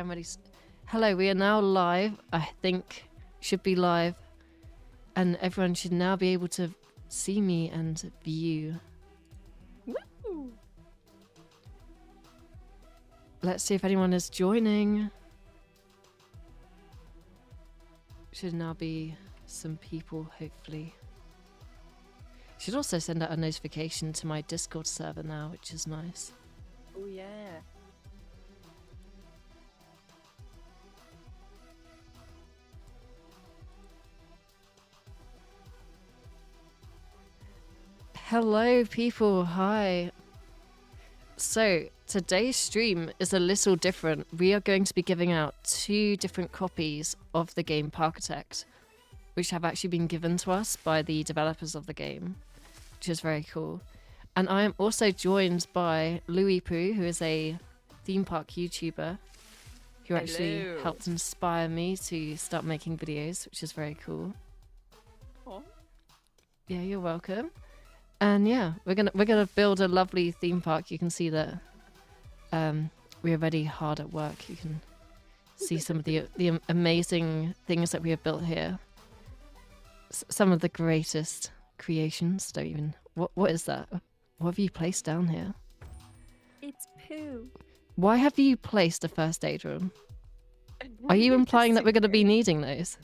I'm ready. Hello, we are now live. I think should be live. And everyone should now be able to see me and view. Woo! Let's see if anyone is joining. Should now be some people, hopefully. Should also send out a notification to my Discord server now, which is nice. Oh yeah. Hello people, hi. So today's stream is a little different. We are going to be giving out 2 different copies of the game Parkitect, which have actually been given to us by the developers of the game, which is very cool. And I am also joined by Louis Poo, who is a theme park YouTuber who actually Hello. helped inspire me to start making videos, which is very cool. Oh. Yeah, you're welcome. And yeah, we're gonna build a lovely theme park. You can see that we're already hard at work. You can see some of the amazing things that we have built here. Some of the greatest creations. Don't even. What is that? What have you placed down here? It's poo. Why have you placed a first aid room? Are you implying that we're going to be needing those?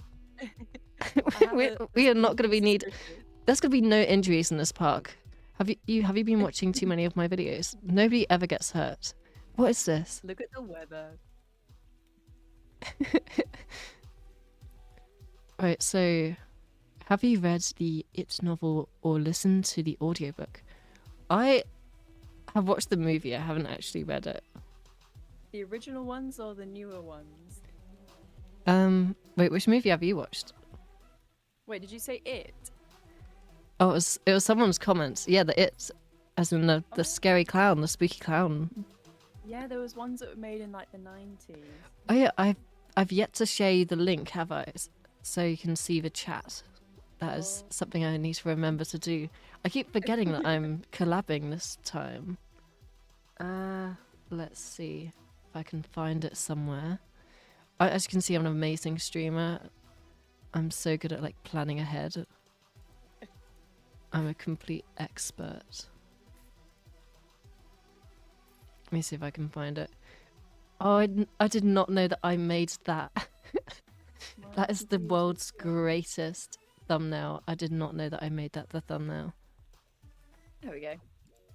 we are not going to be needing. There's going to be no injuries in this park. Have you been watching too many of my videos? Nobody ever gets hurt. What is this? Look at the weather. Right, so have you read the It novel or listened to the audiobook? I have watched the movie. I haven't actually read it. The original ones or the newer ones? Wait, which movie have you watched? Wait, did you say it? Oh, it was someone's comments. Yeah, the It, as in the scary clown, the spooky clown. Yeah, there was ones that were made in like the 90s. Oh yeah, I've yet to share you the link, have I? So you can see the chat. That is something I need to remember to do. I keep forgetting that I'm collabing this time. Let's see if I can find it somewhere. As you can see, I'm an amazing streamer. I'm so good at like planning ahead. I'm a complete expert. Let me see if I can find it. Oh, I did not know that I made that. That is the world's greatest thumbnail. I did not know that I made that the thumbnail. There we go.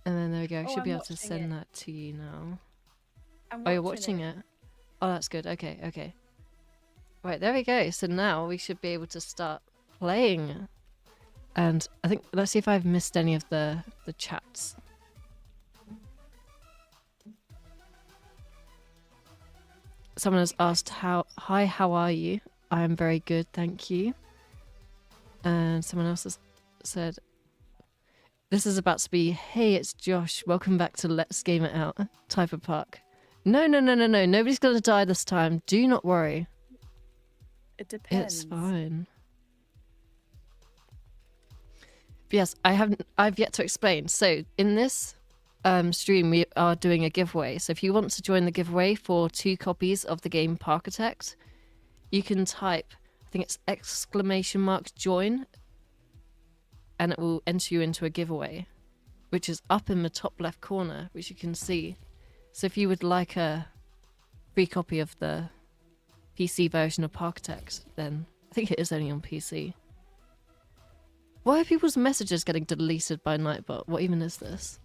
And then there we go. I Oh, should be I'm able to watching send it. that to you now. I'm Oh, you're watching it? Oh, that's good. Okay, okay. Right, there we go. So now we should be able to start playing. And I think, let's see if I've missed any of the chats. Someone has asked, hi, how are you? I am very good, thank you. And someone else has said, this is about to be, hey, it's Josh. Welcome back to Let's Game It Out type of park. No. Nobody's going to die this time. Do not worry. It depends. It's fine. But yes, I've yet to explain. So in this stream, we are doing a giveaway. So if you want to join the giveaway for 2 copies of the game Parkitect, you can type, I think it's !join, and it will enter you into a giveaway, which is up in the top left corner, which you can see. So if you would like a free copy of the PC version of Parkitect, then I think it is only on PC. Why are people's messages getting deleted by Nightbot? What even is this?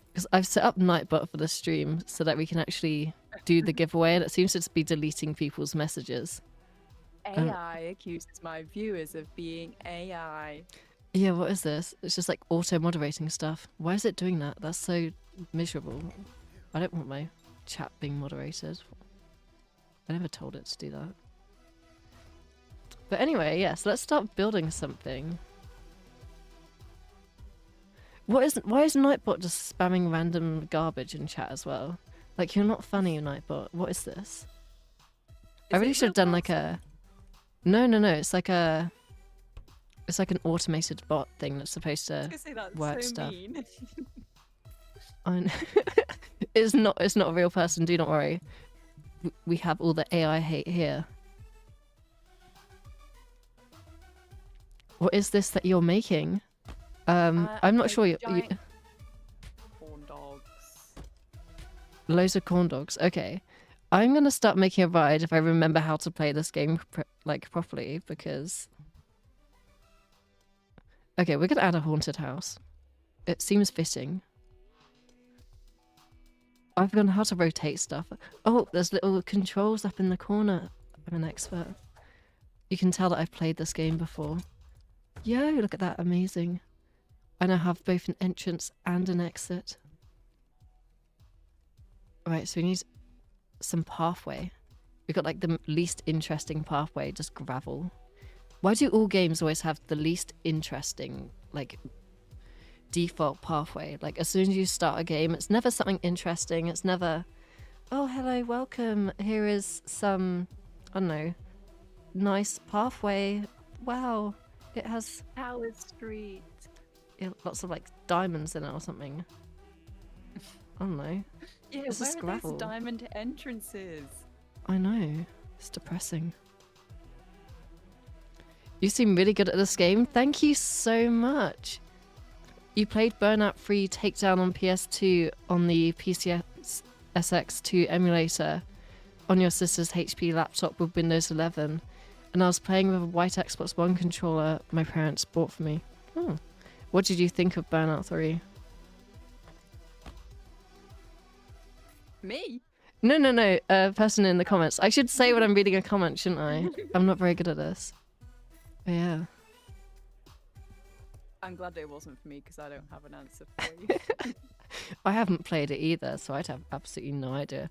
Because I've set up Nightbot for the stream so that we can actually do the giveaway, and it seems to be deleting people's messages. AI accuses my viewers of being AI. Yeah, what is this? It's just like auto-moderating stuff. Why is it doing that? That's so miserable. I don't want my chat being moderated. I never told it to do that. But anyway, yes, let's start building something. Why is Nightbot just spamming random garbage in chat as well? Like, you're not funny, Nightbot. What is this? I really should have done like a... No. It's like a... It's like an automated bot thing that's supposed to I was gonna say that's work so stuff. mean. It's not. It's not a real person. Do not worry. We have all the AI hate here. What is this that you're making? I'm not sure. Giant corn dogs. Loads of corn dogs. Okay. I'm gonna start making a ride if I remember how to play this game properly, because okay, we're gonna add a haunted house. It seems fitting. I've forgotten how to rotate stuff. Oh, there's little controls up in the corner. I'm an expert. You can tell that I've played this game before. Yo, look at that, amazing. I now have both an entrance and an exit. Right, so we need some pathway. We've got like the least interesting pathway, just gravel. Why do all games always have the least interesting, like, default pathway? Like, as soon as you start a game, it's never something interesting. It's never, oh, hello, welcome. Here is some, I don't know, nice pathway. Wow, it has Howard Street. lots of like diamonds in it or something. I don't know. Yeah, This is where are gravel. those diamond entrances? I know. It's depressing. You seem really good at this game. Thank you so much. You played Burnout 3 Takedown on PS2 on the PCS SX2 emulator on your sister's HP laptop with Windows 11. And I was playing with a white Xbox One controller my parents bought for me. Oh. What did you think of Burnout 3? Me? No. Person in the comments. I should say when I'm reading a comment, shouldn't I? I'm not very good at this. But yeah. I'm glad it wasn't for me because I don't have an answer for you. I haven't played it either, so I'd have absolutely no idea.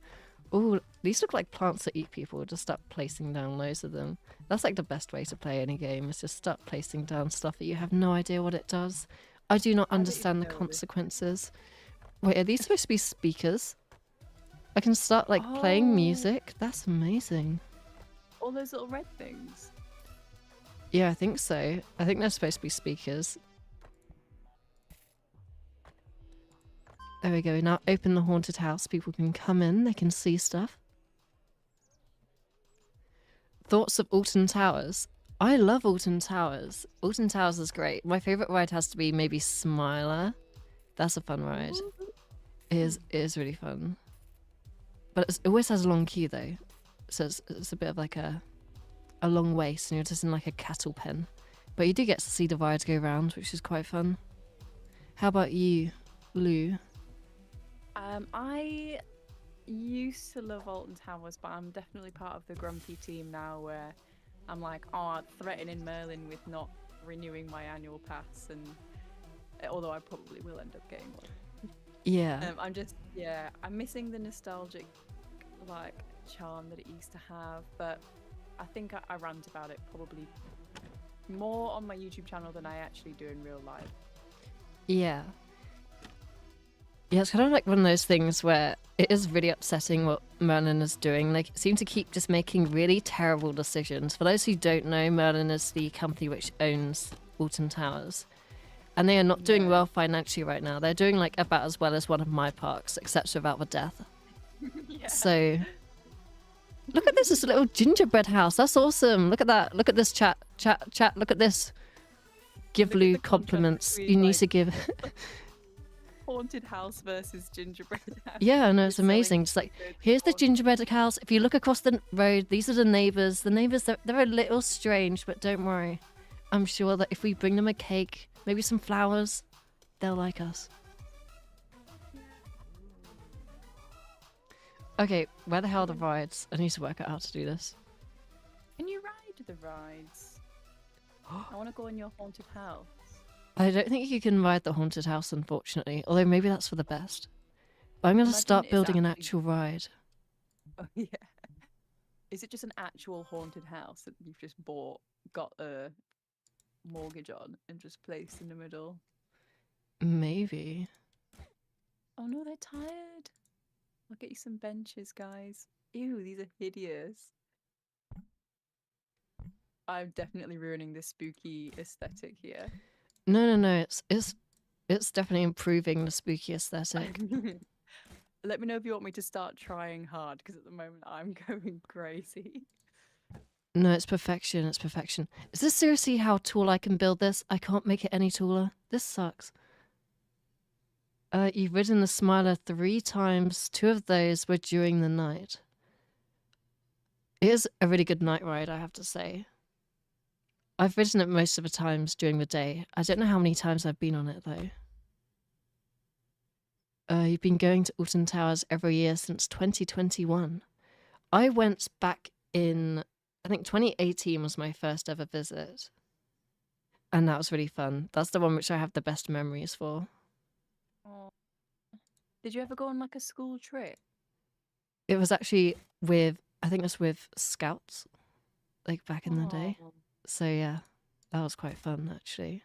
Oh, these look like plants that eat people. Just start placing down loads of them. That's like the best way to play any game, is just start placing down stuff that you have no idea what it does. I do not understand the consequences. Wait, are these supposed to be speakers? I can start like playing music. That's amazing. All those little red things. Yeah, I think so. I think they're supposed to be speakers. There we go. Now open the haunted house. People can come in. They can see stuff. Thoughts of Alton Towers? I love Alton Towers. Alton Towers is great. My favourite ride has to be maybe Smiler. That's a fun ride. It is really fun. But it always has a long queue though. So it's a bit of like a long waste and you're just in like a cattle pen. But you do get to see the ride go round, which is quite fun. How about you, Lou? I used to love Alton Towers, but I'm definitely part of the grumpy team now where I'm like, oh, threatening Merlin with not renewing my annual pass, and although I probably will end up getting one. Yeah. I'm missing the nostalgic like charm that it used to have, but I think I rant about it probably more on my YouTube channel than I actually do in real life. Yeah. Yeah, it's kind of like one of those things where it is really upsetting what Merlin is doing. Like, it seems to keep just making really terrible decisions. For those who don't know, Merlin is the company which owns Alton Towers. And they are not doing well financially right now. They're doing like about as well as one of my parks, except without the death. Yeah. So, look at this. It's a little gingerbread house. That's awesome. Look at that. Look at this chat. Look at this. Give Lou compliments. You need to give... Haunted house versus gingerbread house. Yeah, no, it's amazing. Just like, here's the gingerbread house. If you look across the road, these are the neighbours. The neighbours, they're a little strange, but don't worry. I'm sure that if we bring them a cake, maybe some flowers, they'll like us. Okay, where the hell are the rides? I need to work out how to do this. Can you ride the rides? I want to go in your haunted house. I don't think you can ride the haunted house, unfortunately. Although maybe that's for the best. But I'm going to start building an actual ride. Oh, yeah. Is it just an actual haunted house that you've just got a mortgage on, and just placed in the middle? Maybe. Oh no, they're tired. I'll get you some benches, guys. Ew, these are hideous. I'm definitely ruining this spooky aesthetic here. No. It's definitely improving the spooky aesthetic. Let me know if you want me to start trying hard, because at the moment I'm going crazy. No, it's perfection. It's perfection. Is this seriously how tall I can build this? I can't make it any taller. This sucks. You've ridden the Smiler 3 times. 2 of those were during the night. It is a really good night ride, I have to say. I've ridden it most of the times during the day. I don't know how many times I've been on it, though. You've been going to Alton Towers every year since 2021. I went back in, I think 2018 was my first ever visit. And that was really fun. That's the one which I have the best memories for. Oh. Did you ever go on like a school trip? It was actually with, I think it was with Scouts, like back in the day. Oh. So yeah, that was quite fun actually.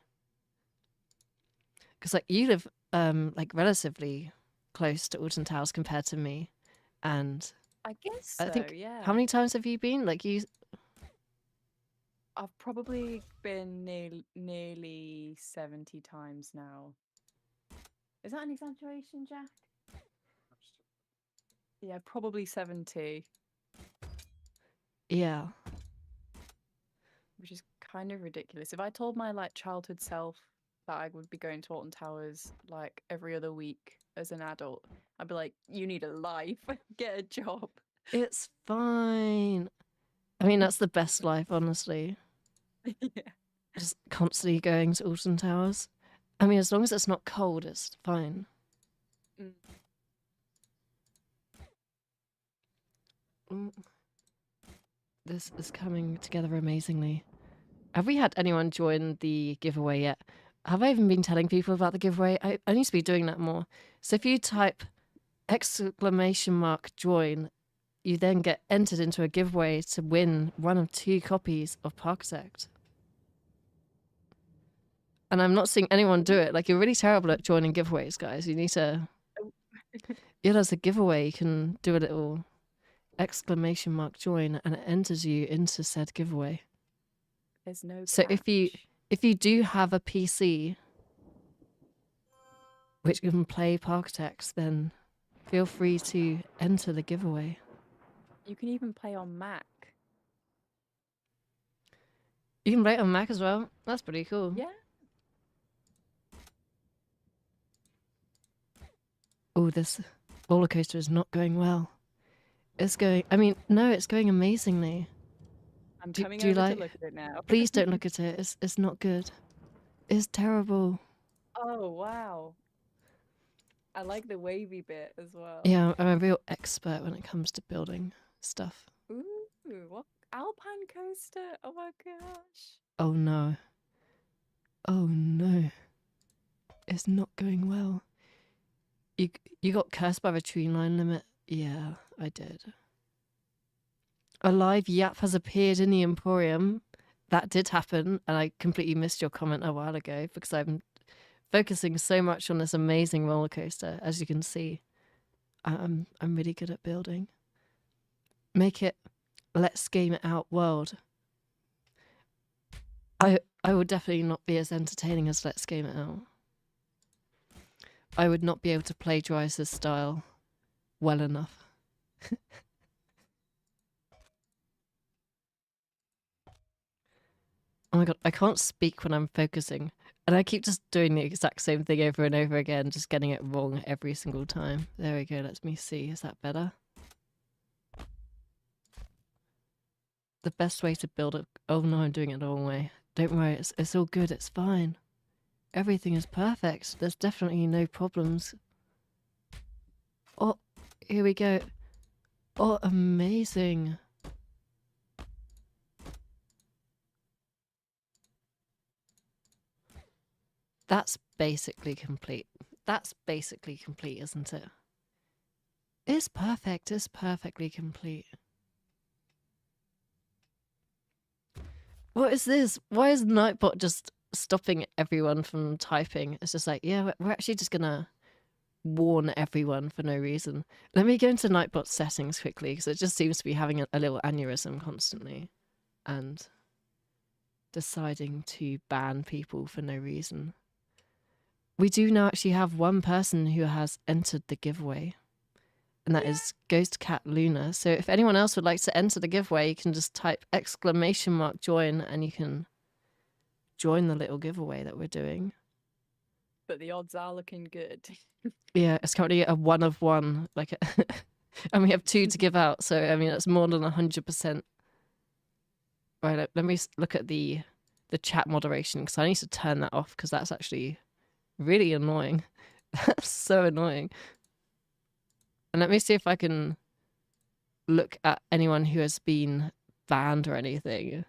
Because like you live like relatively close to Alton Towers compared to me, and I guess I so, think yeah. how many times have you been? Like you, I've probably been nearly 70 times now. Is that an exaggeration, Jack? Yeah, probably 70, yeah, which is kind of ridiculous. If I told my like childhood self that I would be going to Alton Towers like every other week as an adult, I'd be like, "You need a life, get a job." it's fine. I mean, that's the best life, honestly. Yeah. Just constantly going to Alton Towers. I mean, as long as it's not cold, it's fine. Mm. Mm, this is coming together amazingly. Have we had anyone join the giveaway yet? Have I even been telling people about the giveaway? I need to be doing that more. So if you type exclamation mark join, you then get entered into a giveaway to win one of 2 copies of Parkitect. And I'm not seeing anyone do it. Like, you're really terrible at joining giveaways, guys. You need to. Yeah, there's a giveaway. You can do a little exclamation mark join, and it enters you into said giveaway. There's no So catch. if you do have a PC which can play Parkitect, then feel free to enter the giveaway. You can even play on Mac. You can play it on Mac as well. That's pretty cool. Yeah. Oh, this roller coaster is not going well. It's going. I mean, no, it's going amazingly. I'm Do coming you over to like? look at it now. Please don't look at it. It's not good. It's terrible. Oh, wow. I like the wavy bit as well. Yeah, I'm a real expert when it comes to building stuff. Ooh, what Alpine coaster? Oh my gosh. Oh no. Oh no. It's not going well. You got cursed by the tree line limit? Yeah, I did. A live yap has appeared in the Emporium. That did happen, and I completely missed your comment a while ago because I'm focusing so much on this amazing roller coaster. As you can see, I'm really good at building. Make it let's game it out world. I would definitely not be as entertaining as Let's Game It Out. I would not be able to plagiarize this style well enough. Oh my god, I can't speak when I'm focusing. And I keep just doing the exact same thing over and over again, just getting it wrong every single time. There we go, let me see. Is that better? The best way to build it. Oh no, I'm doing it the wrong way. Don't worry, it's all good, it's fine. Everything is perfect. There's definitely no problems. Oh, here we go. Oh, amazing. That's basically complete. That's basically complete, isn't it? It's perfect. It's perfectly complete. What is this? Why is Nightbot just stopping everyone from typing? It's just like, yeah, we're actually just gonna warn everyone for no reason. Let me go into Nightbot settings quickly because it just seems to be having a little aneurysm constantly and deciding to ban people for no reason. We do now actually have one person who has entered the giveaway, and that is Ghost Cat Luna. So if anyone else would like to enter the giveaway, you can just type !join and you can join the little giveaway that we're doing. But the odds are looking good. Yeah, it's currently a 1 of 1, like, and we have 2 to give out. So I mean, that's more than 100%. Right, let me look at the chat moderation because I need to turn that off because that's actually really annoying. That's so annoying. And let me see if I can look at anyone who has been banned or anything,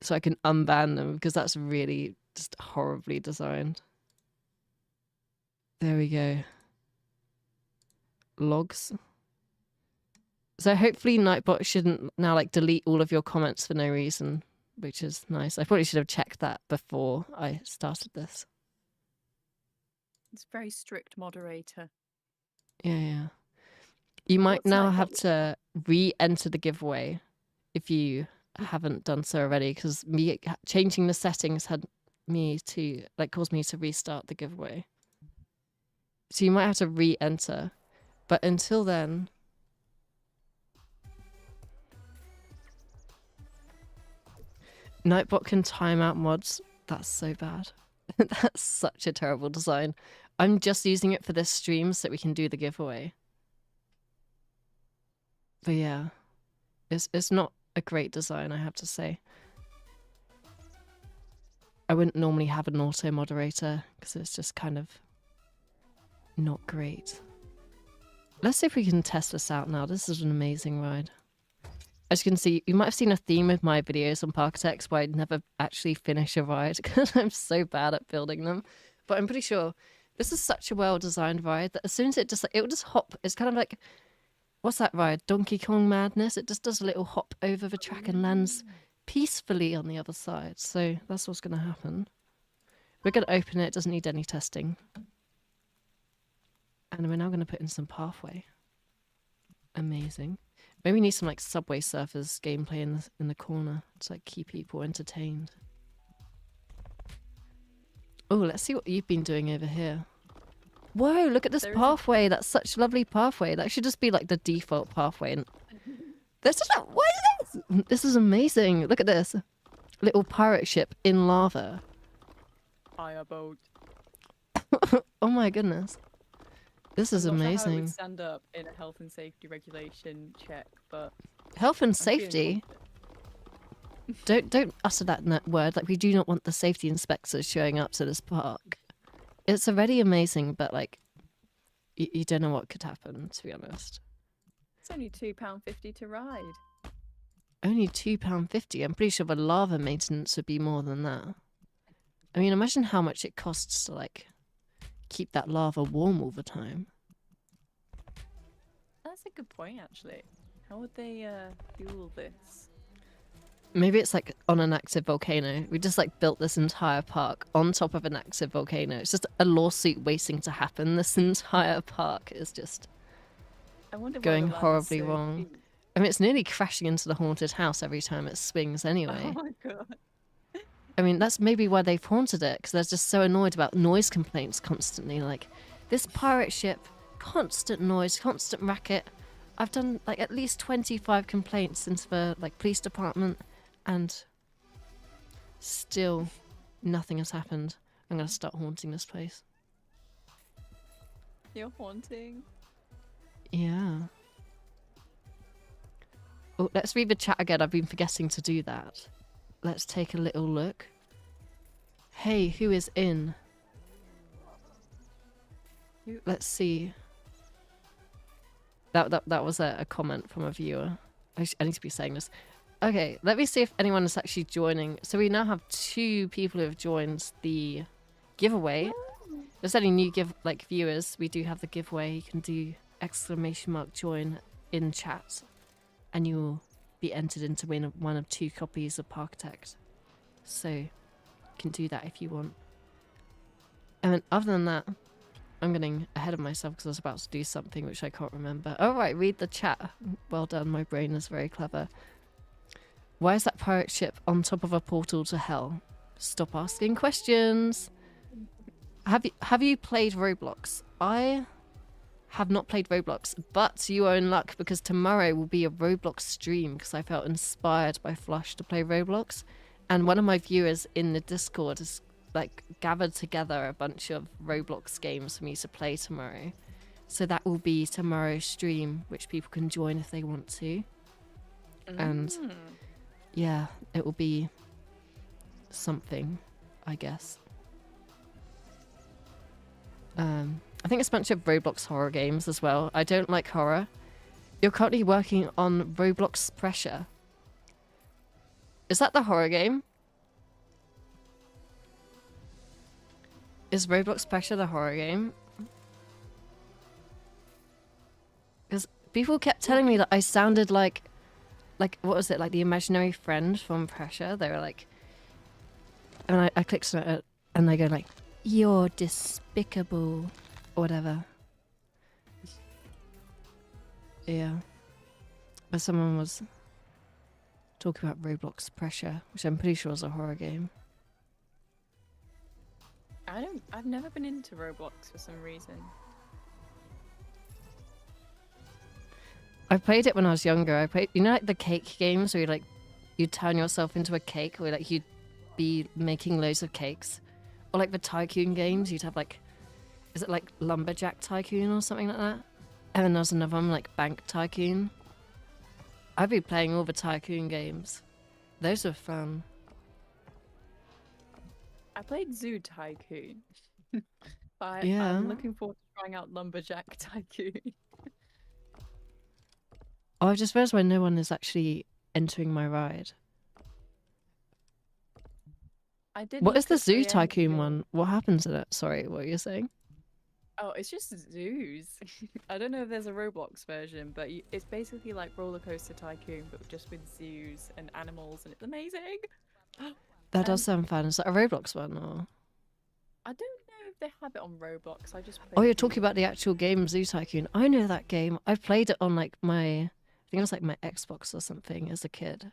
so I can unban them because that's really just horribly designed. There we go. Logs. So hopefully Nightbot shouldn't now like delete all of your comments for no reason, which is nice. I probably should have checked that before I started this. It's a very strict moderator. Yeah. You might What's now Nightbot? have to re-enter the giveaway if you haven't done so already, because me changing the settings had me to caused me to restart the giveaway. So you might have to re-enter, but until then, Nightbot can time out mods. That's so bad. That's such a terrible design. I'm just using it for this stream so that we can do the giveaway. But yeah, it's not a great design, I have to say. I wouldn't normally have an auto moderator because it's just kind of not great. Let's see if we can test this out now. This is an amazing ride. As you can see, you might have seen a theme with my videos on Parkitect where I never actually finish a ride because I'm so bad at building them. But I'm pretty sure this is such a well-designed ride that as soon as it will just hop. It's kind of like, what's that ride? Donkey Kong Madness. It just does a little hop over the track and lands peacefully on the other side. So that's what's going to happen. We're going to open it. It doesn't need any testing. And we're now going to put in some pathway. Amazing. Maybe we need some like Subway Surfers gameplay in the corner to like keep people entertained. Oh, let's see what you've been doing over here. Whoa, look at this pathway. That's such a lovely pathway. That should just be like the default pathway. And there's just what is this? This is amazing. Look at this. Little pirate ship in lava. Fireboat. Oh my goodness. This is I'm not amazing. sure how it would stand up in a health and safety regulation check, but Health and safety? Don't utter that word. Like, we do not want the safety inspectors showing up to this park. It's already amazing, but like, you don't know what could happen, to be honest. It's only £2.50 to ride. Only £2.50. I'm pretty sure the lava maintenance would be more than that. I mean, imagine how much it costs to like keep that lava warm all the time. That's a good point, actually. How would they fuel this? Maybe it's like on an active volcano. We just like built this entire park on top of an active volcano. It's just a lawsuit waiting to happen. This entire park is just going horribly wrong. I mean, it's nearly crashing into the haunted house every time it swings anyway. Oh my god. I mean, that's maybe why they've haunted it, because they're just so annoyed about noise complaints constantly. Like, this pirate ship, constant noise, constant racket. I've done like at least 25 complaints into the like police department, and still nothing has happened. I'm gonna start haunting this place. You're haunting? Yeah. Oh, let's read the chat again. I've been forgetting to do that. Let's take a little look. Hey, who is in? Let's see. That was a comment from a viewer. I need to be saying this. Okay, let me see if anyone is actually joining. So we now have 2 people who have joined the giveaway. If there's any new viewers, we do have the giveaway. You can do !join in chat, and you will be entered in to win one of 2 copies of Parkitect. So you can do that if you want. And then other than that, I'm getting ahead of myself because I was about to do something which I can't remember. Oh right, read the chat. Well done, my brain is very clever. Why is that pirate ship on top of a portal to hell? Stop asking questions. have you played Roblox? I have not played Roblox, but you are in luck because tomorrow will be a Roblox stream because I felt inspired by Flush to play Roblox, and one of my viewers in the Discord has like gathered together a bunch of Roblox games for me to play tomorrow. So that will be tomorrow's stream, which people can join if they want to. And yeah, it will be something, I guess. I think it's a bunch of Roblox horror games as well. I don't like horror. You're currently working on Roblox Pressure. Is that the horror game? Is Roblox Pressure the horror game? Because people kept telling me that I sounded like what was it, like the imaginary friend from Pressure? They were like, and I clicked on it and they go like, "You're despicable," or whatever. Yeah. But someone was talking about Roblox Pressure, which I'm pretty sure is a horror game. I've never been into Roblox for some reason. I played it when I was younger. I played, you know, like the cake games where you turn yourself into a cake, or like you'd be making loads of cakes, or like the tycoon games. You'd have like, is it like Lumberjack Tycoon or something like that? And then there's another one like Bank Tycoon. I'd be playing all the tycoon games. Those are fun. I played Zoo Tycoon. But Yeah. I'm looking forward to trying out Lumberjack Tycoon. Oh, I just realized why no one is actually entering my ride. I did. What is look the at Zoo the Tycoon end one? What happens in it? Sorry, what are you saying? Oh, it's just zoos. I don't know if there's a Roblox version, but it's basically like Roller Coaster Tycoon, but just with zoos and animals, and it's amazing. That does sound fun. Is that a Roblox one or? I don't know if they have it on Roblox. I just. Oh, you're talking about the actual game Zoo Tycoon. I know that game. I played it on like my, I think it was like my Xbox or something as a kid.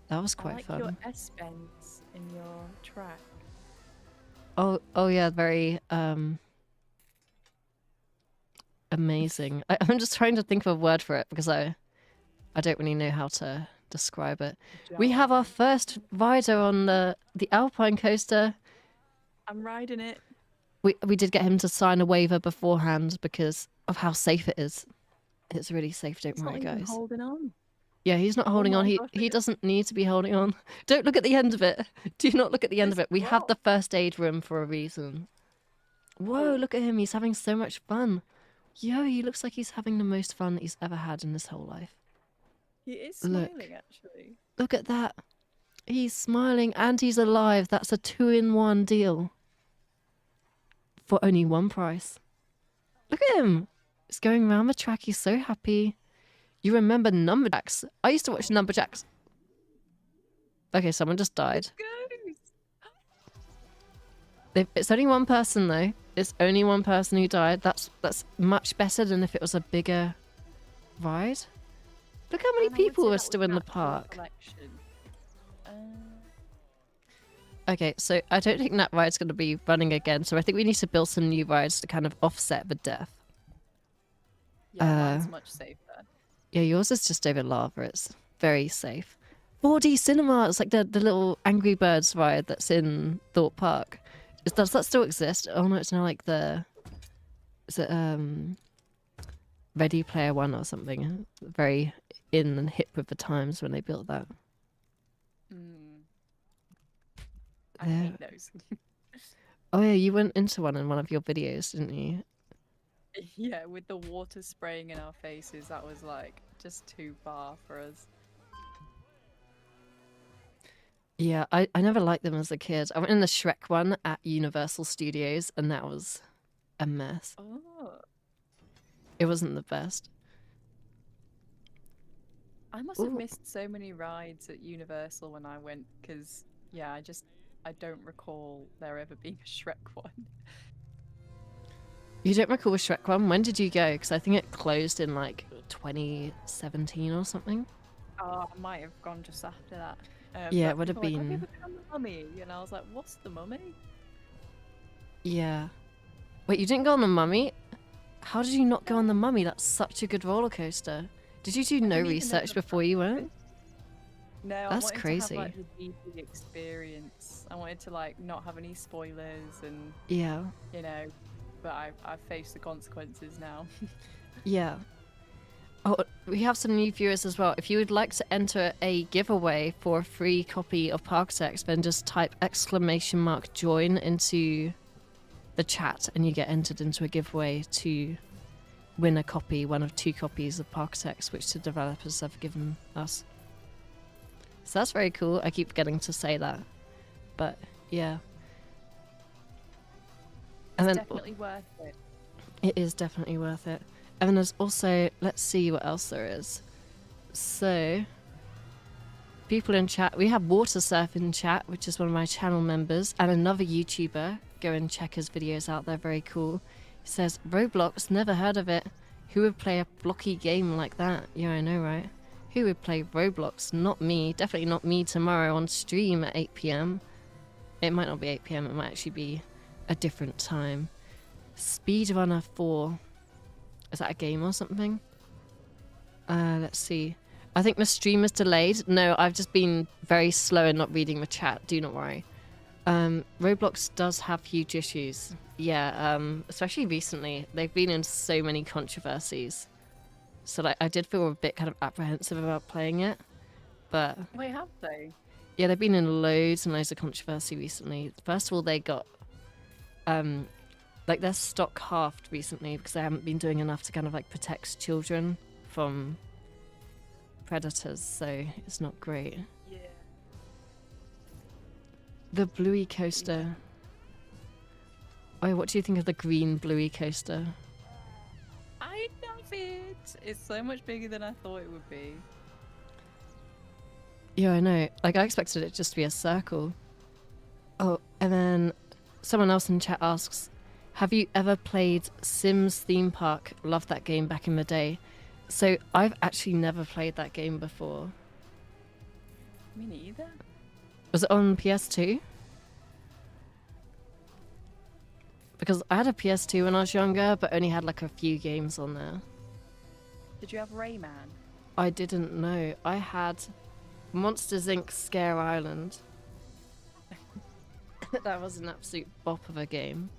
That was quite fun. I like your S-bends in your track. Oh yeah, very amazing. I'm just trying to think of a word for it because I don't really know how to describe it. We have our first rider on the Alpine coaster. I'm riding it. We did get him to sign a waiver beforehand because of how safe it is. It's really safe, don't worry, guys. Holding on. Yeah, he's not holding on. He doesn't need to be holding on. Don't look at the end of it. Do not look at the end of it. We have the first aid room for a reason. Whoa, look at him. He's having so much fun. Yo, he looks like he's having the most fun he's ever had in his whole life. He is smiling, actually. Look at that. He's smiling and he's alive. That's a 2-in-1 deal. For only one price. Look at him. He's going around the track. He's so happy. You remember Numberjacks? I used to watch Numberjacks. Okay, someone just died. It's only one person though. It's only one person who died. That's much better than if it was a bigger ride. Look how many people are still in the park. Okay, so I don't think that ride's going to be running again. So I think we need to build some new rides to kind of offset the death. Yeah, mine's much safer. Yeah, yours is just over lava. It's very safe. 4D cinema. It's like the little Angry Birds ride that's in Thorpe Park. Does that still exist? Oh no, it's now like is it Ready Player One or something? Very in and hip with the times when they built that. I hate those. Oh yeah, you went into one in one of your videos, didn't you? Yeah, with the water spraying in our faces, that was like just too far for us. Yeah, I never liked them as a kid. I went in the Shrek one at Universal Studios and that was a mess. Oh. It wasn't the best. I must have missed so many rides at Universal when I went because, yeah, I don't recall there ever being a Shrek one. You don't recall a Shrek one? When did you go? Because I think it closed in like 2017 or something. Oh, I might have gone just after that. Yeah, it would have been. Like, have you ever been on the Mummy? And I was like, what's the Mummy? Yeah. Wait, you didn't go on the Mummy? How did you not go on the Mummy? That's such a good roller coaster. Did you do I no didn't even know research the before you went? No, I That's wanted to have crazy. like the DP experience. I wanted to like not have any spoilers and Yeah. you know, but I've faced the consequences now. Yeah. Oh, we have some new viewers as well. If you would like to enter a giveaway for a free copy of Parkitect, then just type !join into the chat and you get entered into a giveaway to win a copy, one of 2 copies of Parkitect, which the developers have given us. So that's very cool. I keep forgetting to say that. But yeah. And It's then definitely worth it. it is definitely worth it. And then there's also, let's see what else there is. So, people in chat, we have Water Surf in chat, which is one of my channel members, and another YouTuber. Go and check his videos out, they're very cool. He says, Roblox, never heard of it. Who would play a blocky game like that? Yeah, I know, right? Who would play Roblox? Not me. Definitely not me tomorrow on stream at 8 p.m. It might not be 8 p.m, it might actually be a different time. Speedrunner 4. Is that a game or something? Let's see. I think my stream is delayed. No, I've just been very slow in not reading the chat. Do not worry. Roblox does have huge issues. Yeah, especially recently. They've been in so many controversies. So like, I did feel a bit kind of apprehensive about playing it. But Wait, have they? yeah, they've been in loads and loads of controversy recently. First of all, they got like their stock halved recently because they haven't been doing enough to kind of like protect children from predators, so it's not great. Yeah. The Bluey coaster. Oh, what do you think of the green Bluey coaster? I love it. It's so much bigger than I thought it would be. Yeah, I know. Like, I expected it just to be a circle. Oh, and then someone else in chat asks, have you ever played Sims Theme Park? Loved that game back in the day. So I've actually never played that game before. Me neither. Was it on PS2? Because I had a PS2 when I was younger, but only had like a few games on there. Did you have Rayman? I didn't know. I had Monsters Inc. Scare Island. That was an absolute bop of a game.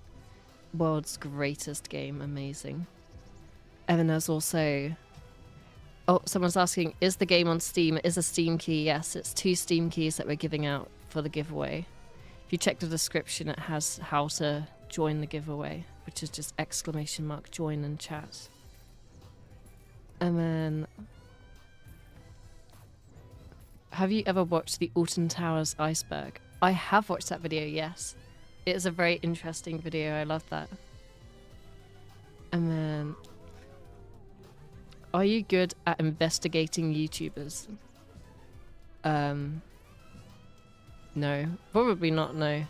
World's greatest game. Amazing. And then there's also... Oh, someone's asking, is the game on Steam? It is a Steam key, yes. It's 2 Steam keys that we're giving out for the giveaway. If you check the description, it has how to join the giveaway, which is just ! join and chat. And then... Have you ever watched the Alton Towers iceberg? I have watched that video, yes. It is a very interesting video. I love that. And then... Are you good at investigating YouTubers? No. Probably not, no.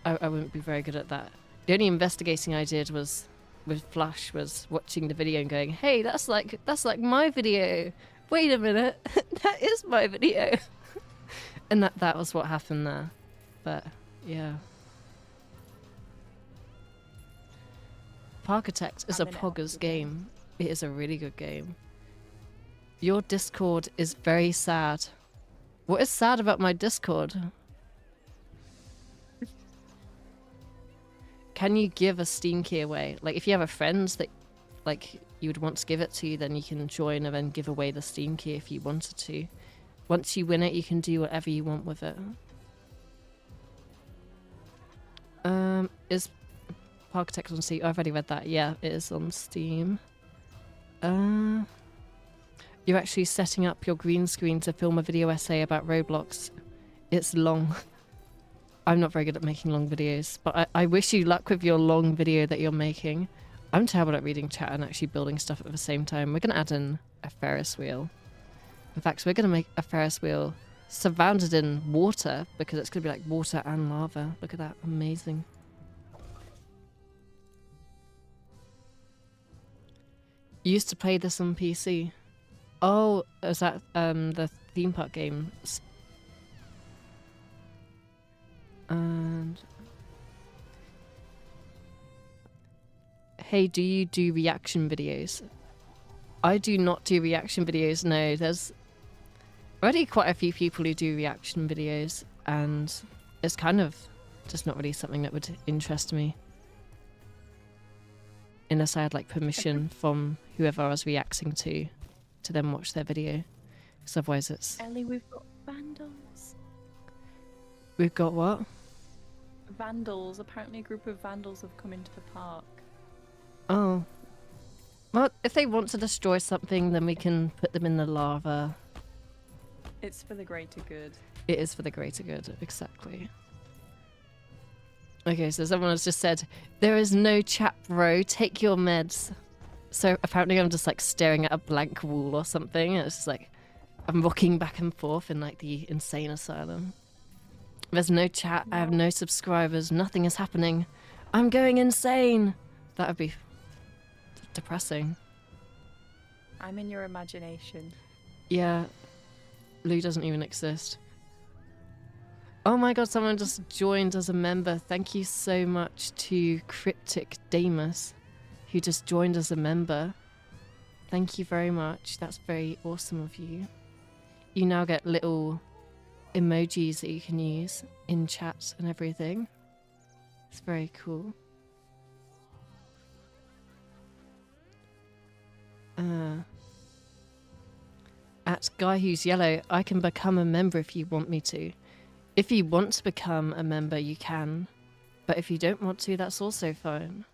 I wouldn't be very good at that. The only investigating I did was with Flash was watching the video and going, hey, that's like my video. Wait a minute. That is my video. And that was what happened there. But yeah. Parkitect is a poggers game. It is a really good game. Your Discord is very sad. What is sad about my Discord? Can you give a Steam key away? Like, if you have a friend that, like, you would want to give it to, then you can join and then give away the Steam key if you wanted to. Once you win it, you can do whatever you want with it. Is Parkitect on Steam? I've already read that. Yeah, it is on Steam. You're actually setting up your green screen to film a video essay about Roblox. It's long. I'm not very good at making long videos, but I wish you luck with your long video that you're making. I'm terrible at reading chat and actually building stuff at the same time. We're going to add in a Ferris wheel. In fact, we're going to make a Ferris wheel surrounded in water because it's going to be like water and lava. Look at that. Amazing. You used to play this on PC. Oh, is that the theme park game? And hey, do you do reaction videos? I do not do reaction videos, no. There's already quite a few people who do reaction videos, and it's kind of just not really something that would interest me. Unless I had like permission from whoever I was reacting to then watch their video. Because otherwise it's... Ellie, we've got vandals. We've got what? Vandals. Apparently a group of vandals have come into the park. Oh. Well, if they want to destroy something, then we can put them in the lava. It's for the greater good. It is for the greater good, exactly. Okay, so someone has just said, there is no chat, bro. Take your meds. So apparently I'm just like staring at a blank wall or something. And it's just like I'm rocking back and forth in like the insane asylum. There's no chat. I have no subscribers. Nothing is happening. I'm going insane. That would be depressing. I'm in your imagination. Yeah. Lou doesn't even exist. Oh my god, someone just joined as a member. Thank you so much to Cryptic Damus, who just joined as a member. Thank you very much. That's very awesome of you. You now get little emojis that you can use in chat and everything. It's very cool. At Guy Who's Yellow, I can become a member if you want me to. If you want to become a member, you can. But if you don't want to, that's also fine.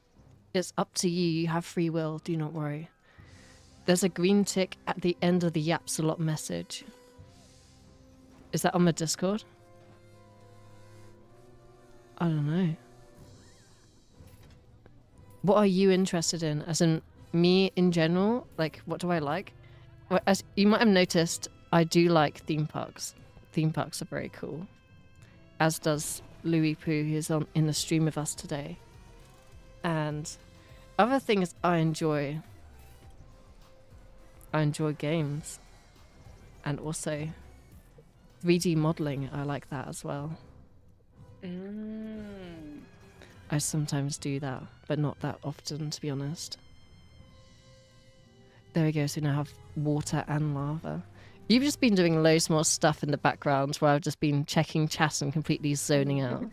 It's up to you. You have free will. Do not worry. There's a green tick at the end of the Yaps a Lot message. Is that on the Discord? I don't know. What are you interested in? As in me in general? Like, what do I like? Well, as you might have noticed, I do like theme parks. Theme parks are very cool. As does Louis Pooh, who's in the stream with us today. And other things I enjoy games. And also 3D modeling, I like that as well. I sometimes do that, but not that often, to be honest. There we go, so we now have water and lava. You've just been doing loads more stuff in the background where I've just been checking chat and completely zoning out.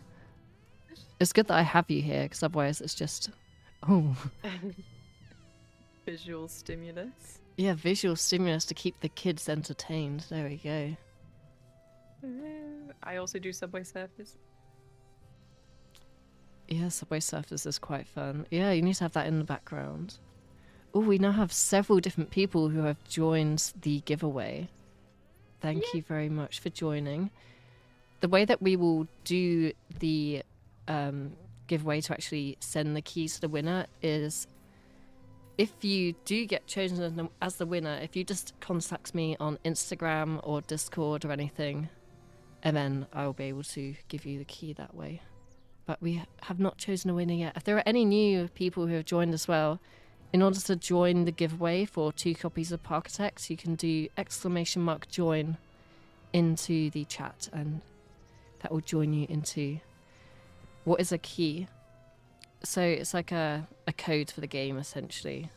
It's good that I have you here, because otherwise it's just... Oh. Visual stimulus. Yeah, visual stimulus to keep the kids entertained. There we go. I also do Subway Surfers. Yeah, Subway Surfers is quite fun. Yeah, you need to have that in the background. Oh, we now have several different people who have joined the giveaway. Thank you very much for joining. The way that we will do the giveaway to actually send the keys to the winner is, if you do get chosen as the winner, if you just contact me on Instagram or Discord or anything, and then I'll be able to give you the key that way. But we have not chosen a winner yet. If there are any new people who have joined as well, in order to join the giveaway for 2 copies of Parkitect, you can do !join into the chat, and that will join you into what is a key. So it's like a code for the game, essentially.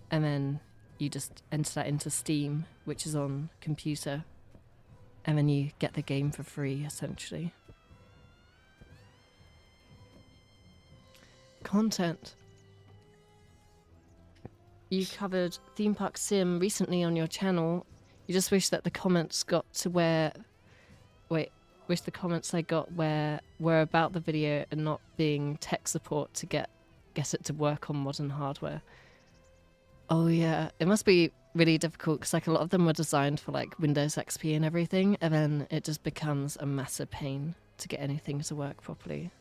And then you just enter that into Steam, which is on computer. And then you get the game for free, essentially. Content. You covered Theme Park Sim recently on your channel. You just wish that the comments got to where... Wish the comments I got were about the video and not being tech support to get it to work on modern hardware. Oh yeah, it must be really difficult because like a lot of them were designed for like Windows XP and everything, and then it just becomes a massive pain to get anything to work properly.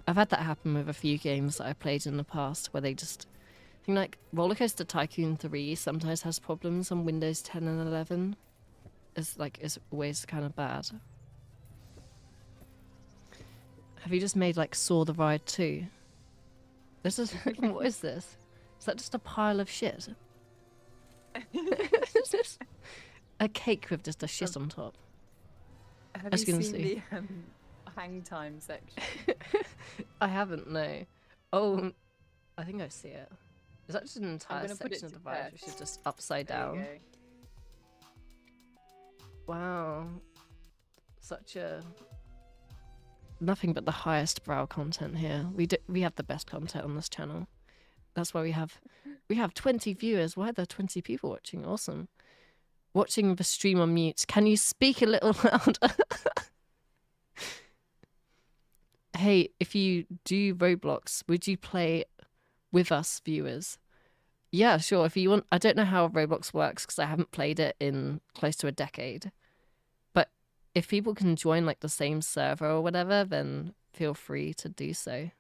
I've had that happen with a few games that I played in the past where they just... I think like Rollercoaster Tycoon 3 sometimes has problems on Windows 10 and 11. It's always kind of bad. Have you just made like Saw the Ride 2? This is... What is this? Is that just a pile of shit? Is this a cake with just a shit on top? Have you seen the hang time section? I haven't, no. Oh, I think I see it. Is that just an entire gonna put it section of to the vibes, test. which is just upside There down? you go. Wow. Such a... Nothing but the highest brow content here. We have the best content on this channel. That's why we have 20 viewers. Why are there 20 people watching? Awesome. Watching the stream on mute. Can you speak a little louder? Hey, if you do Roblox, would you play with us viewers? Yeah, sure. If you want, I don't know how Roblox works because I haven't played it in close to a decade. But if people can join like the same server or whatever, then feel free to do so.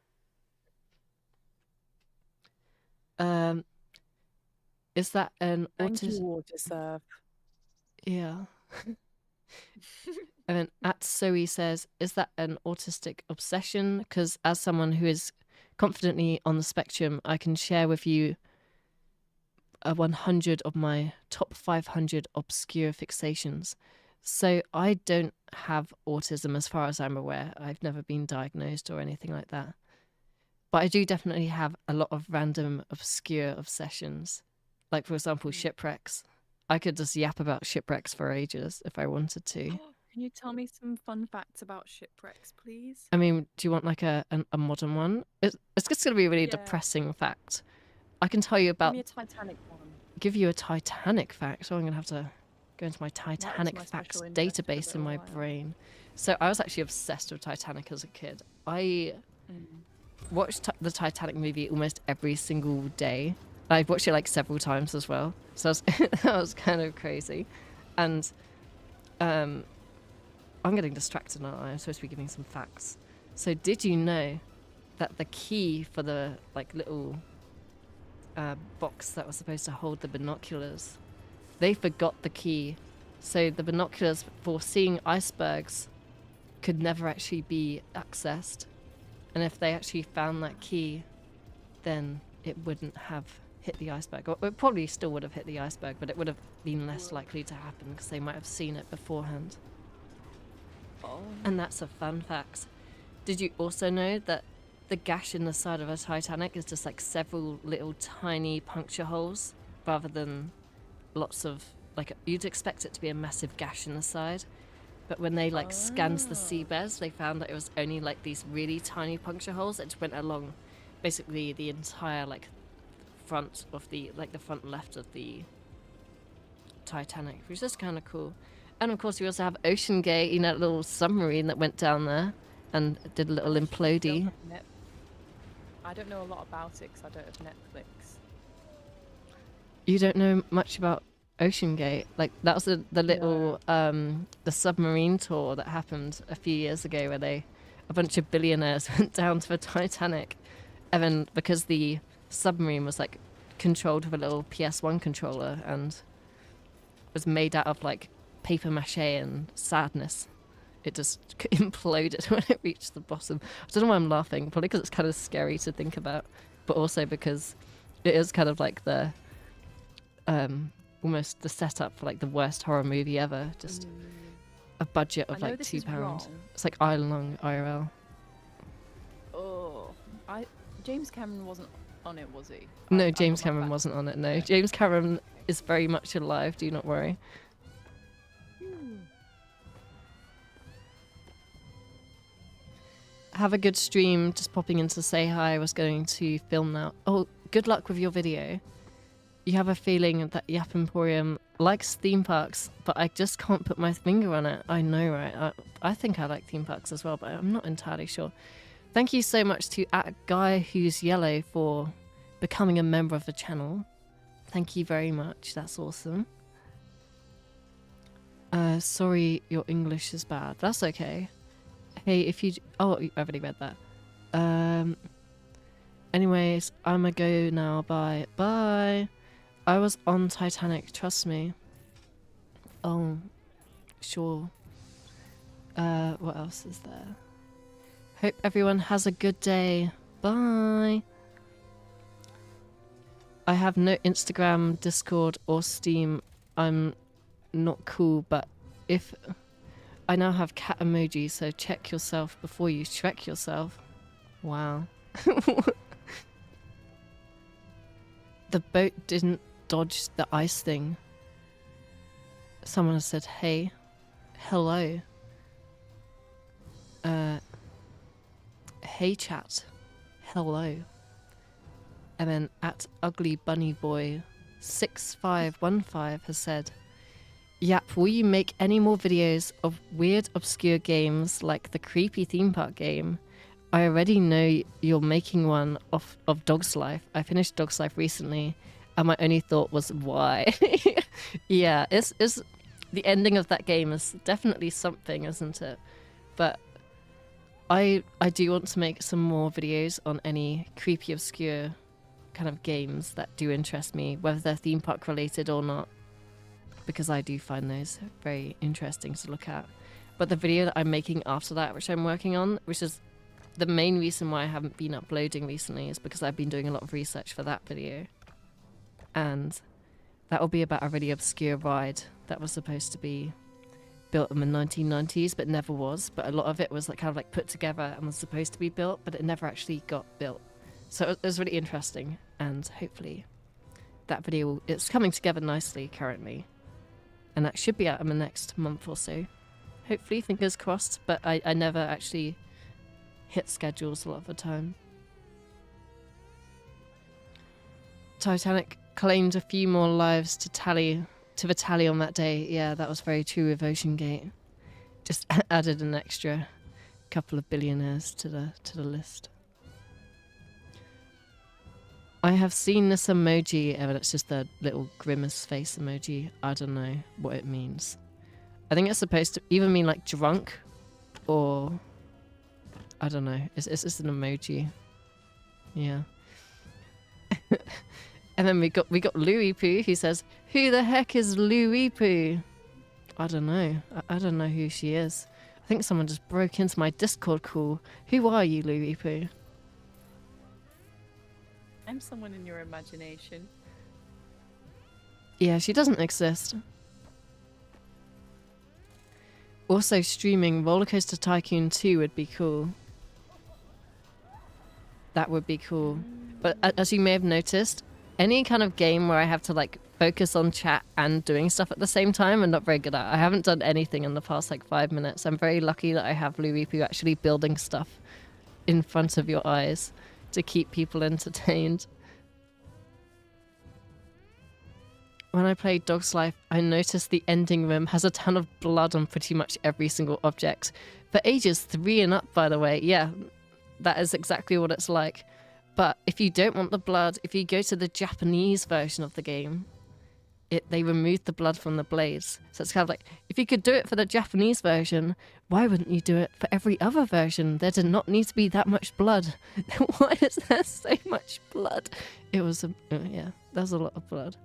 Is that an Thank you, autism? Water Surf. Yeah. And then at Zoe says, is that an autistic obsession? Because as someone who is confidently on the spectrum, I can share with you 100 of my top 500 obscure fixations. So I don't have autism as far as I'm aware. I've never been diagnosed or anything like that. But I do definitely have a lot of random obscure obsessions. Like, for example, shipwrecks. I could just yap about shipwrecks for ages if I wanted to. Can you tell me some fun facts about shipwrecks, please? I mean, do you want like a modern one? It's just going to be a really Yeah. depressing fact. I can tell you about... Give me a Titanic one. Give you a Titanic fact. Oh, I'm going to have to go into my Titanic my facts special interest for a database in little my while. brain. So I was actually obsessed with Titanic as a kid. I watched the Titanic movie almost every single day. I've watched it like several times as well. So that was kind of crazy. And I'm getting distracted now. I'm supposed to be giving some facts. So did you know that the key for the like little box that was supposed to hold the binoculars, they forgot the key. So the binoculars for seeing icebergs could never actually be accessed. And if they actually found that key, then it wouldn't have hit the iceberg. Or it probably still would have hit the iceberg, but it would have been less likely to happen because they might have seen it beforehand. Oh. And that's a fun fact. Did you also know that the gash in the side of a Titanic is just like several little tiny puncture holes rather than lots of, like, you'd expect it to be a massive gash in the side. But when they like scanned the seabeds, they found that it was only like these really tiny puncture holes that just went along basically the entire like front of the, like the front left of the Titanic, which is just kind of cool. And of course we also have Ocean Gate, you know, a little submarine that went down there and did a little implodey. I don't know a lot about it because I don't have Netflix. You don't know much about Ocean Gate? Like that was the little the submarine tour that happened a few years ago where a bunch of billionaires went down to the Titanic, and then because the submarine was like controlled with a little PS1 controller and was made out of like paper mache and sadness, it just imploded when it reached the bottom. I don't know why I'm laughing, probably because it's kind of scary to think about, but also because it is kind of like the almost the setup for like the worst horror movie ever. Just a budget of like £2. It's like Island Long IRL. Oh, James Cameron wasn't on it, was he? No, James Cameron wasn't on it. No, Okay. James Cameron is very much alive. Do not worry. Have a good stream. Just popping in to say hi. I was going to film now. Oh, good luck with your video. You have a feeling that Yap Emporium likes theme parks, but I just can't put my finger on it. I know, right? I think I like theme parks as well, but I'm not entirely sure. Thank you so much to @GuyWho'sYellow for becoming a member of the channel. Thank you very much. That's awesome. Sorry, your English is bad. That's okay. Hey, if you... Oh, I already read that. Anyways, I'ma go now. Bye. Bye. I was on Titanic, trust me. Oh, sure. What else is there? Hope everyone has a good day. Bye. I have no Instagram, Discord, or Steam. I'm not cool, but if... I now have cat emojis, so check yourself before you Shrek yourself. Wow. The boat didn't dodge the ice thing. Someone has said, hey, hello. Hey chat, hello. And then at Ugly Bunny Boy 6515 has said, Yap, will you make any more videos of weird, obscure games like the creepy theme park game? I already know you're making one of Dog's Life. I finished Dog's Life recently, and my only thought was, why? Yeah, it's the ending of that game is definitely something, isn't it? But I do want to make some more videos on any creepy, obscure kind of games that do interest me, whether they're theme park related or not, because I do find those very interesting to look at. But the video that I'm making after that, which I'm working on, which is the main reason why I haven't been uploading recently, is because I've been doing a lot of research for that video. And that will be about a really obscure ride that was supposed to be built in the 1990s but never was. But a lot of it was like kind of like put together and was supposed to be built, but it never actually got built. So it was really interesting, and hopefully that video, it's coming together nicely currently. And that should be out in the next month or so. Hopefully, fingers crossed, but I never actually hit schedules a lot of the time. Titanic claimed a few more lives to the tally on that day. Yeah, that was very true with Ocean Gate. Just added an extra couple of billionaires to the list. I have seen this emoji, and it's just a little grimace face emoji. I don't know what it means. I think it's supposed to either mean like drunk, or I don't know. It's just an emoji. Yeah. And then we got Louis Poo, who says, "Who the heck is Louis Poo?" I don't know. I don't know who she is. I think someone just broke into my Discord call. Who are you, Louis Poo? I'm someone in your imagination. Yeah, she doesn't exist. Also, streaming Rollercoaster Tycoon 2 would be cool. That would be cool. But as you may have noticed, any kind of game where I have to like focus on chat and doing stuff at the same time, I'm not very good at. I haven't done anything in the past like 5 minutes. I'm very lucky that I have Louis Poo actually building stuff in front of your eyes to keep people entertained. When I played Dog's Life, I noticed the ending room has a ton of blood on pretty much every single object. For ages 3 and up, by the way. Yeah, that is exactly what it's like. But if you don't want the blood, if you go to the Japanese version of the game, they removed the blood from the blades. So it's kind of like, if you could do it for the Japanese version, why wouldn't you do it for every other version? There did not need to be that much blood. Why is there so much blood? It was, yeah, there's a lot of blood.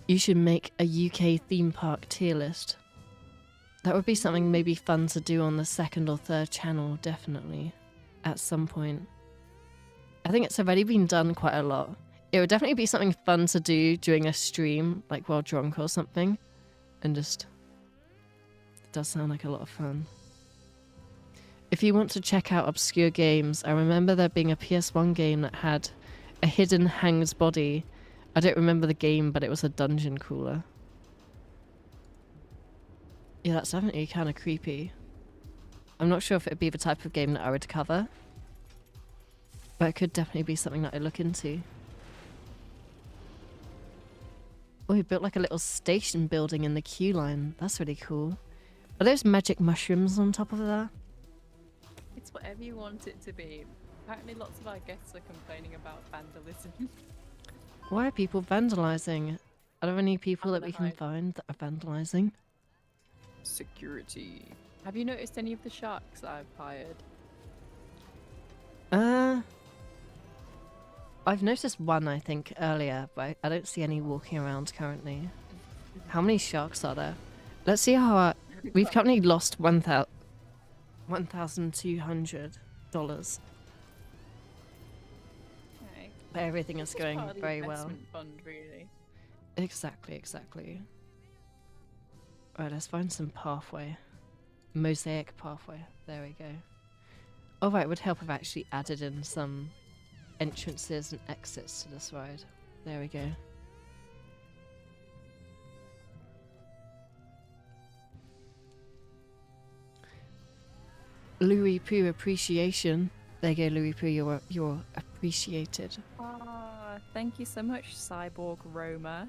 You should make a UK theme park tier list. That would be something maybe fun to do on the 2nd or 3rd channel, definitely, at some point. I think it's already been done quite a lot. It would definitely be something fun to do during a stream, like while drunk or something. And just... It does sound like a lot of fun. If you want to check out obscure games, I remember there being a PS1 game that had a hidden hanged body. I don't remember the game, but it was a dungeon crawler. Yeah, that's definitely kind of creepy. I'm not sure if it would be the type of game that I would cover. But it could definitely be something that I look into. Oh, we built like a little station building in the queue line. That's really cool. Are those magic mushrooms on top of that? It's whatever you want it to be. Apparently lots of our guests are complaining about vandalism. Why are people vandalizing? Are there any people that we can find that are vandalizing? Security. Have you noticed any of the sharks I've hired? I've noticed one, I think, earlier, but I don't see any walking around currently. How many sharks are there? Let's see how we've currently lost $1,200. Okay. But everything is going Part of the very well. investment fund, really. Exactly. Alright, let's find some pathway. Mosaic pathway. There we go. Oh, right, it would help if I actually added in some entrances and exits to this ride. There we go. Louis Poo appreciation. There you go, Louis Poo, you're appreciated. Ah, thank you so much, Cyborg Roma.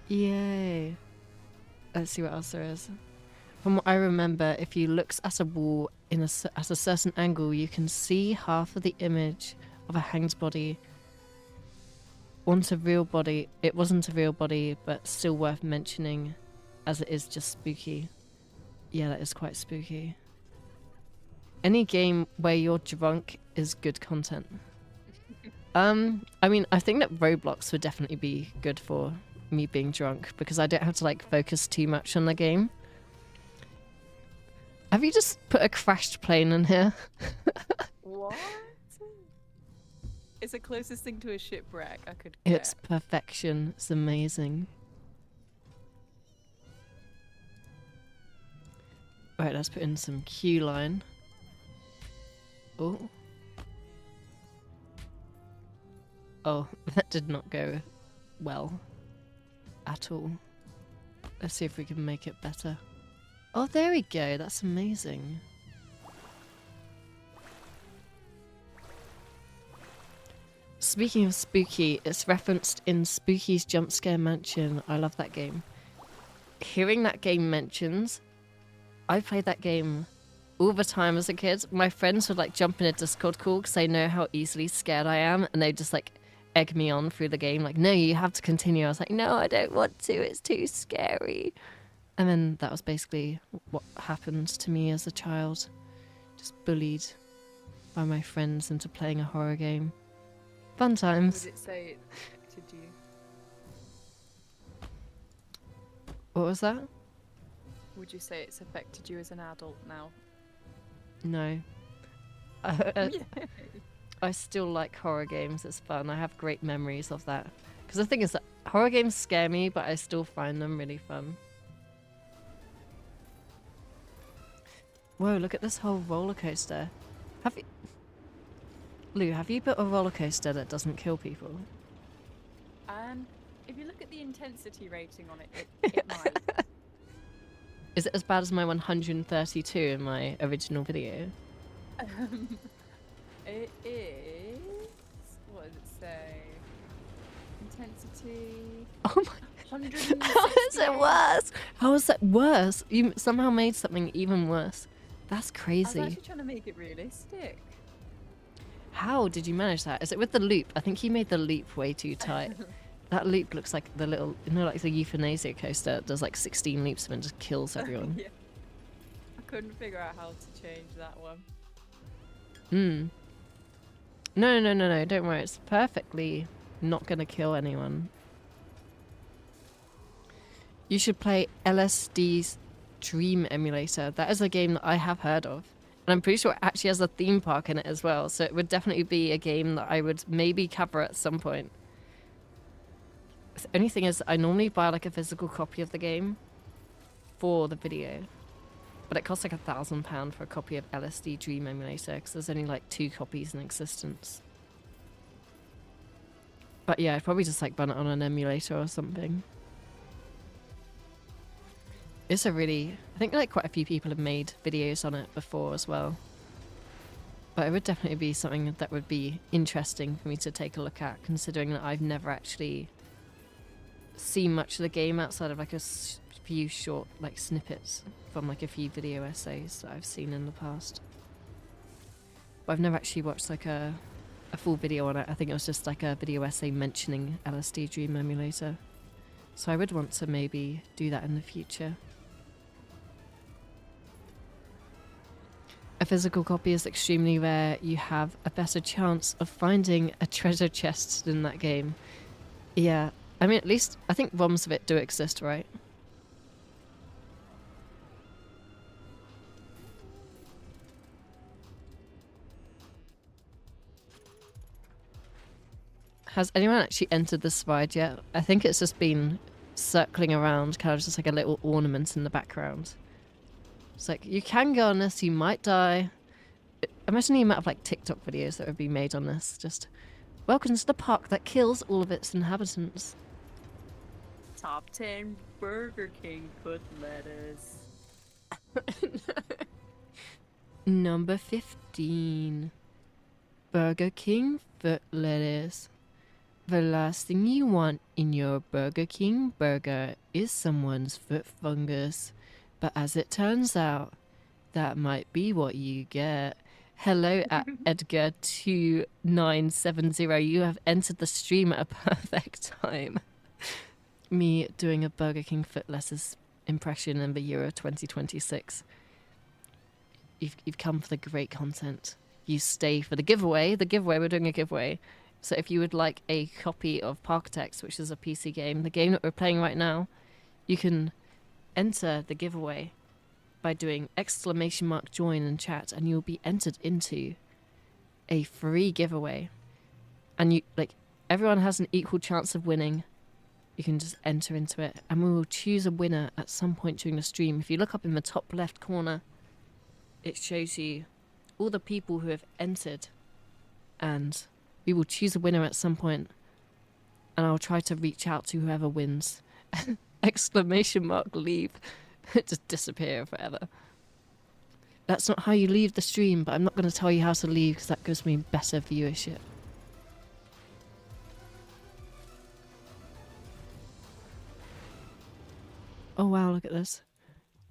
Yay. Let's see what else there is. From what I remember, if you look at a wall at a certain angle, you can see half of the image of a hanged body. Once a real body. It wasn't a real body, but still worth mentioning, as it is just spooky. Yeah, that is quite spooky. Any game where you're drunk is good content. I mean, I think that Roblox would definitely be good for me being drunk, because I don't have to like focus too much on the game. Have you just put a crashed plane in here? What? It's the closest thing to a shipwreck I could get. It's perfection. It's amazing. Right, let's put in some queue line. Oh. Oh, that did not go well at all. Let's see if we can make it better. Oh, there we go. That's amazing. Speaking of spooky, it's referenced in Spooky's Jump Scare Mansion. I love that game. Hearing that game mentioned, I played that game all the time as a kid. My friends would like jump in a Discord call because they know how easily scared I am, and they'd just like egg me on through the game, like, no, you have to continue. I was like, no, I don't want to, it's too scary. And then that was basically what happened to me as a child. Just bullied by my friends into playing a horror game. Fun times. Would it say it affected you? What was that? Would you say it's affected you as an adult now? No. I still like horror games. It's fun. I have great memories of that. Because the thing is that horror games scare me, but I still find them really fun. Whoa, look at this whole roller coaster. Have you... Lou, have you built a roller coaster that doesn't kill people? If you look at the intensity rating on it, it might. Is it as bad as my 132 in my original video? It is... What does it say? Intensity... Oh my... How is it worse? How is that worse? You somehow made something even worse. That's crazy. I was actually trying to make it realistic. How did you manage that? Is it with the loop? I think you made the loop way too tight. That loop looks like the little, you know, like the euthanasia coaster that does like 16 loops and just kills everyone. Yeah. I couldn't figure out how to change that one. No, don't worry. It's perfectly not going to kill anyone. You should play LSD's Dream Emulator. That is a game that I have heard of. And I'm pretty sure it actually has a theme park in it as well. So it would definitely be a game that I would maybe cover at some point. The only thing is, I normally buy like a physical copy of the game for the video. But it costs like £1,000 for a copy of LSD Dream Emulator because there's only like 2 copies in existence. But yeah, I'd probably just like run it on an emulator or something. It's a really... I think like quite a few people have made videos on it before as well. But it would definitely be something that would be interesting for me to take a look at, considering that I've never actually seen much of the game outside of like a few short like snippets from like a few video essays that I've seen in the past. But I've never actually watched like a full video on it. I think it was just like a video essay mentioning LSD Dream Emulator. So I would want to maybe do that in the future. A physical copy is extremely rare. You have a better chance of finding a treasure chest in that game. Yeah, I mean, at least I think ROMs of it do exist, right? Has anyone actually entered this ride yet? I think it's just been circling around, kind of just like a little ornament in the background. It's like, you can go on this, you might die. Imagine the amount of like TikTok videos that would be made on this. Just welcome to the park that kills all of its inhabitants. Top 10 Burger King foot lettuce. Number 15. Burger King foot lettuce. The last thing you want in your Burger King burger is someone's foot fungus. But as it turns out, that might be what you get. Hello at Edgar2970. You have entered the stream at a perfect time. Me doing a Burger King foot lettuce impression in the year of 2026. You've come for the great content. You stay for the giveaway. We're doing a giveaway. So if you would like a copy of Parkitect, which is a PC game, the game that we're playing right now, you can enter the giveaway by doing !join in chat, and you'll be entered into a free giveaway. And you everyone has an equal chance of winning. You can just enter into it, and we will choose a winner at some point during the stream. If you look up in the top left corner, it shows you all the people who have entered, and we will choose a winner at some point, and I'll try to reach out to whoever wins. ! Leave. Just disappear forever. That's not how you leave the stream, but I'm not going to tell you how to leave because that gives me better viewership. Oh wow, look at this.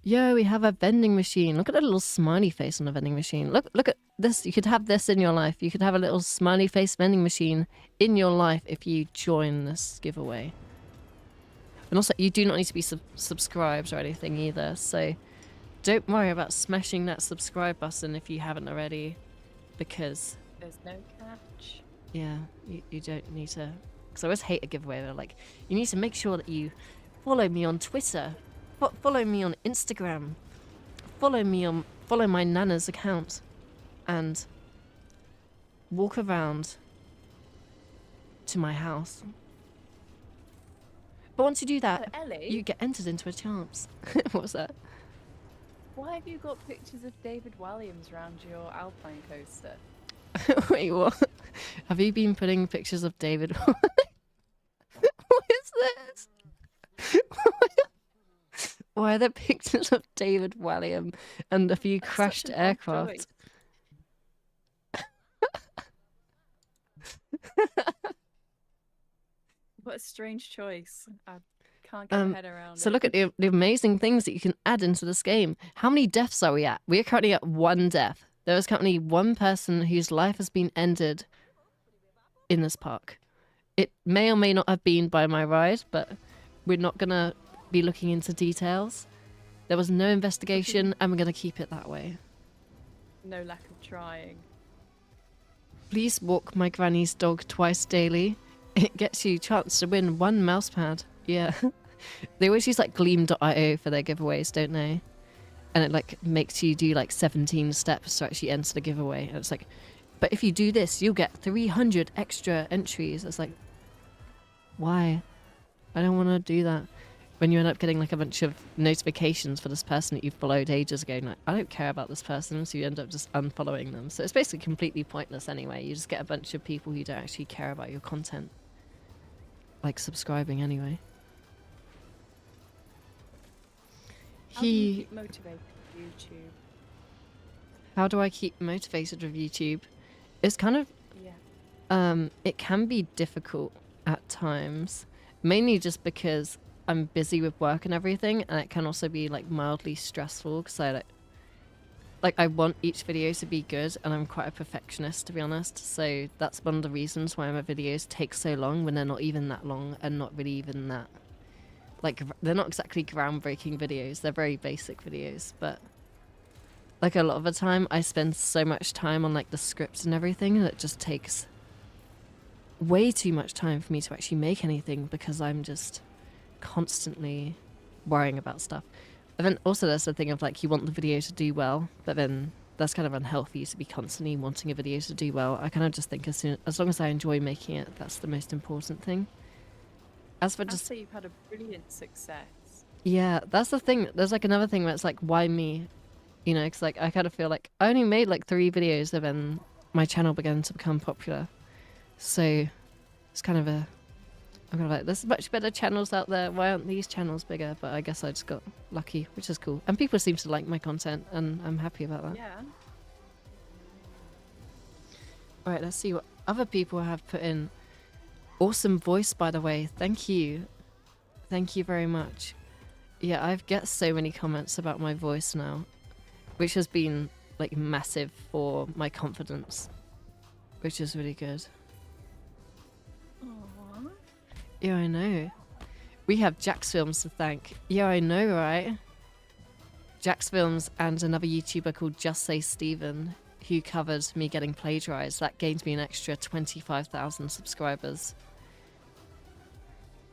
Yo, we have a vending machine. Look at the little smiley face on the vending machine. Look at this. You could have this in your life. You could have a little smiley face vending machine in your life if you join this giveaway. And also, you do not need to be subscribed or anything either, so don't worry about smashing that subscribe button if you haven't already, because there's no catch. Yeah, you don't need to. Because I always hate a giveaway. They're like, you need to make sure that you follow me on Twitter, follow me on Instagram, follow my Nana's account, and walk around to my house. But once you do that, Ellie, you get entered into a chance. What was that? Why have you got pictures of David Walliams around your Alpine coaster? Wait, what? Have you been putting pictures of David? What is this? Why are there pictures of David Walliam and a few crashed aircraft? What a strange choice. I can't get my head around so it. look at the amazing things that you can add into this game. How many deaths are we at? We are currently at 1 death. There is currently one person whose life has been ended in this park. It may or may not have been by my ride, but we're not going to be looking into details. There was no investigation, and we're going to keep it that way. No lack of trying. Please walk my granny's dog twice daily. It gets you a chance to win 1 mousepad. Yeah. They always use like Gleam.io for their giveaways, don't they? And it like makes you do like 17 steps to actually enter the giveaway. And it's like, but if you do this, you'll get 300 extra entries. It's like, why? I don't want to do that. When you end up getting like a bunch of notifications for this person that you followed ages ago, like, I don't care about this person, so you end up just unfollowing them. So it's basically completely pointless anyway. You just get a bunch of people who don't actually care about your content, like subscribing anyway. How do you keep motivated with YouTube? How do I keep motivated with YouTube? It's kind of, it can be difficult at times, mainly just because I'm busy with work and everything, and it can also be like mildly stressful because I want each video to be good, and I'm quite a perfectionist, to be honest. So that's one of the reasons why my videos take so long when they're not even that long and not really even that, like, they're not exactly groundbreaking videos. They're very basic videos, but like a lot of the time I spend so much time on like the script and everything, and it just takes way too much time for me to actually make anything because I'm just constantly worrying about stuff. And then also there's the thing of like, you want the video to do well, but then that's kind of unhealthy to be constantly wanting a video to do well. I kind of just think as long as I enjoy making it, that's the most important thing. As for I'd just, say you've had a brilliant success. yeah, that's the thing. There's like another thing where it's like, why me? You know, because like I kind of feel like I only made like 3 videos and then my channel began to become popular. So it's kind of a, I'm kind of like, there's much better channels out there. Why aren't these channels bigger? But I guess I just got lucky, which is cool. And people seem to like my content, and I'm happy about that. Yeah. All right, let's see what other people have put in. Awesome voice, by the way. Thank you. Thank you very much. Yeah, I've get so many comments about my voice now, which has been like massive for my confidence, which is really good. Aww. Yeah, I know. We have Jax Films to thank. Yeah, I know, right? Jax Films and another YouTuber called Just Say Steven, who covered me getting plagiarized. That gained me an extra 25,000 subscribers.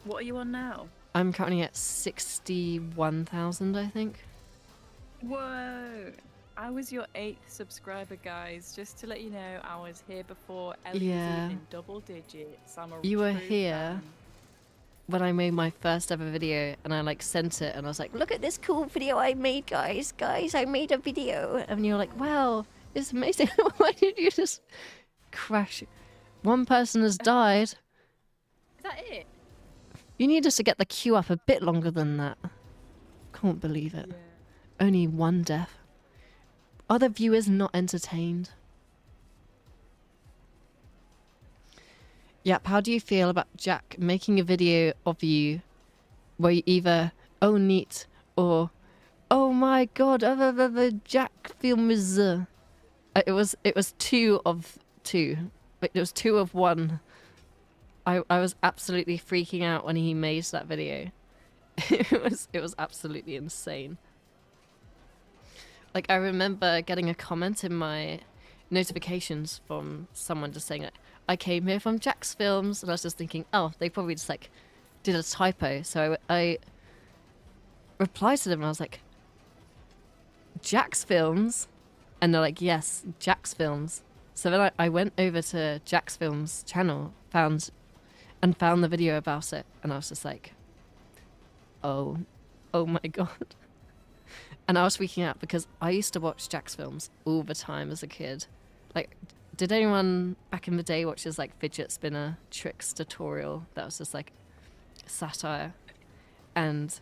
What are you on now? I'm currently at 61,000, I think. Whoa! I was your 8th subscriber, guys. Just to let you know, I was here before Ellie Yeah. was in double digits. I'm a You were true here fan. when I made my first ever video, and I like sent it, and I was like, "Look at this cool video I made, guys! Guys, I made a video!" And you're like, "Wow, it's amazing! Why did you just crash? One person has died. Is that it? You need us to get the queue up a bit longer than that." Can't believe it. Yeah. Only 1 death. Are the viewers not entertained? Yep, how do you feel about Jack making a video of you where you either, oh neat, or, oh my god, Jack films. It was 2 of 2. It was 2 of 1. I was absolutely freaking out when he made that video. It was absolutely insane. Like, I remember getting a comment in my notifications from someone just saying, like, I came here from Jack's Films, and I was just thinking, oh, they probably just, like, did a typo. So I replied to them, and I was like, Jack's Films? And they're like, yes, Jack's Films. So then I went over to Jack's Films channel, found the video about it, and I was just like, oh my god. And I was freaking out because I used to watch Jack's Films all the time as a kid. Like, did anyone back in the day watch his like fidget spinner tricks tutorial that was just like satire? And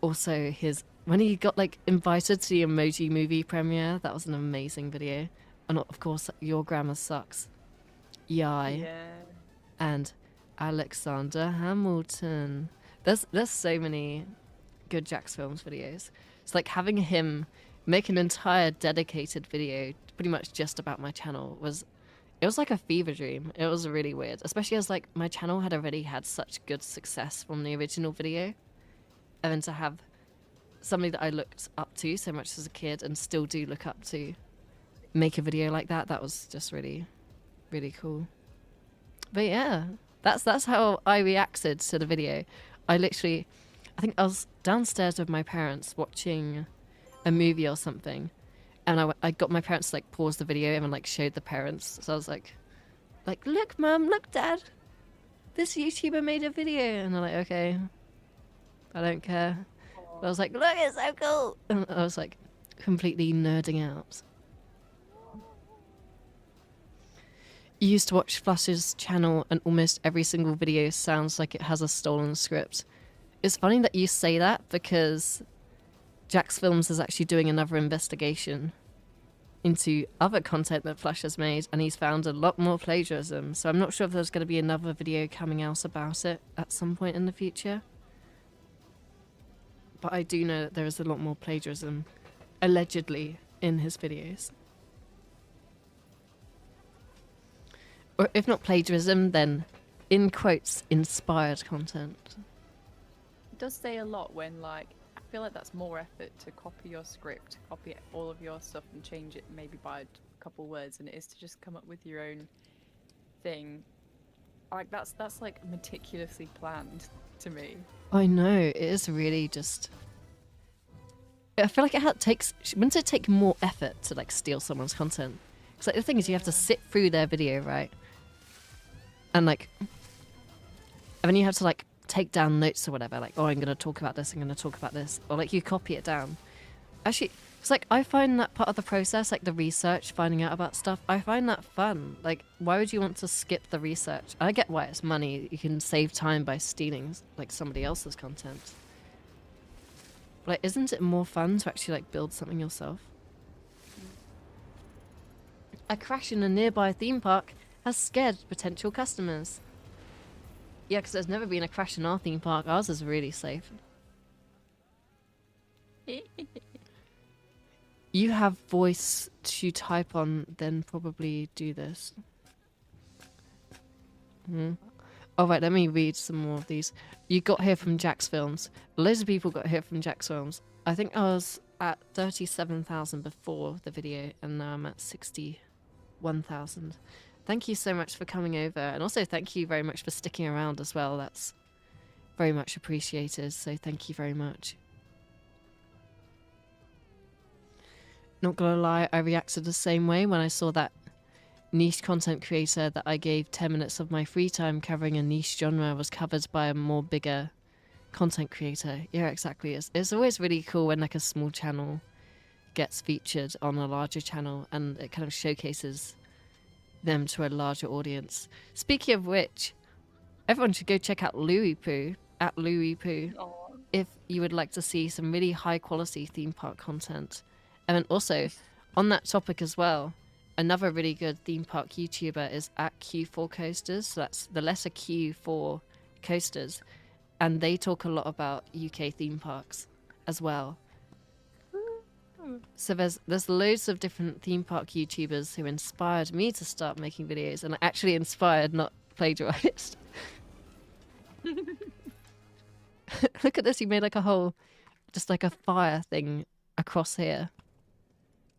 also his, when he got like invited to the Emoji Movie premiere, that was an amazing video. And of course, Your Grammar Sucks. Yai. Yeah. And Alexander Hamilton. There's so many good Jack's Films videos. It's like having him make an entire dedicated video pretty much just about my channel was like a fever dream. It was really weird, especially as like my channel had already had such good success from the original video, and then to have somebody that I looked up to so much as a kid and still do look up to make a video like that was just really, really cool. But yeah, that's how I reacted to the video. I think I was downstairs with my parents watching a movie or something, and I got my parents to like pause the video and like showed the parents. So I was like, look, mum, look, dad, this YouTuber made a video, and they're like, okay, I don't care. But I was like, look, it's so cool, and I was like completely nerding out. You used to watch Flash's channel, and almost every single video sounds like it has a stolen script. It's funny that you say that because Jack's Films is actually doing another investigation into other content that Flash has made, and he's found a lot more plagiarism. So I'm not sure if there's going to be another video coming out about it at some point in the future. But I do know that there is a lot more plagiarism, allegedly, in his videos. Or if not plagiarism, then, in quotes, inspired content. It does say a lot when, like, I feel like that's more effort to copy your script, copy all of your stuff and change it maybe by a couple words than it is to just come up with your own thing. Like, that's like meticulously planned to me. I know, it is really just... I feel like wouldn't it take more effort to like steal someone's content? Because like the thing is, you have to sit through their video, right? And then you have to like take down notes or whatever, like, oh, I'm going to talk about this, or like you copy it down. Actually, it's like I find that part of the process, like the research, finding out about stuff, I find that fun. Like, why would you want to skip the research? I get why it's money. You can save time by stealing like somebody else's content. But, like, isn't it more fun to actually like build something yourself? A crash in a nearby theme park has scared potential customers. Yeah, because there's never been a crash in our theme park. Ours is really safe. You have voice to type on, then probably do this. Alright, let me read some more of these. You got here from Jack's Films. Loads of people got here from Jack's Films. I think I was at 37,000 before the video, and now I'm at 61,000. Thank you so much for coming over, and also thank you very much for sticking around as well. That's very much appreciated, so thank you very much. Not gonna lie, I reacted the same way when I saw that niche content creator that I gave 10 minutes of my free time covering a niche genre was covered by a more bigger content creator. Yeah, exactly. It's always really cool when like a small channel gets featured on a larger channel and it kind of showcases them to a larger audience. Speaking of which, everyone should go check out Louis Poo at Louis Poo if you would like to see some really high quality theme park content. And then also, on that topic as well, another really good theme park YouTuber is at Q4 Coasters. So that's the letter Q for coasters. And they talk a lot about UK theme parks as well. So there's loads of different theme park YouTubers who inspired me to start making videos, and actually inspired, not plagiarized. Look at this, he made like a whole, just like a fire thing across here.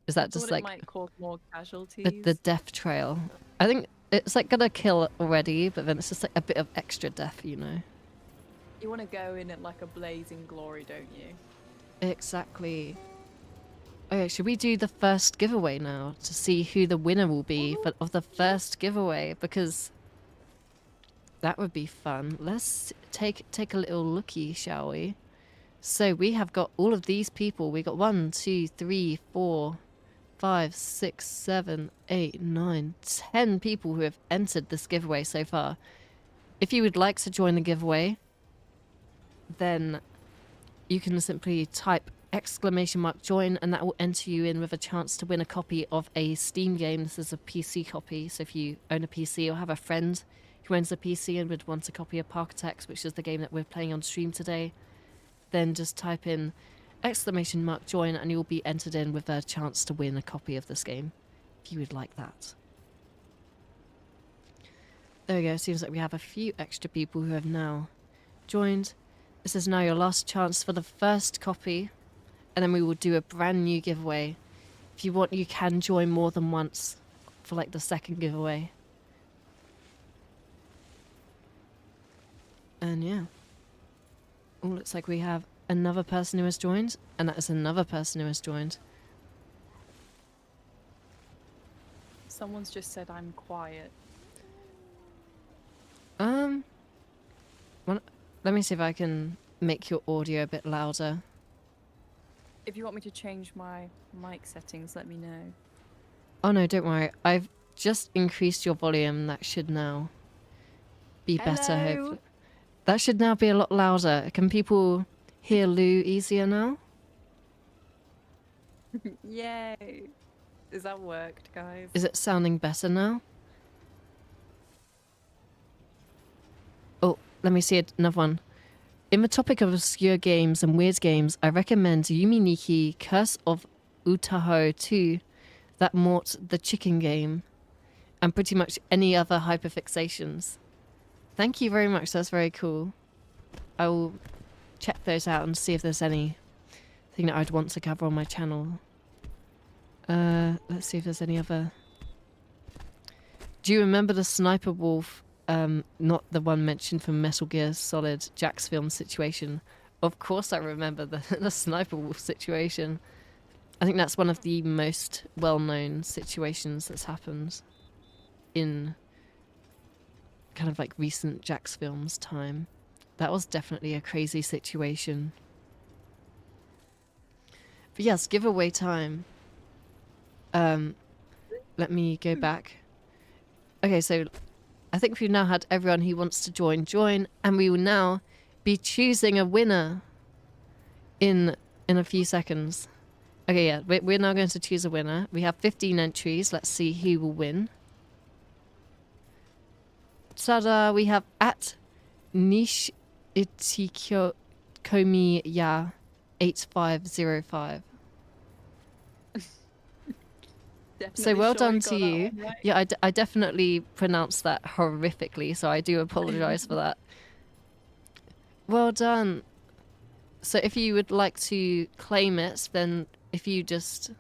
Is that just like it might cause more casualties? the death trail? I think it's like gonna kill already, but then it's just like a bit of extra death, you know? You want to go in at like a blazing glory, don't you? Exactly. Okay, should we do the first giveaway now to see who the winner will be of the first giveaway? Because that would be fun. Let's take a little looky, shall we? So we have got all of these people. We got 1, 2, 3, 4, 5, 6, 7, 8, 9, 10 people who have entered this giveaway so far. If you would like to join the giveaway, then you can simply type !join and that will enter you in with a chance to win a copy of a Steam game. This is a PC copy, so if you own a PC or have a friend who owns a PC and would want a copy of Parkitect, which is the game that we're playing on stream today, then just type in !join and you'll be entered in with a chance to win a copy of this game, if you would like that. There we go, seems like we have a few extra people who have now joined. This is now your last chance for the first copy, and then we will do a brand new giveaway. If you want, you can join more than once for like the second giveaway. And yeah. Oh, looks like we have another person who has joined, and that is another person who has joined. Someone's just said I'm quiet. Let me see if I can make your audio a bit louder. If you want me to change my mic settings, let me know. Oh no, don't worry. I've just increased your volume. That should now be better, hopefully. That should now be a lot louder. Can people hear Lou easier now? Yay! Is that worked, guys? Is it sounding better now? Oh, let me see another one. In the topic of obscure games and weird games, I recommend Yumi Nikki Curse of Utaho 2, that Mort the Chicken game, and pretty much any other hyperfixations. Thank you very much, that's very cool. I will check those out and see if there's anything that I'd want to cover on my channel. Let's see if there's any other... Do you remember the Sniper Wolf, not the one mentioned from Metal Gear Solid, Jack's film situation? Of course I remember the Sniper Wolf situation. I think that's one of the most well-known situations that's happened in kind of like recent Jack's films time. That was definitely a crazy situation. But Yes, giveaway time. Let me go back. Okay, so I think we've now had everyone who wants to join, and we will now be choosing a winner in a few seconds. Okay, yeah, we're now going to choose a winner. We have 15 entries. Let's see who will win. Ta-da! We have at Niche Itikyo Komi Ya 8505. Definitely So well sure done you to got that you. one right. Yeah, I definitely pronounced that horrifically, so I do apologize for that. Well done. So if you would like to claim it, then if you just...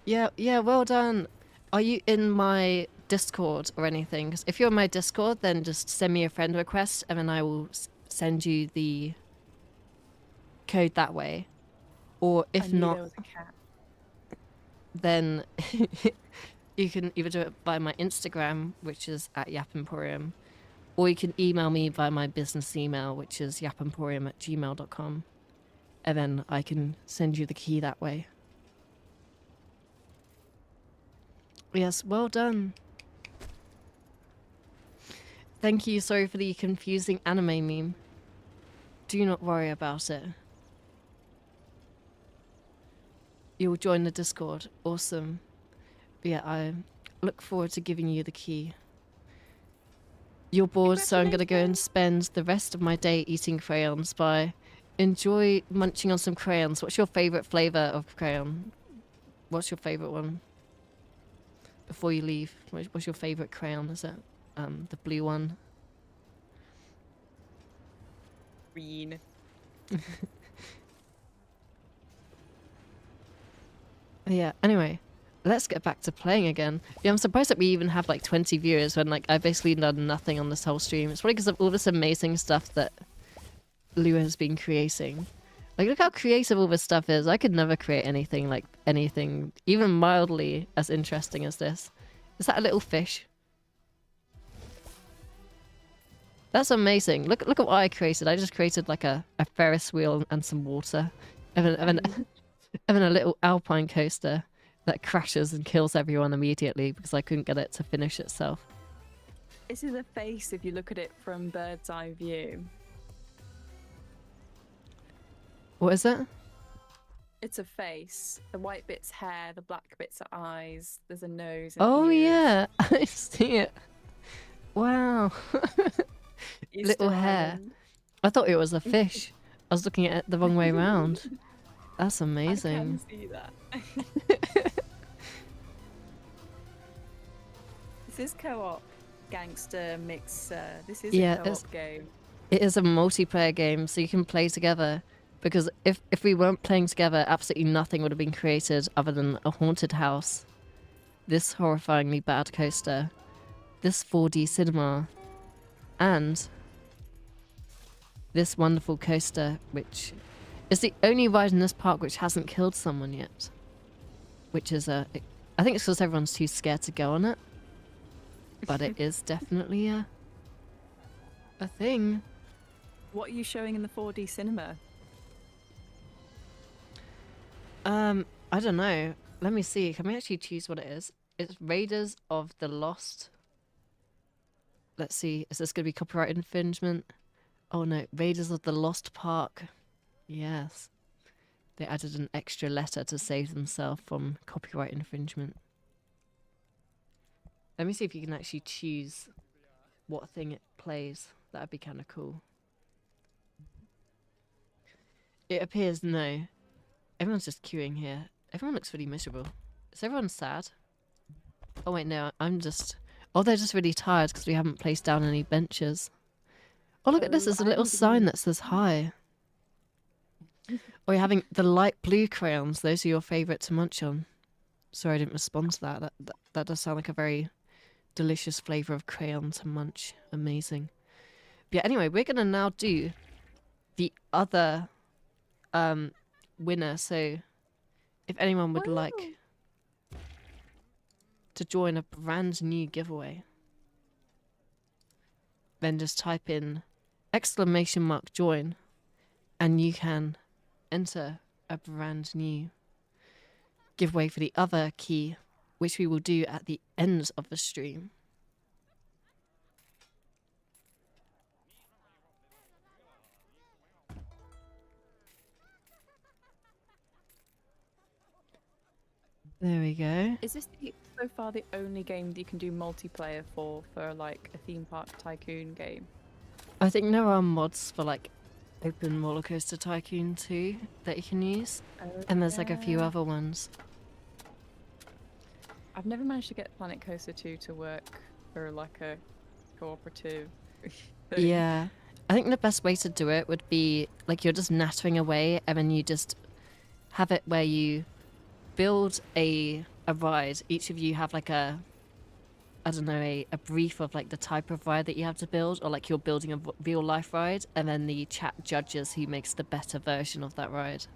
Yeah, well done. Are you in my Discord or anything? 'Cause if you're in my Discord, then just send me a friend request and then I will send you the code that way. Or I if knew not, there was a cat. then you can either do it by my Instagram, which is at Yapemporium, or you can email me by my business email, which is yapemporium@gmail.com. And then I can send you the key that way. Yes, well done. Thank you, sorry for the confusing anime meme. Do not worry about it. You'll join the Discord. Awesome. But yeah, I look forward to giving you the key. You're bored, so I'm gonna go and spend the rest of my day eating crayons. Bye. Enjoy munching on some crayons. What's your favorite flavor of crayon? What's your favorite one? Before you leave, what's your favorite crayon? Is it the blue one? Green. Yeah, anyway, let's get back to playing again. Yeah, I'm surprised that we even have like 20 viewers when like I've basically done nothing on this whole stream. It's probably because of all this amazing stuff that Lua has been creating. Like, look how creative all this stuff is. I could never create anything like anything even mildly as interesting as this. Is that a little fish? That's amazing. Look at what I created. I just created like a Ferris wheel and some water. And then a little alpine coaster that crashes and kills everyone immediately because I couldn't get it to finish itself. This is a face if you look at it from bird's eye view. What is it? It's a face. The white bit's hair, the black bit's are eyes. There's a nose. And Oh ears. yeah, I see it. Wow. Easter Little hair. Island. I thought it was a fish. I was looking at it the wrong way around. That's amazing. I can see that. This is co-op gangster mix. This is a co-op game. It is a multiplayer game, so you can play together. Because if we weren't playing together, absolutely nothing would have been created other than a haunted house, this horrifyingly bad coaster, this 4D cinema, and this wonderful coaster, which is the only ride in this park which hasn't killed someone yet. Which is I think it's because everyone's too scared to go on it. But it is definitely a thing. What are you showing in the 4D cinema? I don't know. Let me see. Can we actually choose what it is? It's Raiders of the Lost. Let's see. Is this going to be copyright infringement? Oh no. Raiders of the Lost Park. Yes. They added an extra letter to save themselves from copyright infringement. Let me see if you can actually choose what thing it plays. That'd be kind of cool. It appears no. Everyone's just queuing here. Everyone looks really miserable. Is everyone sad? Oh wait, no, I'm just... Oh, they're just really tired because we haven't placed down any benches. Oh, look at this. There's a little sign that says hi. Or you're having the light blue crayons. Those are your favourite to munch on. Sorry, I didn't respond to that. That does sound like a very delicious flavour of crayon to munch. Amazing. But yeah, anyway, we're going to now do the other winner. So if anyone would like to join a brand new giveaway, then just type in !join and you can enter a brand new giveaway for the other key, which we will do at the end of the stream. There we go. Is this so far the only game that you can do multiplayer for like a theme park tycoon game? I think there are mods for like Open Roller Coaster Tycoon 2 that you can use, and there's like a few other ones. I've never managed to get Planet Coaster 2 to work for like a cooperative thing. Yeah, I think the best way to do it would be like you're just nattering away, and then you just have it where you build a ride. Each of you have like a brief of like the type of ride that you have to build, or like you're building a real life ride, and then the chat judges who makes the better version of that ride.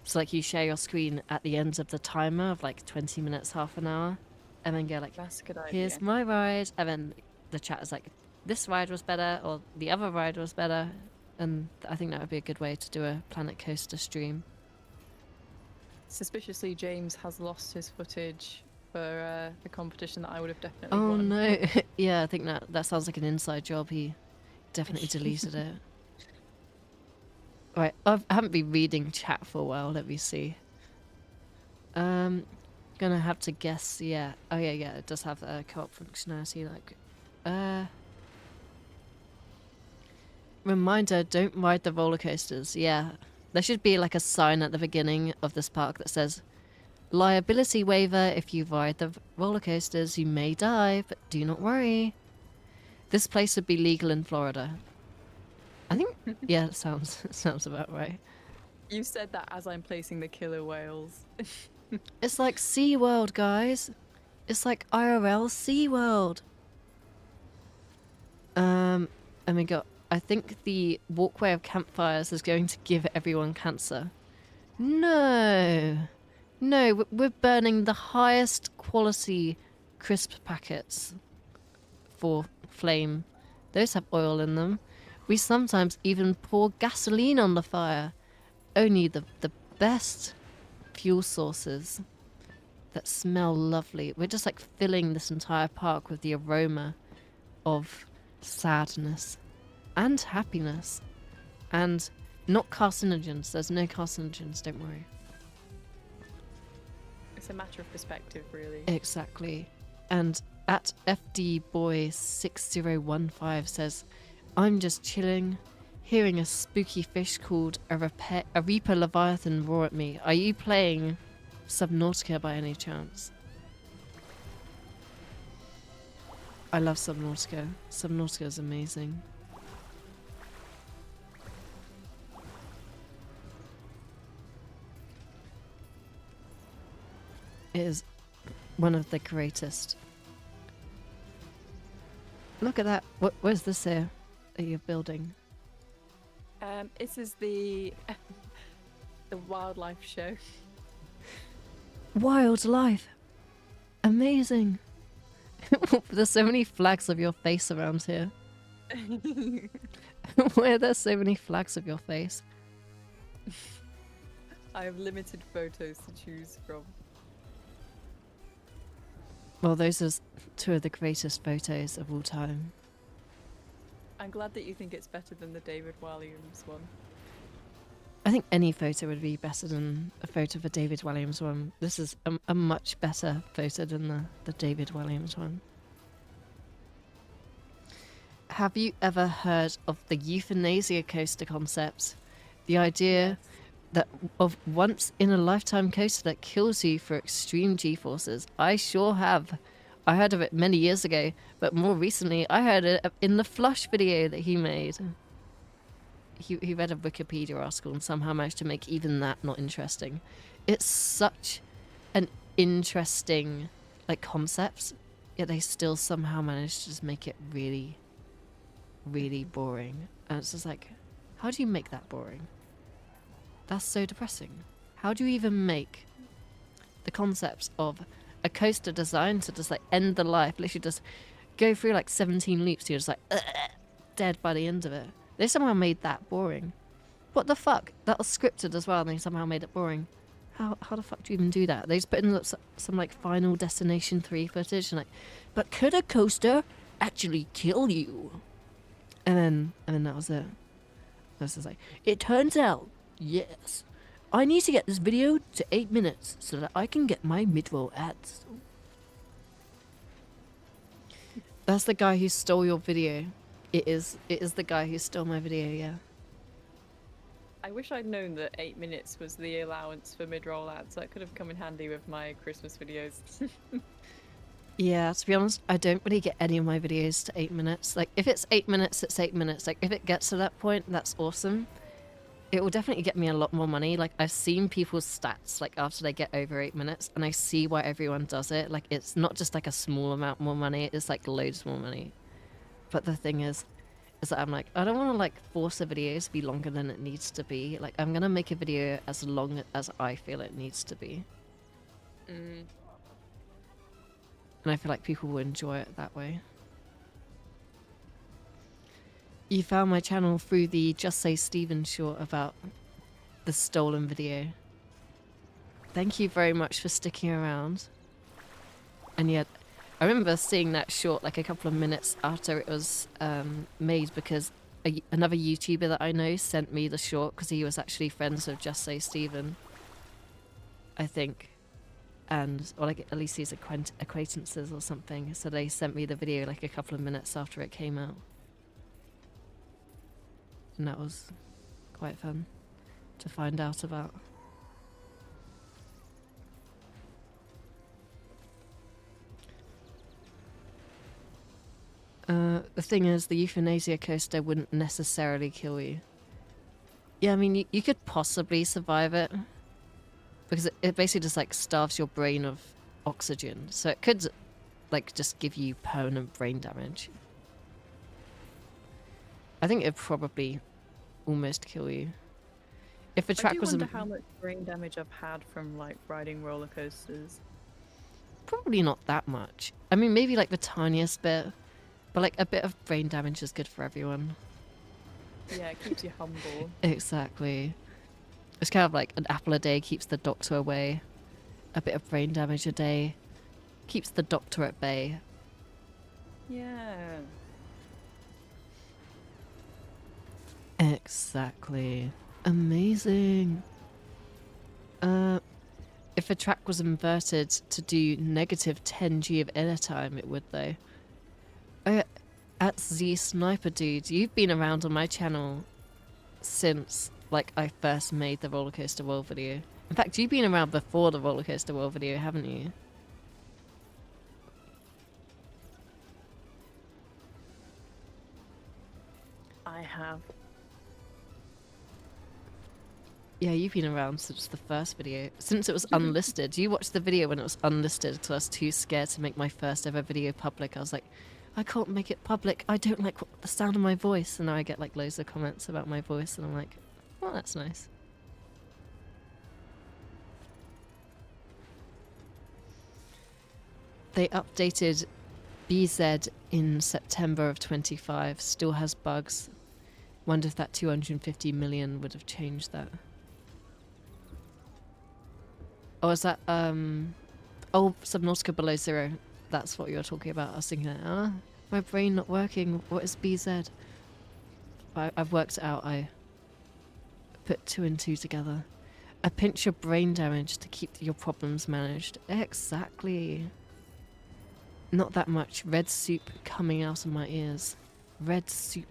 So like you share your screen at the end of the timer of like 20 minutes, half an hour, and then go like, that's a good idea. Here's my ride, and then the chat is like, this ride was better, or the other ride was better, and I think that would be a good way to do a Planet Coaster stream. Suspiciously, James has lost his footage for the competition that I would have definitely Oh won. no. Yeah, I think that sounds like an inside job. He definitely deleted it. Right, I haven't been reading chat for a while. Let me see. Gonna have to guess. Yeah. Oh yeah. It does have a co-op functionality. Like, reminder: don't ride the roller coasters. Yeah, there should be like a sign at the beginning of this park that says, "Liability waiver. If you ride the roller coasters, you may die, but do not worry. This place would be legal in Florida." I think, yeah, it sounds about right. You said that as I'm placing the killer whales. It's like SeaWorld, guys. It's like IRL SeaWorld. And we got, I think the walkway of campfires is going to give everyone cancer. No, we're burning the highest quality crisp packets for flame. Those have oil in them. We sometimes even pour gasoline on the fire. Only the best fuel sources that smell lovely. We're just like filling this entire park with the aroma of sadness and happiness. And not carcinogens. There's no carcinogens, don't worry. It's a matter of perspective, really. Exactly. And at FDBoy6015 says, I'm just chilling, hearing a spooky fish called a Reaper Leviathan roar at me. Are you playing Subnautica by any chance? I love Subnautica. Subnautica is amazing. It is one of the greatest. Look at that. Where's this here that you're building? This is the wildlife show. Wildlife. Amazing. There's so many flags of your face around here. Why are there so many flags of your face? I have limited photos to choose from. Well, those are two of the greatest photos of all time. I'm glad that you think it's better than the David Walliams one. I think any photo would be better than a photo of a David Walliams one. This is a much better photo than the David Walliams one. Have you ever heard of the euthanasia coaster concept? The idea that of once in a lifetime coaster that kills you for extreme G-forces. I sure have. I heard of it many years ago, but more recently I heard it in the Flush video that he made. He read a Wikipedia article and somehow managed to make even that not interesting. It's such an interesting like concept, yet they still somehow managed to just make it really, really boring. And it's just like, how do you make that boring? That's so depressing. How do you even make the concept of a coaster designed to just like end the life, literally just go through like 17 loops, you're just like dead by the end of it? They somehow made that boring. What the fuck? That was scripted as well, and they somehow made it boring. How the fuck do you even do that? They just put in some like Final Destination 3 footage and like, but could a coaster actually kill you? And then that was it. This is like, it turns out, yes, I need to get this video to 8 minutes so that I can get my mid-roll ads. That's the guy who stole your video. It is the guy who stole my video, yeah. I wish I'd known that 8 minutes was the allowance for mid-roll ads. That could have come in handy with my Christmas videos. Yeah, to be honest, I don't really get any of my videos to 8 minutes. Like, if it's 8 minutes, it's 8 minutes. Like, if it gets to that point, that's awesome. It will definitely get me a lot more money. Like, I've seen people's stats, like, after they get over 8 minutes, and I see why everyone does it. Like, it's not just, like, a small amount more money. It's, like, loads more money. But the thing is that I'm like, I don't want to, like, force a video to be longer than it needs to be. Like, I'm going to make a video as long as I feel it needs to be. Mm. And I feel like people will enjoy it that way. You found my channel through the Just Say Steven short about the stolen video. Thank you very much for sticking around. And yet, I remember seeing that short like a couple of minutes after it was made because another YouTuber that I know sent me the short because he was actually friends with Just Say Steven, I think. And, or like at least he's acquaintances or something. So they sent me the video like a couple of minutes after it came out. And that was quite fun to find out about. The thing is, the euthanasia coaster wouldn't necessarily kill you. Yeah, I mean, you could possibly survive it. Because it basically just, like, starves your brain of oxygen. So it could, like, just give you permanent brain damage. I think it'd probably almost kill you. If the track was... I do wonder how much brain damage I've had from, like, riding roller coasters. Probably not that much. I mean, maybe, like, the tiniest bit. But, like, a bit of brain damage is good for everyone. Yeah, it keeps you humble. Exactly. It's kind of like an apple a day keeps the doctor away. A bit of brain damage a day keeps the doctor at bay. Yeah. Exactly. Amazing. If a track was inverted to do negative 10G of inner time, it would though. At Z Sniper Dude, you've been around on my channel since like I first made the Roller Coaster World video. In fact, you've been around before the Roller Coaster World video, haven't you? I have. Yeah, you've been around since the first video. Since it was unlisted. You watched the video when it was unlisted because I was too scared to make my first ever video public. I was like, I can't make it public. I don't like the sound of my voice. And now I get like loads of comments about my voice and I'm like, oh, that's nice. They updated BZ in September of 25. Still has bugs. Wonder if that 250 million would have changed that. Oh, is that, oh, Subnautica Below Zero. That's what you were talking about. I was thinking, my brain not working. What is BZ? I've worked it out. I put 2 and 2 together. A pinch of brain damage to keep your problems managed. Exactly. Not that much. Red soup coming out of my ears. Red soup.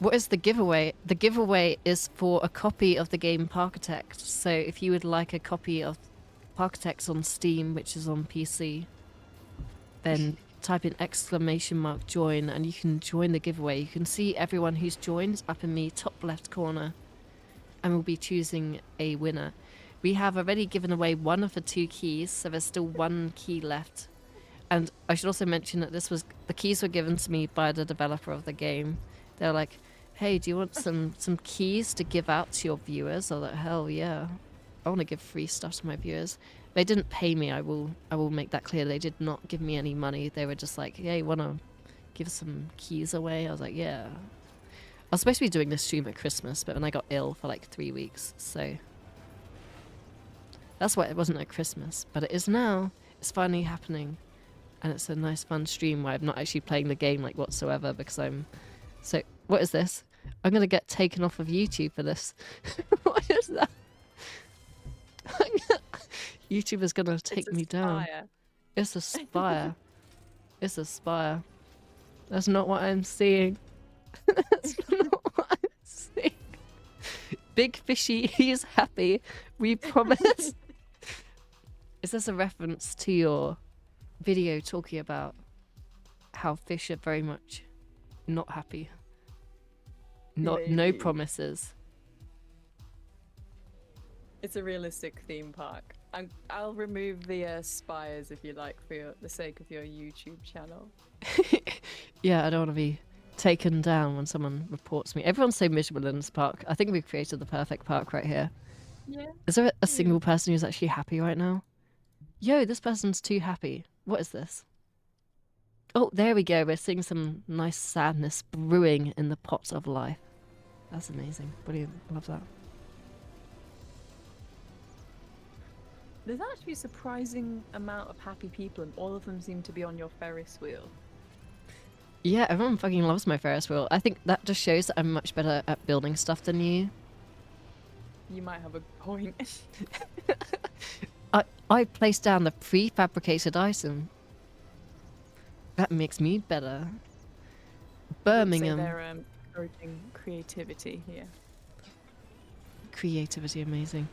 What is the giveaway? The giveaway is for a copy of the game Parkitect. So if you would like a copy of Parkitect on Steam, which is on PC, then type in !join and you can join the giveaway. You can see everyone who's joined up in the top left corner and we'll be choosing a winner. We have already given away 1 of the 2 keys, so there's still 1 key left. And I should also mention that the keys were given to me by the developer of the game. They're like, hey, do you want some keys to give out to your viewers? I was like, hell yeah. I want to give free stuff to my viewers. They didn't pay me, I will make that clear. They did not give me any money. They were just like, hey, want to give some keys away? I was like, yeah, was supposed to be doing this stream at Christmas, but then I got ill for like 3 weeks, so that's why it wasn't at Christmas. But it is now. It's finally happening, and it's a nice, fun stream where I'm not actually playing the game like whatsoever because I'm. So what is this? I'm gonna get taken off of YouTube for this. What is that? YouTube is gonna take me down. It's a spire. It's a spire. That's not what I'm seeing. That's not what I'm seeing. Big Fishy, he's happy. We promise. Is this a reference to your video talking about how fish are very much not happy? No promises. It's a realistic theme park. I'll remove the spires if you like for the sake of your YouTube channel. Yeah, I don't want to be taken down when someone reports me. Everyone's so miserable in this park. I think we've created the perfect park right here. Yeah. Is there a single person who's actually happy right now? Yo, this person's too happy. What is this? Oh, there we go. We're seeing some nice sadness brewing in the pot of life. That's amazing. Brilliant. Love that. There's actually a surprising amount of happy people, and all of them seem to be on your Ferris wheel. Yeah, everyone fucking loves my Ferris wheel. I think that just shows that I'm much better at building stuff than you. You might have a point. I placed down the prefabricated item. That makes me better. Birmingham. They're encouraging creativity here. Creativity, amazing.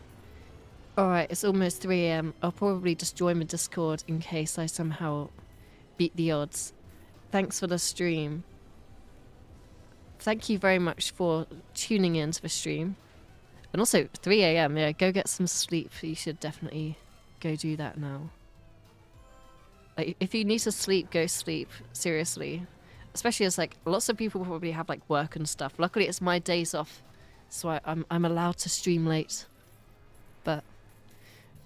Alright, it's almost 3 AM. I'll probably just join the Discord in case I somehow beat the odds. Thanks for the stream. Thank you very much for tuning in to the stream. And also, 3 AM, yeah, go get some sleep. You should definitely go do that now. Like, if you need to sleep, go sleep. Seriously. Especially as, like, lots of people probably have, like, work and stuff. Luckily, it's my days off, so I'm allowed to stream late. But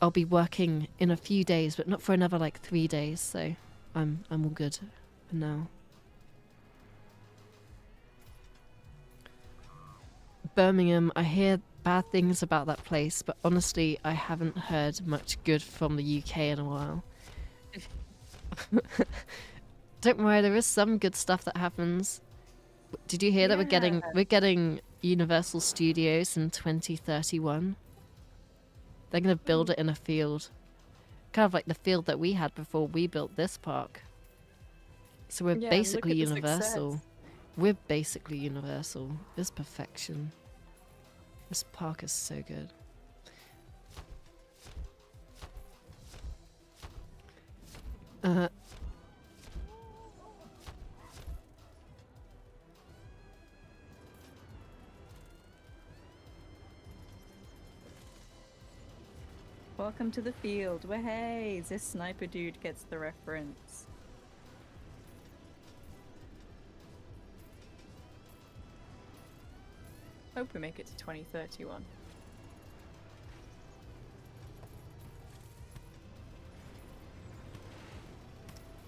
I'll be working in a few days, but not for another, like, 3 days, so I'm all good for now. Birmingham, I hear bad things about that place, but honestly, I haven't heard much good from the UK in a while. Don't worry, there is some good stuff that happens. Did you hear that we're getting Universal Studios in 2031? They're gonna build it in a field, kind of like the field that we had before we built this park. So we're basically Universal. We're basically Universal. It's perfection. This park is so good. Welcome to the field. Hey, this sniper dude gets the reference. Hope we make it to 2031.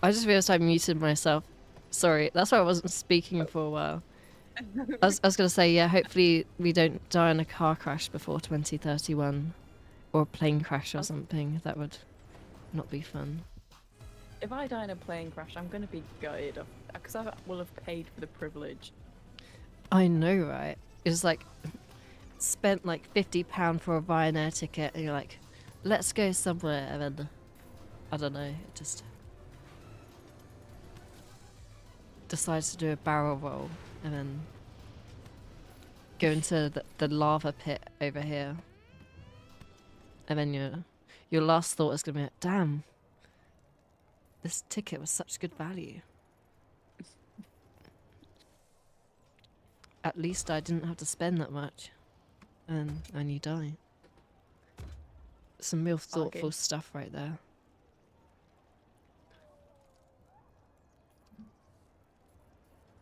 I just realized I muted myself. Sorry, that's why I wasn't speaking for a while. I was gonna say, yeah, hopefully we don't die in a car crash before 2031. Or a plane crash or something. That would not be fun. If I die in a plane crash, I'm gonna be gutted, because I will have paid for the privilege. I know, right? It's like, spent like £50 for a Ryanair ticket, and you're like, let's go somewhere, and then, I don't know, it just decides to do a barrel roll, and then go into the lava pit over here. And then your last thought is going to be, damn, this ticket was such good value. At least I didn't have to spend that much. And you die. Some real thoughtful stuff right there.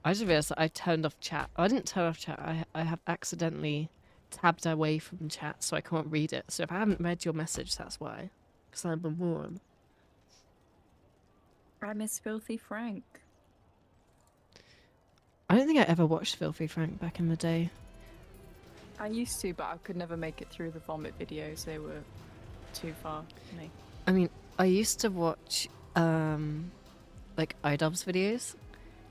I just realized that I turned off chat. I didn't turn off chat. I have accidentally tabbed away from chat, so I can't read it. So if I haven't read your message, that's why. Because I'm a moron. I miss Filthy Frank. I don't think I ever watched Filthy Frank back in the day. I used to, but I could never make it through the vomit videos. They were too far for me. I mean, I used to watch like iDubbbz videos.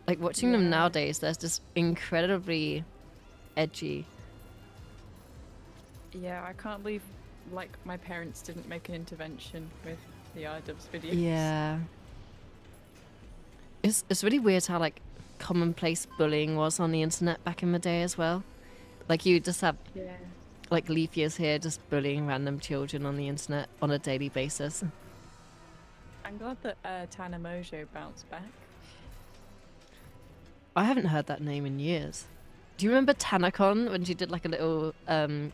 Like watching them Yeah. nowadays, they're just incredibly edgy. Yeah, I can't believe like my parents didn't make an intervention with the iDubbbz videos. Yeah. It's really weird how like commonplace bullying was on the internet back in the day as well. Like you just have Yeah. like leaf years here just bullying random children on the internet on a daily basis. I'm glad that Tana Mojo bounced back. I haven't heard that name in years. Do you remember TanaCon when she did like a little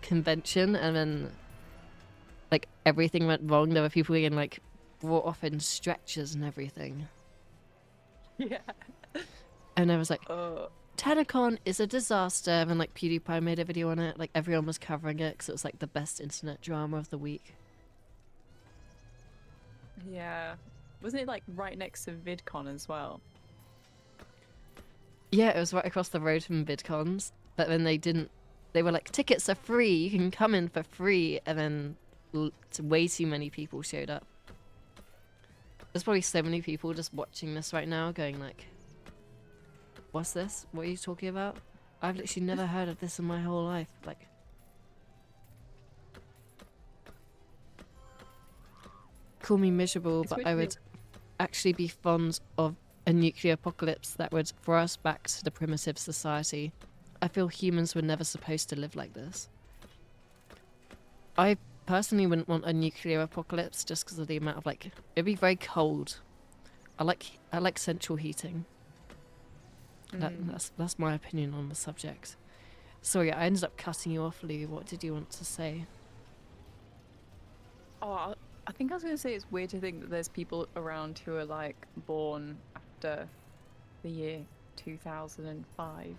convention and then like everything went wrong? There were people getting like brought off in stretchers and everything. Yeah. And I was like, Oh. TanaCon is a disaster. And like PewDiePie made a video on it. Like everyone was covering it because it was like the best internet drama of the week. Yeah. Wasn't it like right next to VidCon as well? Yeah, it was right across the road from VidCons. But then they were like, tickets are free. You can come in for free. And then way too many people showed up. There's probably so many people just watching this right now going like, what's this? What are you talking about? I've literally never heard of this in my whole life. Like, call me miserable, It's but weird I to me- would actually be fond of a nuclear apocalypse that would throw us back to the primitive society. I feel humans were never supposed to live like this. I personally wouldn't want a nuclear apocalypse just because of the amount of like, it'd be very cold. I like central heating. That's my opinion on the subject. Sorry, I ended up cutting you off, Lou. What did you want to say? Oh, I think I was going to say it's weird to think that there's people around who are like born after the year 2005.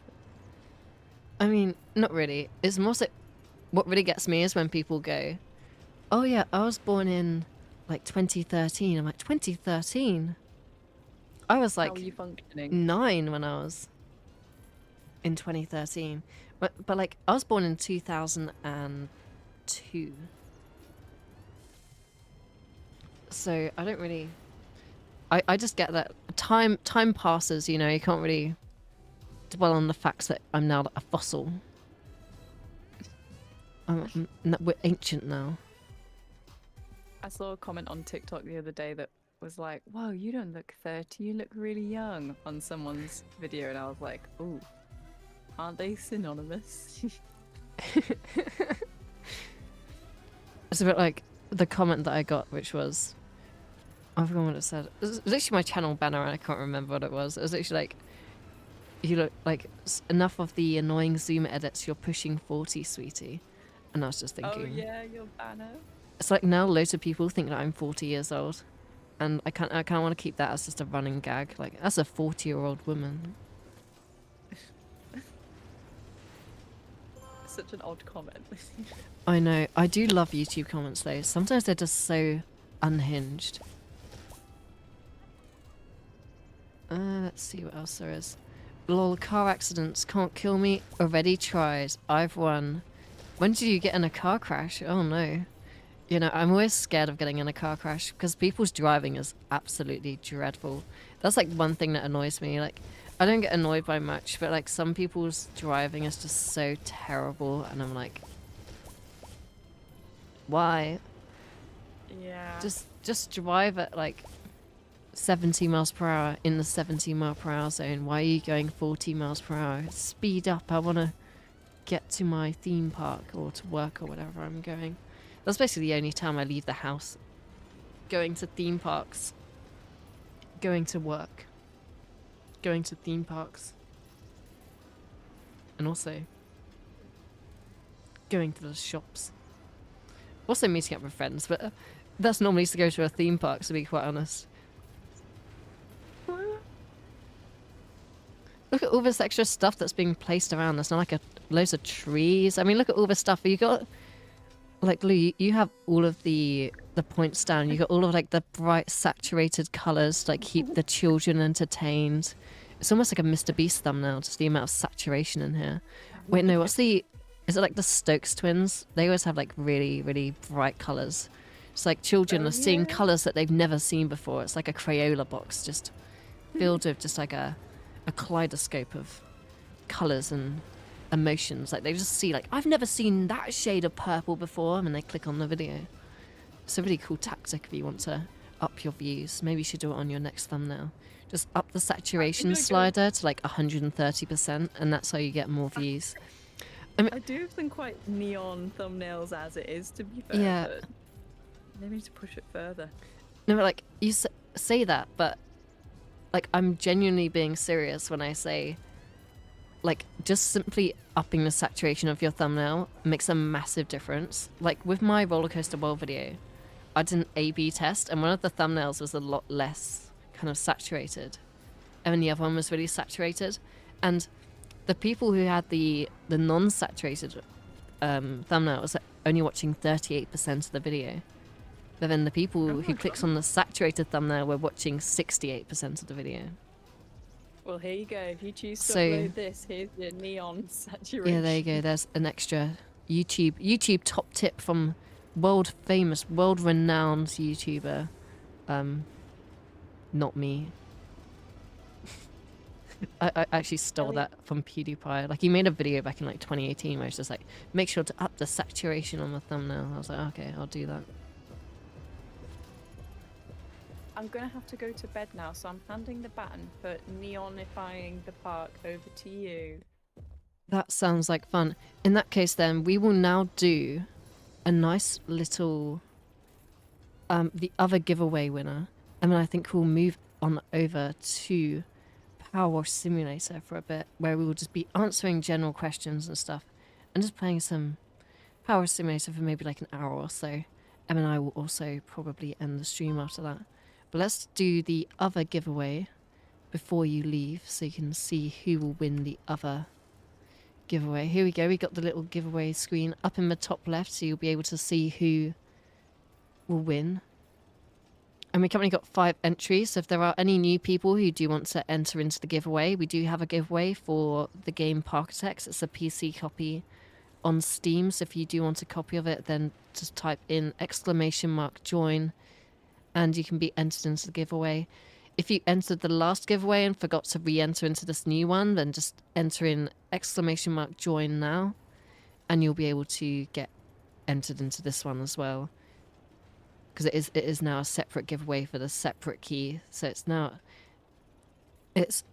I mean, not really. It's more so what really gets me is when people go, oh yeah, I was born in like 2013. I'm like, 2013? I was How like are you functioning? 9 when I was in 2013. But like, I was born in 2002. So I don't really... I just get that time passes, you know, you can't really dwell on the facts that I'm now a fossil. We're ancient now. I saw a comment on TikTok the other day that was like, "Whoa, you don't look 30. You look really young" on someone's video, and I was like, "Ooh, aren't they synonymous?" It's a bit like the comment that I got, which was, I forgot what it said. It was literally my channel banner, and I can't remember what it was. It was literally like, you look like enough of the annoying Zoom edits. You're pushing 40, sweetie. And I was just thinking, Oh yeah, your banner. it's like now loads of people think that I'm 40 years old, and I kind of want to keep that as just a running gag. Like, as a 40-year-old woman. Such an odd comment. I know. I do love YouTube comments though. Sometimes they're just so unhinged. Let's see what else there is. Lol, car accidents can't kill me. Already tried. I've won. When did you get in a car crash? Oh no. You know, I'm always scared of getting in a car crash because people's driving is absolutely dreadful. That's like one thing that annoys me. Like, I don't get annoyed by much, but like some people's driving is just so terrible, and I'm like, why? Yeah. Just drive at like 70 miles per hour in the 70 mile per hour zone. Why are you going 40 miles per hour? Speed up. I want to get to my theme park or to work or whatever I'm going. That's basically the only time I leave the house. Going to theme parks. Going to work. Going to theme parks. And also going to the shops. Also meeting up with friends, but that's normally to go to a theme park, to be quite honest. Look at all this extra stuff that's being placed around. There's not like loads of trees. I mean, look at all this stuff. You got, like, Lou, you have all of the points down. You got all of like the bright saturated colors, like keep the children entertained. It's almost like a Mr. Beast thumbnail, just the amount of saturation in here. Wait, no, what's the... Is it like the Stokes twins? They always have like really, really bright colours. It's like children Oh, are seeing yeah. colours that they've never seen before. It's like a Crayola box, just filled with just like a kaleidoscope of colours and emotions. Like they just see like, I've never seen that shade of purple before, and then they click on the video. It's a really cool tactic if you want to up your views. Maybe you should do it on your next thumbnail. Just up the saturation slider to like 130%, and that's how you get more views. I do have some quite neon thumbnails as it is, to be fair. Yeah. But maybe to push it further. No, but like you say that, but like I'm genuinely being serious when I say, like, just simply upping the saturation of your thumbnail makes a massive difference. Like with my roller coaster world video, I did an A/B test, and one of the thumbnails was a lot less kind of saturated, and then the other one was really saturated. And the people who had the non-saturated thumbnail was only watching 38% of the video, but then the people who clicked on the saturated thumbnail were watching 68% of the video. Well, here you go. If you choose to upload this, here's your neon saturation. Yeah, there you go. There's an extra YouTube top tip from world famous, world renowned YouTuber. Not me. I actually stole that from PewDiePie. Like he made a video back in like 2018 where it's just like, make sure to up the saturation on the thumbnail. I was like, okay, I'll do that. I'm gonna have to go to bed now, so I'm handing the baton for neonifying the park over to you. That sounds like fun. In that case, then we will now do a nice little the other giveaway winner, and then I think we'll move on over to Power Wash Simulator for a bit, where we will just be answering general questions and stuff, and just playing some Power Wash Simulator for maybe like an hour or so. Em and I will also probably end the stream after that. But let's do the other giveaway before you leave, so you can see who will win the other giveaway. Here we go. We got the little giveaway screen up in the top left, so you'll be able to see who will win. And we currently got 5 entries, so if there are any new people who do want to enter into the giveaway, we do have a giveaway for the game Parkitect. It's a PC copy on Steam, so if you do want a copy of it, then just type in !join and you can be entered into the giveaway. If you entered the last giveaway and forgot to re-enter into this new one, then just enter in !join now, and you'll be able to get entered into this one as well. Because it is now a separate giveaway for the separate key. So it's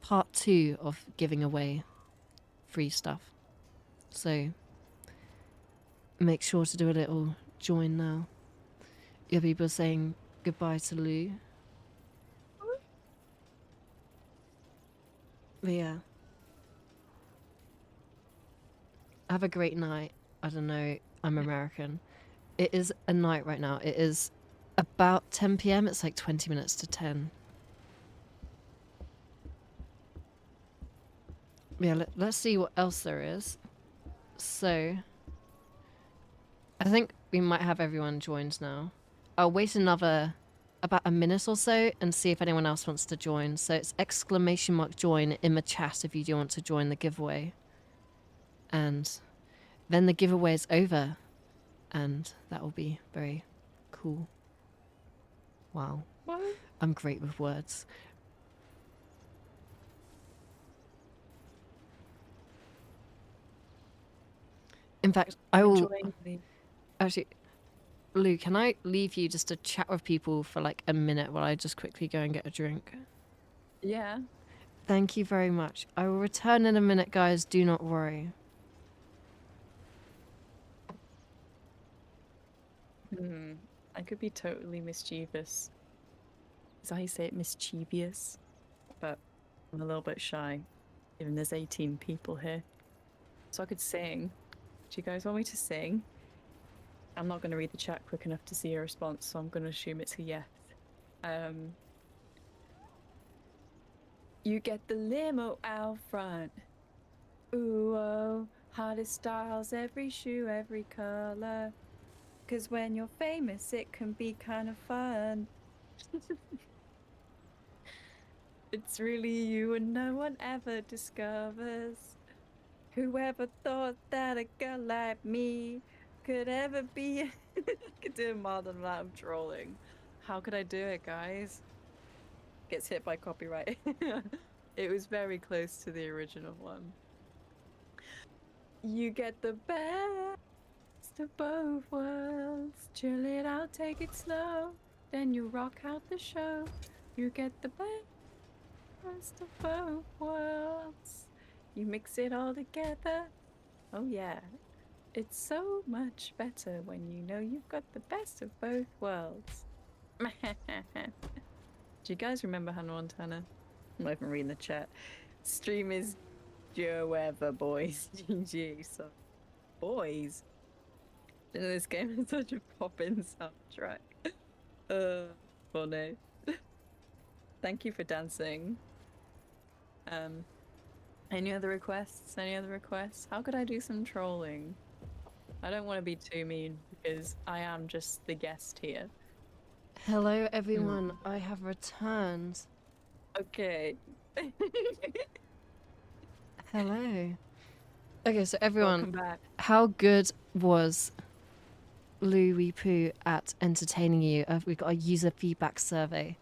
part 2 of giving away free stuff. So make sure to do a little join now. You have people saying goodbye to Lou. But yeah. Have a great night. I don't know, I'm American. It is a night right now. It is about 10 p.m. It's like 20 minutes to 10. Yeah, let's see what else there is. So, I think we might have everyone joined now. I'll wait about a minute or so and see if anyone else wants to join. So it's !join in the chat if you do want to join the giveaway. And then the giveaway is over. And that will be very cool. Wow. What? I'm great with words. In fact, I will... Actually, Lou, can I leave you just to chat with people for like a minute while I just quickly go and get a drink? Yeah. Thank you very much. I will return in a minute, guys. Do not worry. I could be totally mischievous. Is that how you say it, mischievous? But I'm a little bit shy, given there's 18 people here. So I could sing. Do you guys want me to sing? I'm not going to read the chat quick enough to see a response, so I'm going to assume it's a yes. You get the limo out front. Ooh, oh, hottest styles, every shoe, every color. 'Cause when you're famous, it can be kind of fun. It's really you and no one ever discovers. Whoever thought that a girl like me could ever be? I could do more than that. I'm trolling. How could I do it, guys? Gets hit by copyright. It was very close to the original one. You get the best of both worlds. Chill it out, take it slow. Then you rock out the show. You get the best of both worlds. You mix it all together. Oh, yeah. It's so much better when you know you've got the best of both worlds. Do you guys remember Hannah Montana? I'm not even reading the chat. Stream is Joever, boys. GG. So, boys. This game is such a poppin' soundtrack. Funny. Thank you for dancing. Any other requests? Any other requests? How could I do some trolling? I don't want to be too mean because I am just the guest here. Hello, everyone. I have returned. Okay. Hello. Okay, so everyone, Welcome back. how good was Louis Poo at entertaining you? We've got a user feedback survey.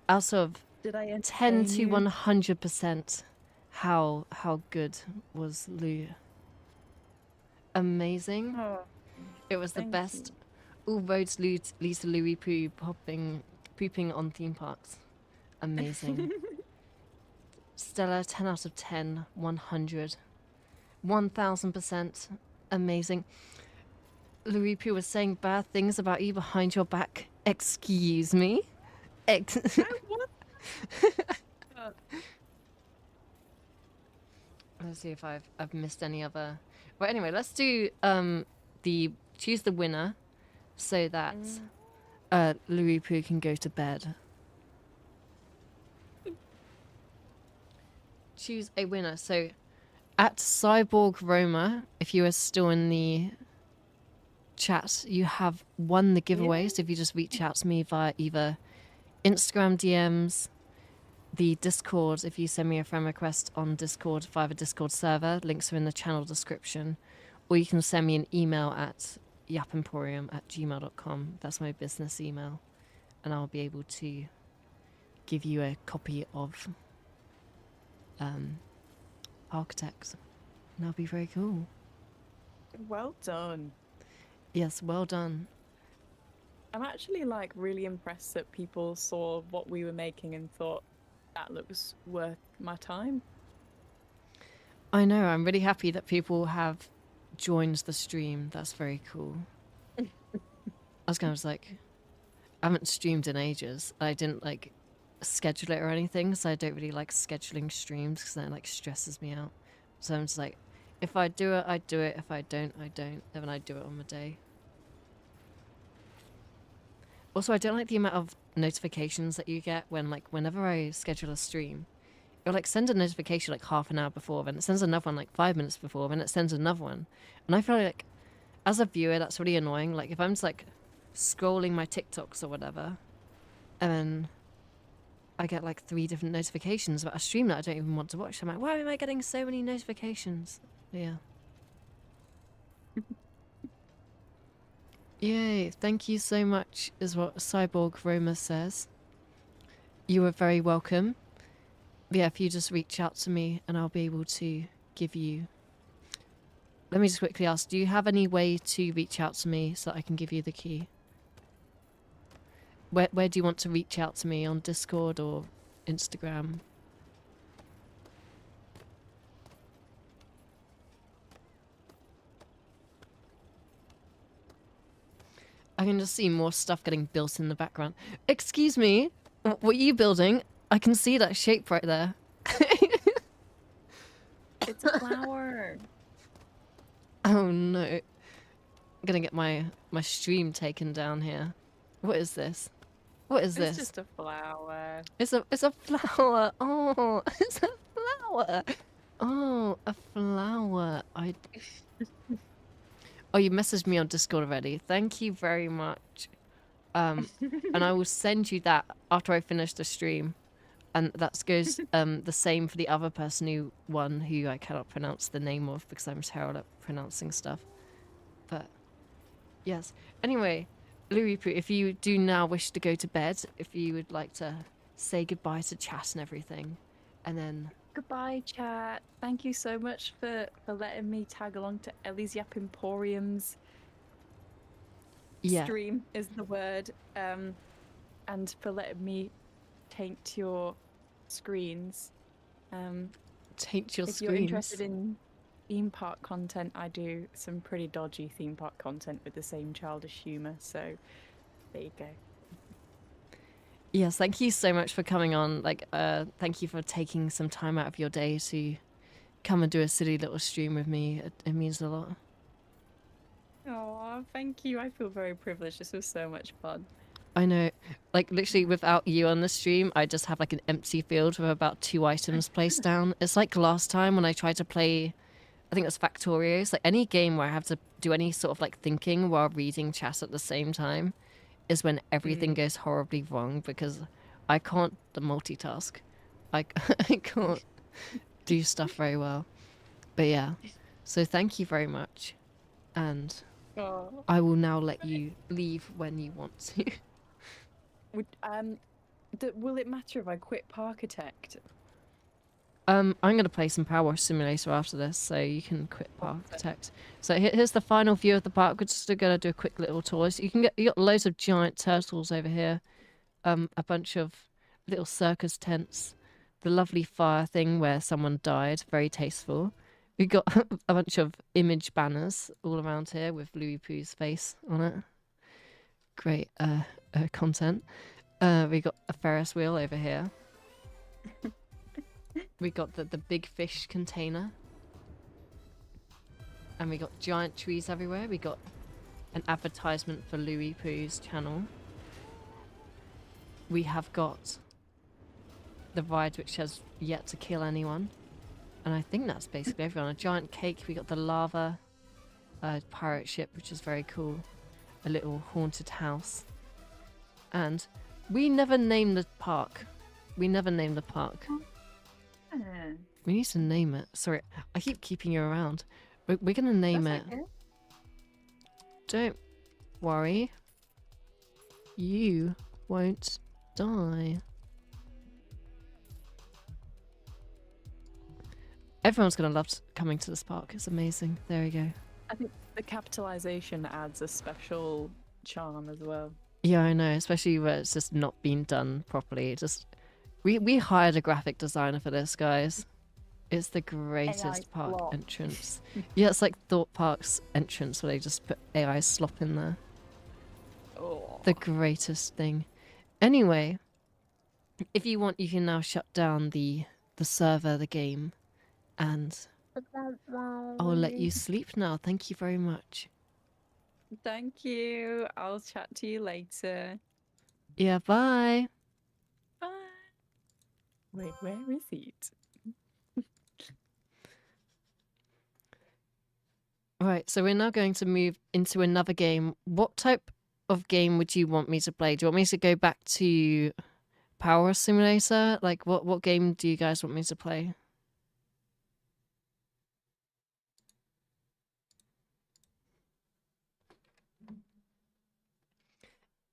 Out of Did I 10 entertain to you? 100%, how good was Lou? Amazing. Oh, It was the thank best. you. All roads lead to Louis Poo pooping on theme parks. Amazing. Stella, 10 out of 10, 100. 1000%. Amazing. Louis Poo was saying bad things about you behind your back. Excuse me? What? Let's see if I've missed any other. Well, anyway, let's do choose the winner so that Louis Poo can go to bed. Choose a winner. So at Cyborg Roma, if you are still in the chat, you have won the giveaway. Yeah. So if you just reach out to me via either Instagram DMs, the Discord, if you send me a friend request on Discord via the Discord server, links are in the channel description, or you can send me an email at yapemporium@gmail.com. That's my business email, and I'll be able to give you a copy of Parkitect. And that'll be very cool. Well done. Yes, well done. I'm actually like really impressed that people saw what we were making and thought that looks worth my time. I know, I'm really happy that people have joined the stream. That's very cool. I was like, I haven't streamed in ages. I didn't like schedule it or anything, so I don't really like scheduling streams because that like stresses me out. So I'm just like, if I do it, I do it. If I don't, I don't. And then I do it on the day. Also, I don't like the amount of notifications that you get when like whenever I schedule a stream, it'll like send a notification like half an hour before, then it sends another one like 5 minutes before, then it sends another one. And I feel like as a viewer, that's really annoying. Like if I'm just like scrolling my TikToks or whatever, and then I get like 3 different notifications about a stream that I don't even want to watch. I'm like, why am I getting so many notifications? Yeah. Yay, thank you so much, is what Cyborg Roma says. You are very welcome. Yeah, if you just reach out to me and I'll be able to give you... Let me just quickly ask, do you have any way to reach out to me so that I can give you the key? Where do you want to reach out to me? On Discord or Instagram? I can just see more stuff getting built in the background. Excuse me, what are you building? I can see that shape right there. It's a flower. Oh no. I'm gonna get my stream taken down here. What is this? What is this? It's just a flower. It's a flower. Oh, it's a flower. Oh, a flower. Oh, you messaged me on Discord already. Thank you very much. And I will send you that after I finish the stream. and that goes the same for the other person who I cannot pronounce the name of because I'm terrible at pronouncing stuff. But yes. Anyway, Louis Poo, if you do now wish to go to bed, if you would like to say goodbye to chat and everything, and then Goodbye, chat. Thank you so much for letting me tag along to Ellie's Yap Emporium's yeah, stream is the word. And for letting me taint your screens. taint your If you're interested screens. in theme park content, I do some pretty dodgy theme park content with the same childish humor. So there you go. Yes, thank you so much for coming on. Thank you for taking some time out of your day to come and do a silly little stream with me. It means a lot. Oh, thank you. I feel very privileged. This was so much fun. I know, like literally without you on the stream, I just have like an empty field with about 2 items placed down. It's like last time when I tried to play, I think it was Factorios, like any game where I have to do any sort of like thinking while reading chat at the same time is when everything goes horribly wrong because I can't multitask. I, I can't do stuff very well. But yeah, so thank you very much. And Oh. I will now let you leave when you want to. Will it matter if I quit Parkitect? I'm gonna play some Power Wash Simulator after this, so you can quit Parkitect. So here's the final view of the park. We're just gonna do a quick little tour. So you got loads of giant turtles over here, a bunch of little circus tents, the lovely fire thing where someone died, very tasteful. We got a bunch of image banners all around here with Louis Pooh's face on it. Great content. We got a Ferris wheel over here. We got the big fish container. And we got giant trees everywhere. We got an advertisement for Louis Pooh's channel. We have got the ride which has yet to kill anyone. And I think that's basically everyone. A giant cake. We got the lava pirate ship, which is very cool. A little haunted house. And we never named the park. We never named the park. We need to name it. Sorry, I keep keeping you around. We're going to name it. Okay. Don't worry. You won't die. Everyone's going to love coming to this park. It's amazing. There we go. I think the capitalization adds a special charm as well. Yeah, I know. Especially where it's just not been done properly. We hired a graphic designer for this, guys. It's the greatest park slop. entrance. Yeah, it's like Thought Park's entrance where they just put AI slop in there. Oh. The greatest thing. Anyway, if you want, you can now shut down the server, the game, and I'll let you sleep now. Thank you very much. Thank you. I'll chat to you later. Yeah, bye. Bye. Wait, where is it? Right, so we're now going to move into another game. What type of game would you want me to play? Do you want me to go back to Power Simulator? Like, what game do you guys want me to play?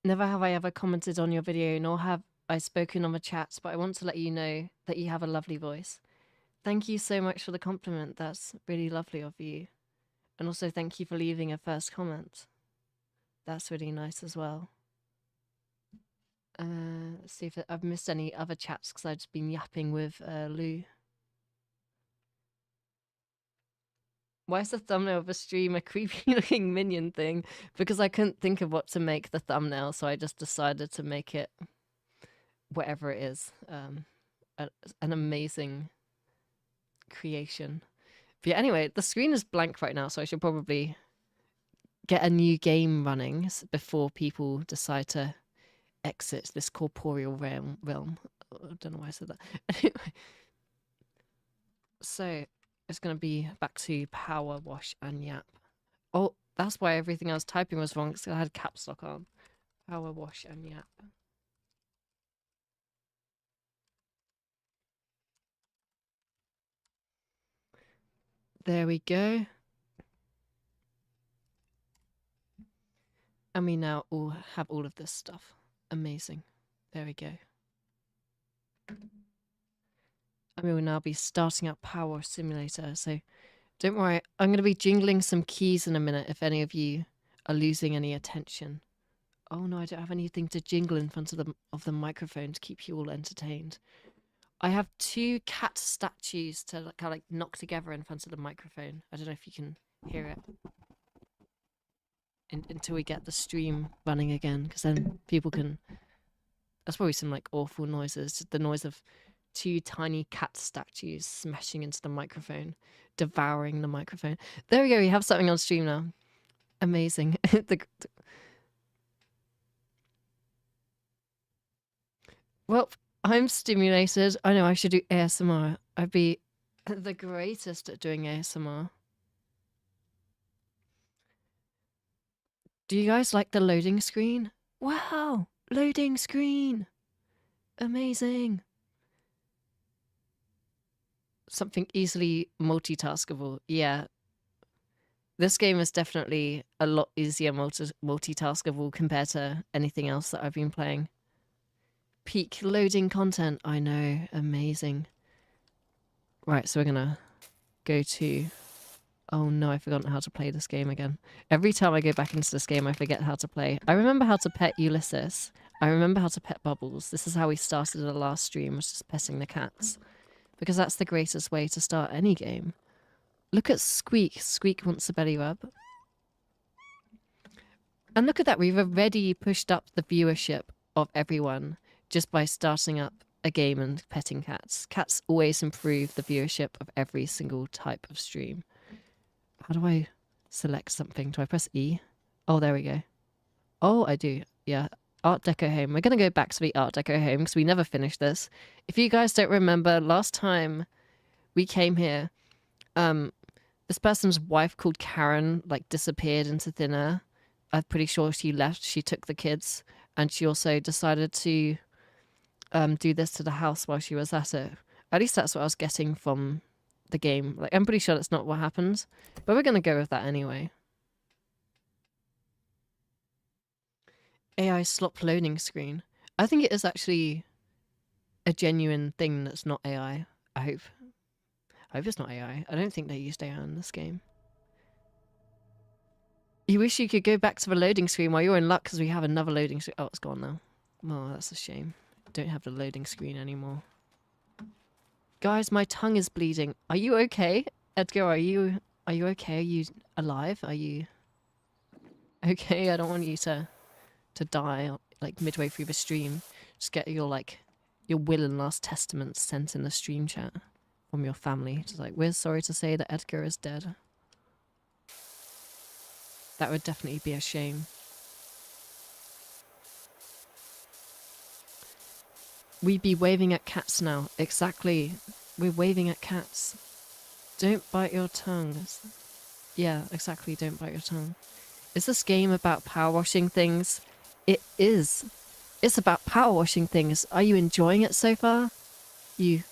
Never have I ever commented on your video, nor have I spoken on the chat, but I want to let you know that you have a lovely voice. Thank you so much for the compliment. That's really lovely of you. And also thank you for leaving a first comment. That's really nice as well. Let's see if I've missed any other chats because I've just been yapping with Lou. Why is the thumbnail of a stream a creepy looking minion thing? Because I couldn't think of what to make the thumbnail, so I just decided to make it whatever it is. An amazing creation. But yeah, anyway, the screen is blank right now, so I should probably get a new game running before people decide to exit this corporeal realm. I don't know why I said that. Anyway, so it's going to be back to Power Wash and Yap. Oh, that's why everything I was typing was wrong, because I had caps lock on. Power Wash and Yap. There we go. And we now all have all of this stuff. Amazing. There we go. And we will now be starting up Power Simulator. So don't worry, I'm going to be jingling some keys in a minute if any of you are losing any attention. Oh no, I don't have anything to jingle in front of the microphone to keep you all entertained. I have 2 cat statues to kind of like knock together in front of the microphone. I don't know if you can hear it. Until we get the stream running again, because then people can... That's probably some like awful noises. The noise of 2 tiny cat statues smashing into the microphone, devouring the microphone. There we go, we have something on stream now. Amazing. Well, I'm stimulated. I know I should do ASMR. I'd be the greatest at doing ASMR. Do you guys like the loading screen? Wow! Loading screen! Amazing! Something easily multitaskable. Yeah. This game is definitely a lot easier multitaskable compared to anything else that I've been playing. Peak loading content. I know. Amazing. Right, so we're gonna go to... Oh no, I've forgotten how to play this game again. Every time I go back into this game, I forget how to play. I remember how to pet Ulysses. I remember how to pet Bubbles. This is how we started the last stream, was just petting the cats. Because that's the greatest way to start any game. Look at Squeak. Squeak wants a belly rub. And look at that, we've already pushed up the viewership of everyone just by starting up a game and petting cats. Cats always improve the viewership of every single type of stream. How do I select something? Do I press E? Oh, there we go. Oh, I do. Yeah. Art Deco Home. We're going to go back to the Art Deco Home because we never finished this. If you guys don't remember, last time we came here, this person's wife called Karen like disappeared into thin air. I'm pretty sure she left. She took the kids, and she also decided to do this to the house while she was at it. At least that's what I was getting from the game. Like, I'm pretty sure that's not what happened, but we're gonna go with that anyway. AI slop loading screen. I think it is actually a genuine thing that's not AI. I hope it's not AI. I don't think they used AI in this game. You wish you could go back to the loading screen. While you're in luck, because we have another loading screen. Oh, it's gone now. Oh, that's a shame. Don't have the loading screen anymore. Guys, my tongue is bleeding. Are you okay? Edgar, are you okay? Are you alive? Are you okay? I don't want you to die like midway through the stream. Just get your will and last testament sent in the stream chat from your family. Just like, we're sorry to say that Edgar is dead. That would definitely be a shame. We'd be waving at cats now. Exactly. We're waving at cats. Don't bite your tongue. Yeah, exactly. Don't bite your tongue. Is this game about power washing things? It is. It's about power washing things. Are you enjoying it so far? You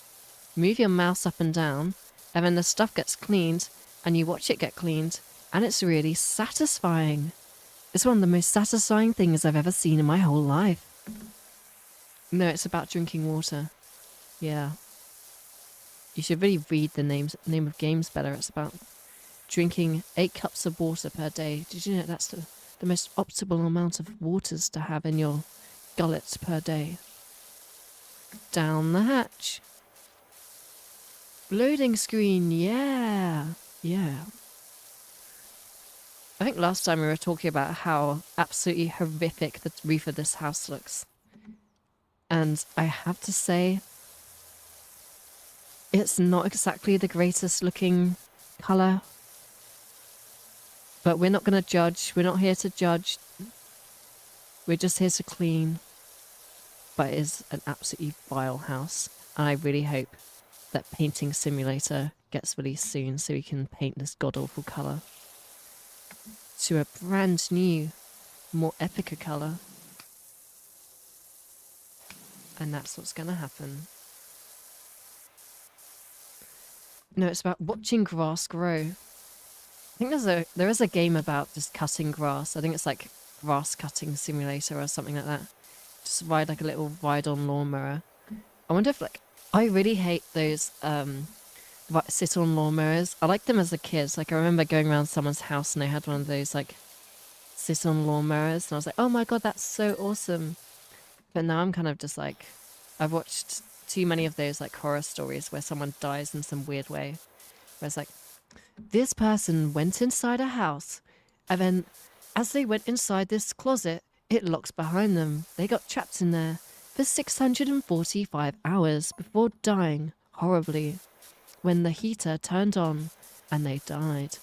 move your mouse up and down, and then the stuff gets cleaned, and you watch it get cleaned, and it's really satisfying. It's one of the most satisfying things I've ever seen in my whole life. No, it's about drinking water. Yeah. You should really read the name of games better. It's about drinking 8 cups of water per day. Did you know that's the most optimal amount of waters to have in your gullet per day? Down the hatch. Loading screen, yeah. Yeah. I think last time we were talking about how absolutely horrific the roof of this house looks. And I have to say, it's not exactly the greatest looking colour. But we're not going to judge. We're not here to judge. We're just here to clean. But it is an absolutely vile house. And I really hope that Painting Simulator gets released soon so we can paint this god-awful colour to a brand new, more epic colour. And that's what's going to happen. No, it's about watching grass grow. I think there is a game about just cutting grass. I think it's like grass cutting simulator or something like that. Just ride like a little ride-on lawnmower. I wonder if like I really hate those sit-on lawnmowers. I liked them as a kid. Like I remember going around someone's house and they had one of those like sit-on lawnmowers, and I was like, oh my god, that's so awesome. But now I'm kind of just like, I've watched too many of those like horror stories where someone dies in some weird way. Where it's like, this person went inside a house, and then as they went inside this closet, it locked behind them. They got trapped in there for 645 hours before dying horribly when the heater turned on and they died.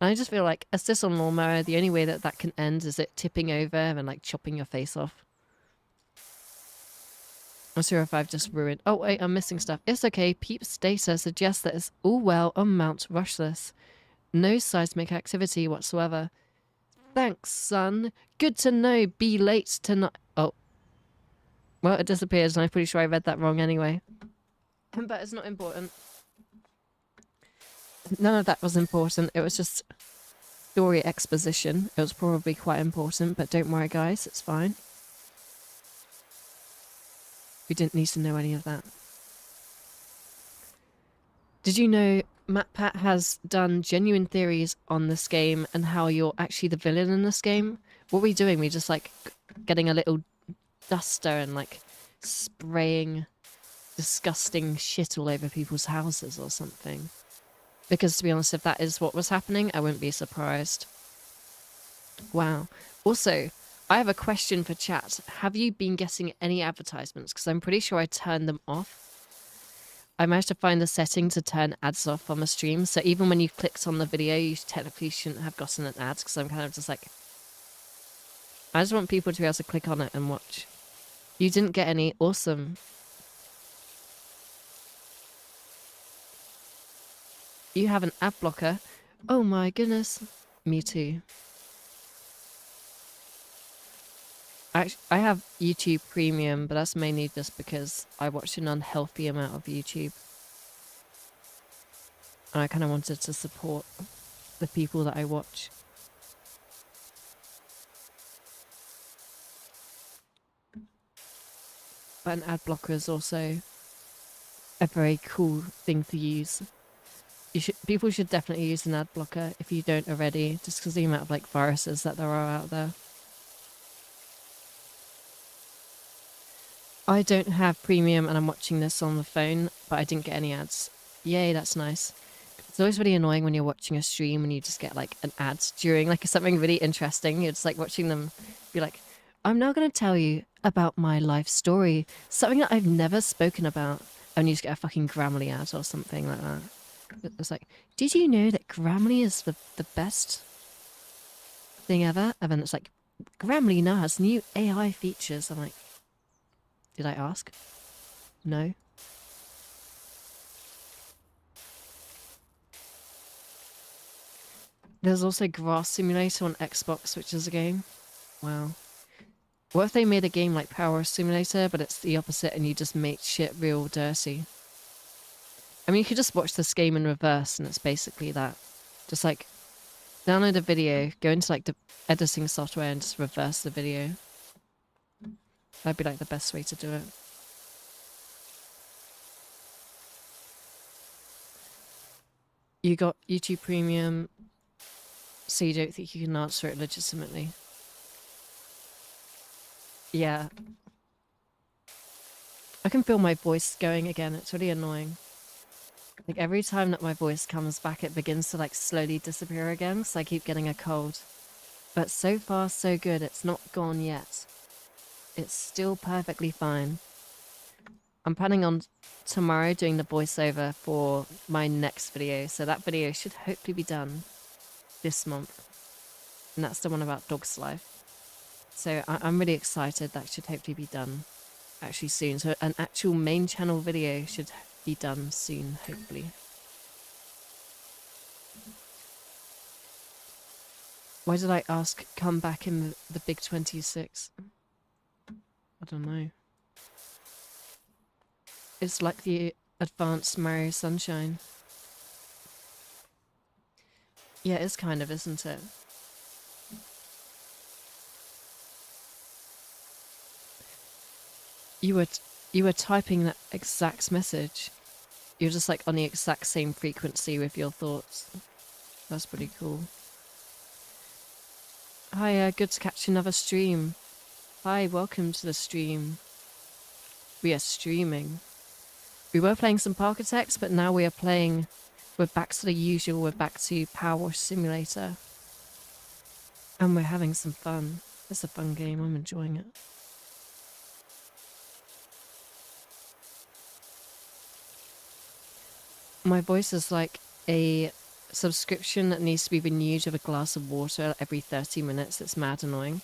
And I just feel like a sit-on lawnmower, the only way that that can end is it tipping over and like chopping your face off. I'm sure if I've just ruined... Oh, wait, I'm missing stuff. It's okay. Peep's data suggests that it's all well on Mount Rushless. No seismic activity whatsoever. Thanks, son. Good to know. Be late tonight. Oh. Well, it disappears, and I'm pretty sure I read that wrong anyway. But it's not important. None of that was important. It was just story exposition. It was probably quite important, but don't worry, guys. It's fine. We didn't need to know any of that. Did you know MatPat has done genuine theories on this game and how you're actually the villain in this game? What are we doing? We just like getting a little duster and like spraying disgusting shit all over people's houses or something. Because to be honest, if that is what was happening, I wouldn't be surprised. Wow. Also, I have a question for chat. Have you been getting any advertisements? Because I'm pretty sure I turned them off. I managed to find the setting to turn ads off on the stream. So even when you clicked on the video, you technically shouldn't have gotten an ad, because I'm kind of just like... I just want people to be able to click on it and watch. You didn't get any. Awesome. You have an ad blocker. Oh my goodness. Me too. I have YouTube Premium, but that's mainly just because I watch an unhealthy amount of YouTube. And I kind of wanted to support the people that I watch. But an ad blocker is also a very cool thing to use. People should definitely use an ad blocker if you don't already, just because the amount of like viruses that there are out there. I don't have Premium and I'm watching this on the phone, but I didn't get any ads. Yay, that's nice. It's always really annoying when you're watching a stream and you just get like an ad during like something really interesting. You're just like watching them be like, I'm now going to tell you about my life story, something that I've never spoken about. And you just get a fucking Grammarly ad or something like that. It's like, did you know that Grammarly is the best thing ever? And then it's like, Grammarly now has new AI features. I'm like, did I ask? No. There's also Grass Simulator on Xbox, which is a game. Wow. What if they made a game like Power Simulator, but it's the opposite and you just make shit real dirty? I mean, you could just watch this game in reverse and it's basically that. Just like, download a video, go into like the editing software and just reverse the video. That'd be like the best way to do it. You got YouTube Premium, so you don't think you can answer it legitimately. Yeah. I can feel my voice going again. It's really annoying. Like every time that my voice comes back, it begins to like slowly disappear again, so I keep getting a cold. But so far, so good. It's not gone yet. It's still perfectly fine. I'm planning on tomorrow doing the voiceover for my next video, so that video should hopefully be done this month. And that's the one about Dog's life. So I'm really excited. That should hopefully be done actually soon. So an actual main channel video should be done soon, hopefully. Why did I ask come back in the big 26? I don't know. It's like the advanced Mario Sunshine. Yeah, it's kind of, isn't it? You were you were typing that exact message. You're just like on the exact same frequency with your thoughts. That's pretty cool. Hi, good to catch another stream. Hi, welcome to the stream. We are streaming. We were playing some Parkitect, but now we are playing... We're back to the usual. We're back to Power Wash Simulator. And we're having some fun. It's a fun game. I'm enjoying it. My voice is like a subscription that needs to be renewed with a glass of water every 30 minutes. It's mad annoying.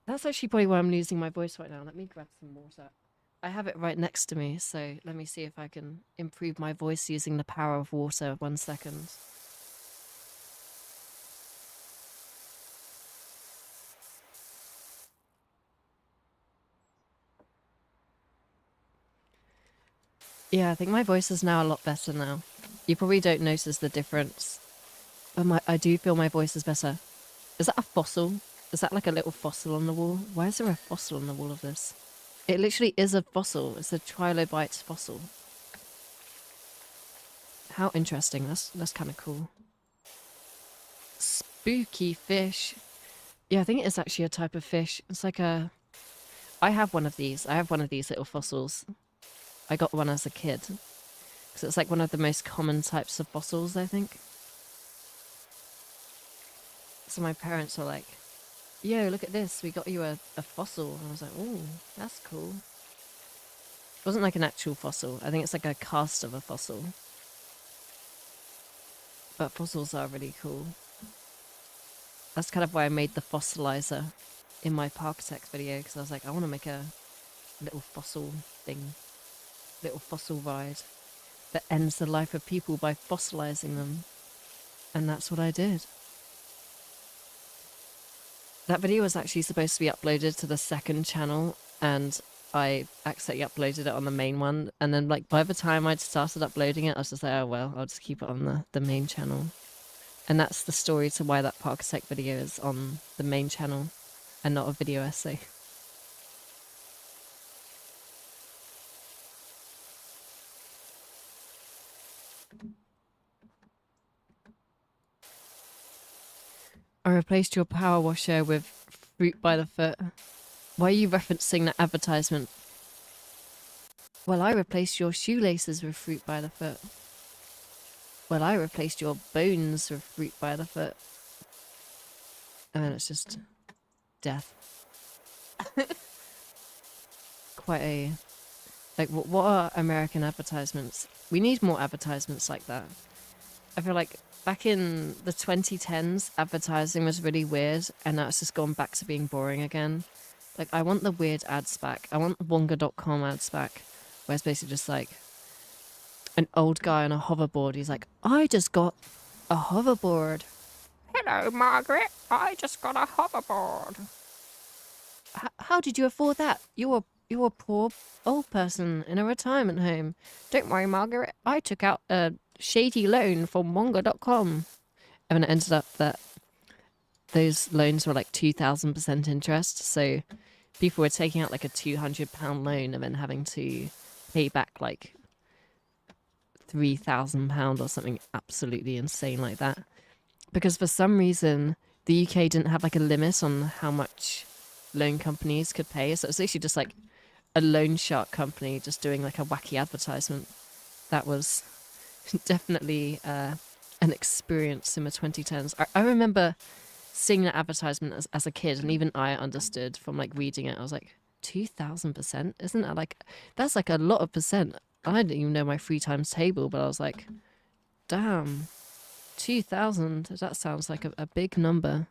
That's actually probably why I'm losing my voice right now. Let me grab some water. I have it right next to me, so let me see if I can improve my voice using the power of water. 1 second. Yeah, I think my voice is now a lot better now. You probably don't notice the difference. But I do feel my voice is better. Is that a fossil? Is that like a little fossil on the wall? Why is there a fossil on the wall of this? It literally is a fossil. It's a trilobite fossil. How interesting. That's kind of cool. Spooky fish. Yeah, I think it is actually a type of fish. It's like a... I have one of these. I have one of these little fossils. I got one as a kid. Because it's like one of the most common types of fossils, I think. So my parents were like, yo, look at this. We got you a fossil. And I was like, oh, that's cool. It wasn't like an actual fossil. I think it's like a cast of a fossil. But fossils are really cool. That's kind of why I made the fossilizer in my Parkitect video, because I was like, I want to make a little fossil thing. Little fossil ride that ends the life of people by fossilizing them. And that's what I did. That video was actually supposed to be uploaded to the second channel, and I accidentally uploaded it on the main one. And then, like, by the time I'd started uploading it, I was just like, oh well, I'll just keep it on the main channel. And that's the story to why that Parkitect video is on the main channel and not a video essay. I replaced your power washer with fruit by the foot. Why are you referencing that advertisement? Well, I replaced your shoelaces with fruit by the foot. Well, I replaced your bones with fruit by the foot. And then it's just death. Quite a... Like, what are American advertisements? We need more advertisements like that. I feel like back in the 2010s, advertising was really weird, and now it's just gone back to being boring again. Like, I want the weird ads back. I want Wonga.com ads back, where it's basically just like an old guy on a hoverboard. He's like, I just got a hoverboard. Hello, Margaret. I just got a hoverboard. How did you afford that? You're a poor old person in a retirement home. Don't worry, Margaret. I took out a shady loan from Wonga.com. And it ended up that those loans were like 2,000% interest. So people were taking out like a £200 loan and then having to pay back like £3,000 or something absolutely insane like that. Because for some reason, the UK didn't have like a limit on how much loan companies could pay. So it was actually just like a loan shark company just doing like a wacky advertisement. That was definitely an experience in the 2010s. I remember seeing that advertisement as a kid, and even I understood from like reading it. I was like, 2,000%? Isn't that like... That's like a lot of percent. I didn't even know my 3 times table, but I was like, damn, 2,000, that sounds like a big number.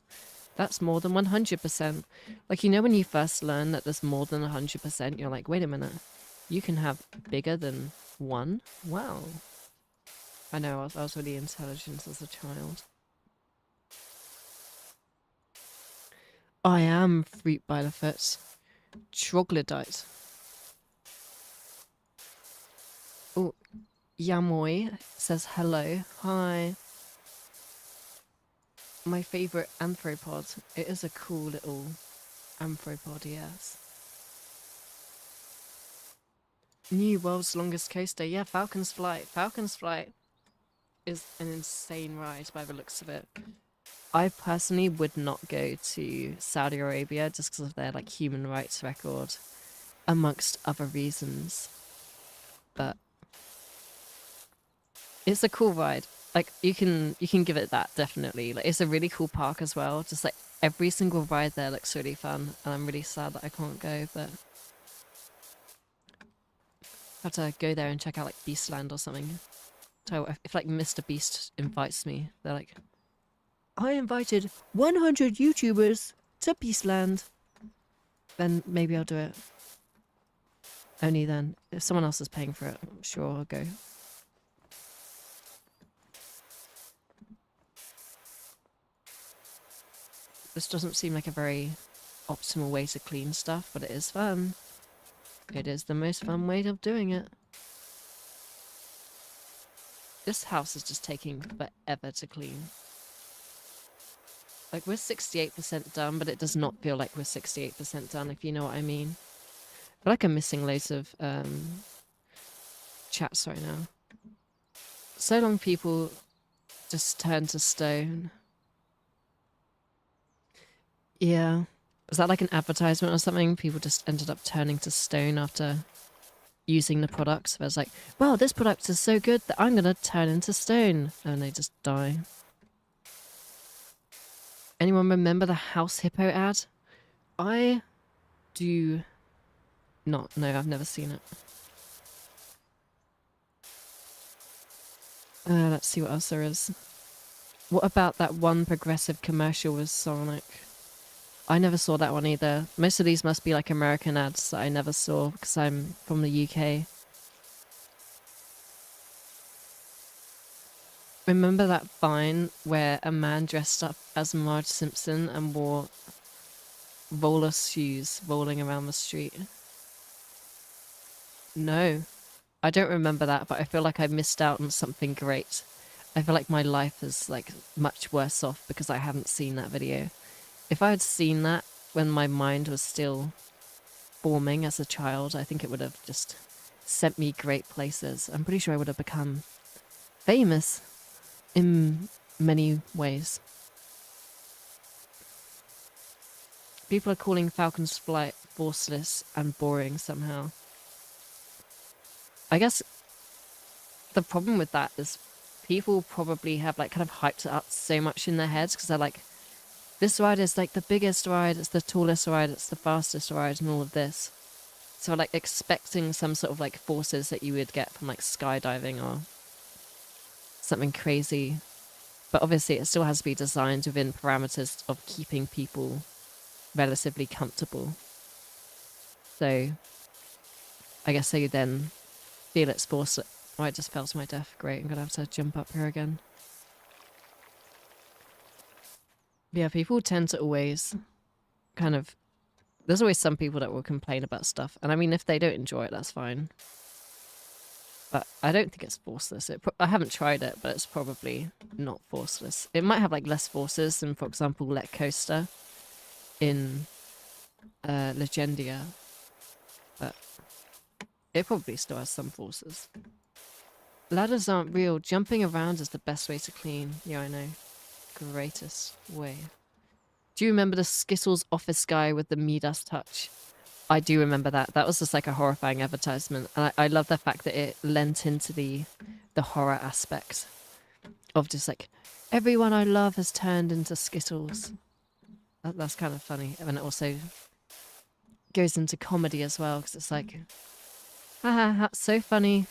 That's more than 100%. Like, you know when you first learn that there's more than 100%, you're like, wait a minute, you can have bigger than 1? Wow. I know, I was really intelligent as a child. I am fruit by the foot. Troglodyte. Oh, Yamoy says hello. Hi. my favorite anthropod. It is a cool little anthropod, yes. New world's longest coaster. Yeah, Falcon's Flight. Falcon's Flight is an insane ride by the looks of it. I personally would not go to Saudi Arabia just because of their like human rights record, amongst other reasons. But it's a cool ride. Like you can give it that, definitely. Like it's a really cool park as well. Just like every single ride there looks really fun, and I'm really sad that I can't go, but I have to go there and check out like Beastland or something. So if like Mr. Beast invites me, they're like, I invited 100 YouTubers to Beastland. Then maybe I'll do it. Only then. If someone else is paying for it, I'm sure I'll go. This doesn't seem like a very optimal way to clean stuff, but it is fun. It is the most fun way of doing it. This house is just taking forever to clean. Like, we're 68% done, but it does not feel like we're 68% done, if you know what I mean. I feel like I'm missing loads of chats right now. So long people just turn to stone. Yeah. Was that like an advertisement or something? People just ended up turning to stone after using the product. So I was like, wow, this product is so good that I'm going to turn into stone. And they just die. Anyone remember the House Hippo ad? I do not. No, I've never seen it. Let's see what else there is. What about that one progressive commercial with Sonic? I never saw that one either. Most of these must be like American ads that I never saw because I'm from the UK. Remember that Vine where a man dressed up as Marge Simpson and wore roller shoes rolling around the street? No, I don't remember that, but I feel like I missed out on something great. I feel like my life is like much worse off because I haven't seen that video. If I had seen that when my mind was still forming as a child, I think it would have just sent me great places. I'm pretty sure I would have become famous in many ways. People are calling Falcon's Flight forceless and boring somehow. I guess the problem with that is people probably have like kind of hyped it up so much in their heads because they're like, this ride is like the biggest ride, it's the tallest ride, it's the fastest ride, and all of this. So like expecting some sort of like forces that you would get from like skydiving or something crazy. But obviously it still has to be designed within parameters of keeping people relatively comfortable. So I guess they then feel it's forced. Oh, I just fell to my death. Great, I'm gonna have to jump up here again. Yeah, people tend to always kind of... There's always some people that will complain about stuff. And I mean, if they don't enjoy it, that's fine. But I don't think it's forceless. I haven't tried it, but it's probably not forceless. It might have like less forces than, for example, Let Coaster in Legendia. But it probably still has some forces. Ladders aren't real. Jumping around is the best way to clean. Yeah, I know. Greatest way. Do you remember the Skittles office guy with the Midas touch? I do remember that. That was just like a horrifying advertisement. And I love the fact that it lent into the horror aspect of just like, everyone I love has turned into Skittles. That's kind of funny. And it also goes into comedy as well because it's like, haha, so funny.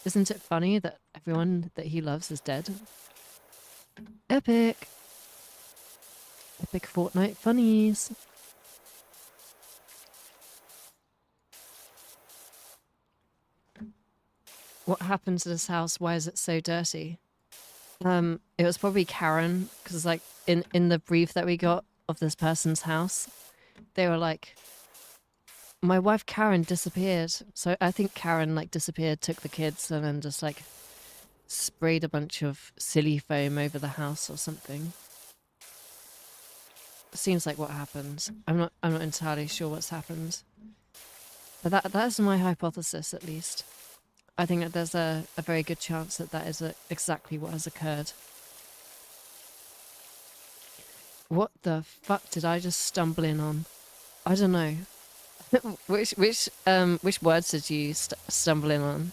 Isn't it funny that everyone that he loves is dead? Epic. Epic Fortnite funnies. What happened to this house? Why is it so dirty? It was probably Karen, because like in the brief that we got of this person's house, they were like, my wife Karen disappeared. So I think Karen like disappeared, took the kids, and then just like sprayed a bunch of silly foam over the house or something. seems like what happened. I'm not entirely sure what's happened. But that is my hypothesis, at least. I think that there's a very good chance that that is exactly what has occurred. What the fuck did I just stumble in on? I don't know. Which words did you stumble in on?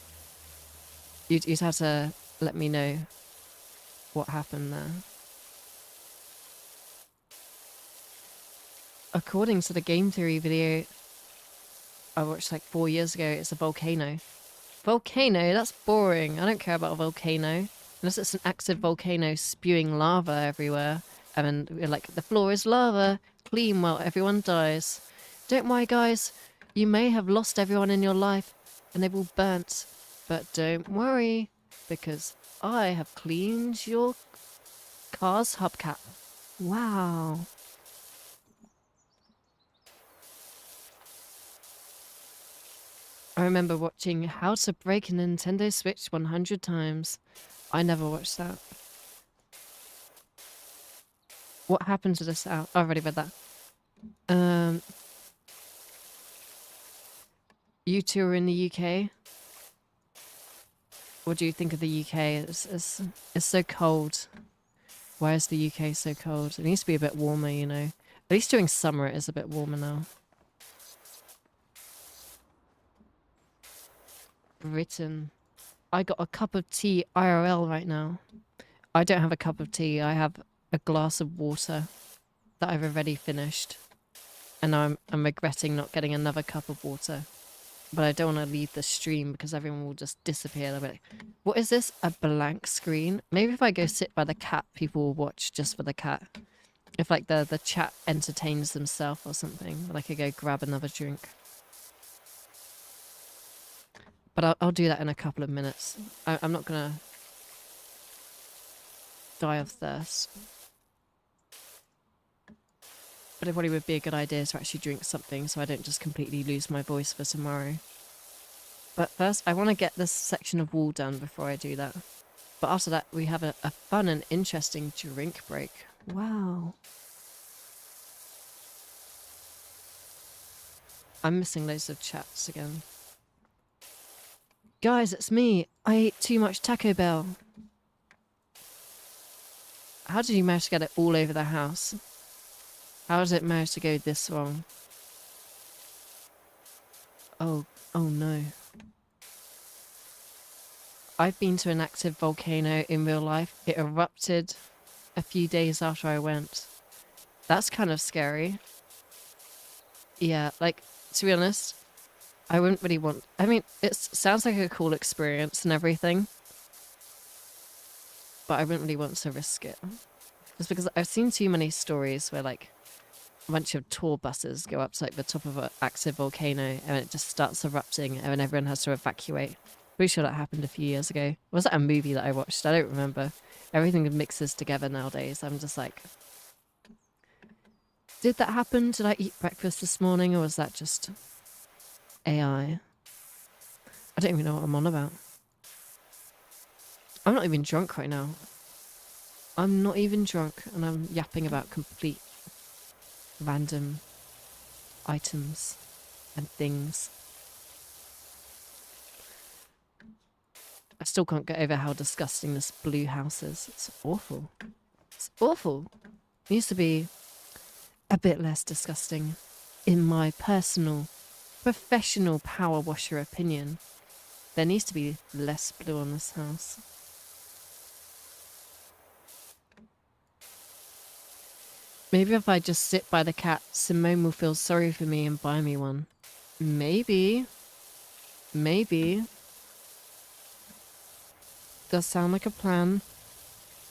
You'd have to let me know what happened there. According to the game theory video I watched like 4 years ago, it's a volcano. Volcano? That's boring. I don't care about a volcano. Unless it's an active volcano spewing lava everywhere. And then, like, the floor is lava, clean while everyone dies. Don't worry, guys. You may have lost everyone in your life, and they've all burnt. But don't worry, because I have cleaned your car's hubcap. Wow. I remember watching How to Break a Nintendo Switch 100 times. I never watched that. What happened to this out? I've already read that. You two are in the UK. What do you think of the UK? It's so cold. Why is the UK so cold? It needs to be a bit warmer, you know. At least during summer it is a bit warmer now. Britain. I got a cup of tea IRL right now. I don't have a cup of tea. I have a glass of water that I've already finished. And now I'm regretting not getting another cup of water. But I don't want to leave the stream because everyone will just disappear. They'll be like, what is this? A blank screen? Maybe if I go sit by the cat, people will watch just for the cat. If like the chat entertains themselves or something, then I could go grab another drink. But I'll do that in a couple of minutes. I'm not going to die of thirst. But it probably would be a good idea to actually drink something so I don't just completely lose my voice for tomorrow. But first, I want to get this section of wall done before I do that. But after that, we have a fun and interesting drink break. Wow. I'm missing loads of chats again. Guys, it's me. I ate too much Taco Bell. How did you manage to get it all over the house? How did it manage to go this wrong? Oh no. I've been to an active volcano in real life. It erupted a few days after I went. That's kind of scary. Yeah, like, to be honest, I wouldn't really want... I mean, it sounds like a cool experience and everything. But I wouldn't really want to risk it. Just because I've seen too many stories where, like, a bunch of tour buses go up to, like, the top of an active volcano and it just starts erupting and then everyone has to evacuate. Pretty sure that happened a few years ago. Was that a movie that I watched? I don't remember. Everything mixes together nowadays. I'm just like... Did that happen? Did I eat breakfast this morning or was that just AI? I don't even know what I'm on about. I'm not even drunk right now. I'm not even drunk and I'm yapping about complete random items and things. I still can't get over how disgusting this blue house is. It's awful. It's awful. It needs to be a bit less disgusting, in my personal, professional power washer opinion. There needs to be less blue on this house. Maybe if I just sit by the cat, Simone will feel sorry for me and buy me one. Maybe. Maybe. Does sound like a plan.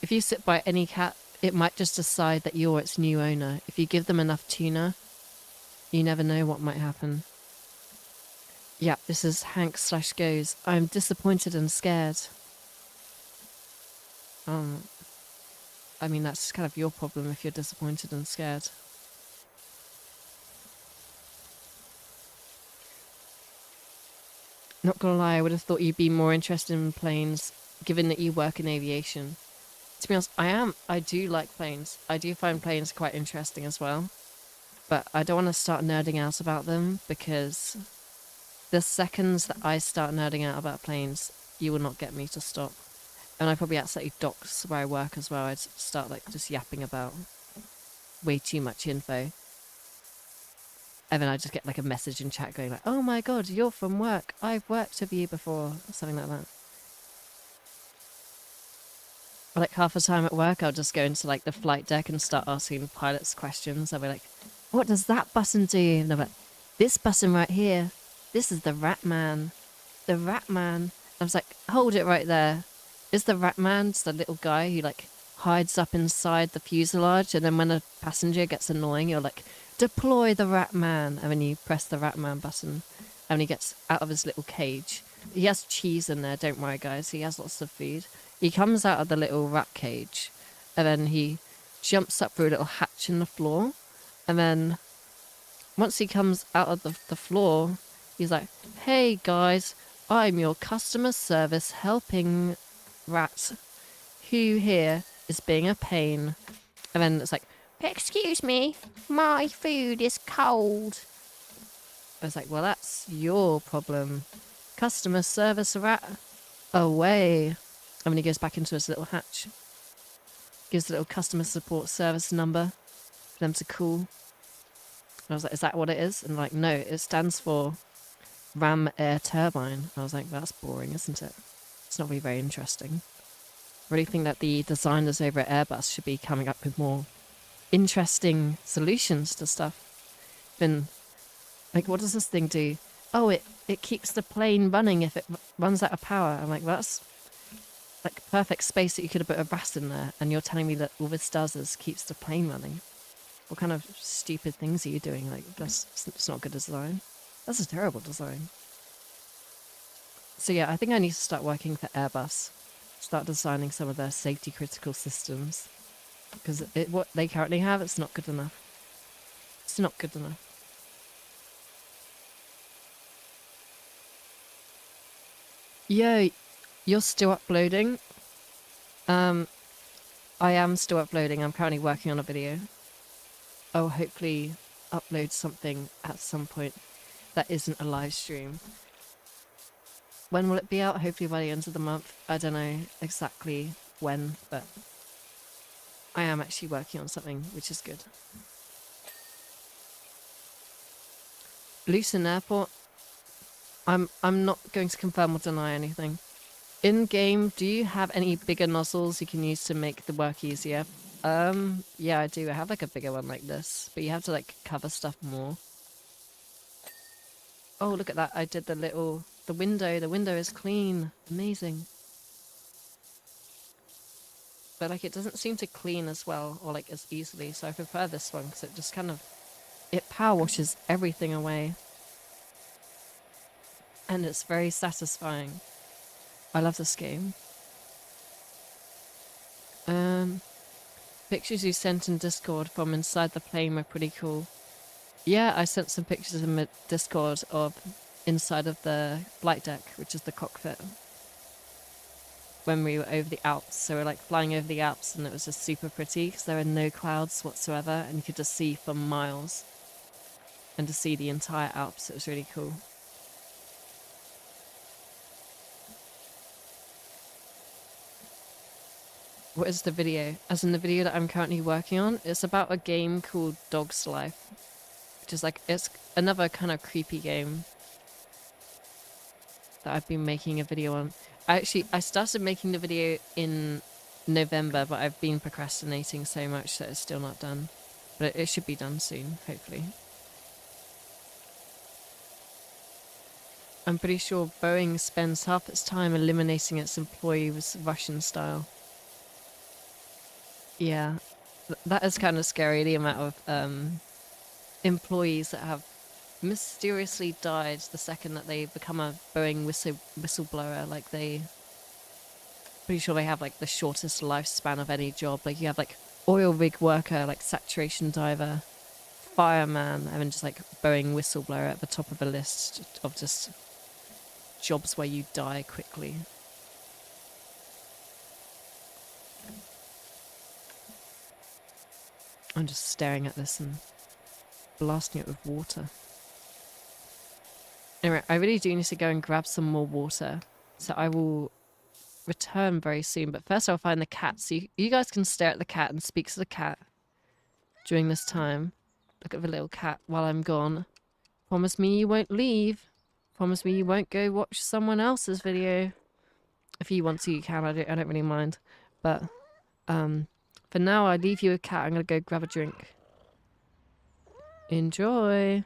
If you sit by any cat, it might just decide that you're its new owner. If you give them enough tuna, you never know what might happen. Yeah, this is Hank/Goes. I'm disappointed and scared. I mean, that's kind of your problem if you're disappointed and scared. Not gonna lie, I would have thought you'd be more interested in planes, given that you work in aviation. To be honest, I do like planes. I do find planes quite interesting as well. But I don't want to start nerding out about them, because the seconds that I start nerding out about planes, you will not get me to stop. And I probably accidentally dox where I work as well. I'd start like just yapping about way too much info. And then I just get like a message in chat going like, "Oh my god, you're from work. I've worked with you before," or something like that. Or like half the time at work, I'll just go into like the flight deck and start asking pilots questions. I'll be like, "What does that button do?" And they'll be like, "This button right here. This is the rat man. The rat man." I was like, "Hold it right there. Is the rat man just a little guy who like hides up inside the fuselage, and then when a passenger gets annoying, you're like, deploy the rat man," and then you press the rat man button, and he gets out of his little cage. He has cheese in there, don't worry guys, he has lots of food. He comes out of the little rat cage, and then he jumps up through a little hatch in the floor, and then once he comes out of the floor, he's like, "Hey guys, I'm your customer service helping rat. Who here is being a pain?" And then it's like, "Excuse me, my food is cold." I was like, "Well, that's your problem. Customer service rat, away." And then he goes back into his little hatch. Gives the little customer support service number for them to call. And I was like, "Is that what it is?" And like, "No, it stands for Ram Air Turbine." And I was like, "That's boring, isn't it? It's not really very interesting." I really think that the designers over at Airbus should be coming up with more interesting solutions to stuff. Then, like, what does this thing do? "Oh, it keeps the plane running if it runs out of power." I'm like, "That's like perfect space that you could have put a rat in there, and you're telling me that all this does is keeps the plane running. What kind of stupid things are you doing? Like, it's not good design. That's a terrible design." So yeah, I think I need to start working for Airbus. Start designing some of their safety critical systems. Because what they currently have, it's not good enough. It's not good enough. Yo, you're still uploading? I am still uploading. I'm currently working on a video. I'll hopefully upload something at some point that isn't a live stream. When will it be out? Hopefully by the end of the month. I don't know exactly when, but I am actually working on something, which is good. Luton Airport. I'm not going to confirm or deny anything. In game, do you have any bigger nozzles you can use to make the work easier? Yeah, I do. I have like a bigger one like this, but you have to like cover stuff more. Oh, look at that. I did the window. The window is clean. Amazing. But like it doesn't seem to clean as well or like as easily, so I prefer this one because it just kind of, it power washes everything away. And it's very satisfying. I love this game. Pictures you sent in Discord from inside the plane were pretty cool. Yeah, I sent some pictures in Discord of inside of the flight deck, which is the cockpit, when we were over the Alps. So we're like flying over the Alps, and it was just super pretty because there were no clouds whatsoever, and you could just see for miles. And to see the entire Alps, it was really cool. What is the video? As in the video that I'm currently working on, it's about a game called Dog's Life, which is like, it's another kind of creepy game that I've been making a video on. I started making the video in November, but I've been procrastinating so much that it's still not done. But it should be done soon, hopefully. I'm pretty sure Boeing spends half its time eliminating its employees Russian style. Yeah, that is kind of scary, the amount of employees that have mysteriously died the second that they become a Boeing whistleblower. Like pretty sure they have like the shortest lifespan of any job. Like you have like oil rig worker, like saturation diver, fireman, and then just like Boeing whistleblower at the top of a list of just jobs where you die quickly. I'm just staring at this and blasting it with water. Anyway, I really do need to go and grab some more water. So I will return very soon. But first I'll find the cat. So you guys can stare at the cat and speak to the cat during this time. Look at the little cat while I'm gone. Promise me you won't leave. Promise me you won't go watch someone else's video. If you want to, you can. I don't really mind. But for now, I leave you a cat. I'm going to go grab a drink. Enjoy.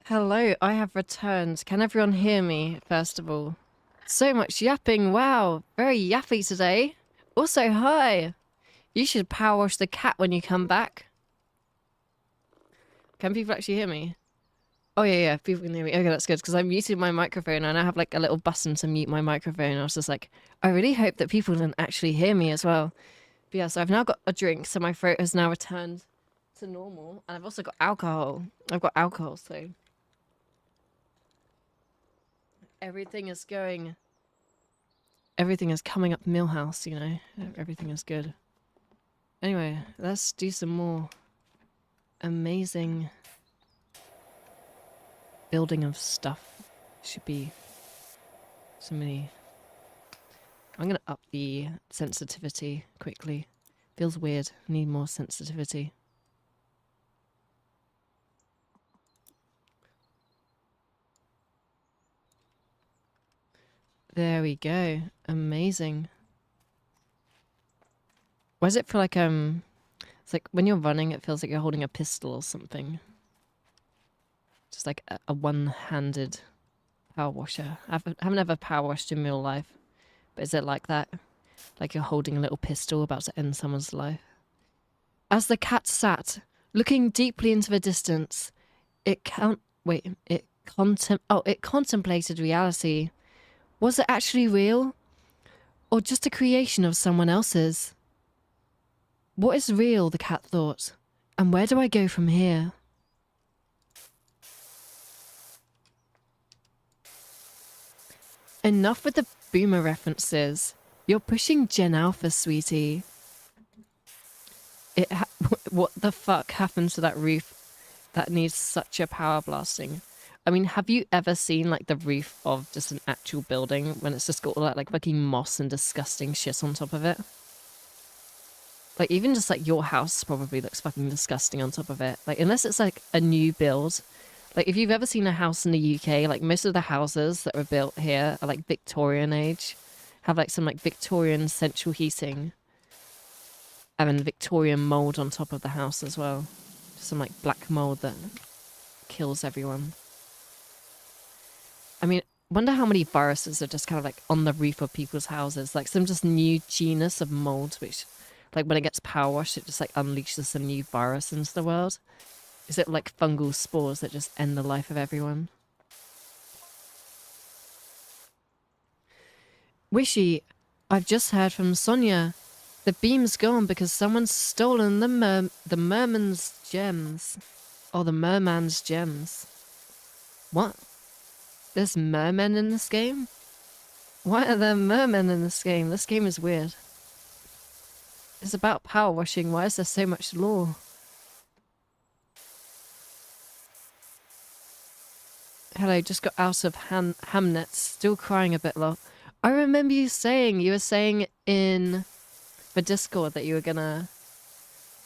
Hello, I have returned. Can everyone hear me, first of all? So much yapping. Wow, very yappy today. Also, hi. You should power wash the cat when you come back. Can people actually hear me? Oh, yeah, people can hear me. Okay, that's good, because I muted my microphone and I have like a little button to mute my microphone. I was just like, I really hope that people can actually hear me as well. But yeah, so I've now got a drink, so my throat has now returned to normal. And I've also got alcohol. I've got alcohol, so everything is going... Everything is coming up Millhouse, you know? Everything is good. Anyway, let's do some more amazing building of stuff. Should be so many... I'm gonna up the sensitivity quickly. Feels weird. Need more sensitivity. There we go. Amazing. Why does it feel like it's like when you're running it feels like you're holding a pistol or something. Just like a one-handed power washer. I haven't ever power washed in real life. But is it like that? Like you're holding a little pistol about to end someone's life? As the cat sat, looking deeply into the distance, it contemplated reality. Was it actually real? Or just a creation of someone else's? What is real, the cat thought, and where do I go from here? Enough with the boomer references. You're pushing Gen Alpha, sweetie. What the fuck happened to that roof that needs such a power blasting? I mean, have you ever seen like the roof of just an actual building when it's just got all that like fucking moss and disgusting shit on top of it? Like even just like your house probably looks fucking disgusting on top of it. Like unless it's like a new build. Like if you've ever seen a house in the UK, like most of the houses that were built here are like Victorian age, have like some like Victorian central heating, and then Victorian mold on top of the house as well. Some like black mold that kills everyone. I mean, wonder how many viruses are just kind of like on the roof of people's houses. Like some just new genus of mold, which like when it gets power washed, it just like unleashes some new virus into the world. Is it like fungal spores that just end the life of everyone? Wishy, I've just heard from Sonia. The beam's gone because someone's stolen the merman's gems. Or the merman's gems. What? There's mermen in this game? Why are there mermen in this game? This game is weird. It's about power washing. Why is there so much lore? Hello, just got out of Hamnet. Still crying a bit, lol. I remember you were saying in the Discord that you were gonna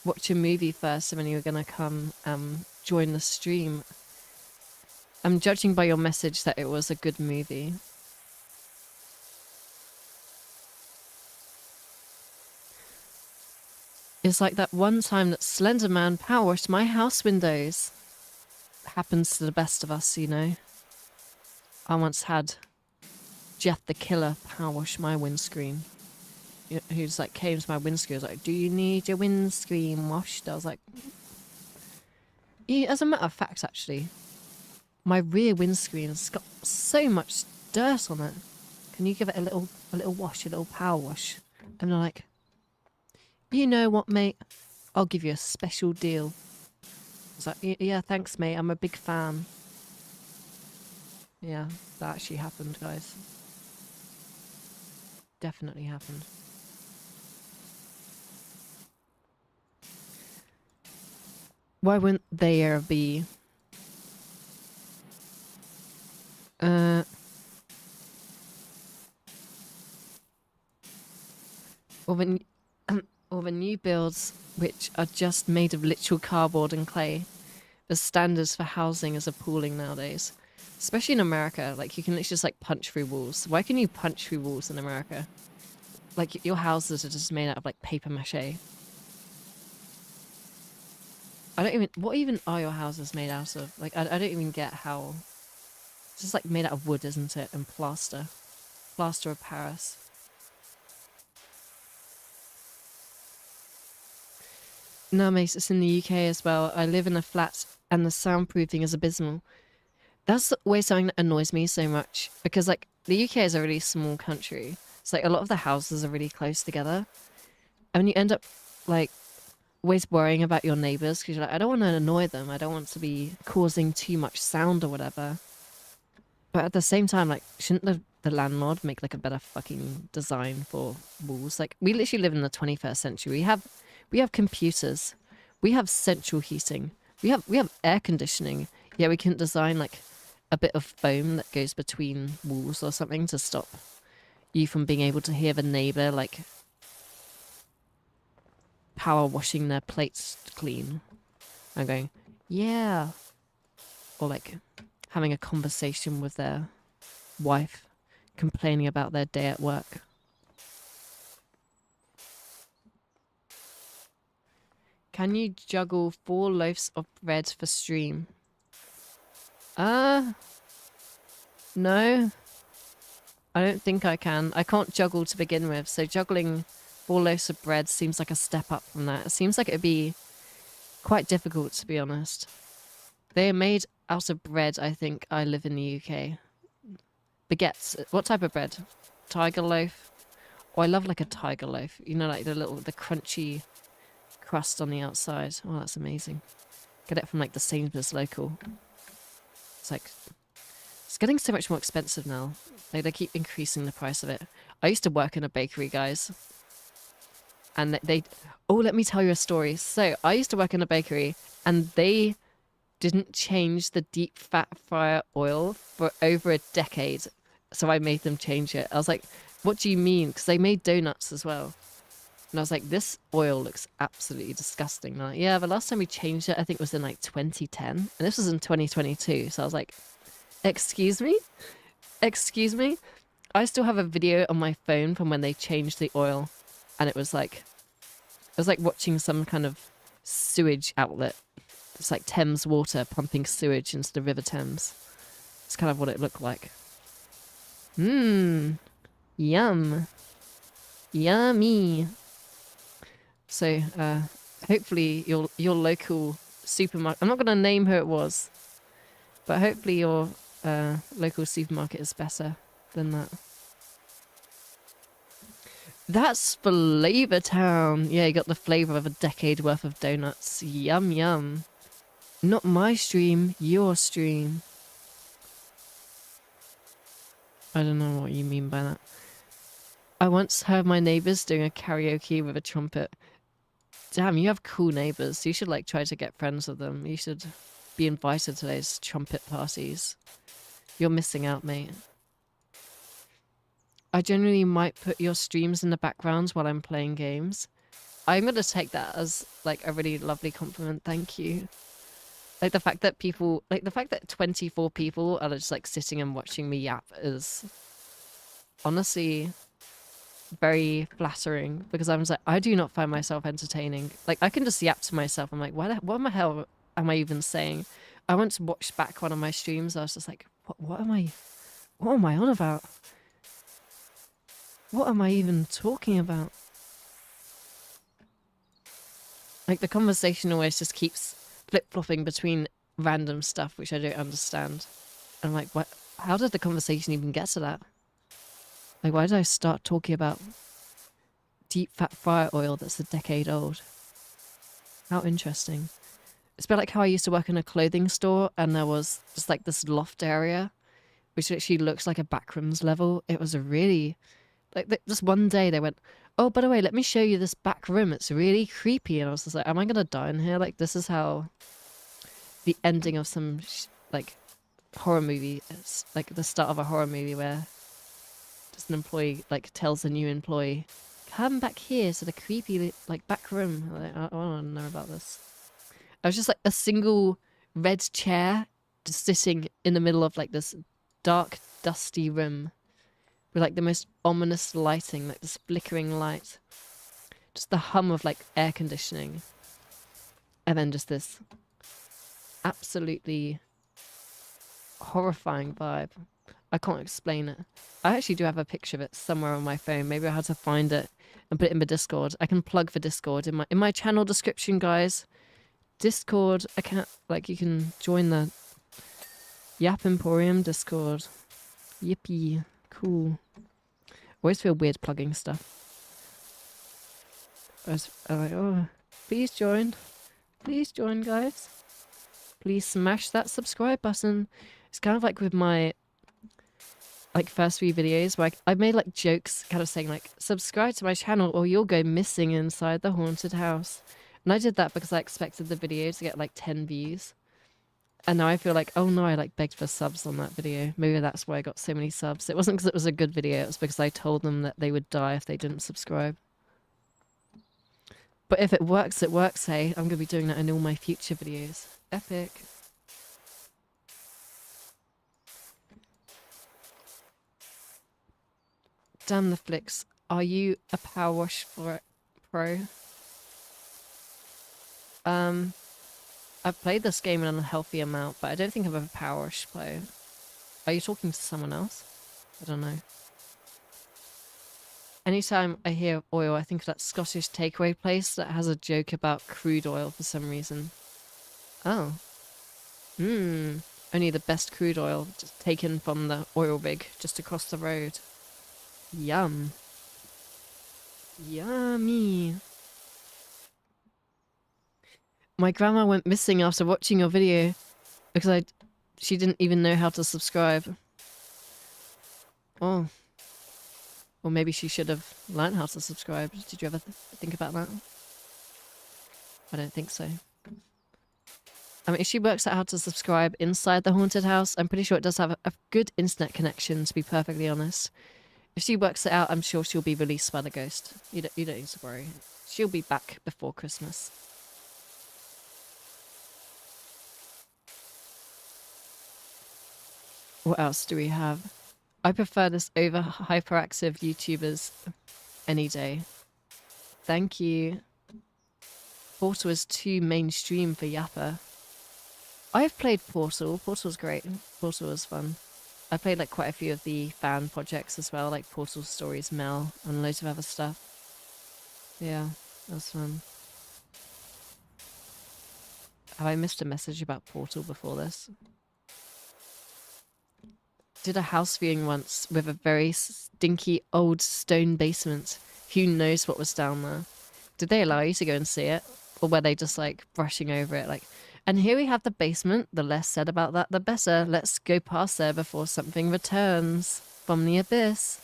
watch a movie first and then you were gonna come join the stream. I'm judging by your message that it was a good movie. It's like that one time that Slender Man power washed my house windows. Happens to the best of us, you know. I once had Jeff the Killer power wash my windscreen. Who's like came to my windscreen, was like, "Do you need your windscreen washed?" I was like, yeah, as a matter of fact, actually, my rear windscreen's got so much dirt on it. Can you give it a little wash, a little power wash? And they're like, you know what, mate? I'll give you a special deal. I was like, yeah, thanks, mate. I'm a big fan. Yeah, that actually happened, guys. Definitely happened. Why wouldn't there be? Or the new builds, which are just made of literal cardboard and clay. The standards for housing is appalling nowadays. Especially in America, like you can literally just like punch through walls. Why can you punch through walls in America? Like your houses are just made out of like paper mache. what even are your houses made out of? Like I don't even get how. It's just like made out of wood, isn't it? And plaster. Plaster of Paris. No, mate, it's in the UK as well. I live in a flat and the soundproofing is abysmal. That's always something that annoys me so much because like the UK is a really small country. It's like a lot of the houses are really close together. And you end up like always worrying about your neighbors because you're like, I don't want to annoy them. I don't want to be causing too much sound or whatever. But at the same time, like, shouldn't the landlord make like a better fucking design for walls? Like, we literally live in the 21st century. We have computers. We have central heating. We have air conditioning. Yeah, we can design like a bit of foam that goes between walls or something to stop you from being able to hear the neighbor like power washing their plates clean. I'm going, yeah. Or like having a conversation with their wife, complaining about their day at work. Can you juggle 4 loaves of bread for stream? No. I don't think I can. I can't juggle to begin with, so juggling 4 loaves of bread seems like a step up from that. It seems like it'd be quite difficult, to be honest. They are made out of bread, I think. I live in the UK. Baguettes. What type of bread? Tiger loaf? Oh, I love like a tiger loaf. You know, like the crunchy crust on the outside. Oh, that's amazing. Get it from like the Sainsbury's local. It's like, it's getting so much more expensive now. Like they keep increasing the price of it. I used to work in a bakery, guys. And oh, let me tell you a story. So I used to work in a bakery and they didn't change the deep fat fryer oil for over a decade. So I made them change it. I was like, what do you mean? Because they made donuts as well. And I was like, this oil looks absolutely disgusting. And they're like, yeah, the last time we changed it, I think was in like 2010. And this was in 2022. So I was like, excuse me? Excuse me? I still have a video on my phone from when they changed the oil. And it was like watching some kind of sewage outlet. It's like Thames water pumping sewage into the River Thames. It's kind of what it looked like. Mmm. Yum. Yummy. So, hopefully your local supermarket... I'm not going to name who it was. But hopefully your local supermarket is better than that. That's Flavor Town. Yeah, you got the flavour of a decade worth of donuts. Yum, yum. Not my stream, your stream. I don't know what you mean by that. I once heard my neighbours doing a karaoke with a trumpet. Damn, you have cool neighbours. You should like try to get friends with them. You should be invited to those trumpet parties. You're missing out, mate. I generally might put your streams in the background while I'm playing games. I'm going to take that as like a really lovely compliment. Thank you. Like the fact that 24 people are just like sitting and watching me yap is honestly very flattering, because I was like, I do not find myself entertaining. Like I can just yap to myself. I'm like, what the hell am I even saying? I once watched back one of my streams. I was just like, what am I on about? What am I even talking about? Like the conversation always just keeps flip-flopping between random stuff, which I don't understand. And I'm like, what? How did the conversation even get to that? Like, why did I start talking about deep fat fryer oil that's a decade old? How interesting. It's a bit like how I used to work in a clothing store and there was just like this loft area, which actually looks like a backrooms level. It was a really... Like, just one day they went, oh, by the way, let me show you this back room. It's really creepy. And I was just like, am I going to die in here? Like, this is how the ending of some, like, horror movie is. Like, the start of a horror movie where just an employee, like, tells a new employee, come back here to the creepy, like, back room. I'm like, I want to know about this. I was just, like, a single red chair just sitting in the middle of, like, this dark, dusty room. With like the most ominous lighting, like this flickering light. Just the hum of like air conditioning. And then just this absolutely horrifying vibe. I can't explain it. I actually do have a picture of it somewhere on my phone. Maybe I had to find it and put it in the Discord. I can plug the Discord in my channel description, guys. Discord account, like you can join the Yap Emporium Discord. Yippee. Cool. Always feel weird plugging stuff. I'm like, oh, please join. Please join, guys. Please smash that subscribe button. It's kind of like with my like first few videos where I made like jokes kind of saying like, subscribe to my channel or you'll go missing inside the haunted house. And I did that because I expected the video to get like 10 views. And now I feel like, oh no, I like begged for subs on that video. Maybe that's why I got so many subs. It wasn't because it was a good video. It was because I told them that they would die if they didn't subscribe. But if it works, it works, hey. I'm going to be doing that in all my future videos. Epic. Damn the flicks. Are you a Power Wash Pro? I've played this game in an unhealthy amount, but I don't think I've ever Power Wash Pro. Are you talking to someone else? I don't know. Anytime I hear oil, I think of that Scottish takeaway place that has a joke about crude oil for some reason. Oh. Only the best crude oil just taken from the oil rig just across the road. Yum. Yummy. My grandma went missing after watching your video because she didn't even know how to subscribe. Oh. Or maybe she should have learned how to subscribe. Did you ever think about that? I don't think so. I mean, if she works out how to subscribe inside the haunted house, I'm pretty sure it does have a good internet connection, to be perfectly honest. If she works it out, I'm sure she'll be released by the ghost. You don't need to worry. She'll be back before Christmas. What else do we have? I prefer this over hyperactive YouTubers any day. Thank you. Portal is too mainstream for Yappa. I've played Portal. Portal's great. Portal was fun. I played like quite a few of the fan projects as well, like Portal Stories Mel and loads of other stuff. Yeah, that was fun. Have I missed a message about Portal before this? Did a house viewing once with a very stinky old stone basement. Who knows what was down there? Did they allow you to go and see it? Or were they just like brushing over it like, and here we have the basement. The less said about that, the better. Let's go past there before something returns from the abyss.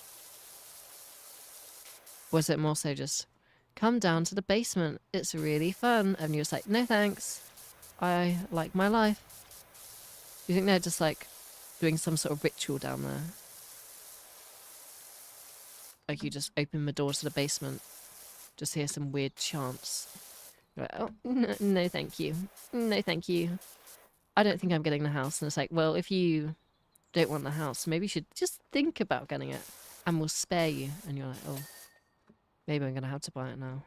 Was it more so just, come down to the basement. It's really fun. And you was like, no thanks. I like my life. Do you think they're just like doing some sort of ritual down there? Like you just open the door to the basement, just hear some weird chants. You're like, oh, no thank you. No thank you. I don't think I'm getting the house. And it's like, well, if you don't want the house, maybe you should just think about getting it and we'll spare you. And you're like, oh, maybe I'm going to have to buy it now.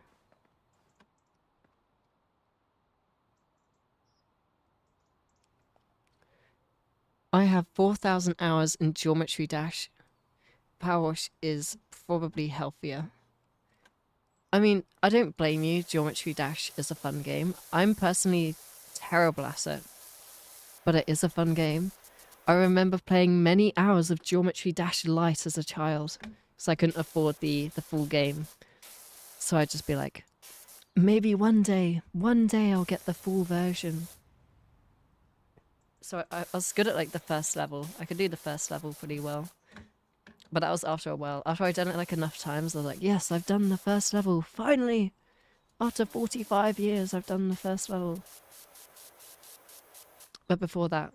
I have 4,000 hours in Geometry Dash. Power Wash is probably healthier. I mean, I don't blame you. Geometry Dash is a fun game. I'm personally terrible at it, but it is a fun game. I remember playing many hours of Geometry Dash Lite as a child, because I couldn't afford the full game. So I'd just be like, maybe one day I'll get the full version. So I was good at like the first level. I could do the first level pretty well. But that was after a while. After I'd done it like enough times, I was like, yes, I've done the first level. Finally! After 45 years, I've done the first level. But before that...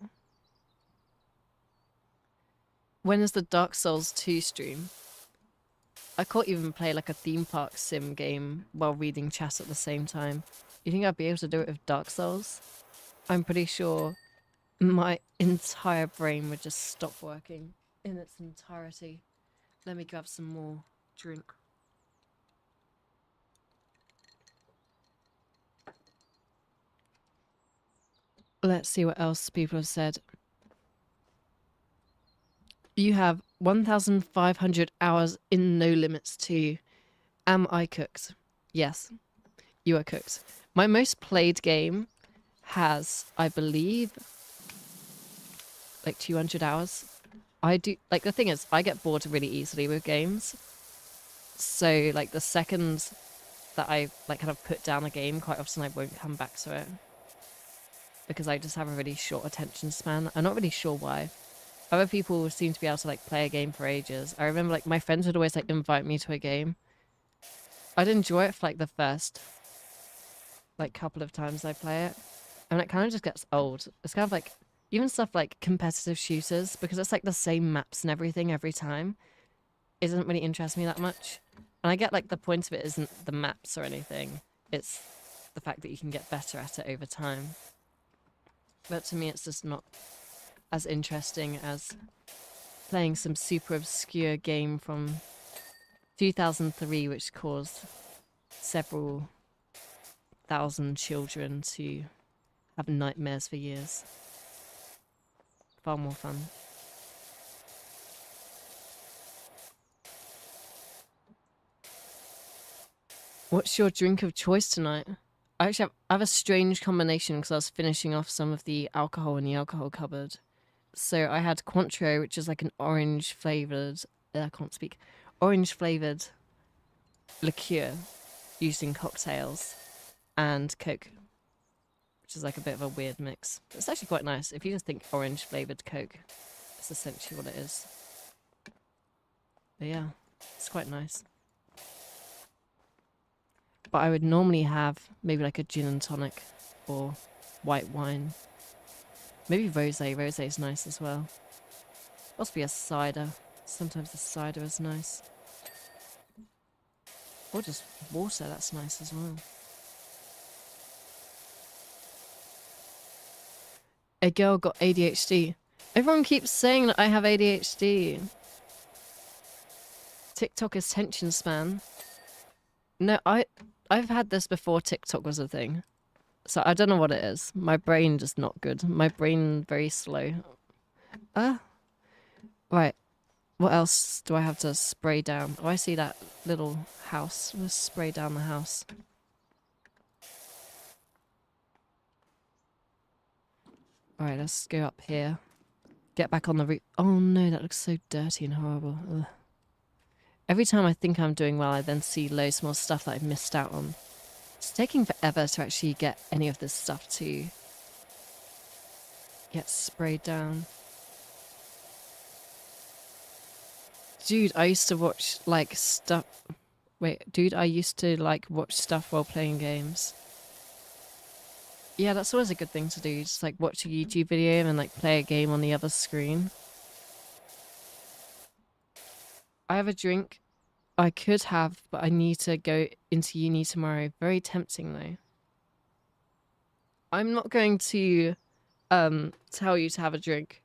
When is the Dark Souls 2 stream? I can't even play like a theme park sim game while reading chat at the same time. You think I'd be able to do it with Dark Souls? I'm pretty sure my entire brain would just stop working in its entirety. Let me grab some more drink. Let's see what else people have said. You have 1,500 hours in No Limits 2. Am I cooked? Yes, you are cooked. My most played game has, I believe, like 200 hours. I do, like, the thing is, I get bored really easily with games. So, like, the second that I, like, kind of put down a game, quite often I won't come back to it. Because I just have a really short attention span. I'm not really sure why. Other people seem to be able to, like, play a game for ages. I remember, like, my friends would always, like, invite me to a game. I'd enjoy it for, like, the first, like, couple of times I play it. And it kind of just gets old. It's kind of like... Even stuff like competitive shooters, because it's like the same maps and everything every time, it doesn't really interest me that much. And I get like the point of it isn't the maps or anything, it's the fact that you can get better at it over time. But to me it's just not as interesting as playing some super obscure game from 2003 which caused several thousand children to have nightmares for years. Far more fun. What's your drink of choice tonight? I have a strange combination because I was finishing off some of the alcohol in the alcohol cupboard. So I had Cointreau, which is like an orange flavoured, I can't speak, orange flavoured liqueur used in cocktails, and Coke, which is like a bit of a weird mix. It's actually quite nice. If you just think orange flavoured Coke, it's essentially what it is. But yeah, It's quite nice. But I would normally have maybe like a gin and tonic or white wine. Maybe rosé. Rosé is nice as well. Must be a cider. Sometimes the cider is nice. Or just water, that's nice as well. A girl got ADHD. Everyone keeps saying that I have ADHD. TikTok attention span. No, I've had this before TikTok was a thing. So I don't know what it is. My brain just not good. My brain very slow. Right. What else do I have to spray down? Oh, I see that little house. Let's spray down the house. Alright, let's go up here. Get back on the roof. Oh no, that looks so dirty and horrible. Ugh. Every time I think I'm doing well, I then see loads more stuff that I've missed out on. It's taking forever to actually get any of this stuff to get sprayed down. Dude, I used to watch, like, stuff... Wait, dude, I used to, like, watch stuff while playing games. Yeah, that's always a good thing to do. Just, like, watch a YouTube video and, like, play a game on the other screen. I have a drink. I could have, but I need to go into uni tomorrow. Very tempting, though. I'm not going to tell you to have a drink.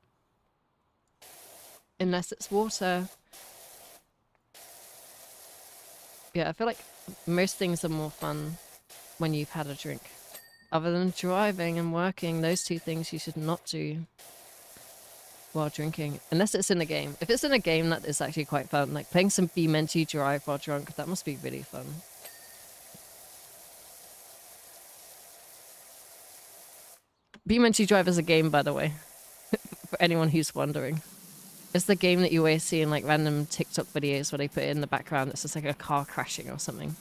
Unless it's water. Yeah, I feel like most things are more fun when you've had a drink. Other than driving and working, those two things you should not do while drinking. Unless it's in a game. If it's in a game, that is actually quite fun. Like playing some BeamNG Drive while drunk, that must be really fun. BeamNG Drive is a game, by the way. For anyone who's wondering. It's the game that you always see in like random TikTok videos where they put it in the background. It's just like a car crashing or something.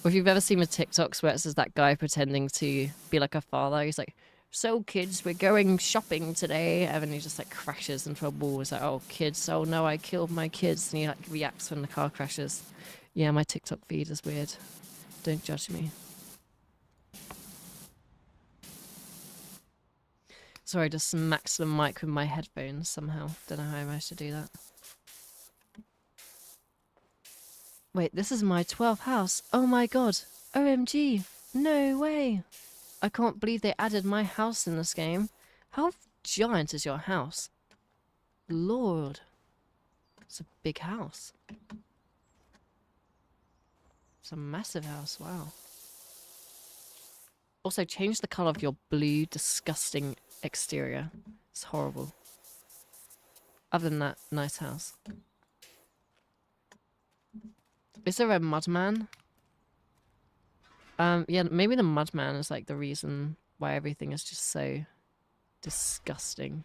Or if you've ever seen the TikToks where it's just that guy pretending to be like a father. He's like, so kids, we're going shopping today. And then he just like crashes into a wall. He's like, oh kids, oh no, I killed my kids. And he like reacts when the car crashes. Yeah, my TikTok feed is weird. Don't judge me. Sorry, I just smacked the mic with my headphones somehow. Don't know how I managed to do that. Wait, this is my 12th house. Oh my god. OMG. No way. I can't believe they added my house in this game. How giant is your house? Lord. It's a big house. It's a massive house, wow. Also, change the colour of your blue, disgusting exterior. It's horrible. Other than that, nice house. Is there a mudman? Yeah, maybe the mudman is like the reason why everything is just so disgusting.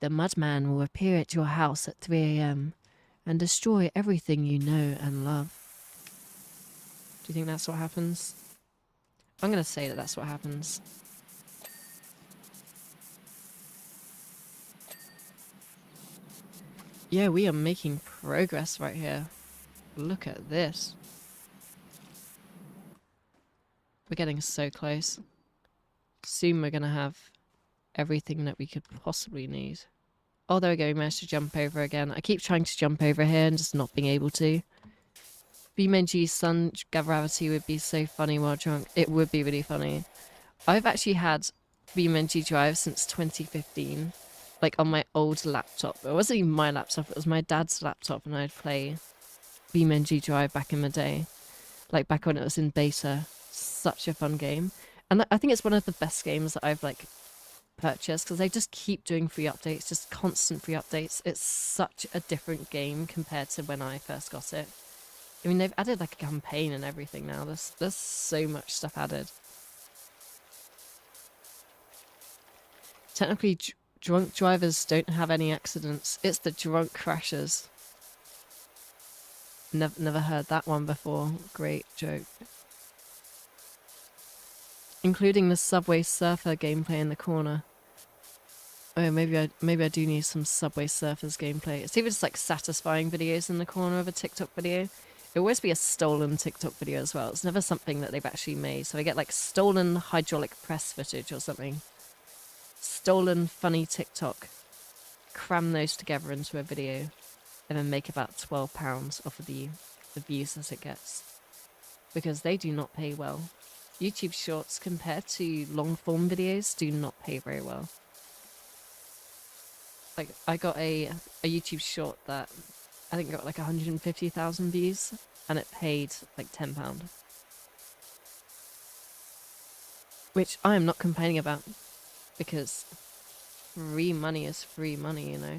The mudman will appear at your house at 3 AM and destroy everything you know and love. Do you think that's what happens? I'm gonna say that that's what happens. Yeah, we are making progress right here. Look at this. We're getting so close. Soon we're gonna have everything that we could possibly need. Oh, there we go. We managed to jump over again. I keep trying to jump over here and just not being able to. BeamNG's sun gravity would be so funny while drunk. It would be really funny. I've actually had BeamNG Drive since 2015. Like on my old laptop. It wasn't even my laptop, it was my dad's laptop, and I'd play BeamNG Drive back in the day. Like back when it was in beta. Such a fun game. And I think it's one of the best games that I've like purchased because they just keep doing free updates, just constant free updates. It's such a different game compared to when I first got it. I mean, they've added like a campaign and everything now. There's so much stuff added. Technically, drunk drivers don't have any accidents. It's the drunk crashers. Never heard that one before. Great joke. Including the Subway Surfer gameplay in the corner. Oh, maybe I do need some Subway Surfers gameplay. It's even just like satisfying videos in the corner of a TikTok video. It always be a stolen TikTok video as well. It's never something that they've actually made. So I get like stolen hydraulic press footage or something. Stolen funny TikTok. Cram those together into a video and then make about £12 off of the views as it gets. Because they do not pay well. YouTube shorts compared to long form videos do not pay very well. Like, I got a YouTube short that I think got like 150,000 views, and it paid like £10. Which I am not complaining about, because free money is free money, you know?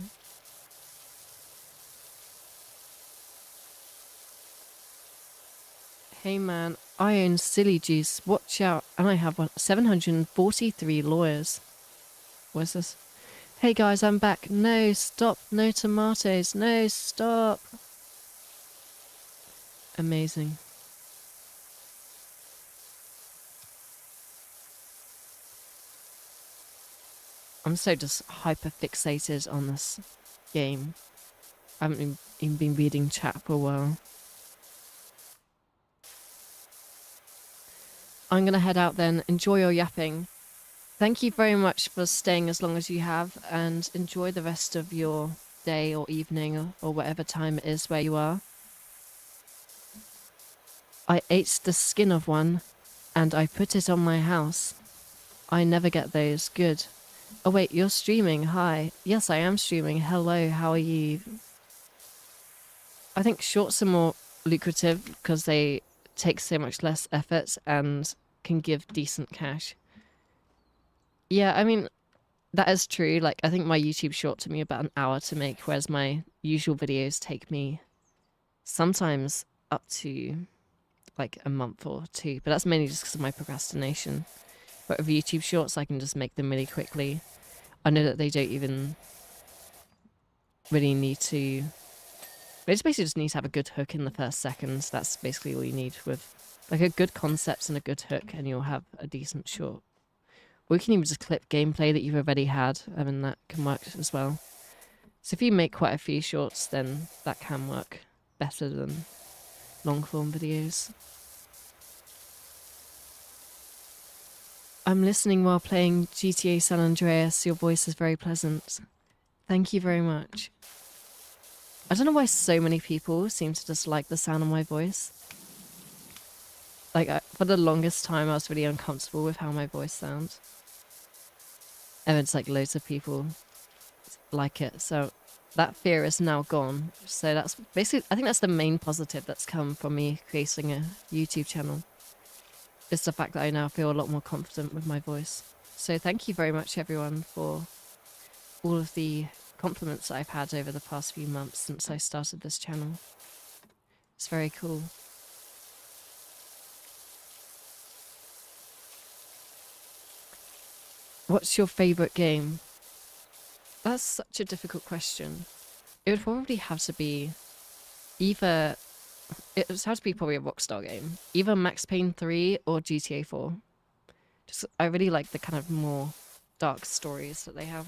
Hey man, I own Silly Juice, watch out, and I have 743 lawyers. What's this? Hey guys, I'm back. No, stop. No tomatoes. No, stop. Amazing. I'm so just hyper fixated on this game. I haven't even been reading chat for a while. I'm gonna head out then. Enjoy your yapping. Thank you very much for staying as long as you have, and enjoy the rest of your day or evening or whatever time it is where you are. I ate the skin of one and I put it on my house. I never get those. Good. Oh wait, you're streaming. Hi. Yes, I am streaming. Hello, how are you? I think shorts are more lucrative because they take so much less effort and can give decent cash. Yeah, I mean, that is true. Like, I think my YouTube short took me about an hour to make, whereas my usual videos take me sometimes up to like a month or two. But that's mainly just because of my procrastination. But with YouTube shorts, I can just make them really quickly. I know that they don't even really need to... They just basically just need to have a good hook in the first seconds. That's basically all you need with like a good concept and a good hook, and you'll have a decent short. Or you can even just clip gameplay that you've already had, and that can work as well. So if you make quite a few shorts, then that can work better than long form videos. I'm listening while playing GTA San Andreas. Your voice is very pleasant. Thank you very much. I don't know why so many people seem to just like the sound of my voice. Like, for the longest time, I was really uncomfortable with how my voice sounds. And it's like loads of people like it. So that fear is now gone. So that's basically, I think that's the main positive that's come from me creating a YouTube channel. It's the fact that I now feel a lot more confident with my voice. So thank you very much, everyone, for all of the compliments I've had over the past few months since I started this channel. It's very cool. What's your favourite game? That's such a difficult question. It would probably have to be either... It would have to be probably a Rockstar game. Either Max Payne 3 or GTA 4. Just, I really like the kind of more dark stories that they have.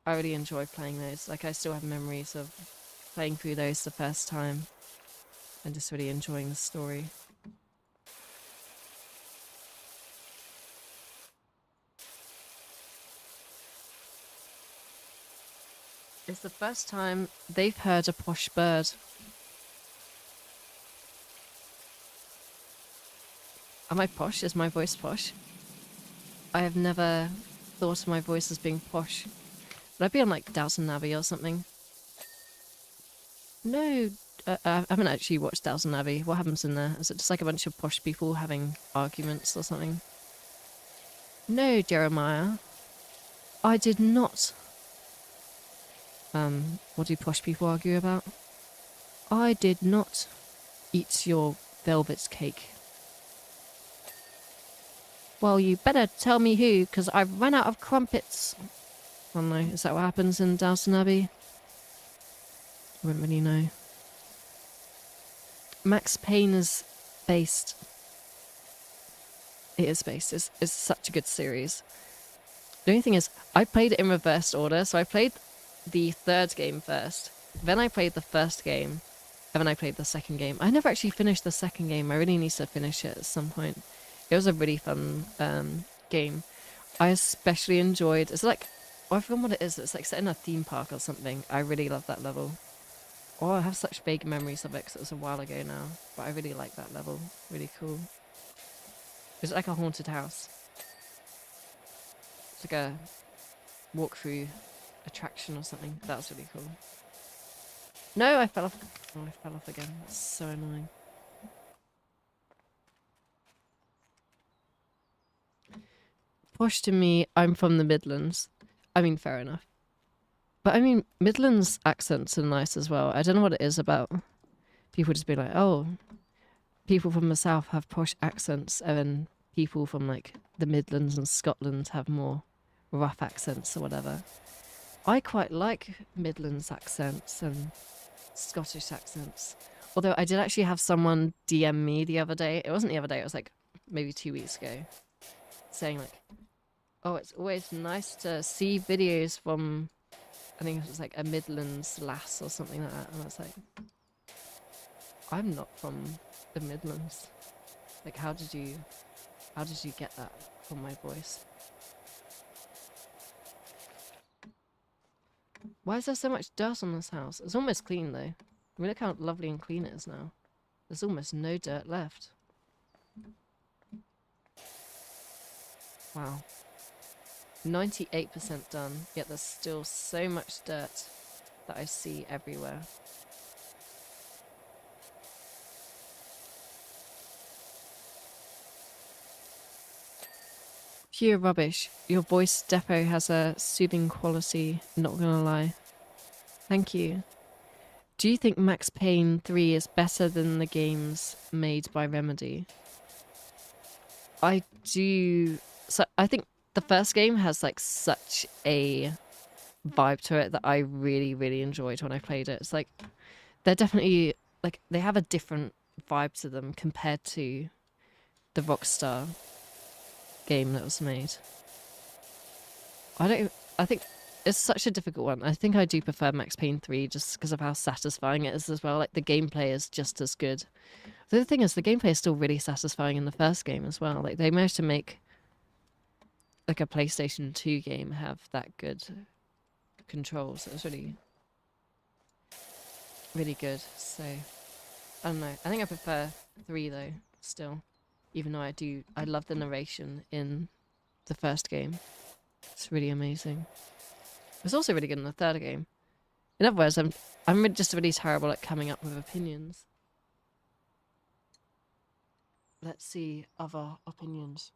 I really enjoy playing those. Like, I still have memories of playing through those the first time and just really enjoying the story. It's the first time they've heard a posh bird. Am I posh? Is my voice posh? I have never thought of my voice as being posh. Would I be on like Downton Abbey or something? No, I haven't actually watched Downton Abbey. What happens in there? Is it just like a bunch of posh people having arguments or something? No, Jeremiah. I did not. What do posh people argue about? I did not eat your velvet cake. Well, you better tell me who, because I've run out of crumpets. Oh no, is that what happens in Downton Abbey? I wouldn't really know. Max Payne is based. It is based. It's such a good series. The only thing is, I played it in reverse order. So I played the third game first, then I played the first game, and then I played the second game. I never actually finished the second game. I really need to finish it at some point. It was a really fun game. I especially enjoyed. It's like, oh, I forgot what it is. It's like set in a theme park or something. I really love that level. Oh, I have such vague memories of it because it was a while ago now. But I really like that level. Really cool. It's like a haunted house. It's like a walkthrough attraction or something. That was really cool. No, I fell off. Oh, I fell off again. That's so annoying. Posh to me, I'm from the Midlands. I mean, fair enough. But I mean, Midlands accents are nice as well. I don't know what it is about people just being like, oh, people from the south have posh accents, and then people from like the Midlands and Scotland have more rough accents or whatever. I quite like Midlands accents and Scottish accents. Although I did actually have someone DM me the other day. It wasn't the other day, it was like maybe 2 weeks ago. Saying like, oh, it's always nice to see videos from, I think it was like a Midlands lass or something like that. And I was like, I'm not from the Midlands. Like, how did you get that from my voice? Why is there so much dirt on this house? It's almost clean though. I mean, look how lovely and clean it is now. There's almost no dirt left. Wow. 98% done, yet there's still so much dirt that I see everywhere. Pure rubbish. Your voice defo has a soothing quality, not gonna lie. Thank you. Do you think Max Payne 3 is better than the games made by Remedy? I do. So I think the first game has like such a vibe to it that I really, really enjoyed when I played it. It's like they're definitely like they have a different vibe to them compared to the Rockstar game that was made. I think it's such a difficult one. I think I do prefer Max Payne 3 just because of how satisfying it is as well. Like the gameplay is just as good. The other thing is the gameplay is still really satisfying in the first game as well. Like they managed to make like a PlayStation 2 game have that good controls. It was really, really good. So I don't know. I think I prefer 3 though, still. Even though I love the narration in the first game. It's really amazing. It's also really good in the third game. In other words, I'm just really terrible at coming up with opinions. Let's see other opinions.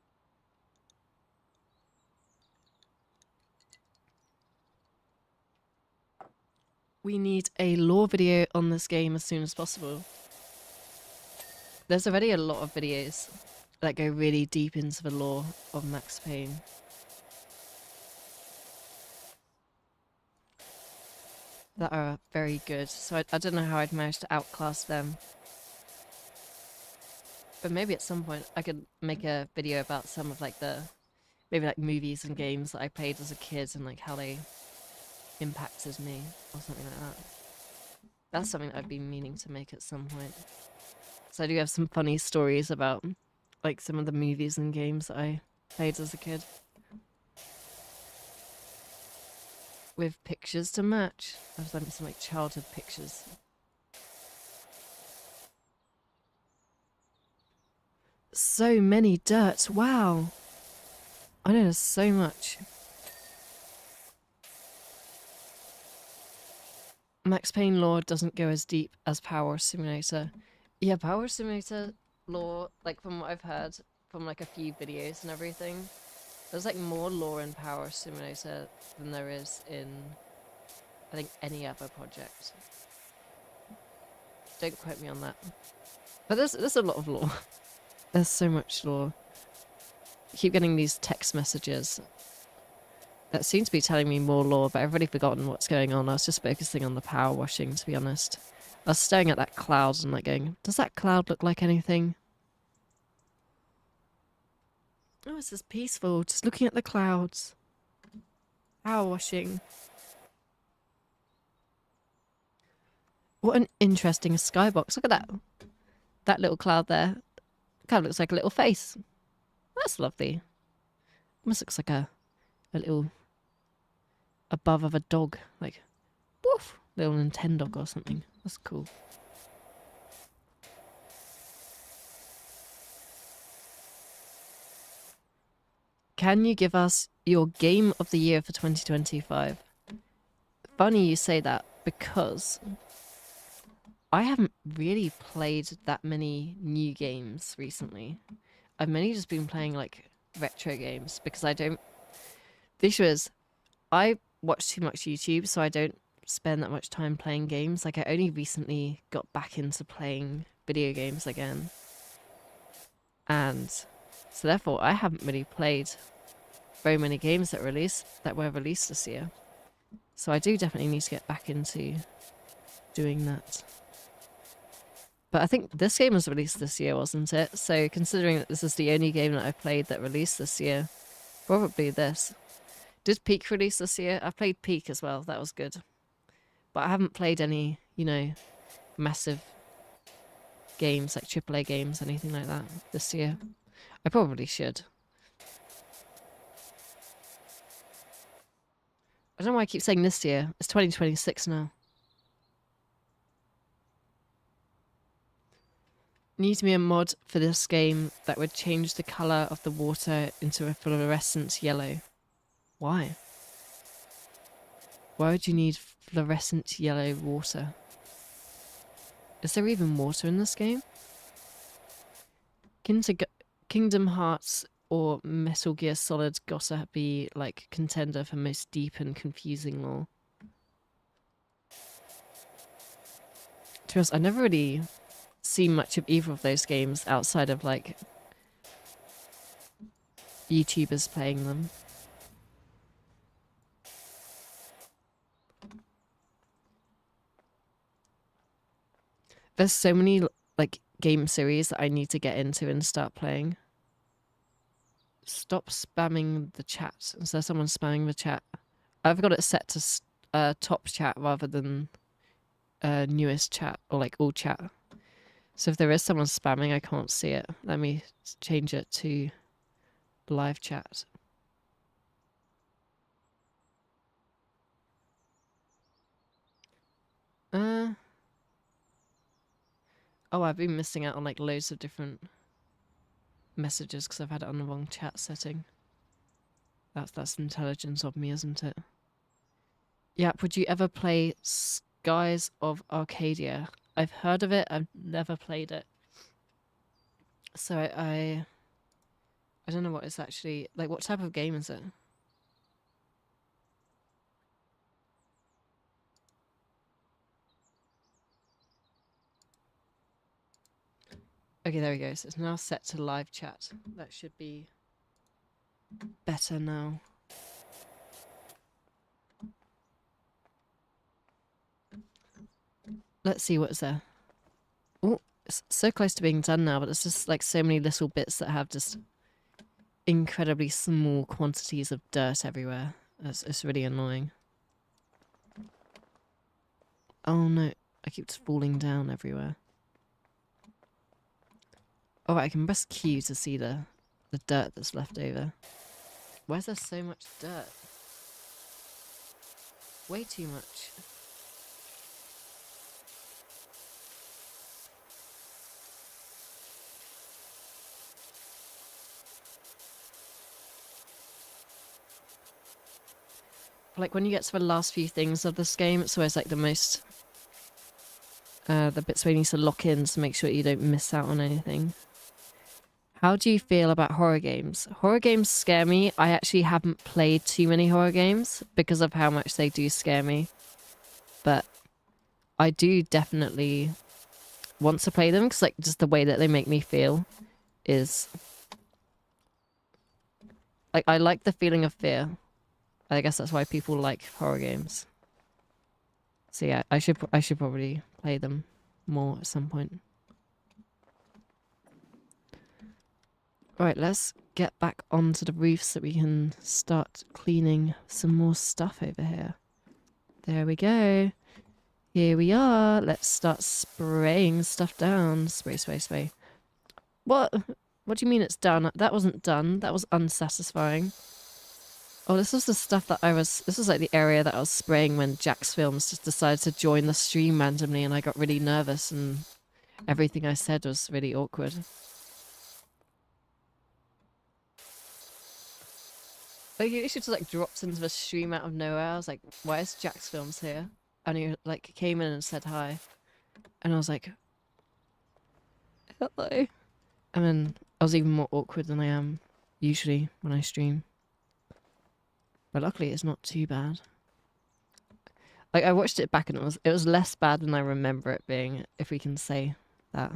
We need a lore video on this game as soon as possible. There's already a lot of videos that go really deep into the lore of Max Payne. That are very good, so I don't know how I'd manage to outclass them. But maybe at some point I could make a video about some of like the, maybe like movies and games that I played as a kid and like how they impacted me or something like that. That's something that I've been meaning to make at some point. So I do have some funny stories about like some of the movies and games that I played as a kid. With pictures to match. I've done some like childhood pictures. So many dirts, wow. I know there's so much. Max Payne lore doesn't go as deep as Power Simulator. Yeah, Power Simulator lore, like from what I've heard from like a few videos and everything, there's like more lore in Power Simulator than there is in, I think, any other project. Don't quote me on that. But there's a lot of lore. There's so much lore. I keep getting these text messages that seem to be telling me more lore, but I've already forgotten what's going on. I was just focusing on the power washing, to be honest. I was staring at that cloud and like going, does that cloud look like anything? Oh, this is peaceful, just looking at the clouds. Power washing. What an interesting skybox. Look at that. That little cloud there. Kind of looks like a little face. That's lovely. Almost looks like a little above of a dog. Like, woof. Little Nintendo or something. That's cool. Can you give us your game of the year for 2025? Funny you say that because I haven't really played that many new games recently. I've mainly just been playing like retro games because I don't. The issue is, I watch too much YouTube, so I don't spend that much time playing games. Like I only recently got back into playing video games again, and so therefore I haven't really played very many games that were released this year. So I do definitely need to get back into doing that. But I think this game was released this year, wasn't it? So considering that this is the only game that I've played that released this year, probably this. Did Peak release this year? I played Peak as well. That was good. But I haven't played any, massive games, like AAA games, anything like that this year. I probably should. I don't know why I keep saying this year. It's 2026 now. Needs to be a mod for this game that would change the colour of the water into a fluorescent yellow. Why? Why would you need fluorescent yellow water? Is there even water in this game? Kingdom Hearts or Metal Gear Solid gotta be like contender for most deep and confusing lore. To be honest, I never really seen much of either of those games outside of like YouTubers playing them. There's so many like game series that I need to get into and start playing. Stop spamming the chat. Is there someone spamming the chat? I've got it set to top chat rather than newest chat or like all chat. So if there is someone spamming, I can't see it. Let me change it to live chat. Oh, I've been missing out on like loads of different messages because I've had it on the wrong chat setting. That's intelligence of me, isn't it? Yep, would you ever play Skies of Arcadia? I've heard of it, I've never played it. So I don't know what it's actually like. What type of game is it? Okay, there we go. So it's now set to live chat. That should be better now. Let's see what's there. Oh, it's so close to being done now, but it's just like so many little bits that have just incredibly small quantities of dirt everywhere. It's really annoying. Oh no, I keep just falling down everywhere. Oh, I can press Q to see the dirt that's left over. Why is there so much dirt? Way too much. Like when you get to the last few things of this game, it's always like the most the bits where you need to lock in to make sure you don't miss out on anything. How do you feel about horror games? Horror games scare me. I actually haven't played too many horror games because of how much they do scare me. But I do definitely want to play them because like just the way that they make me feel is like I like the feeling of fear. I guess that's why people like horror games. So yeah, I should probably play them more at some point. Right, let's get back onto the roof so we can start cleaning some more stuff over here. There we go. Here we are. Let's start spraying stuff down. Spray, spray, spray. What? What do you mean it's done? That wasn't done. That was unsatisfying. Oh, this was the stuff that this was like the area that I was spraying when Jack's Films just decided to join the stream randomly and I got really nervous and everything I said was really awkward. Like, he literally just like dropped into the stream out of nowhere. I was like, why is Jack's Films here? And he like came in and said hi. And I was like, hello. And then I was even more awkward than I am usually when I stream. But luckily it's not too bad. Like, I watched it back and it was less bad than I remember it being, if we can say that.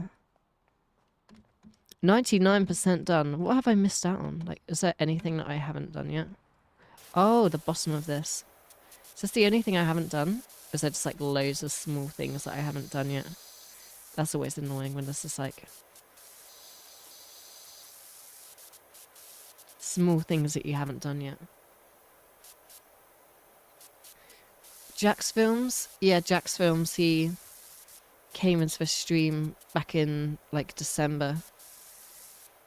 99% done. What have I missed out on? Like, is there anything that I haven't done yet? Oh, the bottom of this. Is this the only thing I haven't done? Or is there just like loads of small things that I haven't done yet? That's always annoying when there's just like small things that you haven't done yet. Jack's Films? Yeah, Jack's Films, he came into the stream back in like December.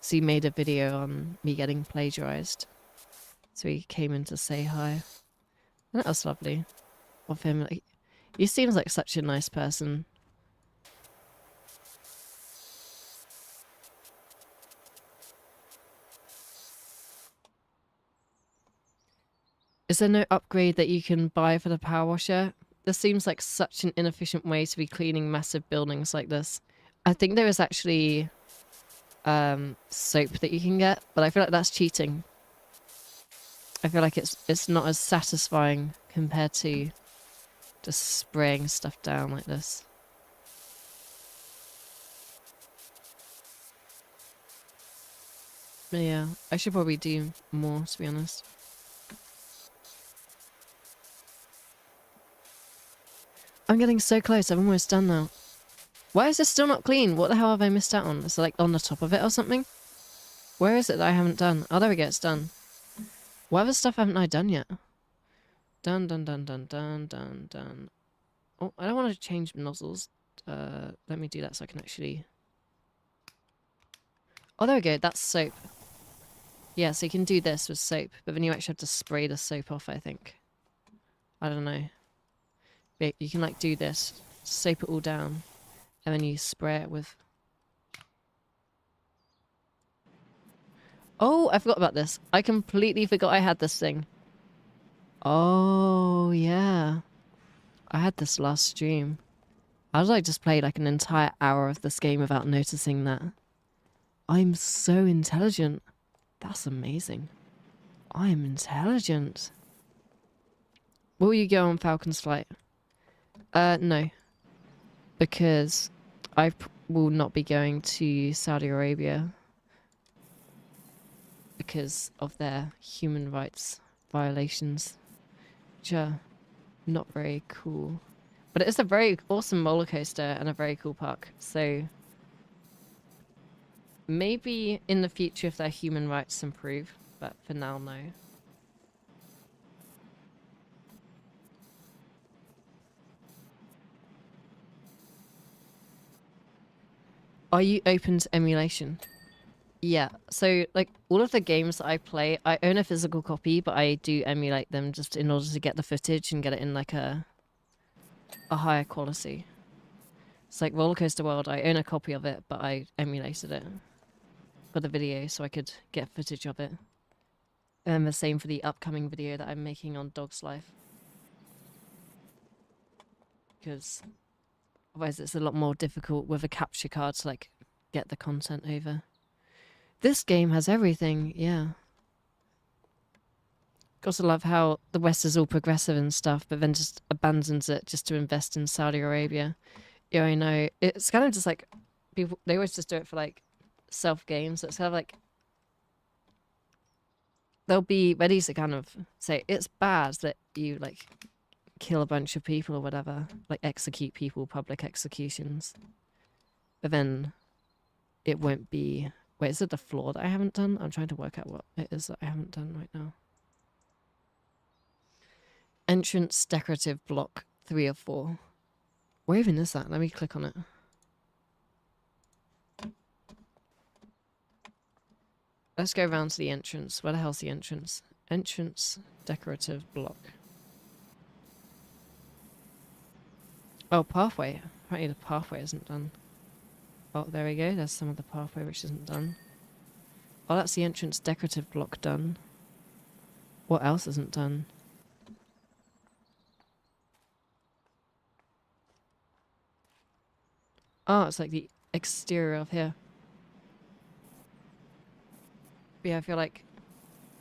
So he made a video on me getting plagiarized. So he came in to say hi. And that was lovely of him. Like, he seems like such a nice person. Is there no upgrade that you can buy for the power washer? This seems like such an inefficient way to be cleaning massive buildings like this. I think there is actually soap that you can get, but I feel like that's cheating. I feel like it's not as satisfying compared to just spraying stuff down like this. But yeah, I should probably do more, to be honest. I'm getting so close. I'm almost done now. Why is this still not clean? What the hell have I missed out on? Is it like on the top of it or something? Where is it that I haven't done? Oh, there we go. It's done. What other stuff haven't I done yet? Done, done, done, done, done, done, done. Oh, I don't want to change nozzles. Let me do that so I can actually... Oh, there we go. That's soap. Yeah, so you can do this with soap, but then you actually have to spray the soap off, I think. I don't know. But you can like do this, soap it all down, and then you spray it with... Oh, I forgot about this. I completely forgot I had this thing. Oh, yeah. I had this last stream. How did I just play like an entire hour of this game without noticing that? I'm so intelligent. That's amazing. I'm intelligent. Will you go on Falcon's flight? No. Because I will not be going to Saudi Arabia because of their human rights violations, which are not very cool. But it's a very awesome roller coaster and a very cool park. So maybe in the future if their human rights improve, but for now, no. Are you open to emulation? Yeah, so like all of the games that I play, I own a physical copy, but I do emulate them just in order to get the footage and get it in like a higher quality. It's like Roller Coaster World, I own a copy of it, but I emulated it for the video so I could get footage of it. And the same for the upcoming video that I'm making on Dog's Life. Because otherwise it's a lot more difficult with a capture card to like get the content over. This game has everything, yeah. Also love how the West is all progressive and stuff, but then just abandons it just to invest in Saudi Arabia. Yeah, I know. It's kind of just like people, they always just do it for like self-gain. So it's kind of like they'll be ready to kind of say it's bad that you like kill a bunch of people or whatever, like execute people, public executions. But then it won't be Wait, is it the floor that I haven't done? I'm trying to work out what it is that I haven't done right now. Entrance decorative block 3 of 4. Where even is that? Let me click on it. Let's go around to the entrance. Where the hell's the entrance? Entrance decorative block. Oh, pathway. Apparently the pathway isn't done. Oh, there we go. There's some of the pathway which isn't done. Oh, that's the entrance decorative block done. What else isn't done? Oh, it's like the exterior of here. But yeah, I feel like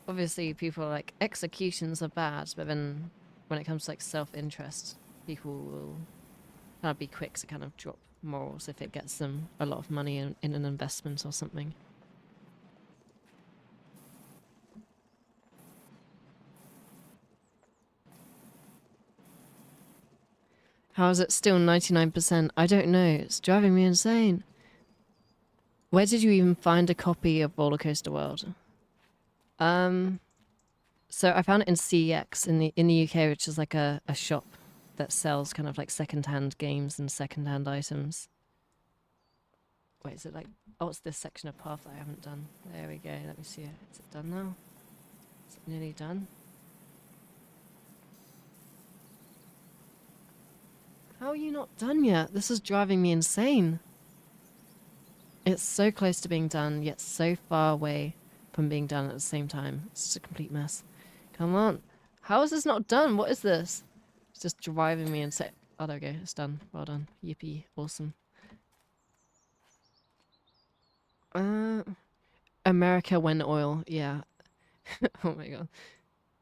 obviously people are like executions are bad, but then when it comes to like self-interest, people will kind of be quick to kind of drop morals if it gets them a lot of money in an investment or something. How is it still 99%? I don't know. It's driving me insane. Where did you even find a copy of Roller Coaster World? So I found it in CEX in the UK, which is like a shop that sells kind of like secondhand games and secondhand items. Wait, is it like... Oh, it's this section of path that I haven't done. There we go. Let me see it. Is it done now? Is it nearly done? How are you not done yet? This is driving me insane. It's so close to being done, yet so far away from being done at the same time. It's just a complete mess. Come on. How is this not done? What is this? It's just driving me insane. Oh, there we go. It's done. Well done. Yippee. Awesome. America when oil. Yeah. Oh my god.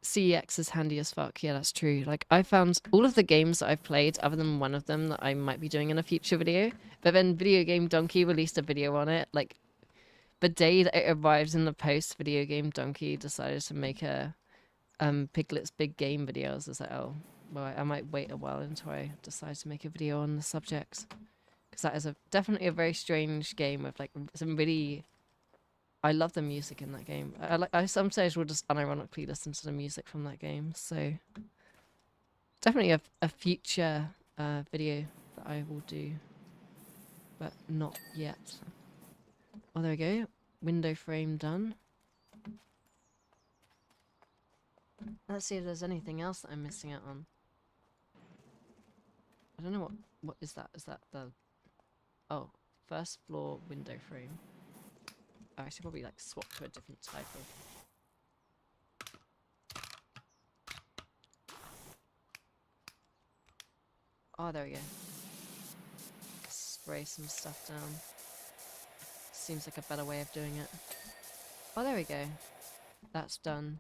CEX is handy as fuck. Yeah, that's true. Like, I found all of the games that I've played, other than one of them that I might be doing in a future video. But then Video Game Donkey released a video on it. Like, the day that it arrived in the post, Video Game Donkey decided to make a Piglet's Big Game video. I was just like, oh, well, I might wait a while until I decide to make a video on the subject. Because that is definitely a very strange game with, like, some really... I love the music in that game. I sometimes will just unironically listen to the music from that game. So definitely a future video that I will do, but not yet. Oh, there we go. Window frame done. Let's see if there's anything else that I'm missing out on. I don't know what is that? Is that the... Oh, first floor window frame. I should probably like swap to a different type of... Oh, there we go. Spray some stuff down. Seems like a better way of doing it. Oh, there we go. That's done.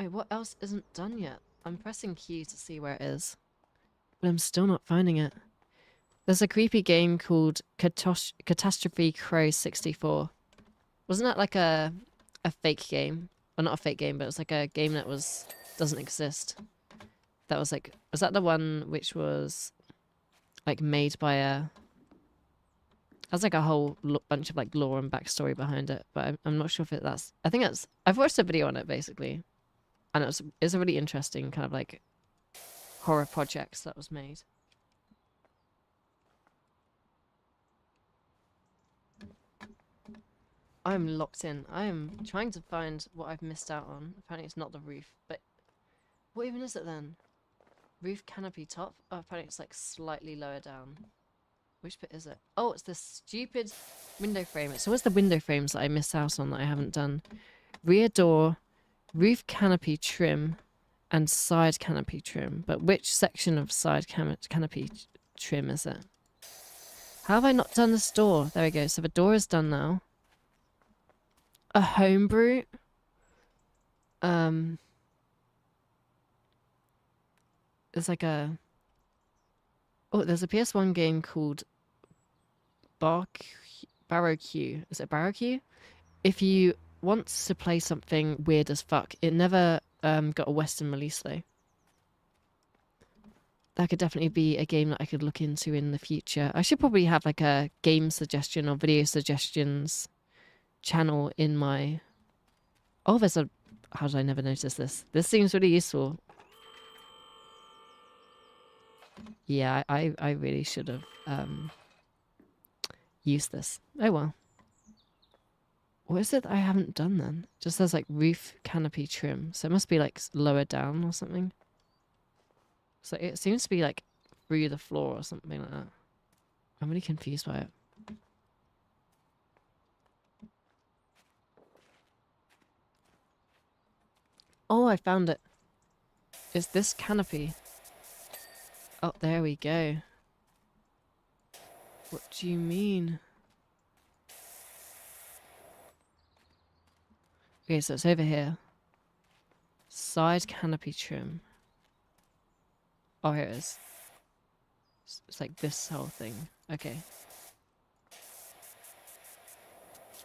Wait, what else isn't done yet? I'm pressing Q to see where it is, but I'm still not finding it. There's a creepy game called Catastrophe Crow 64. Wasn't that like a fake game? Well, not a fake game, but it was like a game that doesn't exist. That was like... Was that the one which was like made by a... Has like a whole bunch of like lore and backstory behind it, but I'm not sure if that's... I think that's... I've watched a video on it basically, and it's a really interesting kind of like horror project that was made. I'm locked in. I am trying to find what I've missed out on. Apparently it's not the roof, but what even is it then? Roof canopy top? Oh, apparently it's like slightly lower down. Which bit is it? Oh, it's the stupid window frame. So what's the window frames that I missed out on that I haven't done? Rear door, roof canopy trim, and side canopy trim. But which section of side canopy trim is it? How have I not done this door? There we go. So the door is done now. A homebrew. There's like a... Oh, there's a PS1 game called Barroque. Is it Barroque? If you want to play something weird as fuck, it never got a Western release though. that could definitely be a game that I could look into in the future. I should probably have like a game suggestion or video suggestions channel in my... Oh, there's a... How did I never notice this? This seems really useful. Yeah, I really should have used this. Oh well. What is it that I haven't done then? Just says like roof canopy trim. So it must be like lower down or something. So it seems to be like through the floor or something like that. I'm really confused by it. Oh, I found it. It's this canopy. Oh, there we go. What do you mean? Okay, so it's over here. Side canopy trim. Oh, here it is. It's like this whole thing. Okay.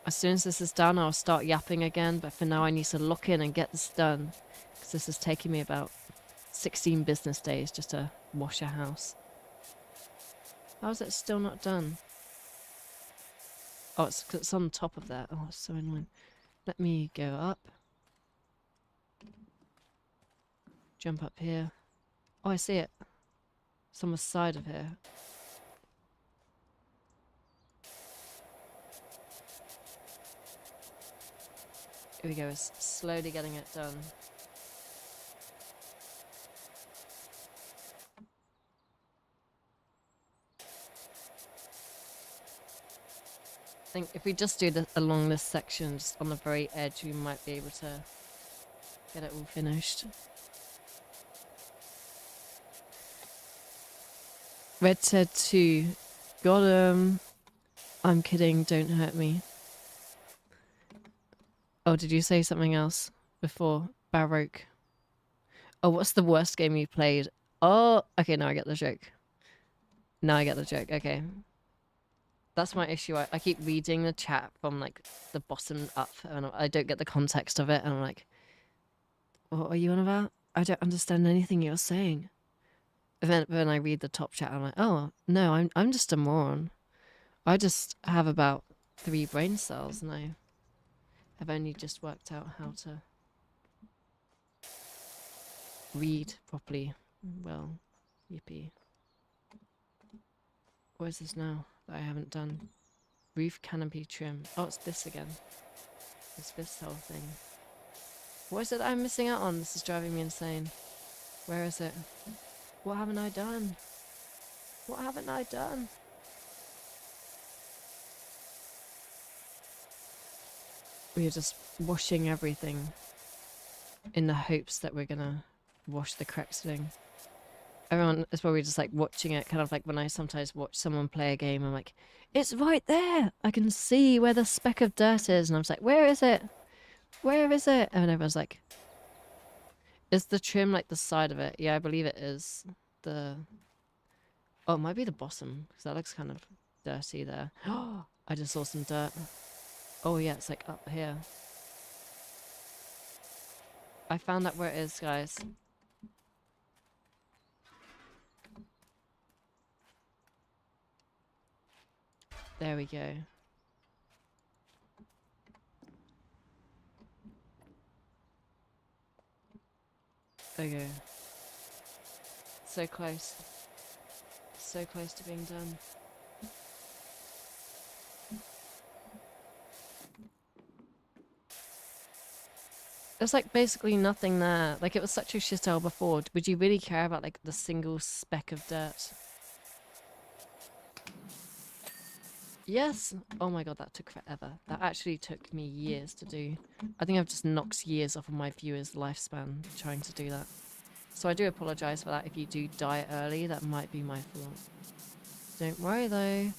As soon as this is done, I'll start yapping again, but for now I need to lock in and get this done. Because this is taking me about 16 business days just to wash a house. How is it still not done? Oh, it's on top of that. Oh, it's so annoying. Let me go up. Jump up here. Oh, I see it. It's on the side of here. Here we go, it's slowly getting it done. I think if we just do this along this section, just on the very edge, we might be able to get it all finished. Red said 2. Got him. I'm kidding, don't hurt me. Oh, did you say something else before? Baroque. Oh, what's the worst game you played? Oh, okay, now I get the joke. Now I get the joke, okay. That's my issue. I keep reading the chat from like the bottom up and I don't get the context of it. And I'm like, what are you on about? I don't understand anything you're saying. And then when I read the top chat, I'm like, oh, no, I'm just a moron. I just have about 3 brain cells and I have only just worked out how to read properly. Well, yippee. What is this now that I haven't done? Roof canopy trim. Oh, it's this again. It's this whole thing. What is it that I'm missing out on? This is driving me insane. Where is it? What haven't I done? What haven't I done? We are just washing everything in the hopes that we're gonna wash the correct thing. Everyone is probably just like watching it, kind of like when I sometimes watch someone play a game, I'm like, it's right there! I can see where the speck of dirt is, and I'm just like, where is it? Where is it? And everyone's like, is the trim like the side of it? Yeah, I believe it is. The... Oh, it might be the bottom, because that looks kind of dirty there. Oh, I just saw some dirt. Oh yeah, it's like up here. I found out where it is, guys. There we go. Okay. So close. So close to being done. There's like basically nothing there. Like it was such a shithole before. Would you really care about like the single speck of dirt? Yes! Oh my god, that took forever. That actually took me years to do. I think I've just knocked years off of my viewers' lifespan trying to do that. So I do apologise for that. If you do die early, that might be my fault. Don't worry though.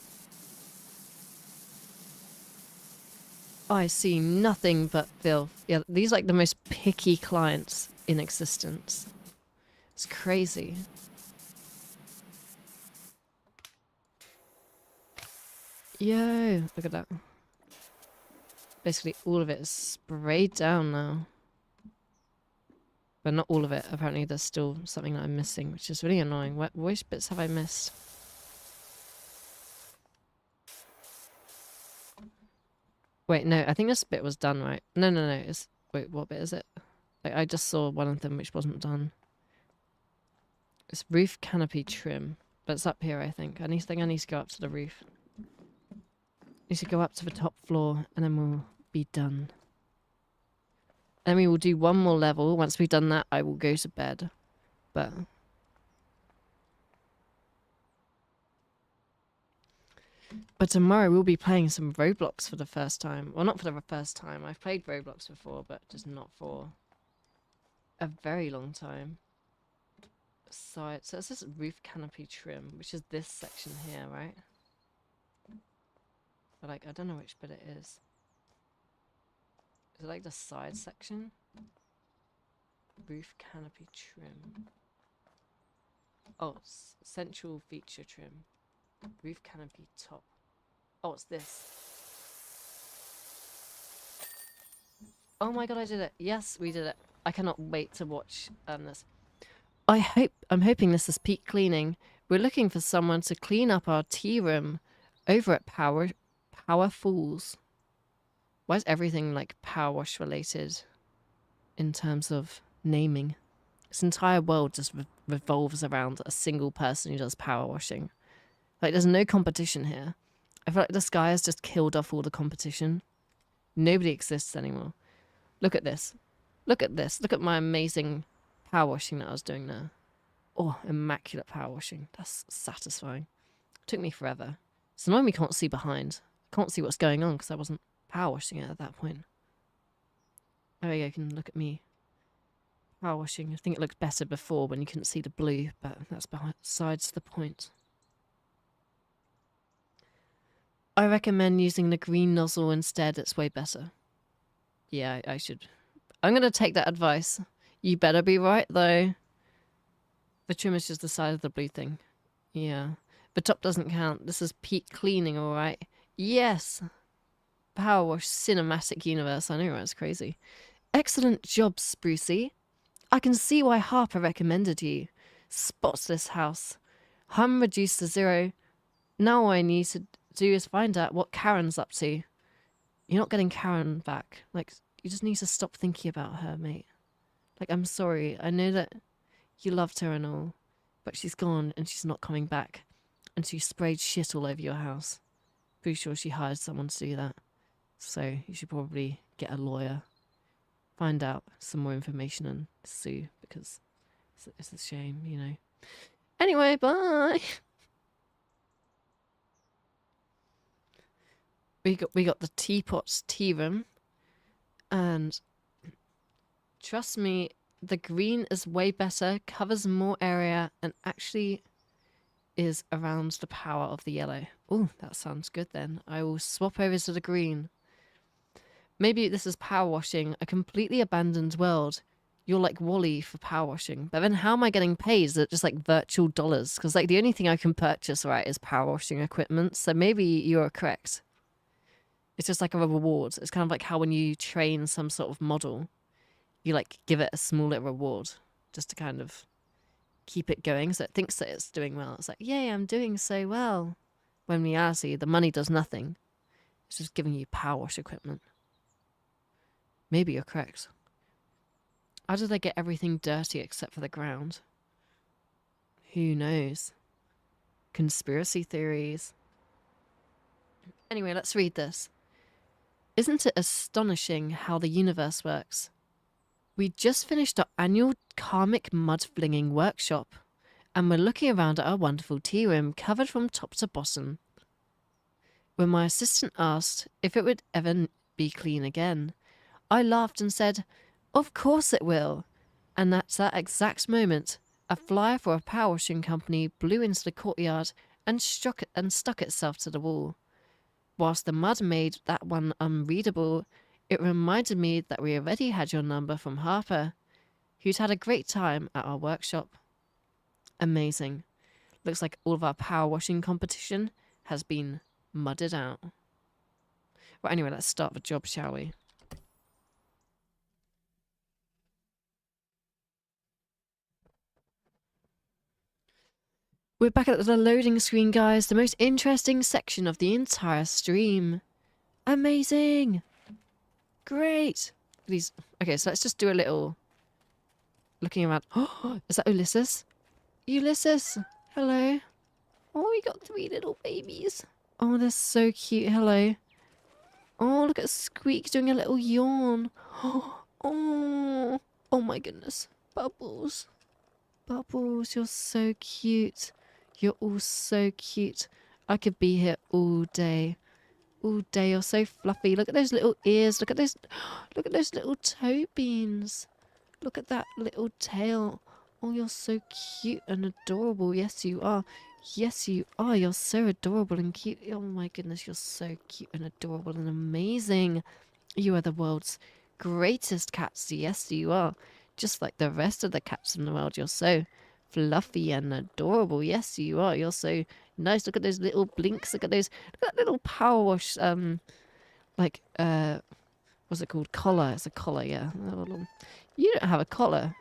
I see nothing but filth. Yeah, these are like the most picky clients in existence. It's crazy. Yo, look at that. Basically all of it is sprayed down now. But not all of it. Apparently there's still something that I'm missing, which is really annoying. Which bits have I missed? Wait, no, I think this bit was done, right? No, no, no. Wait, what bit is it? Like, I just saw one of them which wasn't done. It's roof canopy trim. But it's up here, I think. I need to go up to the roof. I need to go up to the top floor, and then we'll be done. Then we will do one more level. Once we've done that, I will go to bed. But tomorrow we'll be playing some Roblox for the first time. Well, not for the first time. I've played Roblox before, but just not for a very long time. So it says roof canopy trim, which is this section here, right? But like, I don't know which bit it is. Is it like the side section? Roof canopy trim. Oh, central feature trim. Roof canopy top. Oh, it's this. Oh my god, I did it. Yes, we did it. I cannot wait to watch this. I'm hoping this is peak cleaning. We're looking for someone to clean up our tea room over at Power Falls. Why is everything like power wash related in terms of naming? This entire world just revolves around a single person who does power washing. Like, there's no competition here. I feel like the sky has just killed off all the competition. Nobody exists anymore. Look at this. Look at this. Look at my amazing power washing that I was doing there. Oh, immaculate power washing. That's satisfying. Took me forever. It's annoying we can't see behind. I can't see what's going on because I wasn't power washing it at that point. There we go, you can look at me power washing. I think it looked better before when you couldn't see the blue, but that's besides the point. I recommend using the green nozzle instead. It's way better. Yeah, I should. I'm going to take that advice. You better be right, though. The trim is just the side of the blue thing. Yeah. The top doesn't count. This is peak cleaning, all right? Yes. Power wash cinematic universe. I know, right? It's crazy. Excellent job, Sprucey. I can see why Harper recommended you. Spotless house. Hum reduced to 0. Now all I need to do is find out what Karen's up to. You're not getting Karen back. Like, you just need to stop thinking about her, mate. Like, I'm sorry. I know that you loved her and all, but she's gone and she's not coming back. And she sprayed shit all over your house. Pretty sure she hired someone to do that. So you should probably get a lawyer. Find out some more information and sue, because it's a shame, you know. Anyway, bye! We got the teapot's tea room, and trust me, the green is way better, covers more area, and actually is around the power of the yellow. Oh, that sounds good then. I will swap over to the green. Maybe this is power washing a completely abandoned world. You're like Wally for power washing. But then how am I getting paid? Is it just like virtual dollars? Because like the only thing I can purchase, right, is power washing equipment. So maybe you're correct. It's just like a reward. It's kind of like how when you train some sort of model, you like give it a small little reward just to kind of keep it going so it thinks that it's doing well. It's like, yay, I'm doing so well. When in reality, the money does nothing. It's just giving you power wash equipment. Maybe you're correct. How did they get everything dirty except for the ground? Who knows? Conspiracy theories. Anyway, let's read this. Isn't it astonishing how the universe works? We just finished our annual karmic mud flinging workshop, and we're looking around at our wonderful tea room covered from top to bottom. When my assistant asked if it would ever be clean again, I laughed and said, "Of course it will." And at that exact moment, a flyer for a power washing company blew into the courtyard and stuck itself to the wall. Whilst the mud made that one unreadable, it reminded me that we already had your number from Harper, who'd had a great time at our workshop. Amazing. Looks like all of our power washing competition has been mudded out. Well, anyway, let's start the job, shall we? We're back at the loading screen, guys. The most interesting section of the entire stream. Amazing. Great. These. Okay, so let's just do a little looking around. Oh, is that Ulysses? Ulysses, hello. Oh, we got 3 little babies. Oh, they're so cute. Hello. Oh, look at Squeak doing a little yawn. Oh, oh my goodness. Bubbles. Bubbles, you're so cute. You're all so cute. I could be here all day. All day, you're so fluffy. Look at those little ears. Look at those little toe beans. Look at that little tail. Oh, you're so cute and adorable. Yes, you are. Yes, you are. You're so adorable and cute. Oh my goodness, you're so cute and adorable and amazing. You are the world's greatest cats. Yes, you are. Just like the rest of the cats in the world. You're so fluffy and adorable. Yes, you are. You're so nice. Look at those little blinks. Look at those. Look at that little power wash. Like what's it called? Collar. It's a collar. Yeah. You don't have a collar.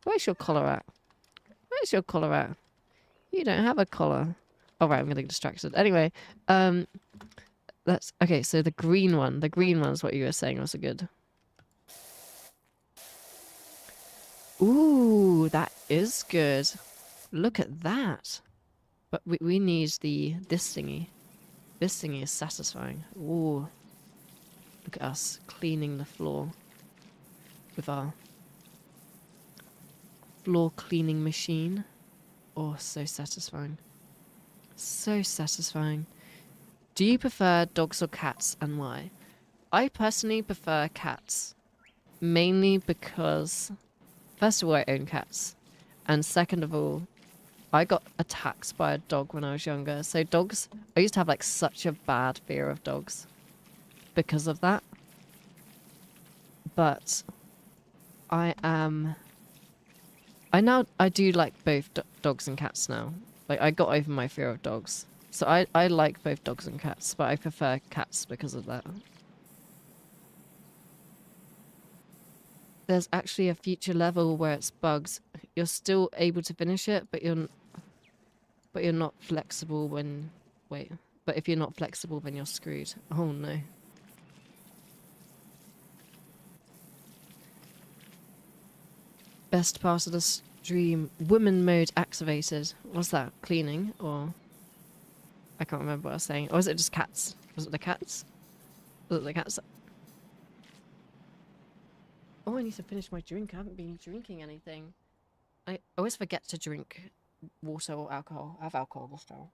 Where's your collar at? Where's your collar at? You don't have a collar. All right, I'm getting distracted. Anyway, that's okay. So the green one. The green one's what you were saying was a good. Ooh, that is good. Look at that. But we need this thingy. This thingy is satisfying. Ooh. Look at us cleaning the floor with our floor cleaning machine. Oh, so satisfying. So satisfying. Do you prefer dogs or cats, and why? I personally prefer cats. Mainly because, first of all, I own cats. And second of all, I got attacked by a dog when I was younger. So dogs, I used to have like such a bad fear of dogs because of that. But I do like both dogs and cats now. Like, I got over my fear of dogs. So I like both dogs and cats, but I prefer cats because of that. There's actually a future level where it's bugs. You're still able to finish it, but you're not flexible when... Wait. But if you're not flexible, then you're screwed. Oh, no. Best part of the stream. Woman mode activated. What's that? Cleaning? Or... I can't remember what I was saying. Or was it just cats? Was it the cats? Was it the cats? Oh, I need to finish my drink. I haven't been drinking anything. I always forget to drink water or alcohol. I have alcohol this time.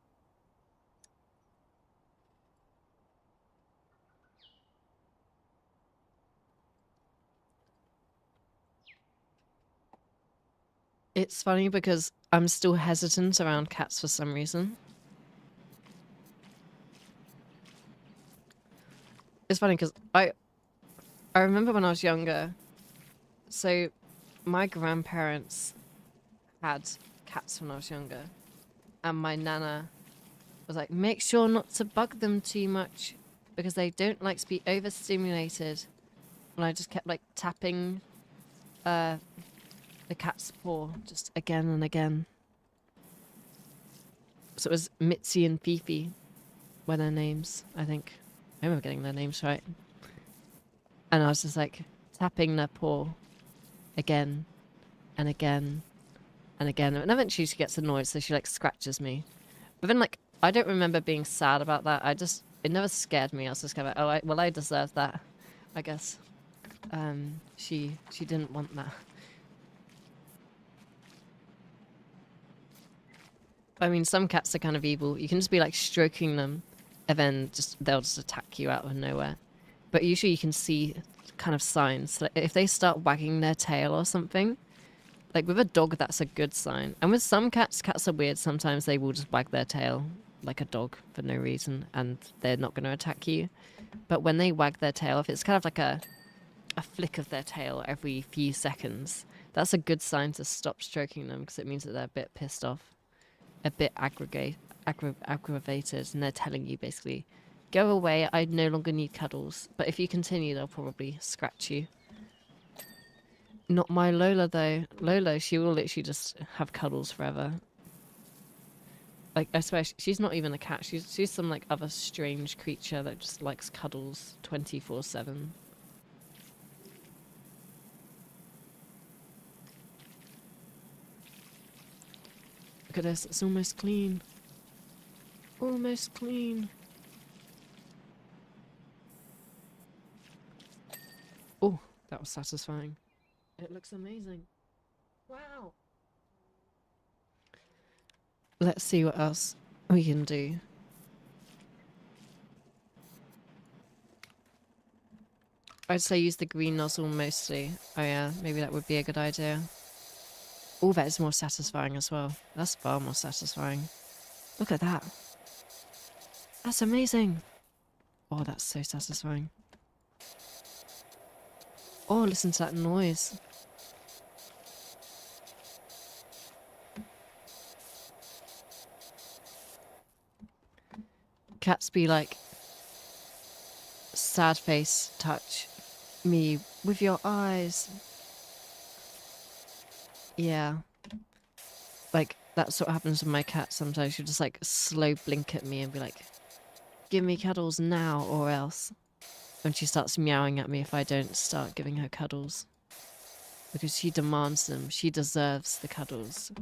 It's funny because I'm still hesitant around cats for some reason. It's funny because I remember when I was younger, so my grandparents had cats when I was younger, and my nana was like, make sure not to bug them too much because they don't like to be overstimulated. And I just kept like tapping the cat's paw just again and again. So it was Mitzi and Fifi were their names, I think. I remember getting their names right. And I was just like tapping their paw again and again and again. And eventually she gets annoyed, so she like scratches me. But then like, I don't remember being sad about that. It never scared me. I was just kind of like, oh, I deserve that, I guess. She didn't want that. I mean, some cats are kind of evil. You can just be like stroking them and then they'll just attack you out of nowhere. But usually you can see kind of signs. Like if they start wagging their tail or something, like with a dog, that's a good sign. And with some cats are weird. Sometimes they will just wag their tail like a dog for no reason and they're not going to attack you. But when they wag their tail, if it's kind of like a flick of their tail every few seconds, that's a good sign to stop stroking them because it means that they're a bit pissed off. A bit aggravated, and they're telling you basically, go away, I no longer need cuddles. But if you continue, they'll probably scratch you. Not my Lola, though. Lola, she will literally just have cuddles forever. Like, I swear, she's not even a cat. She's some, like, other strange creature that just likes cuddles 24/7. Look at this. It's almost clean. Almost clean. Oh, that was satisfying. It looks amazing. Wow. Let's see what else we can do. I'd say use the green nozzle mostly. Oh yeah, maybe that would be a good idea. Oh, that is more satisfying as well. That's far more satisfying. Look at that. That's amazing. Oh, that's so satisfying. Oh, listen to that noise. Cats be like, sad face, touch me with your eyes. Yeah. Like, that's what happens with my cat sometimes. She'll just like slow blink at me and be like, give me cuddles now or else. And she starts meowing at me if I don't start giving her cuddles. Because she demands them. She deserves the cuddles.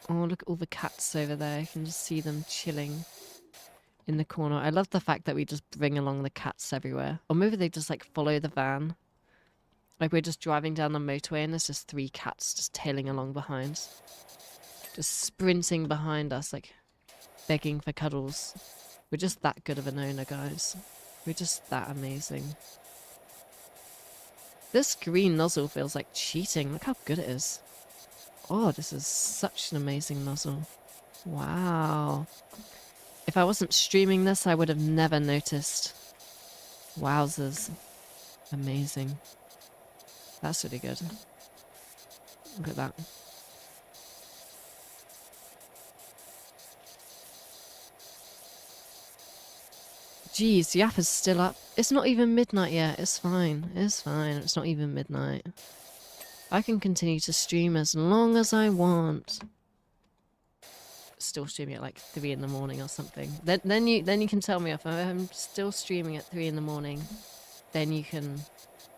Oh, look at all the cats over there. You can just see them chilling in the corner. I love the fact that we just bring along the cats everywhere. Or maybe they just like follow the van. Like we're just driving down the motorway and there's just 3 cats just tailing along behind. Just sprinting behind us, like begging for cuddles. We're just that good of an owner, guys. We're just that amazing. This green nozzle feels like cheating. Look how good it is. Oh, this is such an amazing nozzle. Wow. If I wasn't streaming this, I would have never noticed. Wowzers. Amazing. That's really good. Look at that. Jeez, the app is still up. It's not even midnight yet. It's fine. It's fine. It's not even midnight. I can continue to stream as long as I want. Still streaming at like 3 in the morning or something. Then you can tell me if I'm still streaming at 3 in the morning. Then you can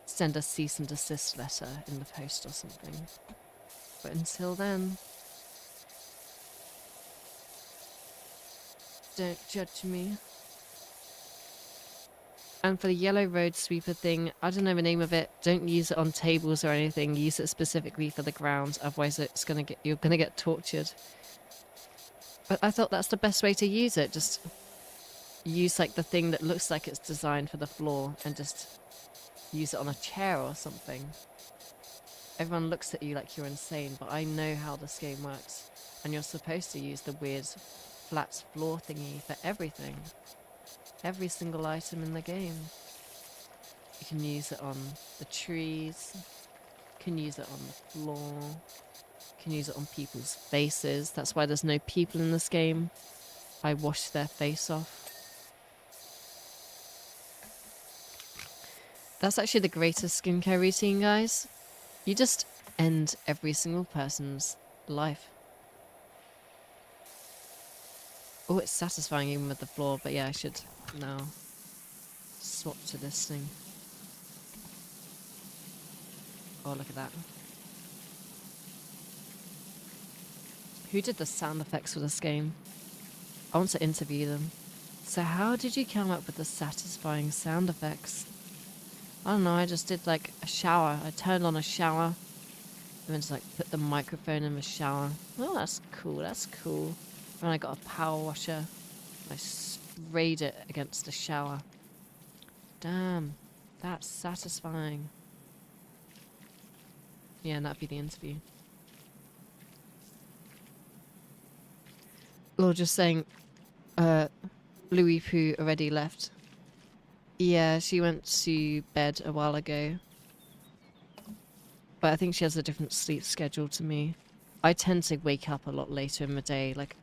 send a cease and desist letter in the post or something. But until then, don't judge me. And for the yellow road sweeper thing, I don't know the name of it. Don't use it on tables or anything. Use it specifically for the ground. Otherwise, you're gonna get tortured. But I thought that's the best way to use it. Just use like the thing that looks like it's designed for the floor and just use it on a chair or something. Everyone looks at you like you're insane, but I know how this game works. And you're supposed to use the weird flat floor thingy for everything. Every single item in the game. You can use it on the trees. You can use it on the floor. You can use it on people's faces. That's why there's no people in this game. I wash their face off. That's actually the greatest skincare routine, guys. You just end every single person's life. Oh, it's satisfying even with the floor, but yeah, I should now swap to this thing. Oh, look at that. Who did the sound effects for this game? I want to interview them. So how did you come up with the satisfying sound effects? I don't know, I just did like a shower. I turned on a shower and then just like put the microphone in the shower. Oh, that's cool, that's cool. And I got a power washer. I sprayed it against the shower. Damn, that's satisfying. Yeah, and that'd be the interview. Or just saying, Louis Pooh already left. Yeah, she went to bed a while ago. But I think she has a different sleep schedule to me. I tend to wake up a lot later in the day, like,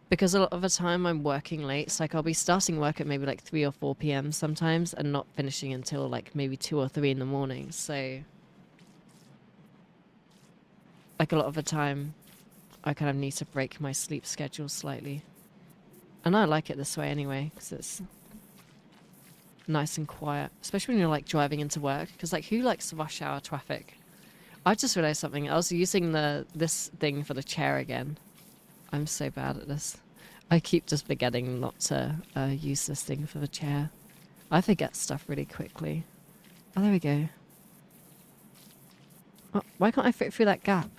because a lot of the time I'm working late. So like I'll be starting work at maybe like 3 or 4 p.m. sometimes and not finishing until like maybe 2 or 3 in the morning. So like a lot of the time, I kind of need to break my sleep schedule slightly. And I like it this way anyway, because it's nice and quiet, especially when you're like driving into work. Because like, who likes rush hour traffic? I just realized something. I was using this thing for the chair again. I'm so bad at this. I keep just forgetting not to use this thing for the chair. I forget stuff really quickly. Oh, there we go. Oh, why can't I fit through that gap?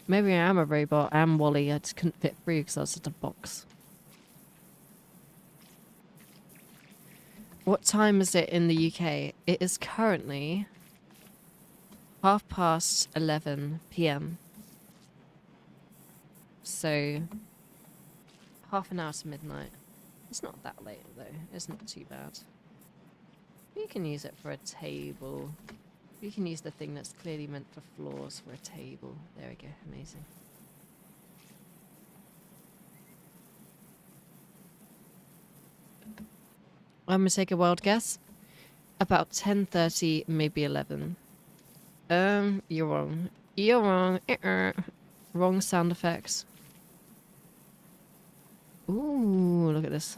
Maybe I am a robot. I am Wally. I just couldn't fit through because I was just a box. What time is it in the UK? It is currently 11:30 p.m. So, half an hour to midnight. It's not that late, though. It's not too bad. You can use it for a table. You can use the thing that's clearly meant for floors for a table. There we go. Amazing. I'm going to take a wild guess. About 10:30, maybe 11. You're wrong. You're wrong. Wrong sound effects. Ooh, look at this.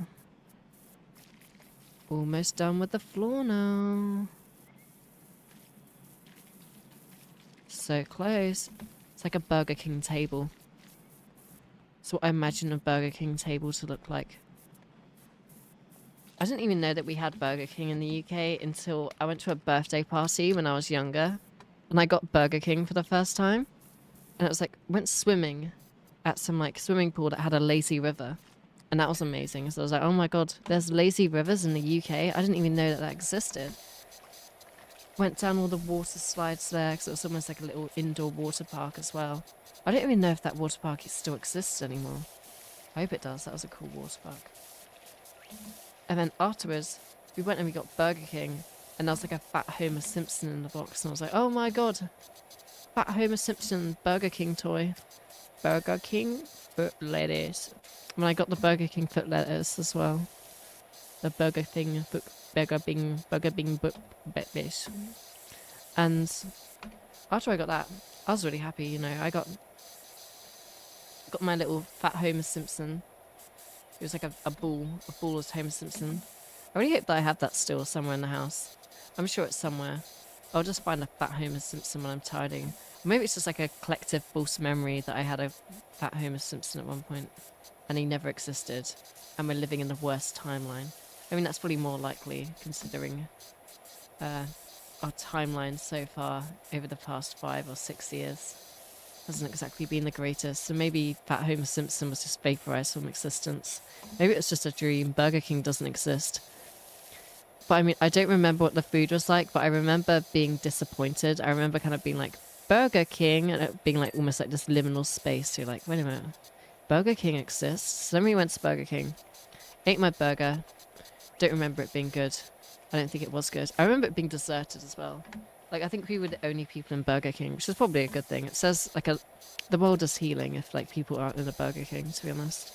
Almost done with the floor now. So close. It's like a Burger King table. It's what I imagine a Burger King table to look like. I didn't even know that we had Burger King in the UK until I went to a birthday party when I was younger. And I got Burger King for the first time. And it was like, went swimming at some like swimming pool that had a lazy river. And that was amazing. So I was like, oh my God, there's lazy rivers in the UK. I didn't even know that that existed. Went down all the water slides there because it was almost like a little indoor water park as well. I don't even know if that water park still exists anymore. I hope it does. That was a cool water park. And then afterwards, we went and we got Burger King. And there was like a fat Homer Simpson in the box. And I was like, oh my God, fat Homer Simpson Burger King toy. Burger King foot lettuce. And I got the Burger King foot lettuce as well. The Burger Thing book. Burger Bing book. Bitch. And after I got that, I was really happy, you know. I got my little fat Homer Simpson. It was like a ball of Homer Simpson. I really hope that I have that still somewhere in the house. I'm sure it's somewhere. I'll just find a fat Homer Simpson when I'm tidying. Or maybe it's just like a collective false memory that I had a fat Homer Simpson at one point and he never existed and we're living in the worst timeline. I mean, that's probably more likely considering our timeline so far over the past 5 or 6 years hasn't exactly been the greatest. So maybe Fat Homer Simpson was just vaporized from existence. Maybe it's just a dream. Burger King doesn't exist. But I mean, I don't remember what the food was like, but I remember being disappointed. I remember kind of being like, Burger King, and it being like almost like this liminal space. So you're like, wait a minute, Burger King exists? So then we went to Burger King, ate my burger. Don't remember it being good. I don't think it was good. I remember it being deserted as well. Like, I think we were the only people in Burger King, which is probably a good thing. It says, like, the world is healing if, like, people aren't in a Burger King, to be honest.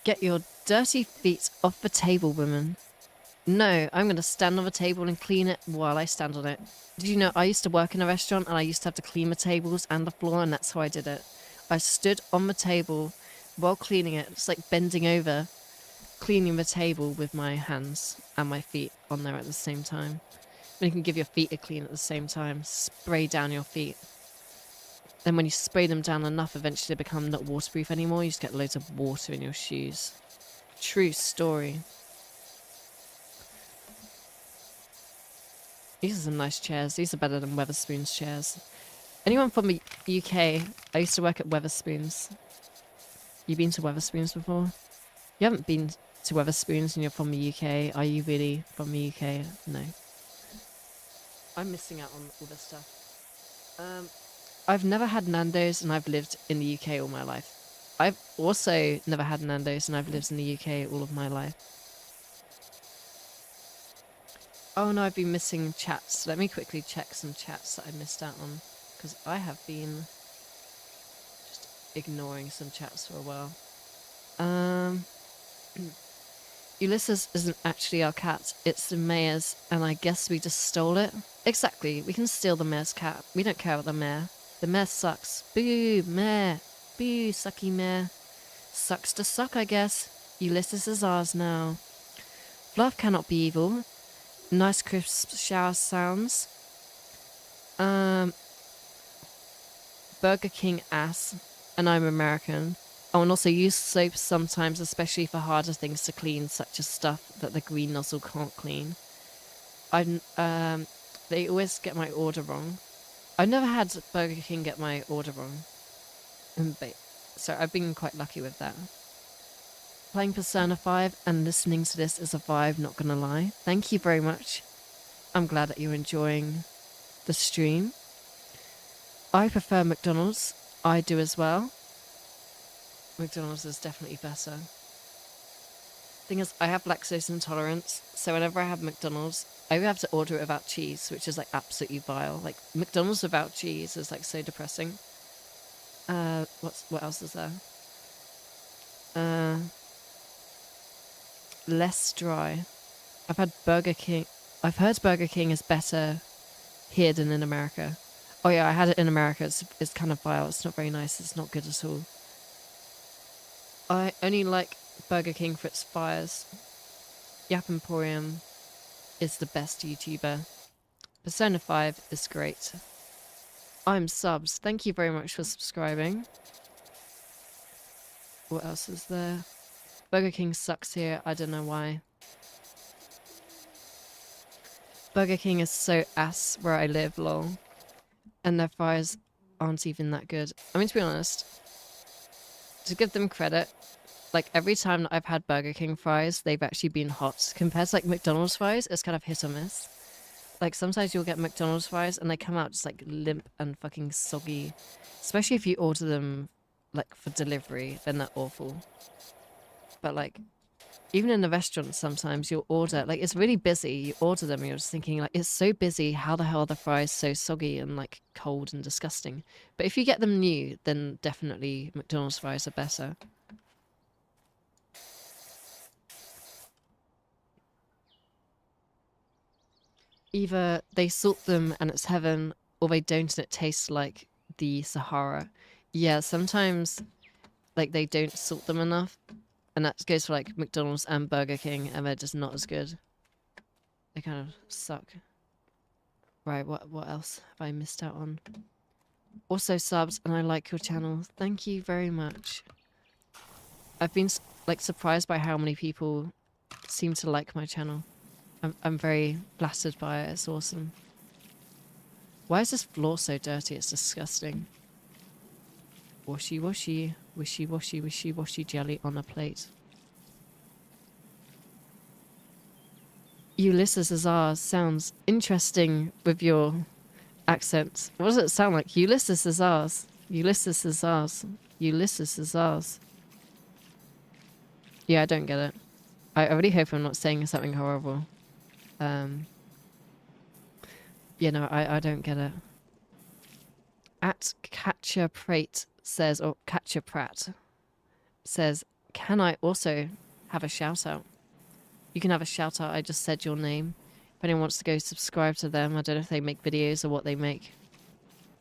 Get your dirty feet off the table, women. No, I'm going to stand on the table and clean it while I stand on it. Did you know I used to work in a restaurant and I used to have to clean the tables and the floor, and that's how I did it. I stood on the table while cleaning it, just like bending over, cleaning the table with my hands and my feet on there at the same time. And you can give your feet a clean at the same time. Spray down your feet. Then when you spray them down enough, eventually they become not waterproof anymore. You just get loads of water in your shoes. True story. These are some nice chairs. These are better than Weatherspoon's chairs. Anyone from the UK? I used to work at Weatherspoon's. You been to Weatherspoon's before? You haven't been to Weatherspoon's and you're from the UK. Are you really from the UK? No. I'm missing out on all this stuff. I've never had Nando's and I've lived in the UK all my life. I've also never had Nando's and I've lived in the UK all of my life. Oh no, I've been missing chats. Let me quickly check some chats that I missed out on, because I have been just ignoring some chats for a while. Ulysses isn't actually our cat, it's the mayor's, and I guess we just stole it. Exactly, we can steal the mayor's cat. We don't care about the mayor. The mayor sucks. Boo, mayor. Boo, sucky mayor. Sucks to suck, I guess. Ulysses is ours now. Fluff cannot be evil. Nice crisp shower sounds. Burger King ass, and I'm American. Oh, and also use soap sometimes, especially for harder things to clean, such as stuff that the green nozzle can't clean. They always get my order wrong. I've never had Burger King get my order wrong. So I've been quite lucky with that. Playing Persona 5 and listening to this is a vibe, not gonna lie. Thank you very much. I'm glad that you're enjoying the stream. I prefer McDonald's. I do as well. McDonald's is definitely better. Thing is, I have lactose intolerance, so whenever I have McDonald's, I have to order it without cheese, which is like absolutely vile. Like McDonald's without cheese is like so depressing. What else is there? Less dry. I've had Burger King. I've heard Burger King is better here than in America. Oh yeah, I had it in America. It's kind of vile. It's not very nice. It's not good at all. I only like Burger King for its fires. Yap Emporium is the best YouTuber. Persona 5 is great. I'm subs. Thank you very much for subscribing. What else is there? Burger King sucks here. I don't know why. Burger King is so ass where I live, lol. And their fries aren't even that good. I mean, to be honest, to give them credit, like every time that I've had Burger King fries, they've actually been hot. Compared to like McDonald's fries, it's kind of hit or miss. Like sometimes you'll get McDonald's fries and they come out just like limp and fucking soggy. Especially if you order them like for delivery, then they're awful. But like even in the restaurant sometimes you'll order, like it's really busy, you order them and you're just thinking like it's so busy, how the hell are the fries so soggy and like cold and disgusting? But if you get them new, then definitely McDonald's fries are better. Either they salt them and it's heaven, or they don't and it tastes like the Sahara. Yeah, sometimes like they don't salt them enough, and that goes for like McDonald's and Burger King, and they're just not as good. They kind of suck. Right, what else have I missed out on? Also subs, and I like your channel. Thank you very much. I've been like surprised by how many people seem to like my channel. I'm very flattered by it. It's awesome. Why is this floor so dirty? It's disgusting. Washy washy, wishy washy, wishy washy jelly on a plate. Ulysses is ours sounds interesting with your accent. What does it sound like? Ulysses is ours. Ulysses is ours. Ulysses is ours. Yeah, I don't get it. I really hope I'm not saying something horrible. You know, I don't get it. At Catcher Prate says, or Catcher Pratt says, can I also have a shout out? You can have a shout out. I just said your name. If anyone wants to go subscribe to them, I don't know if they make videos or what they make.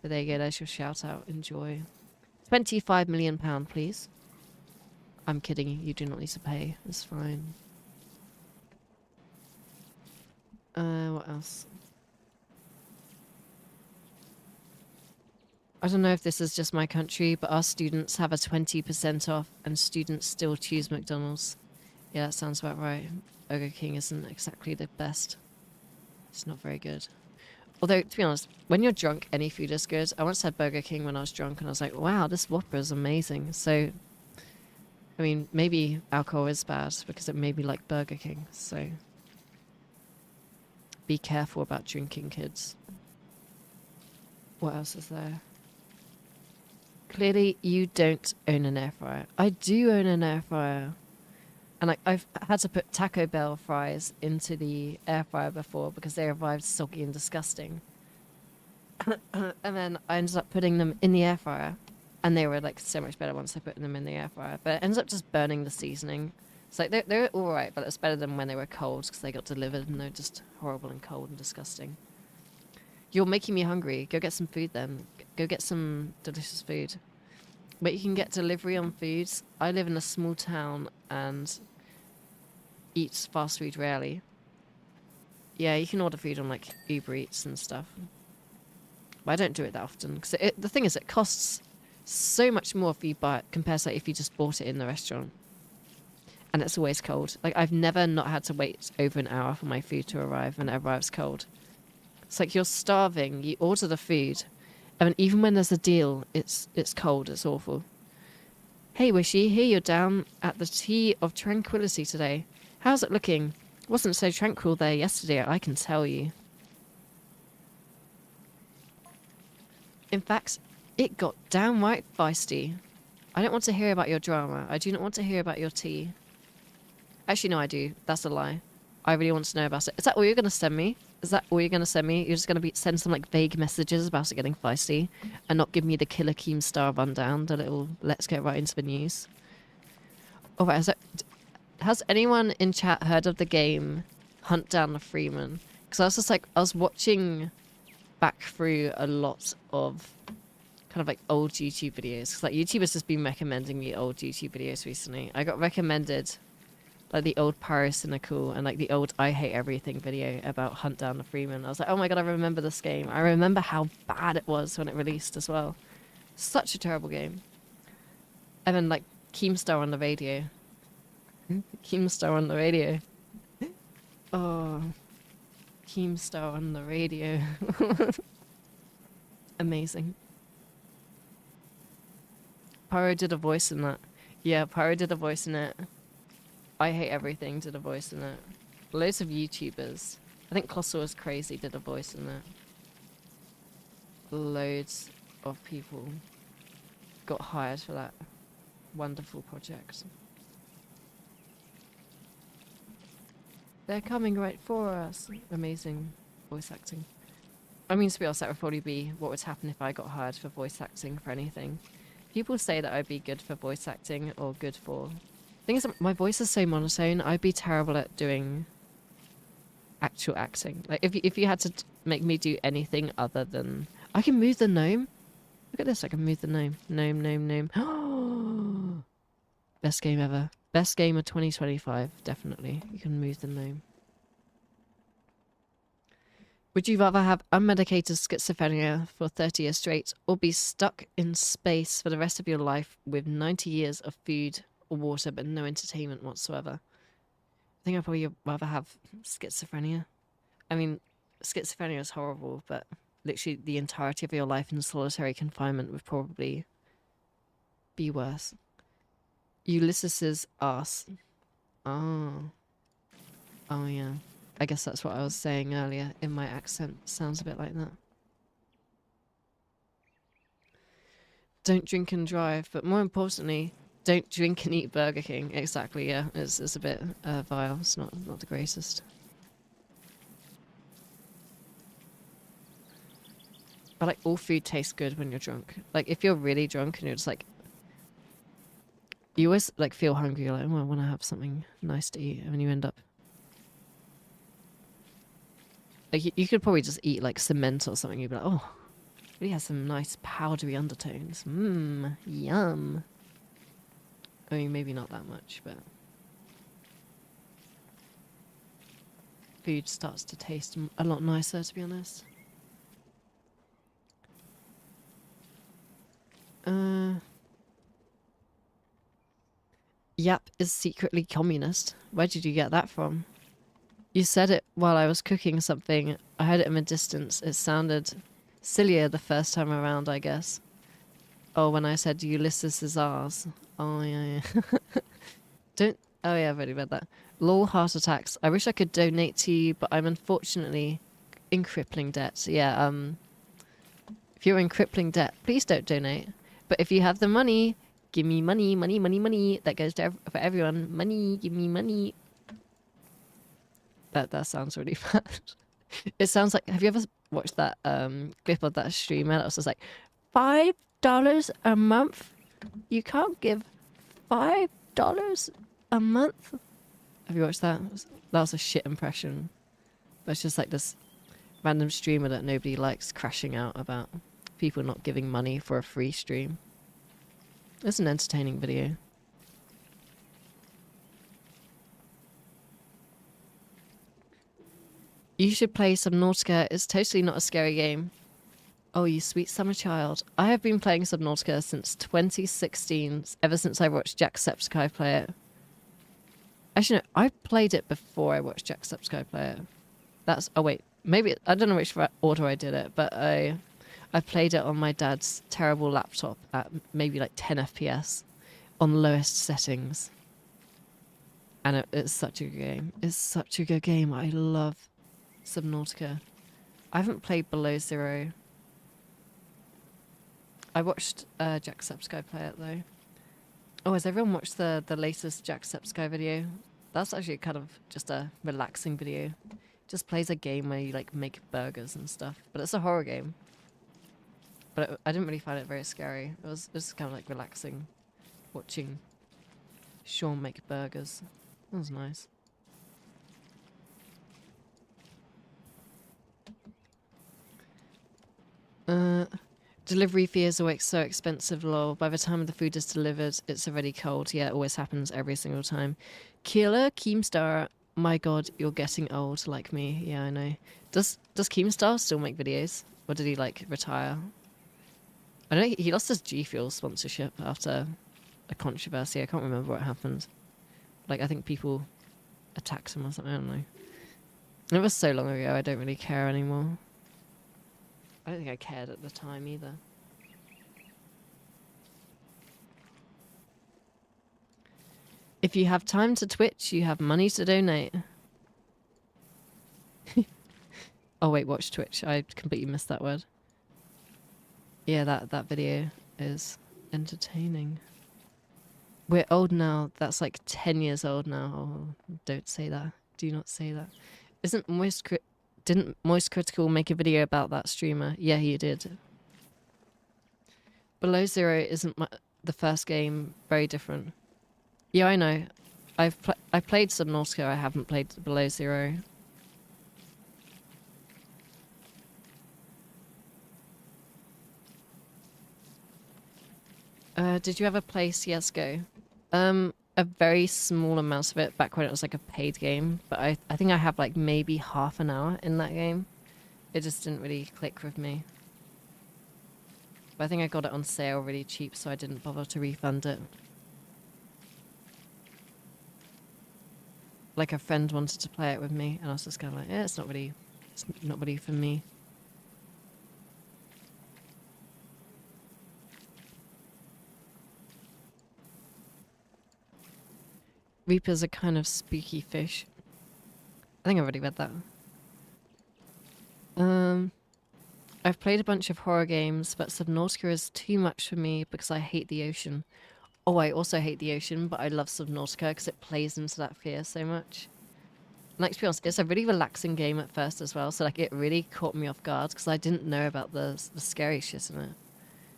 But there you go, there's your shout out. Enjoy. £25 million, please. I'm kidding. You do not need to pay. It's fine. What else? I don't know if this is just my country, but our students have a 20% off and students still choose McDonald's. Yeah, that sounds about right. Burger King isn't exactly the best. It's not very good. Although, to be honest, when you're drunk, any food is good. I once had Burger King when I was drunk and I was like, wow, this Whopper is amazing. So, I mean, maybe alcohol is bad because it made me like Burger King. So, be careful about drinking, kids. What else is there? Clearly, you don't own an air fryer. I do own an air fryer. And I've had to put Taco Bell fries into the air fryer before because they arrived soggy and disgusting. And then I ended up putting them in the air fryer. And they were like so much better once I put them in the air fryer. But it ends up just burning the seasoning. It's like they're all right, but it's better than when they were cold because they got delivered and they're just horrible and cold and disgusting. You're making me hungry. Go get some food then. Go get some delicious food. But you can get delivery on foods. I live in a small town and eat fast food rarely. Yeah, you can order food on like Uber Eats and stuff. But I don't do it that often because the thing is, it costs so much more if you buy it compared to like if you just bought it in the restaurant. And it's always cold. Like I've never not had to wait over an hour for my food to arrive when it arrives cold. It's like you're starving, you order the food, and even when there's a deal, it's cold, it's awful. Hey Wishy, here you're down at the Tea of Tranquility today. How's it looking? Wasn't so tranquil there yesterday, I can tell you. In fact, it got downright feisty. I don't want to hear about your drama. I do not want to hear about your tea. Actually, no, I do. That's a lie. I really want to know about it. Is that all you're going to send me? Is that all you're going to send me? You're just going to send some like vague messages about it getting feisty and not give me the Killer Keemstar rundown, the little let's get right into the news. All right, has anyone in chat heard of the game Hunt Down the Freeman? Because I was just like, I was watching back through a lot of kind of like old YouTube videos. Because like YouTube has just been recommending me old YouTube videos recently. I got recommended like the old Pyrocynical and like the old I Hate Everything video about Hunt Down the Freeman. I was like, oh my god, I remember this game. I remember how bad it was when it released as well. Such a terrible game. And then like Keemstar on the radio. Keemstar on the radio. Oh, Keemstar on the radio. Amazing. Pyro did a voice in that. Yeah, Pyro did a voice in it. I Hate Everything did a voice in it. Loads of YouTubers. I think Colossal Crazy did a voice in it. Loads of people got hired for that wonderful project. They're coming right for us. Amazing voice acting. I mean, to be honest, that would probably be what would happen if I got hired for voice acting for anything. People say that I'd be good for voice acting or good for... thing is, my voice is so monotone, I'd be terrible at doing actual acting. Like, if you had to make me do anything other than... I can move the gnome. Look at this, I can move the gnome. Gnome. Best game ever. Best game of 2025, definitely. You can move the gnome. Would you rather have unmedicated schizophrenia for 30 years straight or be stuck in space for the rest of your life with 90 years of food or water but no entertainment whatsoever? I think I'd probably rather have schizophrenia. I mean, schizophrenia is horrible, but literally the entirety of your life in solitary confinement would probably be worse. Ulysses's ass. Oh. Oh, yeah. I guess that's what I was saying earlier in my accent. Sounds a bit like that. Don't drink and drive, but more importantly, don't drink and eat Burger King. Exactly, yeah. It's a bit vile. It's not the greatest. But like all food tastes good when you're drunk. Like if you're really drunk and you're just like, you always like feel hungry. You're like, oh, I want to have something nice to eat, and then you end up like you could probably just eat like cement or something. You'd be like, oh, it really has some nice powdery undertones. Mmm, yum. I mean, maybe not that much, but food starts to taste a lot nicer, to be honest. Yap is secretly communist. Where did you get that from? You said it while I was cooking something. I heard it in the distance. It sounded sillier the first time around, I guess. Oh, when I said Ulysses is ours. Oh, yeah. Don't... Oh, yeah, I've already read that. Lol heart attacks. I wish I could donate to you, but I'm unfortunately in crippling debt. Yeah, if you're in crippling debt, please don't donate. But if you have the money, give me money. That goes to for everyone. Money, give me money. That sounds really bad. It sounds like... Have you ever watched that clip of that streamer that was just like, $5 a month? You can't give $5 a month. Have you watched that? That was a shit impression. But it's just like this random streamer that nobody likes crashing out about people not giving money for a free stream. It's an entertaining video. You should play Subnautica. It's totally not a scary game. Oh, you sweet summer child. I have been playing Subnautica since 2016, ever since I watched Jacksepticeye play it. Actually, no, I played it before I watched Jacksepticeye play it. That's... Oh, wait. Maybe... I don't know which order I did it, but I played it on my dad's terrible laptop at maybe like 10 FPS on lowest settings. And it's such a good game. It's such a good game. I love Subnautica. I haven't played Below Zero. I watched Jacksepticeye play it though. Oh, has everyone watched the latest Jacksepticeye video? That's actually kind of just a relaxing video. Just plays a game where you like make burgers and stuff. But it's a horror game. But I didn't really find it very scary. It was kind of like relaxing, watching Sean make burgers. That was nice. Delivery fees are so expensive, lol. By the time the food is delivered, it's already cold. Yeah, it always happens every single time. Killer Keemstar. My god, you're getting old like me. Yeah, I know. Does Keemstar still make videos? Or did he, like, retire? I know he lost his G Fuel sponsorship after a controversy. I can't remember what happened. Like, I think people attacked him or something. I don't know. It was so long ago, I don't really care anymore. I don't think I cared at the time either. If you have time to Twitch, you have money to donate. Oh wait, watch Twitch. I completely missed that word. Yeah, that video is entertaining. We're old now. That's like 10 years old now. Oh, don't say that. Do not say that. Didn't Moist Critical make a video about that streamer? Yeah, he did. Below Zero isn't the first game. Very different. Yeah, I know. I played Subnautica. I haven't played Below Zero. Did you ever play CS:GO? A very small amount of it back when it was like a paid game, but I think I have like maybe half an hour in that game. It just didn't really click with me. But I think I got it on sale really cheap, so I didn't bother to refund it. Like a friend wanted to play it with me, and I was just kind of like, it's not really for me. Reapers are kind of spooky fish. I think I've already read that. I've played a bunch of horror games, but Subnautica is too much for me because I hate the ocean. Oh, I also hate the ocean, but I love Subnautica because it plays into that fear so much. Like, to be honest, it's a really relaxing game at first as well, so like it really caught me off guard because I didn't know about the scary shit in it.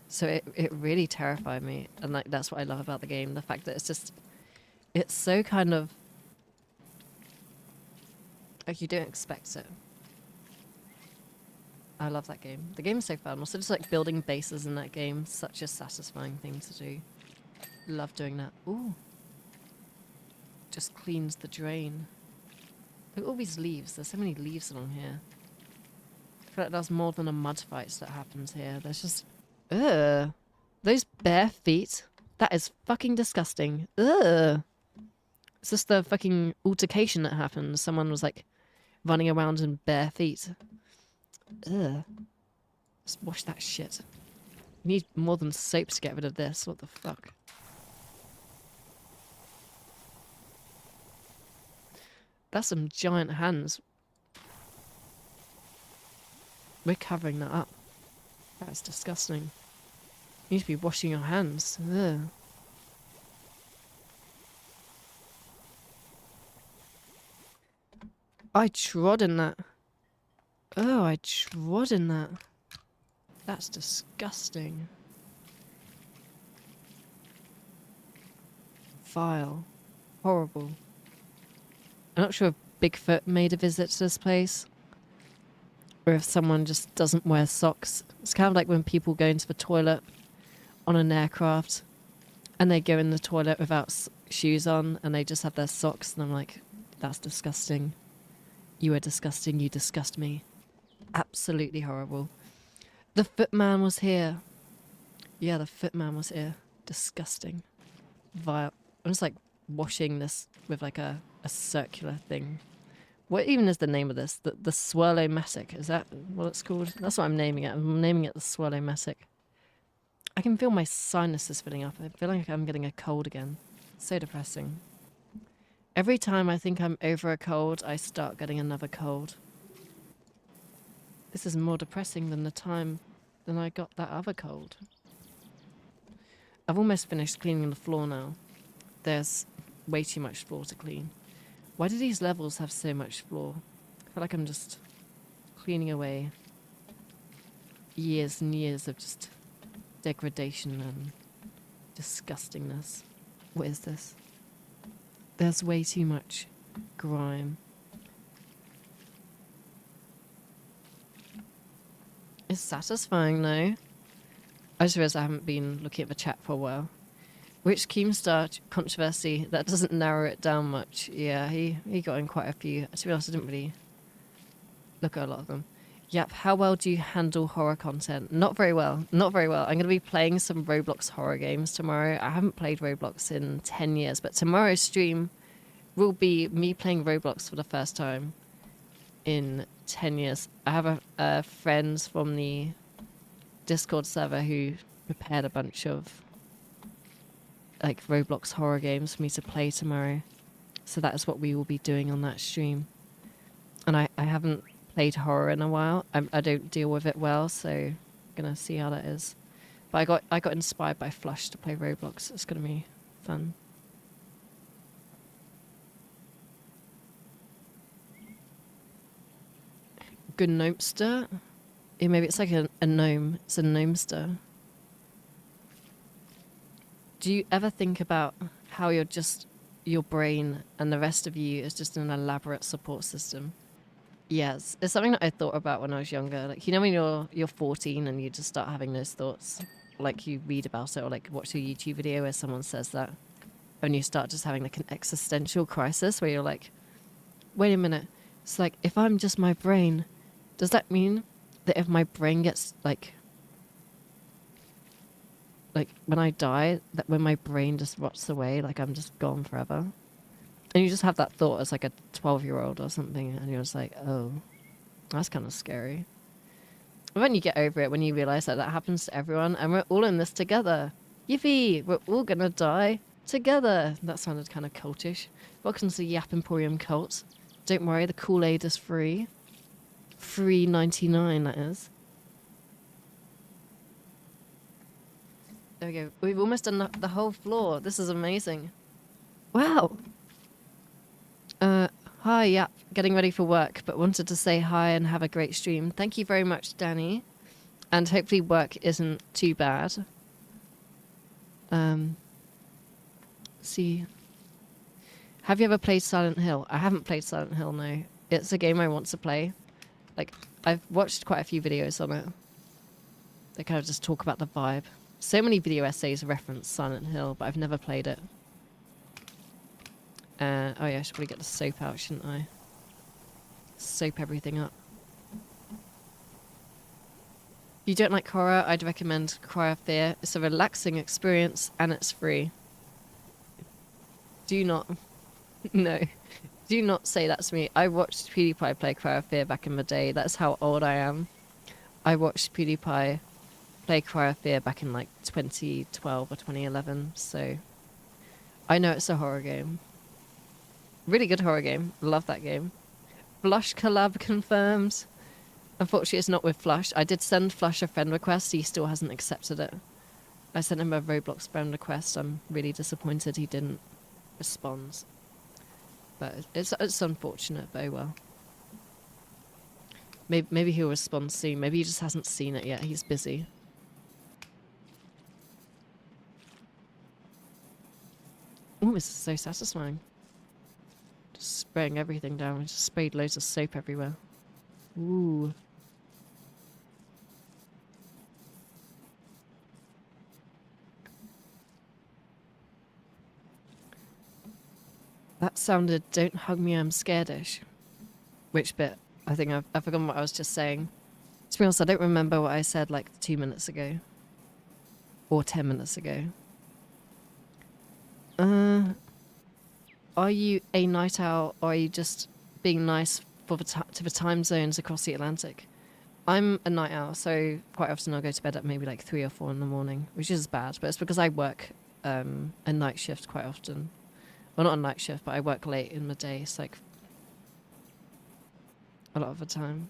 So it really terrified me, and like that's what I love about the game, the fact that it's so kind of like you don't expect it. I love that game. The game is so fun. Also, just like building bases in that game, such a satisfying thing to do. Love doing that. Ooh. Just cleans the drain. Look at all these leaves. There's so many leaves along here. I feel like there's more than a mud fight that happens here. There's just... Ugh. Those bare feet. That is fucking disgusting. Ugh. It's just the fucking altercation that happened. Someone was like running around in bare feet. Ugh. Just wash that shit. You need more than soap to get rid of this. What the fuck? That's some giant hands. We're covering that up. That's disgusting. You need to be washing your hands. Ugh. I trod in that. Oh, I trod in that. That's disgusting. Vile. horrible. I'm not sure if Bigfoot made a visit to this place, or if someone just doesn't wear socks. It's kind of like when people go into the toilet on an aircraft and they go in the toilet without shoes on and they just have their socks, and I'm like, that's disgusting. You are disgusting. You disgust me. Absolutely horrible. The footman was here. Yeah, the footman was here. Disgusting. Vile. I'm just like washing this with like a circular thing. What even is the name of this? The Swirlomatic. Is that what it's called? That's what I'm naming it. I'm naming it the Swirlomatic. I can feel my sinuses filling up. I feel like I'm getting a cold again. So depressing. Every time I think I'm over a cold, I start getting another cold. This is more depressing than the time than I got that other cold. I've almost finished cleaning the floor now. There's way too much floor to clean. Why do these levels have so much floor? I feel like I'm just cleaning away years and years of just degradation and disgustingness. What is this? There's way too much grime. It's satisfying though. I just realised I haven't been looking at the chat for a while. Which Keemstar controversy? That doesn't narrow it down much. Yeah, he got in quite a few. To be honest, I didn't really look at a lot of them. Yep, how well do you handle horror content? Not very well. Not very well. I'm going to be playing some Roblox horror games tomorrow. I haven't played Roblox in 10 years, but tomorrow's stream will be me playing Roblox for the first time in 10 years. I have a friend from the Discord server who prepared a bunch of like Roblox horror games for me to play tomorrow. So that is what we will be doing on that stream. And I haven't played horror in a while. I don't deal with it well, so I'm gonna see how that is. But I got inspired by Flush to play Roblox. It's gonna be fun. Good gnomester? Yeah, maybe it's like a gnome. It's a gnomester. Do you ever think about how you're just your brain and the rest of you is just an elaborate support system? Yes, it's something that I thought about when I was younger. Like, you know, when you're 14 and you just start having those thoughts, like you read about it or like watch a YouTube video where someone says that, and you start just having like an existential crisis where you're like, wait a minute, it's like, if I'm just my brain, does that mean that if my brain gets like when I die, that when my brain just rots away, like I'm just gone forever? And you just have that thought as like a 12-year-old or something, and you're just like, oh, that's kind of scary. But then you get over it when you realize that that happens to everyone, and we're all in this together. Yippee! We're all gonna die together. That sounded kind of cultish. Welcome to the Yap Emporium cult. Don't worry, the Kool-Aid is free. Free 99, that is. There we go. We've almost done the whole floor. This is amazing. Wow. Hi, yeah, getting ready for work, but wanted to say hi and have a great stream. Thank you very much, Danny. And hopefully work isn't too bad. See. Have you ever played Silent Hill? I haven't played Silent Hill, no. It's a game I want to play. Like, I've watched quite a few videos on it. They kind of just talk about the vibe. So many video essays reference Silent Hill, but I've never played it. Oh yeah, I should probably get the soap out, shouldn't I? Soap everything up. If you don't like horror, I'd recommend Cry of Fear. It's a relaxing experience and it's free. Do not... No. Do not say that to me. I watched PewDiePie play Cry of Fear back in the day. That's how old I am. I watched PewDiePie play Cry of Fear back in like 2012 or 2011, so I know it's a horror game. Really good horror game. Love that game. Flush collab confirmed. Unfortunately, it's not with Flush. I did send Flush a friend request. He still hasn't accepted it. I sent him a Roblox friend request. I'm really disappointed he didn't respond. But it's unfortunate, but oh well. Maybe he'll respond soon. Maybe he just hasn't seen it yet. He's busy. Oh, this is so satisfying. spraying everything down. We just sprayed loads of soap everywhere. Ooh. That sounded "Don't hug me, I'm scared-ish." Which bit? I think I've forgotten what I was just saying. To be honest, I don't remember what I said like 2 minutes ago. Or 10 minutes ago. Are you a night owl, or are you just being nice for to the time zones across the Atlantic? I'm a night owl, so quite often I'll go to bed at maybe like 3 or 4 in the morning, which is bad, but it's because I work a night shift quite often. Well, not a night shift, but I work late in the day, so like a lot of the time.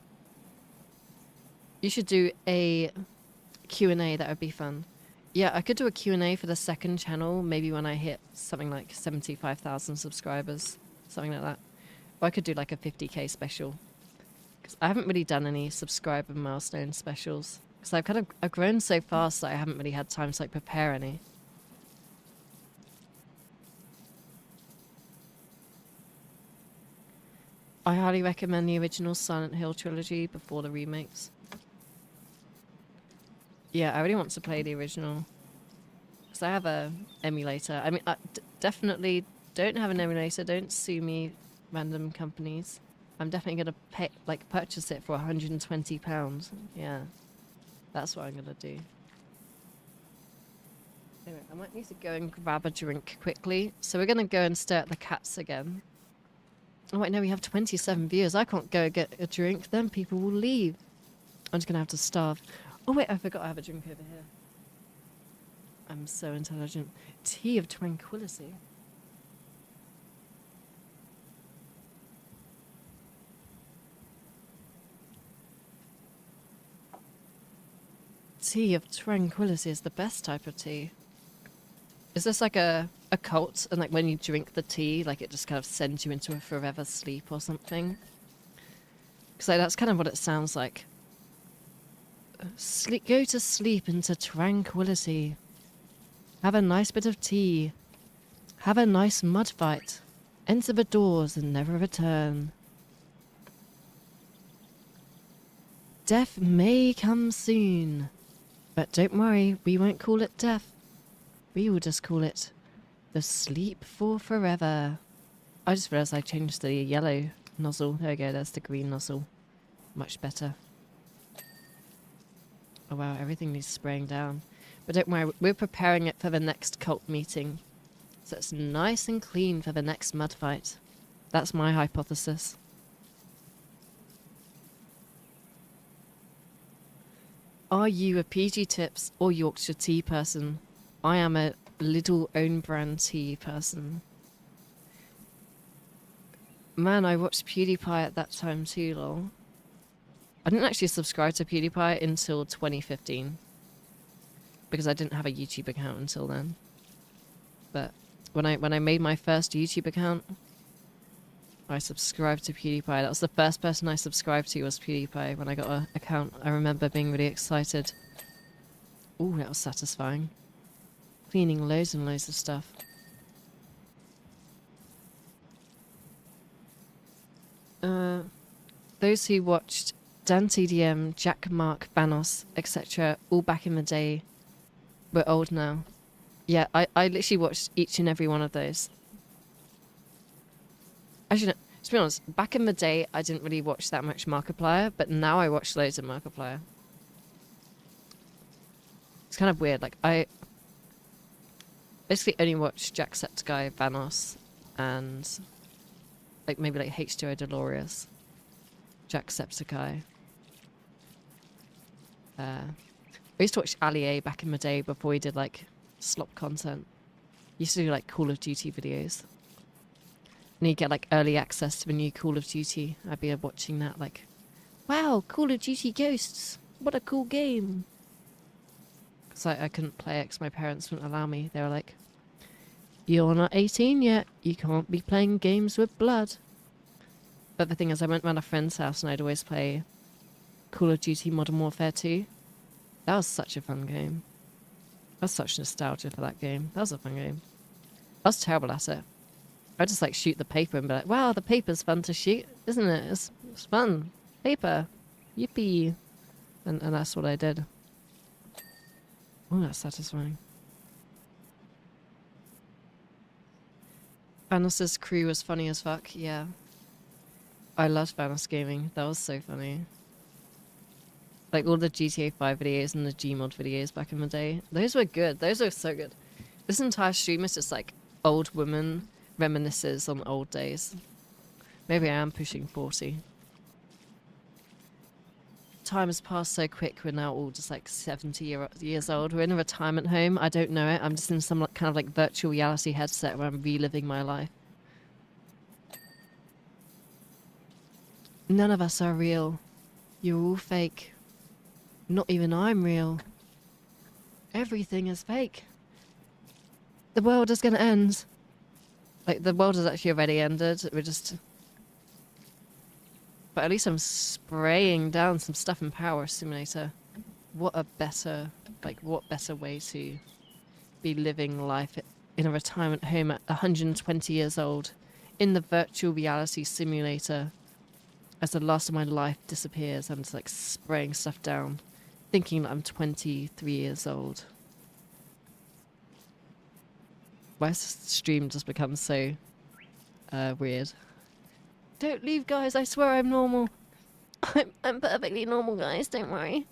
You should do a Q&A, that would be fun. Yeah, I could do a Q&A for the second channel, maybe when I hit something like 75,000 subscribers, something like that. Or I could do like a 50k special. Because I haven't really done any subscriber milestone specials. Because I've grown so fast that I haven't really had time to like prepare any. I highly recommend the original Silent Hill trilogy before the remakes. Yeah, I really want to play the original. Because I have a emulator. I mean, I definitely don't have an emulator. Don't sue me, random companies. I'm definitely going to purchase it for £120. Yeah, that's what I'm going to do. Anyway, I might need to go and grab a drink quickly. So we're going to go and stare at the cats again. Oh, wait, no, we have 27 viewers. I can't go get a drink. Then people will leave. I'm just going to have to starve. Oh, wait, I forgot I have a drink over here. I'm so intelligent. Tea of tranquility. Tea of tranquility is the best type of tea. Is this like a cult? And like when you drink the tea, like it just kind of sends you into a forever sleep or something? Because like, that's kind of what it sounds like. Go to sleep into tranquility. Have a nice bit of tea. Have a nice mud fight. Enter the doors and never return. Death may come soon. But don't worry, we won't call it death. We will just call it the sleep for forever. I just realised I changed the yellow nozzle. There we go, there's the green nozzle. Much better. Oh wow, everything needs spraying down. But don't worry, we're preparing it for the next cult meeting. So it's nice and clean for the next mud fight. That's my hypothesis. Are you a PG Tips or Yorkshire tea person? I am a Lidl own brand tea person. Man, I watched PewDiePie at that time too, lol. I didn't actually subscribe to PewDiePie until 2015. Because I didn't have a YouTube account until then. But when I made my first YouTube account, I subscribed to PewDiePie. That was the first person I subscribed to, was PewDiePie. When I got an account, I remember being really excited. Ooh, that was satisfying. Cleaning loads and loads of stuff. Those who watched Dan TDM, Jack Mark, Vanos, etc., all back in the day, we're old now. Yeah, I literally watched each and every one of those. Actually, no, to be honest, back in the day, I didn't really watch that much Markiplier, but now I watch loads of Markiplier. It's kind of weird. Like, I basically only watch Jacksepticeye, Vanos, and like maybe like H2O Dolores, Jacksepticeye. I used to watch Ali A back in the day before he did like slop content. He used to do like Call of Duty videos. And you get like early access to the new Call of Duty. I'd be watching that like, wow, Call of Duty Ghosts. What a cool game. Because I couldn't play it because my parents wouldn't allow me. They were like, you're not 18 yet. You can't be playing games with blood. But the thing is, I went round a friend's house and I'd always play Call of Duty Modern Warfare 2. That was such a fun game. That's such nostalgia for that game. That was a fun game. I was terrible at it. I just like shoot the paper and be like, wow, the paper's fun to shoot, isn't it? It's fun. Paper. Yippee. And that's what I did. Oh, that's satisfying. Vanis's crew was funny as fuck, yeah. I loved Vanis Gaming. That was so funny. Like all the GTA 5 videos and the Gmod videos back in the day. Those were good. Those were so good. This entire stream is just like old women reminisces on old days. Maybe I am pushing 40. Time has passed so quick. We're now all just like 70 years old. We're in a retirement home. I don't know it. I'm just in some like, kind of like virtual reality headset where I'm reliving my life. None of us are real. You're all fake. Not even I'm real. Everything is fake. The world is gonna end. Like, the world has actually already ended. We're just... But at least I'm spraying down some stuff in Power Simulator. What a better... Like, what better way to be living life in a retirement home at 120 years old in the virtual reality simulator as the last of my life disappears. I'm just, like, spraying stuff down, thinking that I'm 23 years old. My stream just becomes so weird. Don't leave, guys. I swear I'm normal. I'm perfectly normal, guys. Don't worry.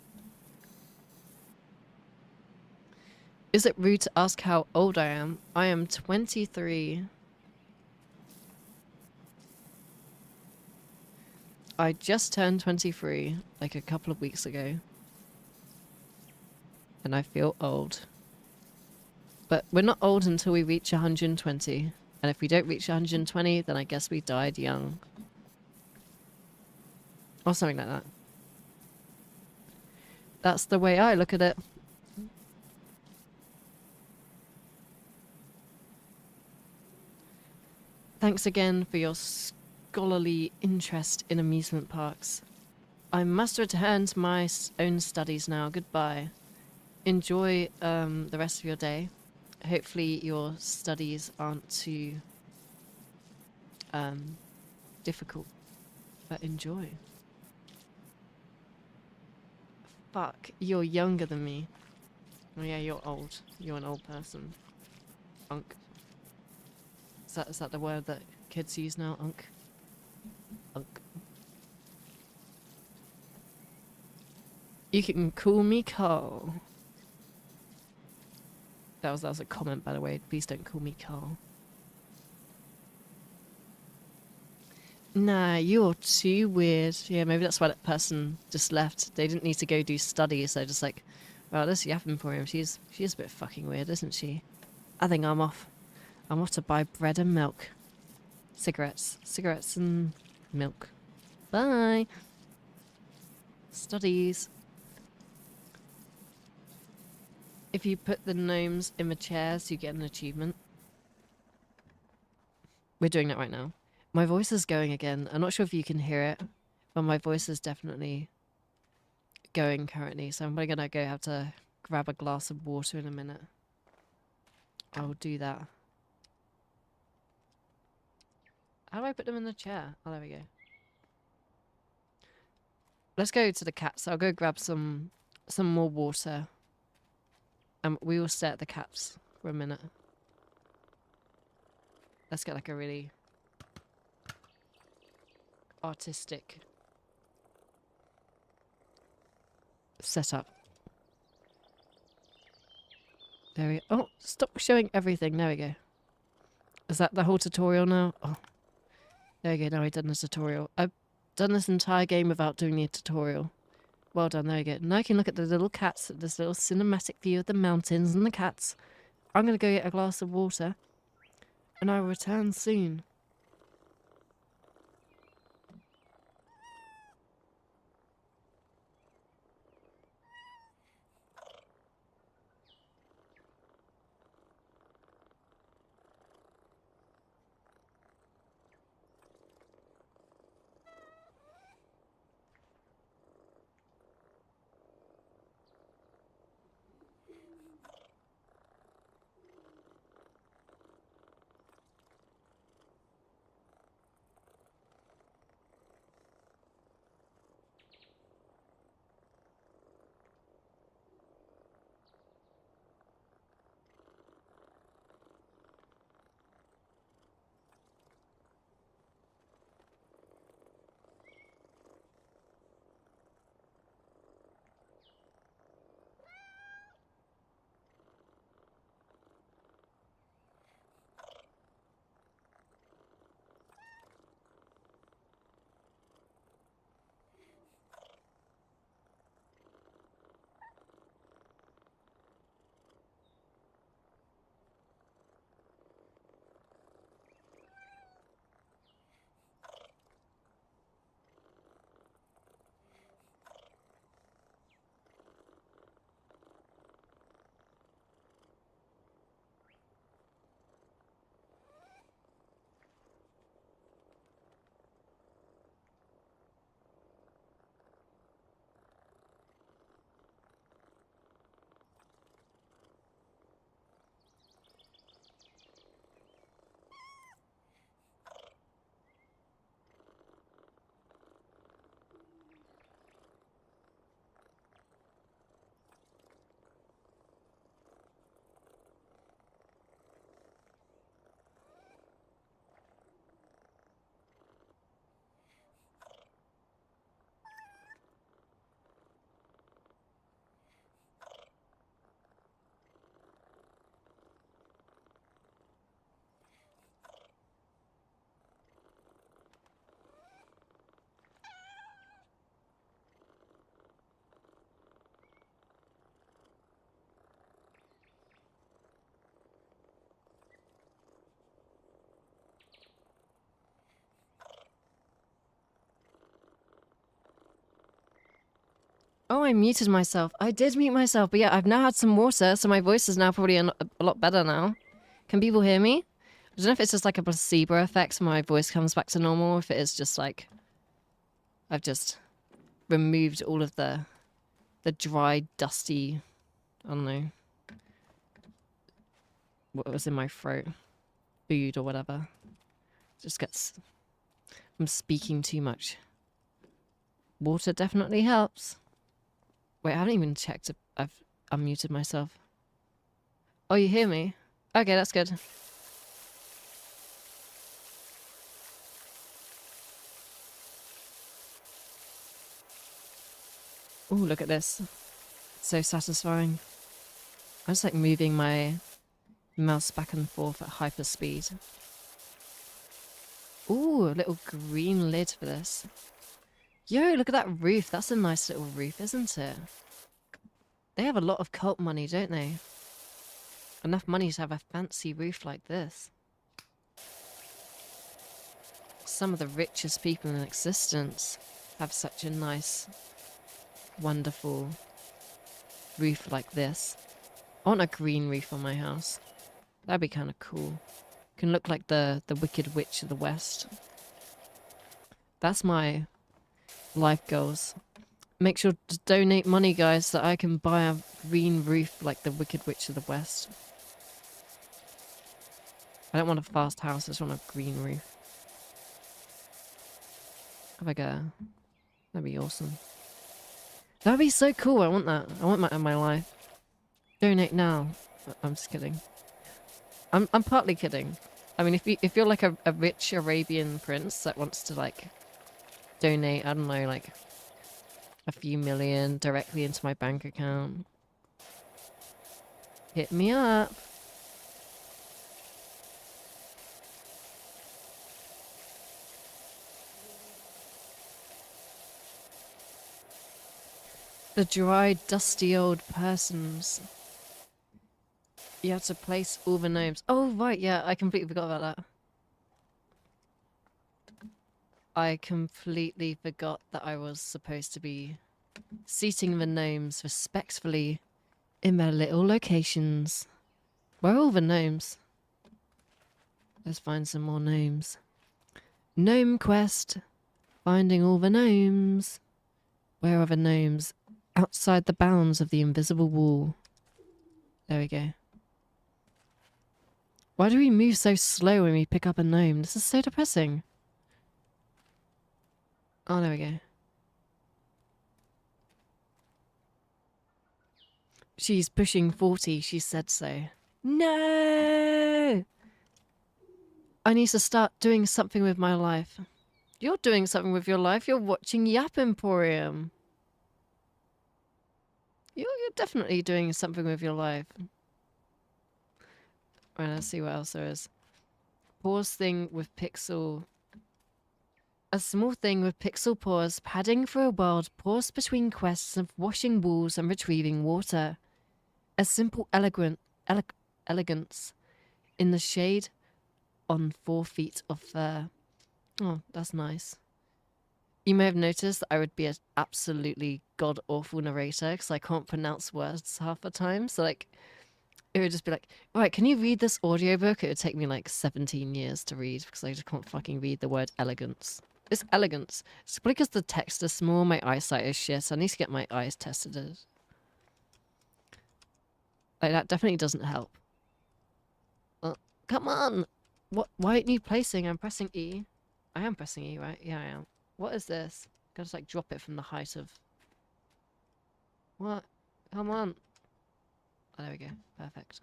Is it rude to ask how old I am? I am 23. I just turned 23, like a couple of weeks ago. And I feel old. But we're not old until we reach 120. And if we don't reach 120, then I guess we died young. Or something like that. That's the way I look at it. Thanks again for your scholarly interest in amusement parks. I must return to my own studies now. Goodbye. Enjoy the rest of your day. Hopefully your studies aren't too difficult, but enjoy. Fuck, you're younger than me. Oh yeah, you're old. You're an old person. Unk. Is that the word that kids use now? Unk. Unk. You can call me Carl. That was a comment, by the way. Please don't call me Carl. Nah, you're too weird. Yeah, maybe that's why that person just left. They didn't need to go do studies. They're just like, well, this Yap Emporium, she's a bit fucking weird, isn't she? I think I'm off. I'm off to buy bread and milk. Cigarettes and milk. Bye. Studies. If you put the gnomes in the chairs, you get an achievement. We're doing that right now. My voice is going again. I'm not sure if you can hear it, but my voice is definitely going currently. So I'm probably going to have to grab a glass of water in a minute. I'll do that. How do I put them in the chair? Oh, there we go. Let's go to the cats. I'll go grab some more water. And we will stare at the cats for a minute. Let's get like a really artistic setup. There we go. Oh, stop showing everything. There we go. Is that the whole tutorial now? Oh, there we go. Now I've done the tutorial. I've done this entire game without doing the tutorial. Well done. There we go. Now I can look at the little cats, this little cinematic view of the mountains and the cats. I'm going to go get a glass of water. And I will return soon. Oh, I muted myself. I did mute myself, but yeah, I've now had some water, so my voice is now probably a lot better now. Can people hear me? I don't know if it's just like a placebo effect, so my voice comes back to normal, or if it is just like I've just removed all of the dry, dusty, I don't know, what was in my throat, food or whatever. Just gets, I'm speaking too much. Water definitely helps. Wait, I haven't even checked if I've unmuted myself. Oh, you hear me? Okay, that's good. Oh, look at this. It's so satisfying. I'm just like moving my mouse back and forth at hyper speed. Ooh, a little green lid for this. Yo, look at that roof. That's a nice little roof, isn't it? They have a lot of cult money, don't they? Enough money to have a fancy roof like this. Some of the richest people in existence have such a nice, wonderful roof like this. I want a green roof on my house. That'd be kind of cool. Can look like the Wicked Witch of the West. That's my life goals. Make sure to donate money, guys, so I can buy a green roof like the Wicked Witch of the West. I don't want a fast house, I just want a green roof. Have like a... That'd be awesome. That'd be so cool, I want that. I want that in my life. Donate now. I'm just kidding. I'm partly kidding. I mean, if you're like a rich Arabian prince that wants to like donate, I don't know, like a few million directly into my bank account, hit me up. The dry, dusty old persons. You have to place all the gnomes. Oh, right, yeah, I completely forgot about that. I completely forgot that I was supposed to be seating the gnomes respectfully in their little locations. Where are all the gnomes? Let's find some more gnomes. Gnome quest. Finding all the gnomes. Where are the gnomes? Outside the bounds of the invisible wall. There we go. Why do we move so slow when we pick up a gnome? This is so depressing. Oh, there we go. She's pushing 40, she said so. No! I need to start doing something with my life. You're doing something with your life. You're watching Yap Emporium. You're definitely doing something with your life. Right, let's see what else there is. Pause thing with pixel. A small thing with pixel paws, padding for a world, pause between quests of washing walls and retrieving water. A simple elegance in the shade on 4 feet of fur. Oh, that's nice. You may have noticed that I would be an absolutely god-awful narrator because I can't pronounce words half the time. So, like, it would just be like, right, can you read this audiobook? It would take me like 17 years to read because I just can't fucking read the word elegance. It's elegance. It's probably because the text is small, my eyesight is shit. I need to get my eyes tested. Like, that definitely doesn't help. Come on! What? Why aren't you placing? I'm pressing E. I am pressing E, right? Yeah, I am. What is this? Gotta just like drop it from the height of... What? Come on. Oh, there we go. Perfect.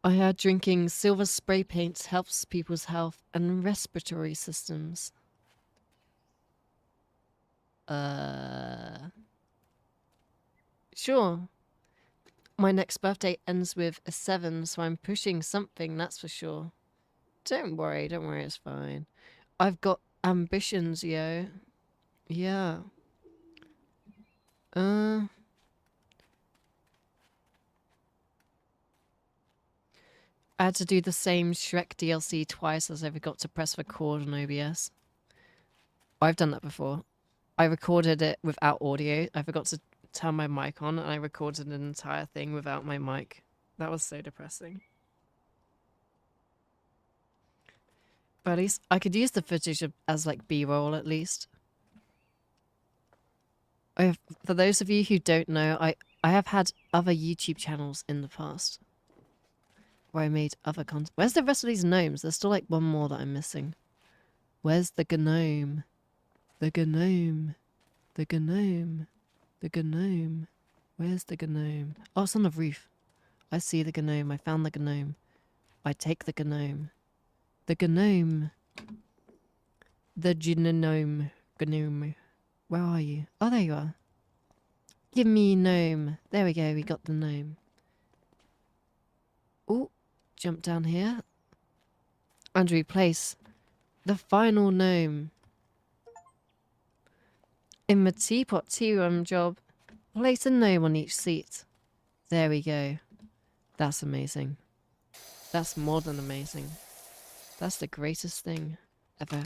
I heard drinking silver spray paints helps people's health and respiratory systems. Sure. My next birthday ends with a 7, so I'm pushing something, that's for sure. Don't worry, it's fine. I've got ambitions, yo. Yeah. I had to do the same Shrek DLC twice as I forgot to press record on OBS. I've done that before. I recorded it without audio. I forgot to turn my mic on and I recorded an entire thing without my mic. That was so depressing. But at least I could use the footage as like B-roll at least. For those of you who don't know, I have had other YouTube channels in the past where I made other content. Where's the rest of these gnomes? There's still like one more that I'm missing. Where's the gnome? The gnome. The gnome. The gnome. Where's the gnome? Oh, it's on the roof. I see the gnome. I found the gnome. I take the gnome. The gnome. The gnome. Gnome. Where are you? Oh, there you are. Give me gnome. There we go. We got the gnome. Oh, jump down here. And replace the final gnome. In the teapot tea room job, place a gnome on each seat. There we go. That's amazing. That's more than amazing. That's the greatest thing ever.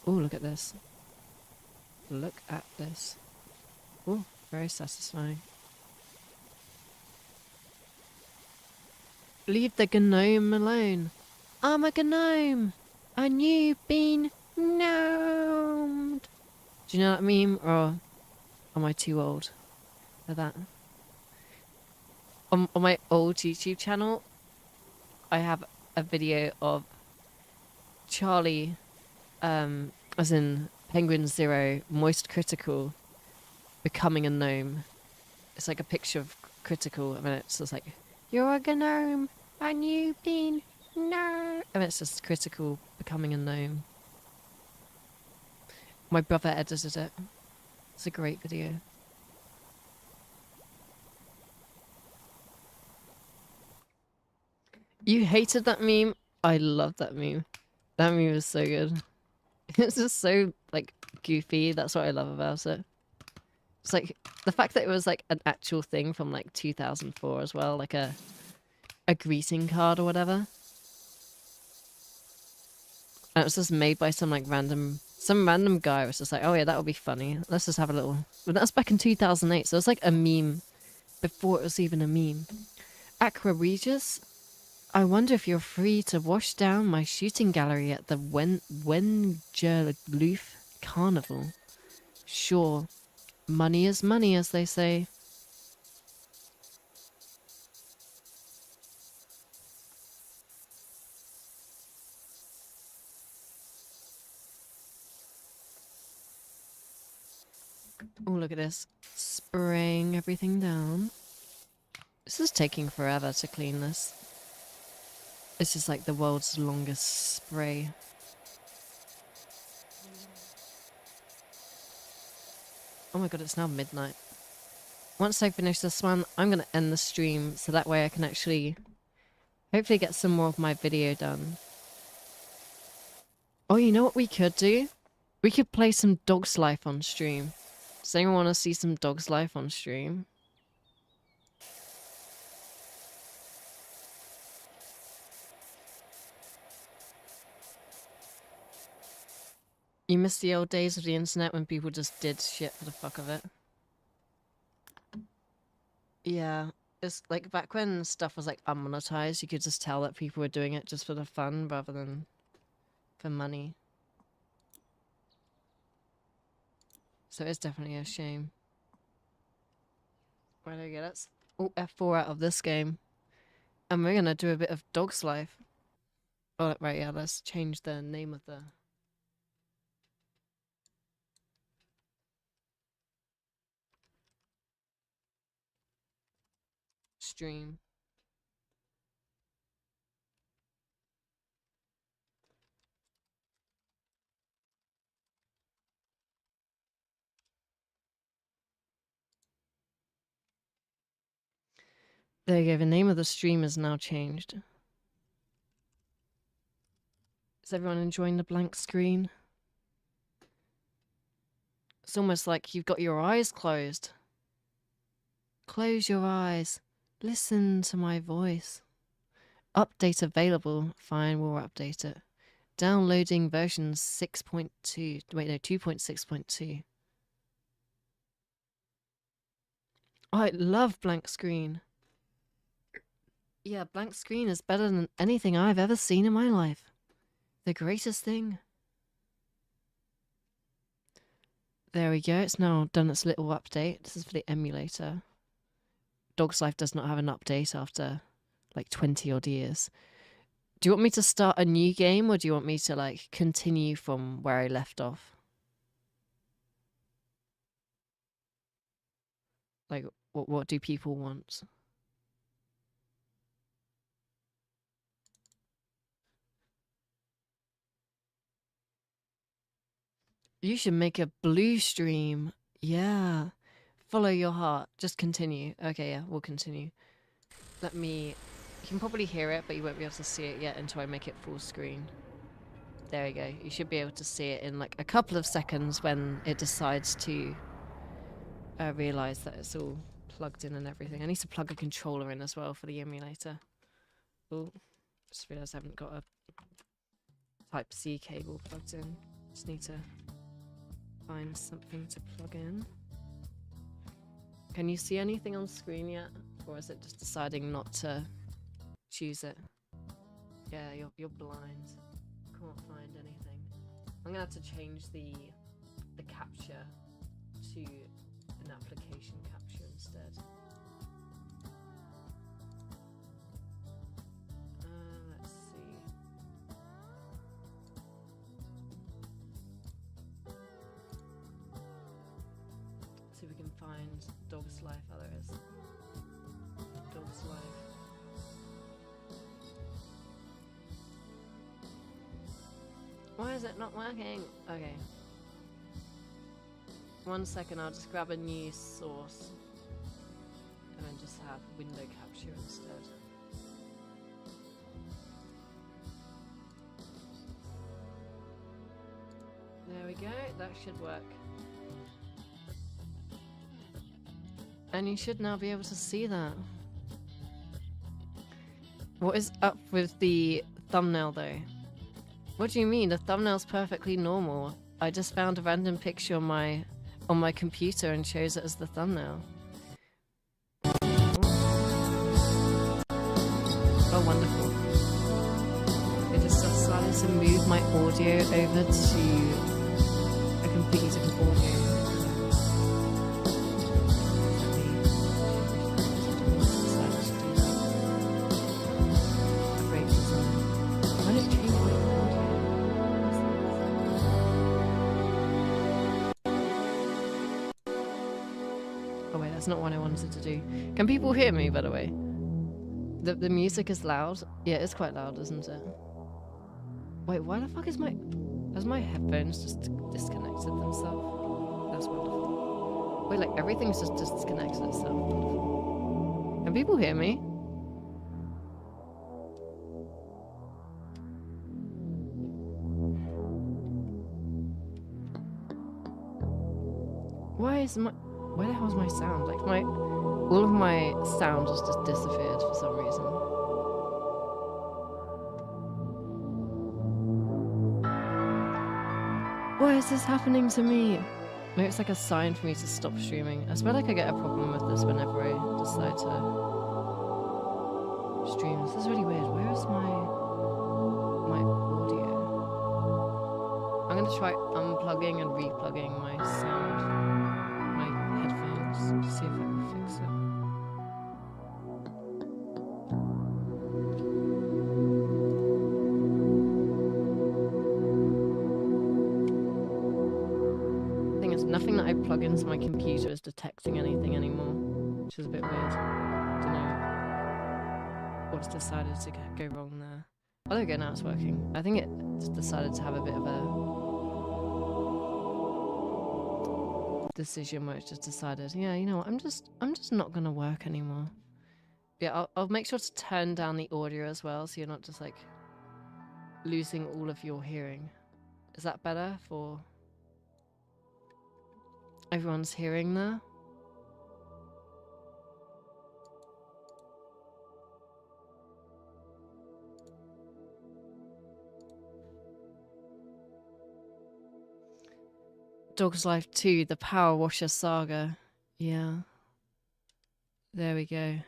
Oh, look at this. Look at this. Oh, very satisfying. Leave the gnome alone. I'm a gnome. And you've been gnomed. Do you know that meme? Or am I too old for that? On my old YouTube channel, I have a video of Charlie, as in Penguin Zero, Moist Critical, becoming a gnome. It's like a picture of Critical, and then it's just like, you're a gnome, and you've been no. And it's just Critical becoming a gnome. My brother edited it. It's a great video. You hated that meme? I love that meme. That meme is so good. It's just so, like, goofy. That's what I love about it. It's like, the fact that it was, like, an actual thing from, like, 2004 as well. Like a greeting card or whatever. And it was just made by some, like, some random guy was just like, oh yeah, that would be funny. Let's just have a little... But that was back in 2008, so it was like a meme before it was even a meme. Aqua Regis, I wonder if you're free to wash down my shooting gallery at the Wengerloof Carnival. Sure. Money is money, as they say. Oh, look at this. Spraying everything down. This is taking forever to clean this. This is like the world's longest spray. Oh my god, it's now midnight. Once I finish this one, I'm going to end the stream so that way I can actually hopefully get some more of my video done. Oh, you know what we could do? We could play some Dog's Life on stream. Does anyone want to see some Dog's Life on stream? You miss the old days of the internet when people just did shit for the fuck of it? Yeah, it's like back when stuff was like unmonetized, you could just tell that people were doing it just for the fun rather than for money. So it's definitely a shame. Right, okay, let's F4 out of this game. And we're gonna do a bit of Dog's Life. Oh, right, yeah, let's change the name of the stream. There you go, the name of the stream is now changed. Is everyone enjoying the blank screen? It's almost like you've got your eyes closed. Close your eyes. Listen to my voice. Update available. Fine, we'll update it. Downloading version 6.2. Wait, no, 2.6.2. I love blank screen. Yeah, blank screen is better than anything I've ever seen in my life. The greatest thing. There we go. It's now done its little update. This is for the emulator. Dog's Life does not have an update after like 20 odd years. Do you want me to start a new game or do you want me to like continue from where I left off? Like, what do people want? You should make a blue stream. Yeah. Follow your heart. Just continue. Okay, yeah, we'll continue. Let me... You can probably hear it, but you won't be able to see it yet until I make it full screen. There we go. You should be able to see it in like a couple of seconds when it decides to realise that it's all plugged in and everything. I need to plug a controller in as well for the emulator. Oh, just realised I haven't got a Type-C cable plugged in. Just need to find something to plug in. Can you see anything on screen yet? Or is it just deciding not to choose it? Yeah, you're blind. Can't find anything. I'm gonna have to change the capture to an application capture instead. Let's see. See if we can find Dog's Life. Oh, there it is. Dog's Life. Why is it not working? Okay. 1 second, I'll just grab a new source. And then just have window capture instead. There we go, that should work. And you should now be able to see that. What is up with the thumbnail though? What do you mean? The thumbnail's perfectly normal. I just found a random picture on my computer and chose it as the thumbnail. Oh, wonderful. It just decided to move my audio over to a completely different audio. That's not what I wanted to do. Can people hear me, by the way? The music is loud. Yeah, it's quite loud, isn't it? Wait, why the fuck is has my headphones just disconnected themselves? That's wonderful. Wait, like everything's just disconnected itself. Wonderful. Can people hear me? Where the hell's my sound? Like all of my sound just disappeared for some reason. Why is this happening to me? Maybe it's like a sign for me to stop streaming. I swear like I get a problem with this whenever I decide to stream. This is really weird. Where is my audio? I'm gonna try unplugging and replugging my sound. To see if I can fix it. The thing is, nothing that I plug into my computer is detecting anything anymore, which is a bit weird. I don't know what's decided to go wrong there. Oh, there we go, now it's working. I think it just decided to have a bit of a decision where it's just decided, yeah, you know what, I'm just not gonna work anymore. Yeah, I'll make sure to turn down the audio as well, so you're not just like losing all of your hearing. Is that better for Everyone's hearing there. Dog's Life 2, The Power Washer Saga. Yeah. There we go.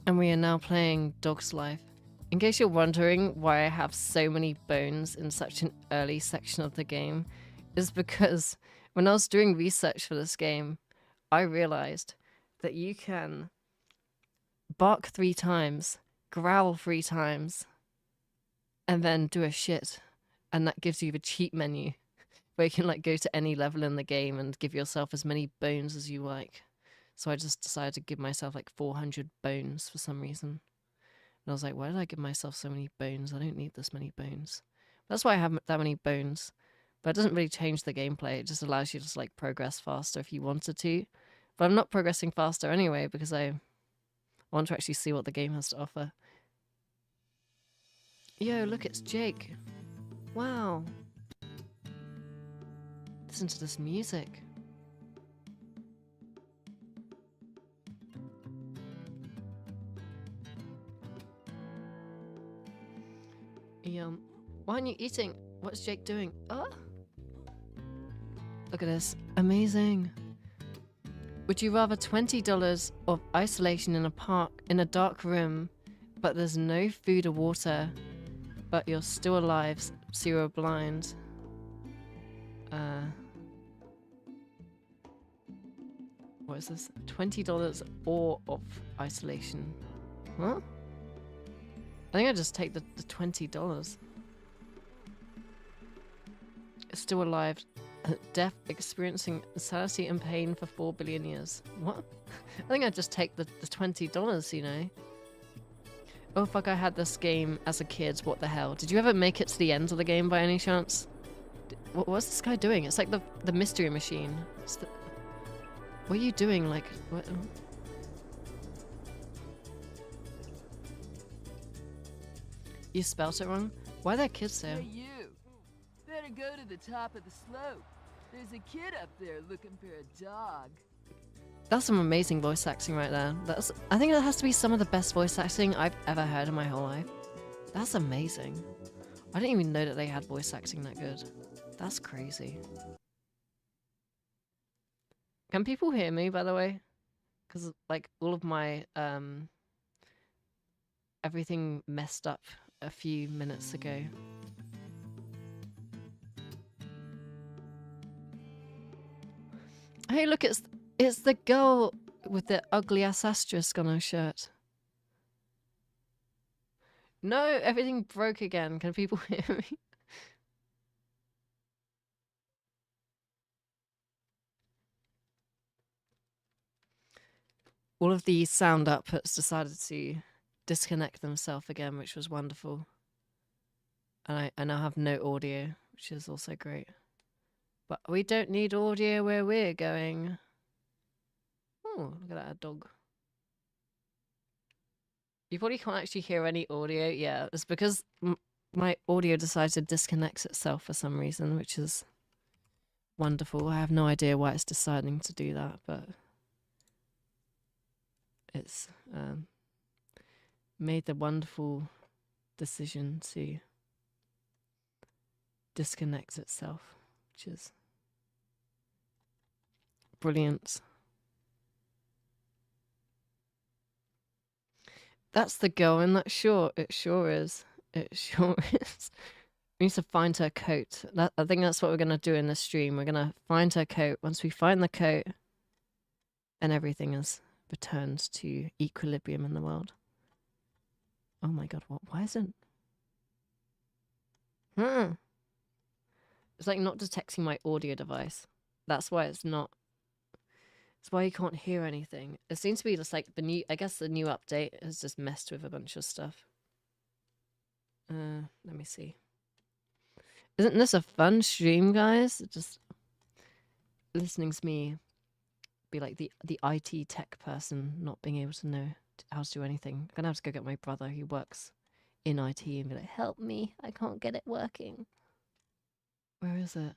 And we are now playing Dog's Life. In case you're wondering why I have so many bones in such an early section of the game, is because when I was doing research for this game, I realized that you can bark 3 times, growl 3 times, and then do a shit. And that gives you the cheat menu where you can like go to any level in the game and give yourself as many bones as you like. So I just decided to give myself like 400 bones for some reason. And I was like, why did I give myself so many bones? I don't need this many bones. That's why I have that many bones. But it doesn't really change the gameplay. It just allows you to like progress faster if you wanted to. But I'm not progressing faster anyway because I want to actually see what the game has to offer. Yo, look, it's Jake. Wow. Listen to this music. Why aren't you eating? What's Jake doing? Oh! Look at this. Amazing. Would you rather $20 of isolation in a park in a dark room, but there's no food or water, but you're still alive, so you're blind? What is this? $20 or of isolation. What? I think I just take the $20. Still alive. Death, experiencing insanity and pain for 4 billion years. What? I think I'd just take the $20, you know? Oh fuck, I had this game as a kid. What the hell? Did you ever make it to the end of the game by any chance? What's this guy doing? It's like the mystery machine. What are you doing? Like, what? You spelt it wrong? Why are there kids there? Hey, you! Better go to the top of the slope. There's a kid up there looking for a dog. That's some amazing voice acting right there. I think that has to be some of the best voice acting I've ever heard in my whole life. That's amazing. I didn't even know that they had voice acting that good. That's crazy. Can people hear me, by the way? Because, like, all of my, everything messed up a few minutes ago. Hey, look, it's the girl with the ugly ass asterisk on her shirt. No, everything broke again. Can people hear me? All of the sound outputs decided to disconnect themselves again, which was wonderful. And I now have no audio, which is also great. But we don't need audio where we're going. Oh, look at that dog. You probably can't actually hear any audio. Yeah, it's because my audio decided to disconnect itself for some reason, which is wonderful. I have no idea why it's deciding to do that, but it's made the wonderful decision to disconnect itself, which is brilliant. That's the girl in that short. It sure is. It sure is. We need to find her coat. I think that's what we're going to do in this stream. We're going to find her coat. Once we find the coat, and everything is returned to equilibrium in the world. Oh my god, what? Why isn't... It's like not detecting my audio device. That's why it's not... It's why you can't hear anything. It seems to be just like the new... I guess the new update has just messed with a bunch of stuff. Let me see. Isn't this a fun stream, guys? Just listening to me be like the IT tech person, not being able to know how to do anything. I'm gonna have to go get my brother who works in IT and be like, help me, I can't get it working. Where is it?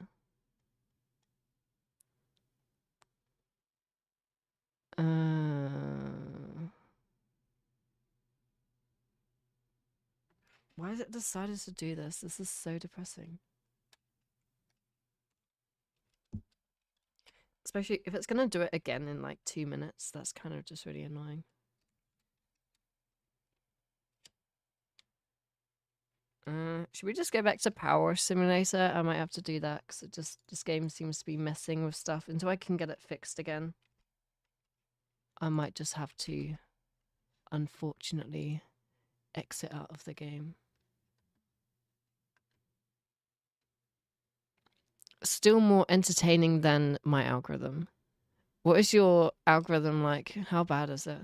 Why has it decided to do this? This is so depressing. Especially if it's gonna do it again in like 2 minutes. That's kind of just really annoying. Should we just go back to Power Simulator? I might have to do that because this game seems to be messing with stuff until I can get it fixed again. I might just have to, unfortunately, exit out of the game. Still more entertaining than my algorithm. What is your algorithm like? How bad is it?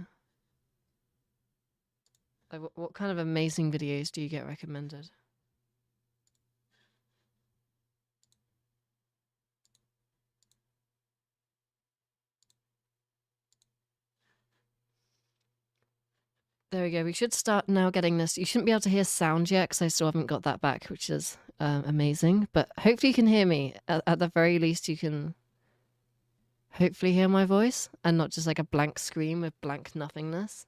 Like, what kind of amazing videos do you get recommended? There we go. We should start now getting this. You shouldn't be able to hear sound yet because I still haven't got that back, which is amazing. But hopefully you can hear me. At the very least, you can hopefully hear my voice and not just like a blank screen with blank nothingness.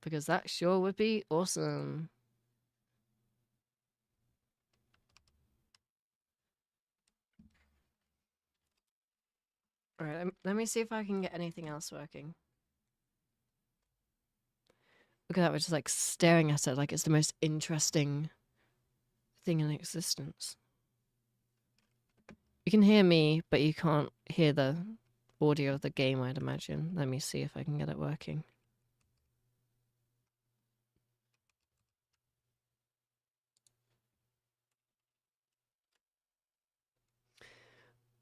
Because that sure would be awesome. All right, let me see if I can get anything else working. Look at that, we're just like staring at it like it's the most interesting thing in existence. You can hear me, but you can't hear the audio of the game, I'd imagine. Let me see if I can get it working.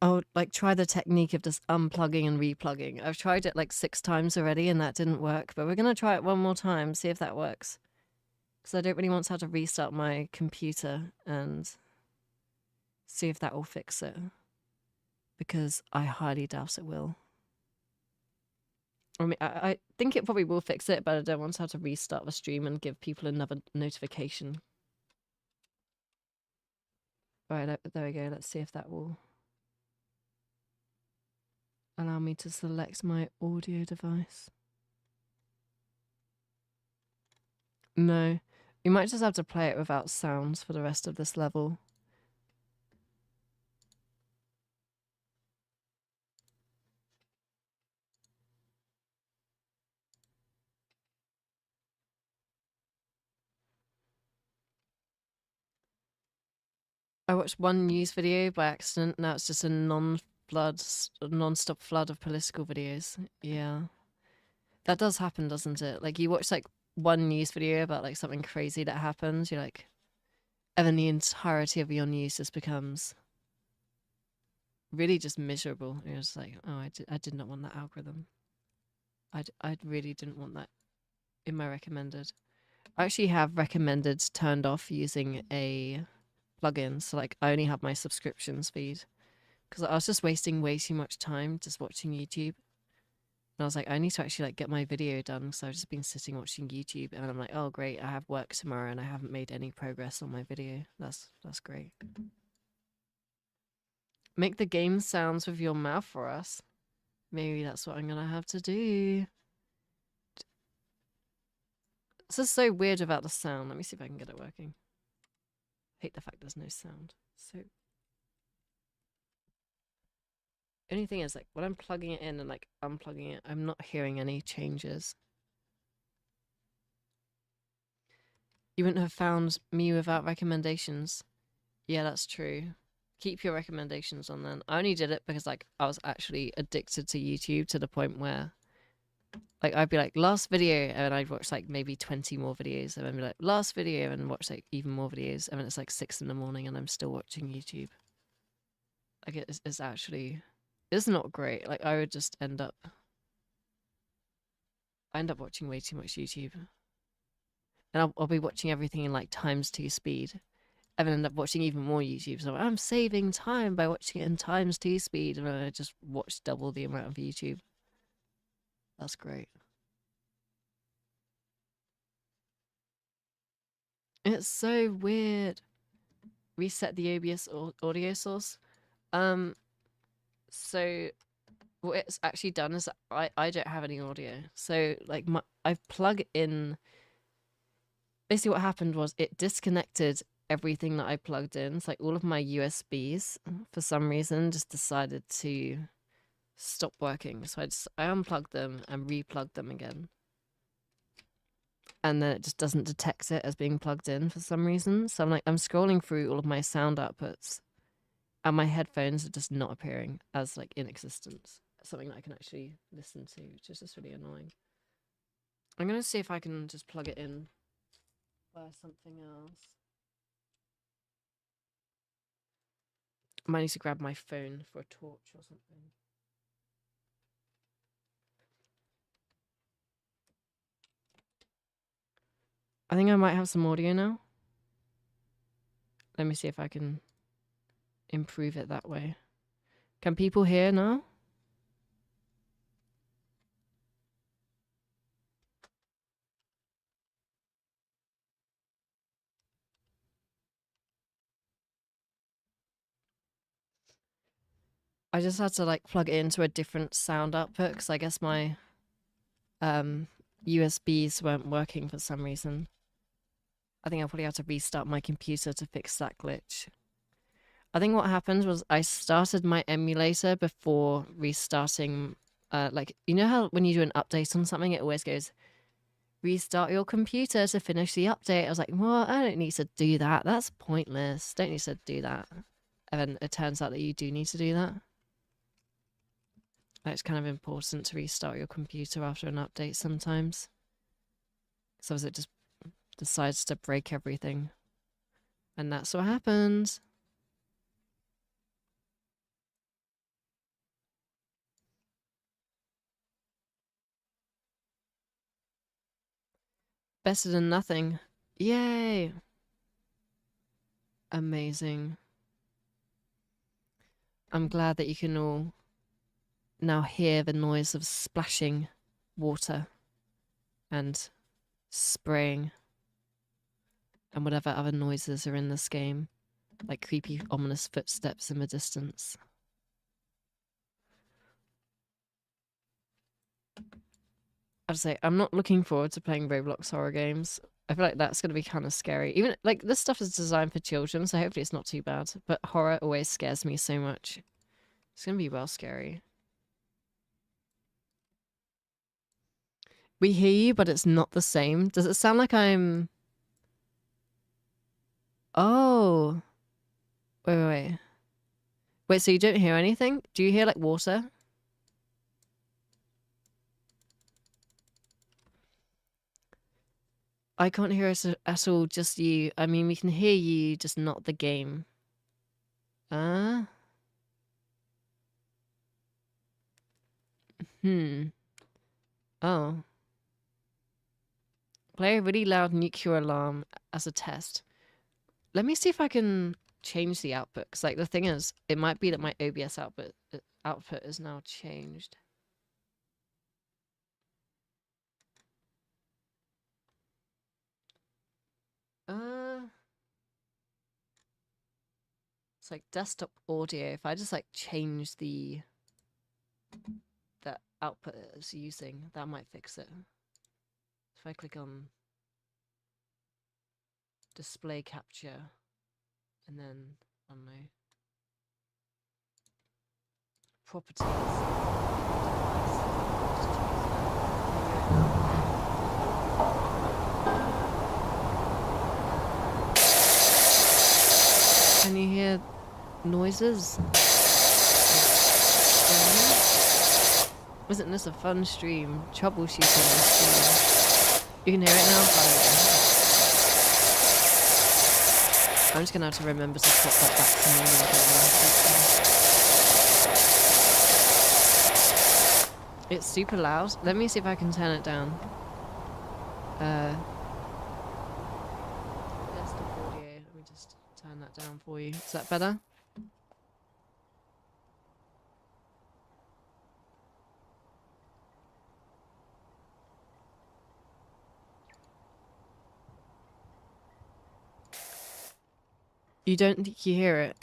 Oh, like try the technique of just unplugging and replugging. I've tried it like 6 times already and that didn't work, but we're going to try it one more time, see if that works. Because I don't really want to have to restart my computer and see if that will fix it. Because I highly doubt it will. I mean, I think it probably will fix it, but I don't want to have to restart the stream and give people another notification. Alright, there we go. Let's see if that will allow me to select my audio device. No. You might just have to play it without sounds for the rest of this level. I watched one news video by accident. Now it's just a non-stop flood of political videos. Yeah. That does happen, doesn't it? Like, you watch, like, one news video about, like, something crazy that happens, you're like... And then the entirety of your news just becomes... really just miserable. You're just like, oh, I did not want that algorithm. I really didn't want that in my recommended. I actually have recommended turned off using a plugin, so like I only have my subscriptions feed because I was just wasting way too much time just watching YouTube. And I was like, I need to actually like get my video done, so I've just been sitting watching YouTube, and I'm like, oh great, I have work tomorrow and I haven't made any progress on my video. That's great. Make the game sounds with your mouth for us. Maybe that's what I'm gonna have to do. This is so weird about the sound. Let me see if I can get it working. Hate the fact there's no sound. So only thing is, like, when I'm plugging it in and like unplugging it, I'm not hearing any changes. You wouldn't have found me without recommendations. Yeah, that's true. Keep your recommendations on then. I only did it because like I was actually addicted to YouTube to the point where like I'd be like last video and I'd watch like maybe 20 more videos and then be like last video and watch like even more videos, and then it's like 6 in the morning and I'm still watching YouTube. Like it's actually, it's not great. Like I would just I end up watching way too much YouTube. And I'll be watching everything in like ×2 speed. And then end up watching even more YouTube. So I'm saving time by watching it in ×2 speed. And I just watch double the amount of YouTube. That's great. It's so weird. reset the OBS audio source. So what it's actually done is I don't have any audio. So like I've plugged in. Basically, what happened was it disconnected everything that I plugged in. It's like all of my USBs for some reason just decided to stop working. So I unplugged them and replugged them again. And then it just doesn't detect it as being plugged in for some reason. So I'm scrolling through all of my sound outputs and my headphones are just not appearing as like in existence. Something that I can actually listen to, which is just really annoying. I'm going to see if I can just plug it in by something else. I might need to grab my phone for a torch or something. I think I might have some audio now. Let me see if I can improve it that way. Can people hear now? I just had to like plug it into a different sound output because I guess my USBs weren't working for some reason. I think I'll probably have to restart my computer to fix that glitch. I think what happened was I started my emulator before restarting. Like, you know how when you do an update on something, it always goes, restart your computer to finish the update. I was like, well, I don't need to do that. That's pointless. Don't need to do that. And then it turns out that you do need to do that. It's kind of important to restart your computer after an update sometimes. So it just decides to break everything. And that's what happened. Better than nothing. Yay! Amazing. I'm glad that you can all now hear the noise of splashing water and spraying and whatever other noises are in this game, like creepy, ominous footsteps in the distance. I'd say I'm not looking forward to playing Roblox horror games. I feel like that's going to be kind of scary. Even like this stuff is designed for children, so hopefully it's not too bad. But horror always scares me so much. It's going to be well scary. We hear you, but it's not the same. Does it sound like I'm... Oh. Wait. Wait, so you don't hear anything? Do you hear like water? I can't hear us at all, just you. I mean, we can hear you, just not the game. Oh. Play a really loud nuclear alarm as a test. Let me see if I can change the output. Because like the thing is, it might be that my OBS output is now changed. It's like desktop audio. If I just like change the output it's using, that might fix it. If I click on display capture and then I don't know, properties. Can you hear noises? Wasn't this a fun stream? Troubleshooting the stream. You can hear it now? I'm just gonna have to remember to swap that back to normal again. It's super loud. Let me see if I can turn it down. Desktop audio. Let me just turn that down for you. Is that better? You don't think you hear it?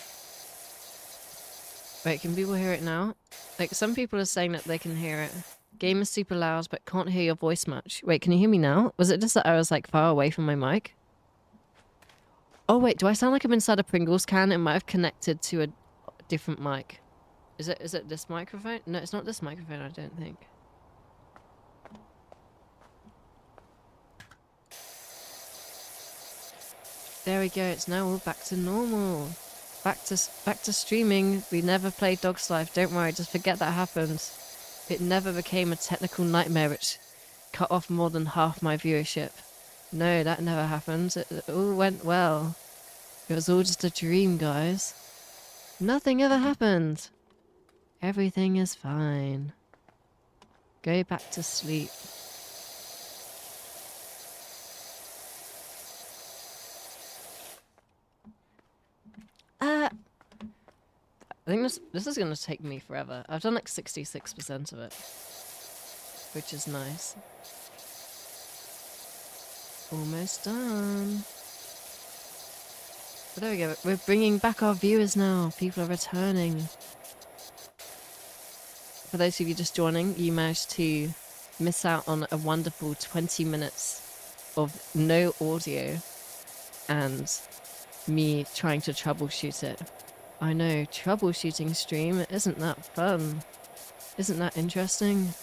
Wait, can people hear it now? Like, some people are saying that they can hear it. Game is super loud, but can't hear your voice much. Wait, can you hear me now? Was it just that I was, like, far away from my mic? Oh, wait, do I sound like I'm inside a Pringles can? It might have connected to a different mic. Is it this microphone? No, it's not this microphone, I don't think. There we go, it's now all back to normal. Back to streaming. We never played Dog's Life. Don't worry, just forget that happened. It never became a technical nightmare which cut off more than half my viewership. No, that never happened. It all went well. It was all just a dream, guys. Nothing ever happened. Everything is fine. Go back to sleep. I think this is going to take me forever. I've done like 66% of it, which is nice. Almost done. But there we go. We're bringing back our viewers now. People are returning. For those of you just joining, you managed to miss out on a wonderful 20 minutes of no audio and me trying to troubleshoot it. I know, troubleshooting stream, isn't that fun? Isn't that interesting?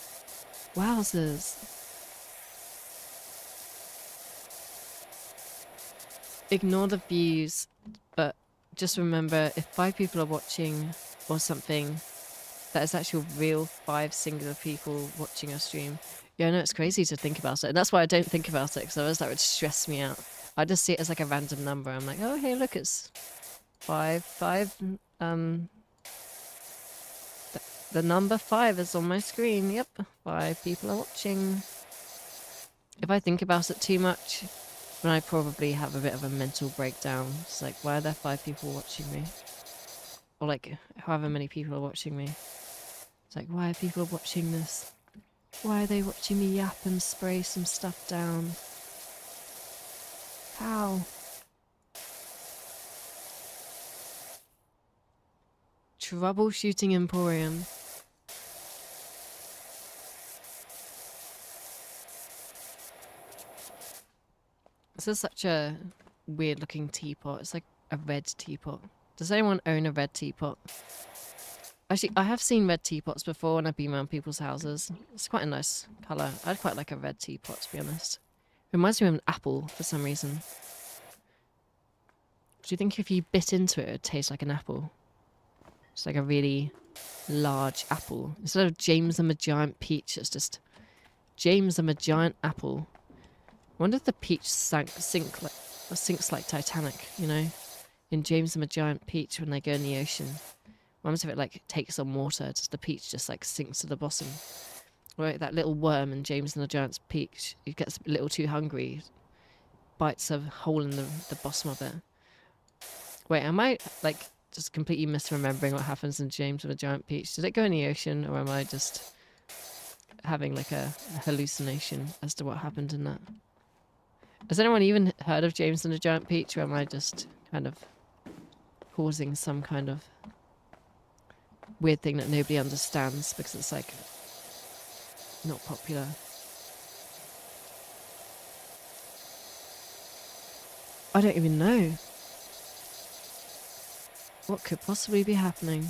Wowzers. Ignore the views, but just remember, if 5 people are watching or something, that is actually real 5 singular people watching a stream. Yeah, I know, it's crazy to think about it. And that's why I don't think about it, because otherwise that would stress me out. I just see it as like a random number. I'm like, oh, hey, look, it's 5. The number 5 is on my screen. Yep, 5 people are watching. If I think about it too much, then I probably have a bit of a mental breakdown. It's like, why are there 5 people watching me? Or like, however many people are watching me. It's like, why are people watching this? Why are they watching me yap and spray some stuff down? How? Troubleshooting Emporium. This is such a weird looking teapot. It's like a red teapot. Does anyone own a red teapot? Actually, I have seen red teapots before when I've been around people's houses. It's quite a nice colour. I'd quite like a red teapot, to be honest. Reminds me of an apple for some reason. Do you think if you bit into it, it would taste like an apple? It's like a really large apple. Instead of James and the Giant Peach, it's just James and the Giant Apple. I wonder if the peach sinks like Titanic, you know? In James and the Giant Peach when they go in the ocean. I wonder if it like takes on water, just the peach just like sinks to the bottom. Right, that little worm in James and the Giant's Peach, he gets a little too hungry, bites a hole in the bottom of it. Wait, am I like just completely misremembering what happens in James and the Giant Peach? Did it go in the ocean, or am I just having like a hallucination as to what happened in that? Has anyone even heard of James and the Giant Peach, or am I just kind of causing some kind of weird thing that nobody understands because it's like not popular? I don't even know. What could possibly be happening?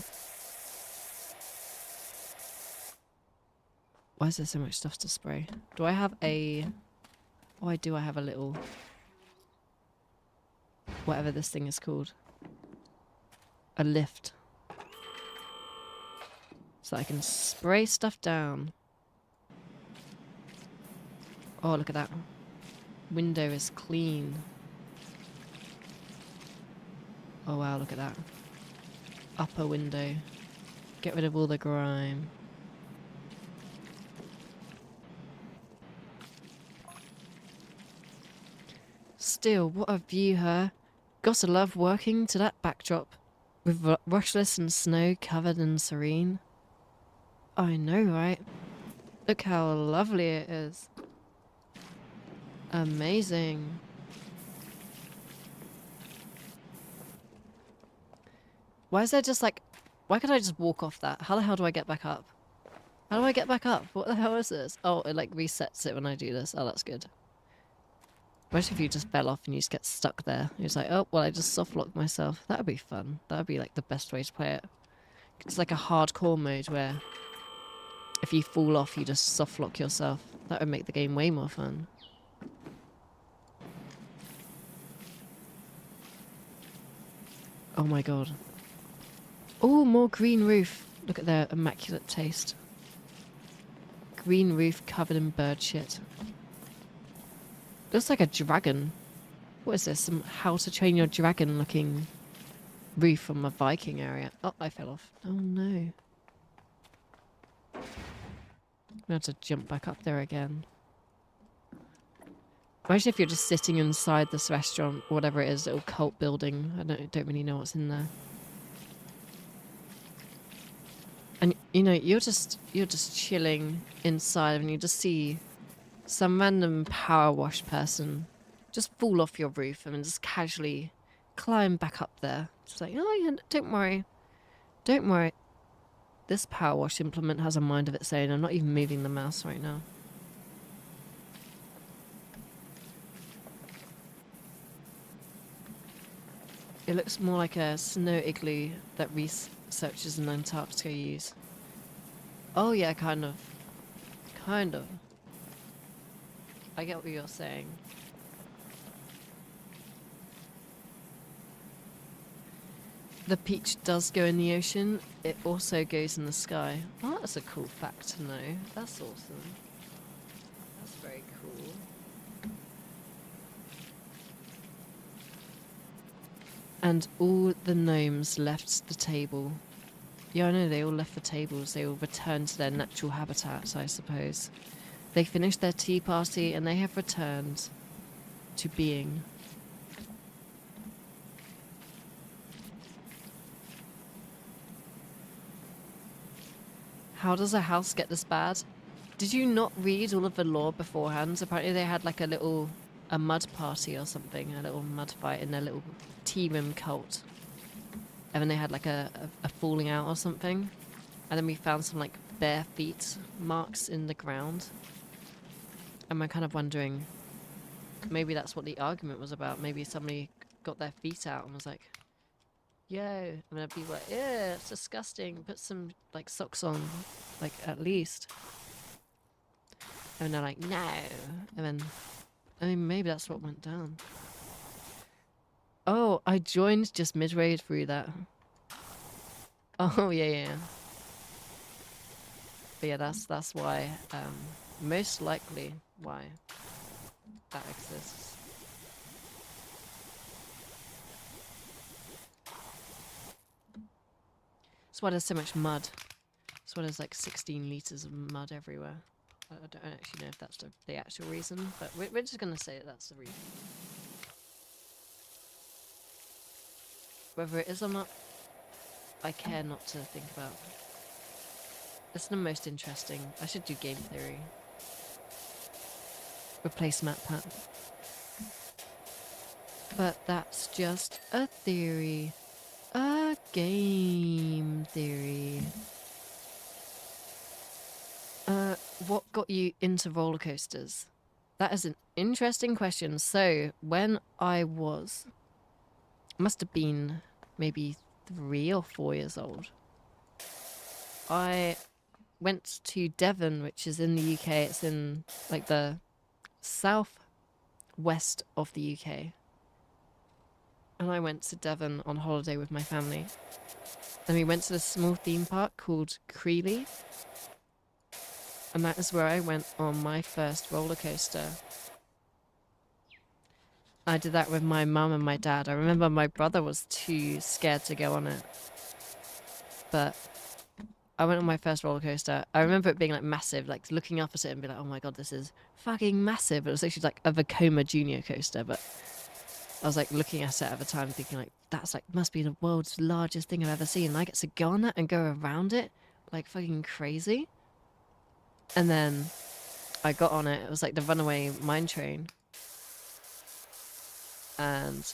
Why is there so much stuff to spray? Do I have a... Why do I have a little... whatever this thing is called? A lift. So I can spray stuff down. Oh, look at that. Window is clean. Oh wow, look at that. Upper window. Get rid of all the grime. Still, what a view, huh? Gotta love working to that backdrop. With rushless and snow covered and serene. I know, right? Look how lovely it is. Amazing. Why is there just like... Why can't I just walk off that? How the hell do I get back up? How do I get back up? What the hell is this? Oh, it like resets it when I do this. Oh, that's good. Imagine if you just fell off and you just get stuck there. You're just like, oh, well, I just soft locked myself. That would be fun. That would be like the best way to play it. It's like a hardcore mode where if you fall off, you just soft lock yourself. That would make the game way more fun. Oh my god. Oh, more green roof. Look at their immaculate taste. Green roof covered in bird shit. Looks like a dragon. What is this? Some How to Train Your Dragon looking roof from a Viking area. Oh, I fell off. Oh no. I'm gonna have to jump back up there again. Imagine if you're just sitting inside this restaurant, or whatever it is, little cult building. I don't really know what's in there. And you know, you're just chilling inside and you just see some random power wash person just fall off your roof and just casually climb back up there. Just like, oh yeah, don't worry. Don't worry. This power wash implement has a mind of its own. I'm not even moving the mouse right now. It looks more like a snow igloo that researchers in Antarctica use. Oh yeah, kind of. Kind of. I get what you're saying. The peach does go in the ocean. It also goes in the sky. Oh, that's a cool fact to know. That's awesome. That's very cool. And all the gnomes left the table. Yeah, I know, they all left the tables. They all returned to their natural habitats, I suppose. They finished their tea party and they have returned to being. How does a house get this bad? Did you not read all of the lore beforehand? Apparently they had like a mud party or something, a little mud fight in their little tea room cult. And then they had like a falling out or something. And then we found some like bare feet marks in the ground. And we're kind of wondering, maybe that's what the argument was about. Maybe somebody got their feet out and was like, yo. And then people were like, yeah, it's disgusting. Put some like socks on, like at least. And they're like, no. And then, I mean, maybe that's what went down. Oh, I joined just midway through that. Oh, yeah. But yeah, that's why, most likely why that exists. That's why there's so much mud. That's why there's like 16 litres of mud everywhere. I don't actually know if that's the actual reason, but we're just going to say that that's the reason. Whether it is or not, I care not to think about. It's the most interesting. I should do game theory. Replace MatPat. But that's just a theory. A game theory. What got you into roller coasters? That is an interesting question. So, when I must have been maybe 3 or 4 years old, I went to Devon, which is in the UK. It's in like the southwest of the UK. And I went to Devon on holiday with my family. And we went to this small theme park called Creeley. And that is where I went on my first roller coaster. I did that with my mum and my dad. I remember my brother was too scared to go on it. But I went on my first roller coaster. I remember it being like massive, like looking up at it and be like, oh my god, this is fucking massive. It was actually like a Vekoma Junior coaster, but I was like looking at it at the time thinking like, that's like, must be the world's largest thing I've ever seen. And I get to go on that and go around it like fucking crazy. And then I got on it. It was like the Runaway Mine Train. And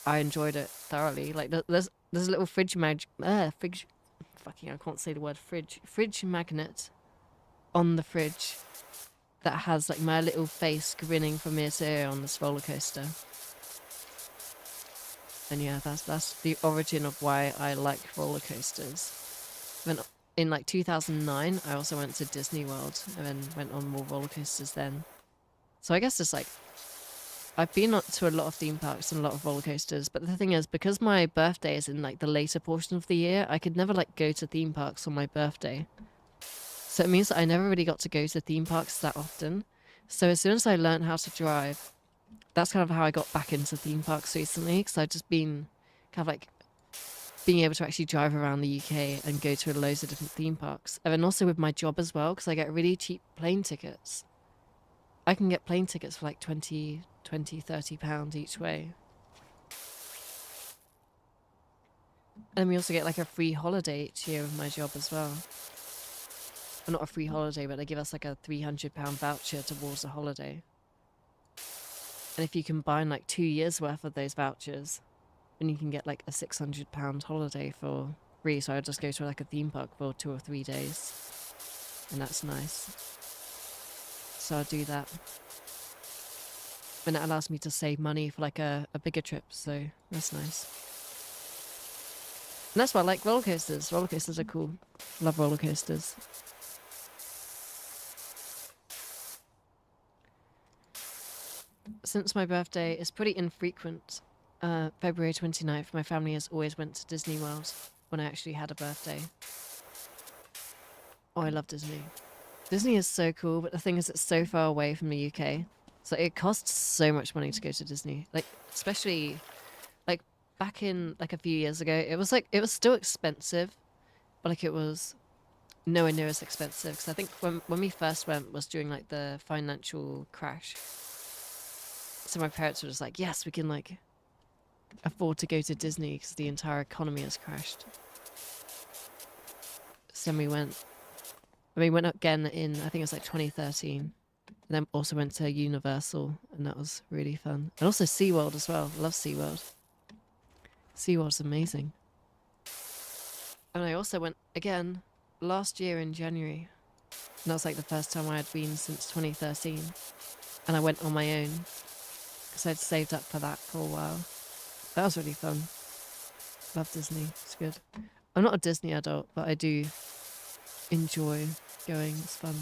I enjoyed it thoroughly. Like there's a little fridge. Fucking, I can't say the word fridge magnet on the fridge that has like my little face grinning from ear to ear on this roller coaster. And yeah, that's the origin of why I like roller coasters. When in like 2009, I also went to Disney World and then went on more roller coasters then. So I guess it's like I've been to a lot of theme parks and a lot of roller coasters, but the thing is, because my birthday is in like the later portion of the year, I could never like go to theme parks on my birthday. So it means that I never really got to go to theme parks that often. So as soon as I learned how to drive, that's kind of how I got back into theme parks recently, because I've just been kind of like being able to actually drive around the UK and go to loads of different theme parks. And then also with my job as well, because I get really cheap plane tickets. I can get plane tickets for like 20, 30 pounds each way. And we also get like a free holiday each year with my job as well. Well, not a free holiday, but they give us like a £300 voucher towards a holiday. And if you combine like 2 years worth of those vouchers, then you can get like a £600 holiday for free. So I just go to like a theme park for 2 or 3 days. And that's nice. So I'll do that. And that allows me to save money for like a bigger trip. So that's nice. And that's why I like roller coasters. Roller coasters are cool. Love roller coasters. Since my birthday is pretty infrequent, February 29th, my family has always went to Disney World when I actually had a birthday. Oh, I love Disney. Disney is so cool, but the thing is it's so far away from the UK. So it costs so much money to go to Disney. Like, especially, like, back in, like, a few years ago, it was still expensive, but, like, it was nowhere near as expensive. Because I think when we first went was during, like, the financial crash. So my parents were just like, yes, we can, like, afford to go to Disney because the entire economy has crashed. So we went again in, I think it was like 2013. And then also went to Universal, and that was really fun. And also SeaWorld as well. I love SeaWorld. SeaWorld's amazing. And I also went again last year in January. And that was like the first time I had been since 2013. And I went on my own because I'd saved up for that for a while. That was really fun. Love Disney. It's good. I'm not a Disney adult, but I do enjoy going. It's fun.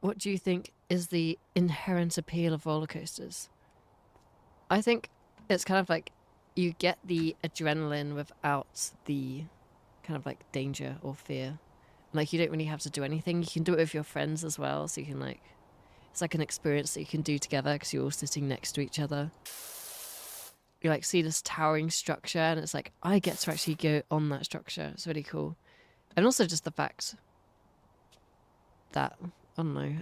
What do you think is the inherent appeal of roller coasters? I think it's kind of like you get the adrenaline without the kind of like danger or fear. Like you don't really have to do anything. You can do it with your friends as well. So you can like, it's like an experience that you can do together because you're all sitting next to each other. You like see this towering structure and it's like, I get to actually go on that structure. It's really cool. And also just the fact that, I don't know,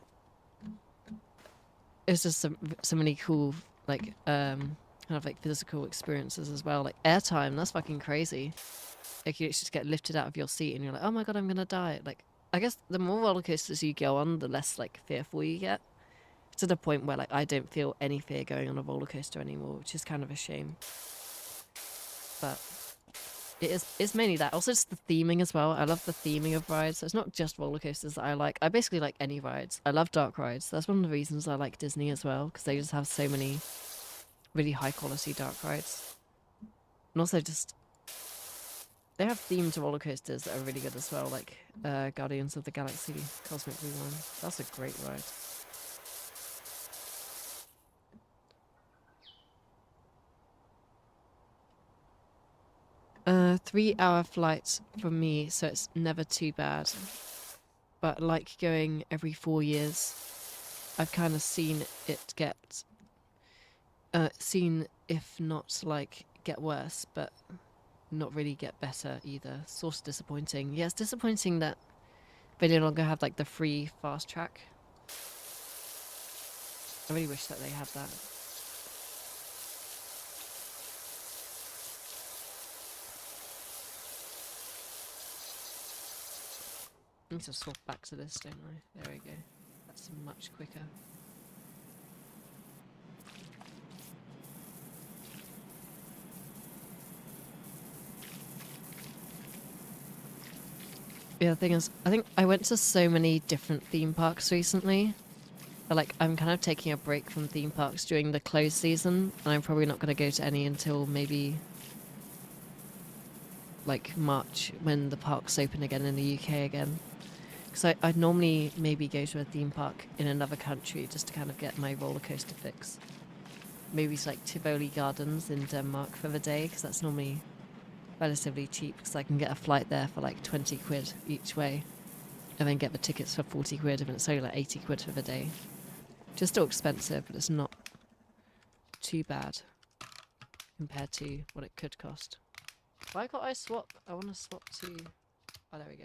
it's just so many cool, like, kind of like physical experiences as well. Like airtime, that's fucking crazy. Like you just get lifted out of your seat and you're like, oh my god, I'm gonna die. Like, I guess the more roller coasters you go on, the less like fearful you get. To the point where like I don't feel any fear going on a roller coaster anymore, which is kind of a shame. But it's mainly that. Also just the theming as well. I love the theming of rides. So it's not just roller coasters that I like. I basically like any rides. I love dark rides. That's one of the reasons I like Disney as well, because they just have so many really high quality dark rides. And also just they have themed roller coasters that are really good as well, like Guardians of the Galaxy Cosmic Rewind. That's a great ride. 3-hour flight from me, so it's never too bad. But like going every 4 years, I've kind of seen it get, seen if not like get worse, but not really get better either. Sort of disappointing. Yeah, it's disappointing that they no longer have like the free fast track. I really wish that they had that. I need to swap back to this, don't I? There we go. That's much quicker. Yeah, the thing is, I think I went to so many different theme parks recently. But, like, I'm kind of taking a break from theme parks during the closed season, and I'm probably not going to go to any until maybe like March when the parks open again in the UK again. Because I'd normally maybe go to a theme park in another country just to kind of get my roller coaster fix. Maybe it's like Tivoli Gardens in Denmark for the day, because that's normally relatively cheap, because I can get a flight there for like 20 quid each way, and then get the tickets for 40 quid, and it's only like 80 quid for the day. Just still expensive, but it's not too bad compared to what it could cost. Why can't I swap? I want to swap to... Oh, there we go.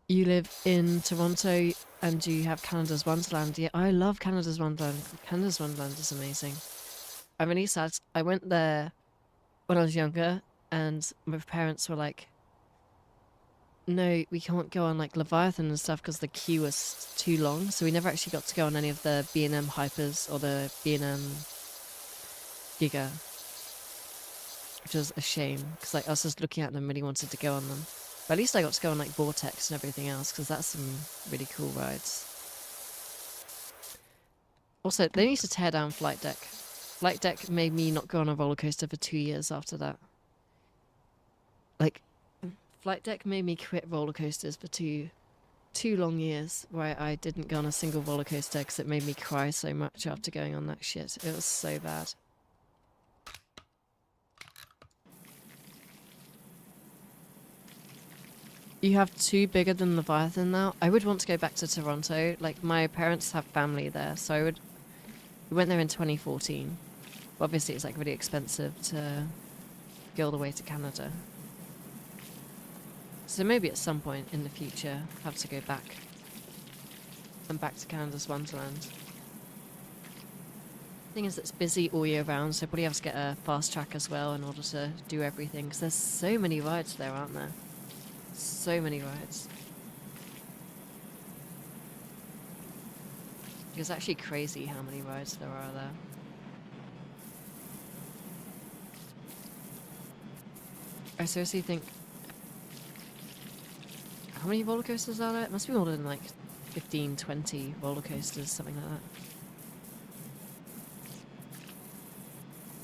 You live in Toronto and you have Canada's Wonderland. Yeah, I love Canada's Wonderland. Canada's Wonderland is amazing. I'm really sad. I went there when I was younger and my parents were like, no, we can't go on like Leviathan and stuff because the queue was too long. So we never actually got to go on any of the B&M Hypers or the B&M Giga, which was a shame because like I was just looking at them, really wanted to go on them. But at least I got to go on like Vortex and everything else, because that's some really cool rides. Also, they need to tear down Flight Deck. Flight Deck made me not go on a roller coaster for 2 years after that. Like, Flight Deck made me quit roller coasters for two long years, where I didn't go on a single roller coaster because it made me cry so much after going on that shit. It was so bad. You have two bigger than Leviathan now. I would want to go back to Toronto. Like, my parents have family there, so we went there in 2014. But obviously, it's like really expensive to go all the way to Canada. So maybe at some point in the future, have to go back. And back to Canada's Wonderland. Thing is, it's busy all year round, so probably have to get a fast track as well in order to do everything. Because there's so many rides there, aren't there? So many rides. It's actually crazy how many rides there are there. I seriously think... How many roller coasters are there? It must be more than like 15, 20 roller coasters, something like that.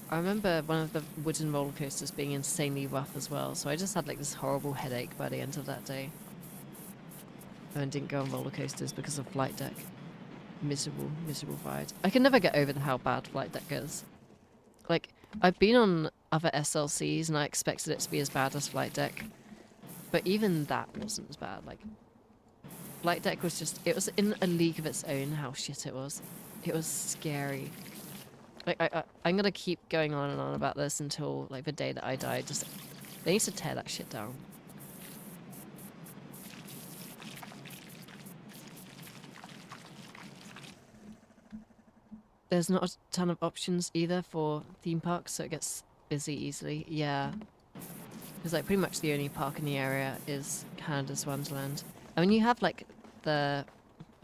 I remember one of the wooden roller coasters being insanely rough as well, so I just had like this horrible headache by the end of that day. And didn't go on roller coasters because of Flight Deck. Miserable, miserable ride. I can never get over how bad Flight Deck is. Like, I've been on other SLCs and I expected it to be as bad as Flight Deck. But even that wasn't as bad. Like, Flight Deck was just... It was in a league of its own how shit it was. It was scary. Like, I'm gonna keep going on and on about this until, like, the day that I die. Just... They need to tear that shit down. There's not a ton of options either for theme parks, so it gets busy easily. Yeah. Because, like, pretty much the only park in the area is Canada's Wonderland. I mean, you have, like, I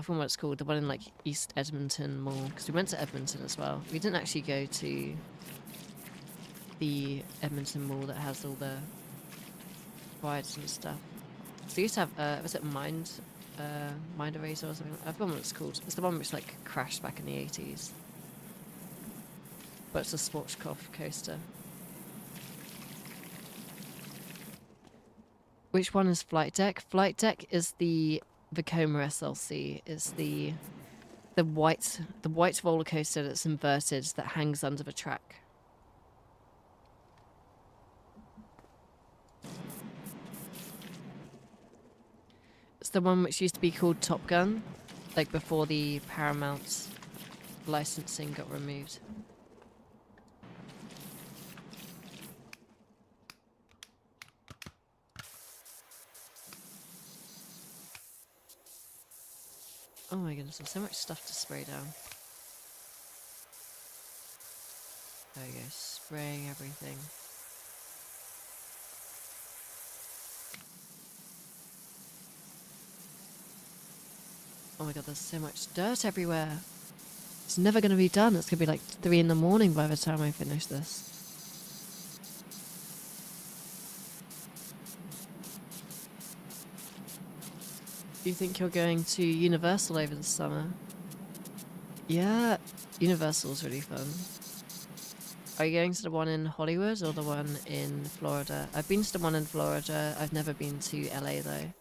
forget what it's called, the one in, like, East Edmonton Mall. Because we went to Edmonton as well. We didn't actually go to the Edmonton Mall that has all the rides and stuff. So they used to have, was it Mind Eraser or something? I forget what it's called. It's the one which, like, crashed back in the 80s. But it's a Schwarzkopf coaster. Which one is Flight Deck? Flight Deck is the Vekoma SLC. Is the white roller coaster that's inverted that hangs under the track. It's the one which used to be called Top Gun, like before the Paramount licensing got removed. Oh my goodness, there's so much stuff to spray down. There we go, spraying everything. Oh my god, there's so much dirt everywhere. It's never going to be done. It's going to be like 3 in the morning by the time I finish this. Do you think you're going to Universal over the summer? Yeah, Universal's really fun. Are you going to the one in Hollywood or the one in Florida? I've been to the one in Florida. I've never been to LA though.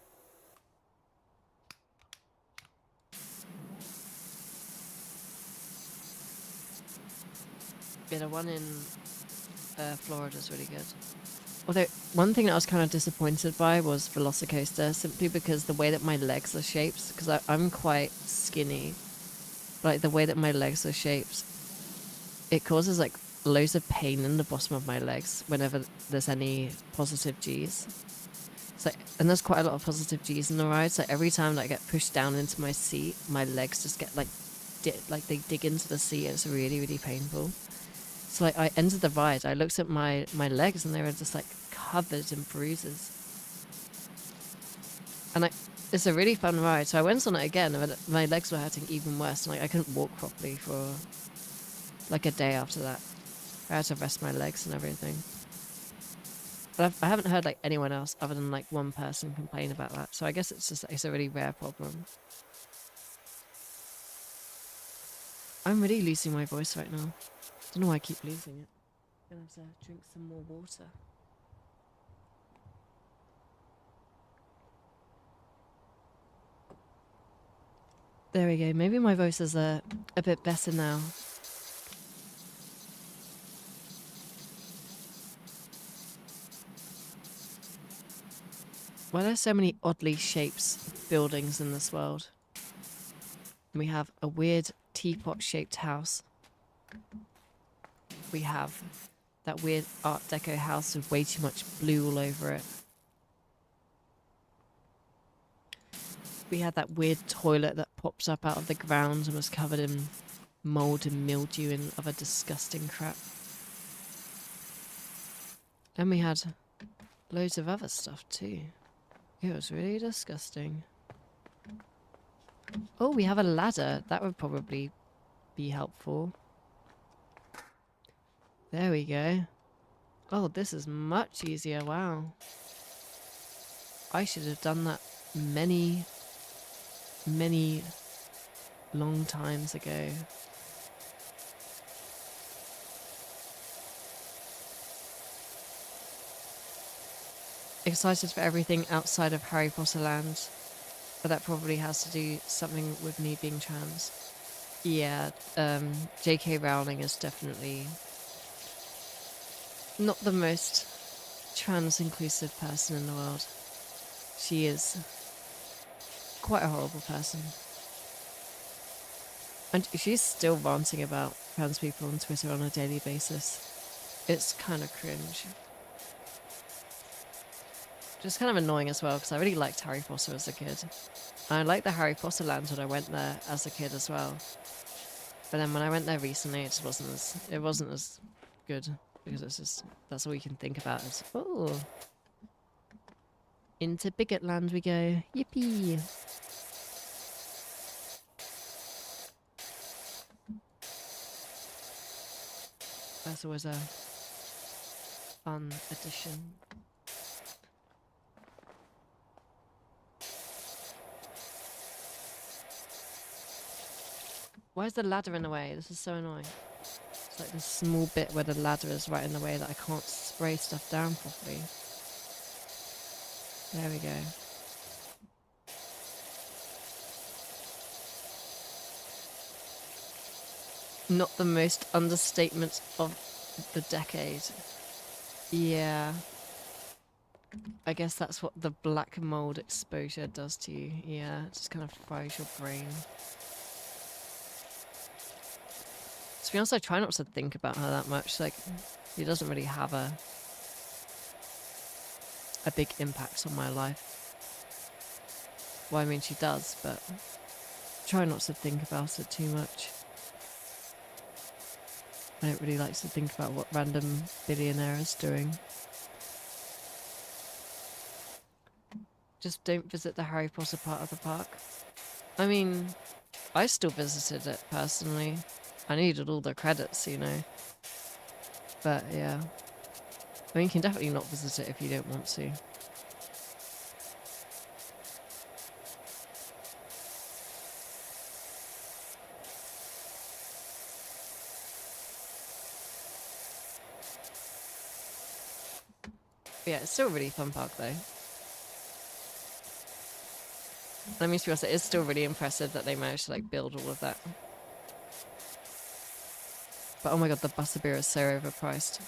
Yeah, the one in Florida's really good. Although, one thing that I was kind of disappointed by was Velocicoaster, simply because the way that my legs are shaped, because I'm quite skinny, like the way that my legs are shaped, it causes like loads of pain in the bottom of my legs whenever there's any positive G's. So, and there's quite a lot of positive G's in the ride, so every time that I get pushed down into my seat, my legs just get like they dig into the seat. It's really, really painful. So like I entered the ride, I looked at my legs and they were just like covered in bruises. And it's a really fun ride. So I went on it again and my legs were hurting even worse. And like I couldn't walk properly for like a day after that. I had to rest my legs and everything. But I haven't heard like anyone else other than like one person complain about that. So I guess it's a really rare problem. I'm really losing my voice right now. I don't know why I keep losing it. I'm gonna have to drink some more water. There we go. Maybe my voice is a bit better now. Why are there so many oddly shaped buildings in this world? We have a weird teapot-shaped house. We have that weird Art Deco house with way too much blue all over it. We had that weird toilet that pops up out of the ground and was covered in mold and mildew and other disgusting crap. Then we had loads of other stuff too. It was really disgusting. Oh, we have a ladder. That would probably be helpful. There we go. Oh, this is much easier. Wow. I should have done that many long times ago. Excited for everything outside of Harry Potter land, but that probably has to do something with me being trans. Yeah, J.K. Rowling is definitely not the most trans-inclusive person in the world. She is quite a horrible person. And she's still ranting about trans people on Twitter on a daily basis. It's kind of cringe. Just kind of annoying as well, because I really liked Harry Potter as a kid. And I liked the Harry Potter land when I went there as a kid as well. But then when I went there recently, it wasn't as good, because it's just, that's all you can think about is, oh, into bigot land we go. Yippee! That's always a fun addition. Why is the ladder in the way? This is so annoying. It's like this small bit where the ladder is right in the way that I can't spray stuff down properly. There we go. Not the most understatement of the decade. Yeah. I guess that's what the black mold exposure does to you. Yeah, it just kind of fries your brain. To be honest, I try not to think about her that much. Like, she doesn't really have a big impact on my life. Well, I mean, she does, but try not to think about it too much. I don't really like to think about what random billionaire is doing. Just don't visit the Harry Potter part of the park. I mean, I still visited it personally. I needed all the credits, you know. But yeah. I mean, you can definitely not visit it if you don't want to. Yeah, it's still a really fun park though. Let me be honest, it is still really impressive that they managed to like build all of that. But oh my god, the butterbeer is so overpriced.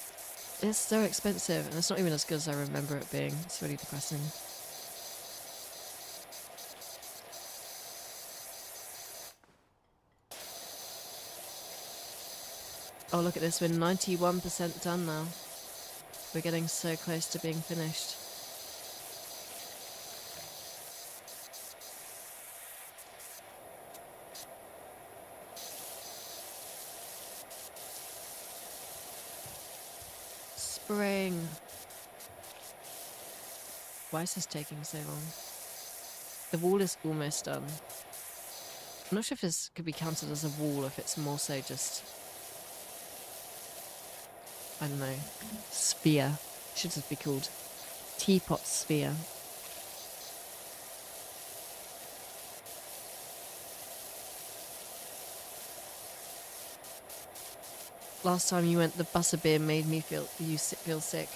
It's so expensive, and it's not even as good as I remember it being. It's really depressing. Oh, look at this. We're 91% done now. We're getting so close to being finished. Spring. Why is this taking so long? The wall is almost done. I'm not sure if this could be counted as a wall, if it's more so just, I don't know, sphere. It should just be called teapot sphere. Last time you went, the butterbeer made me feel sick.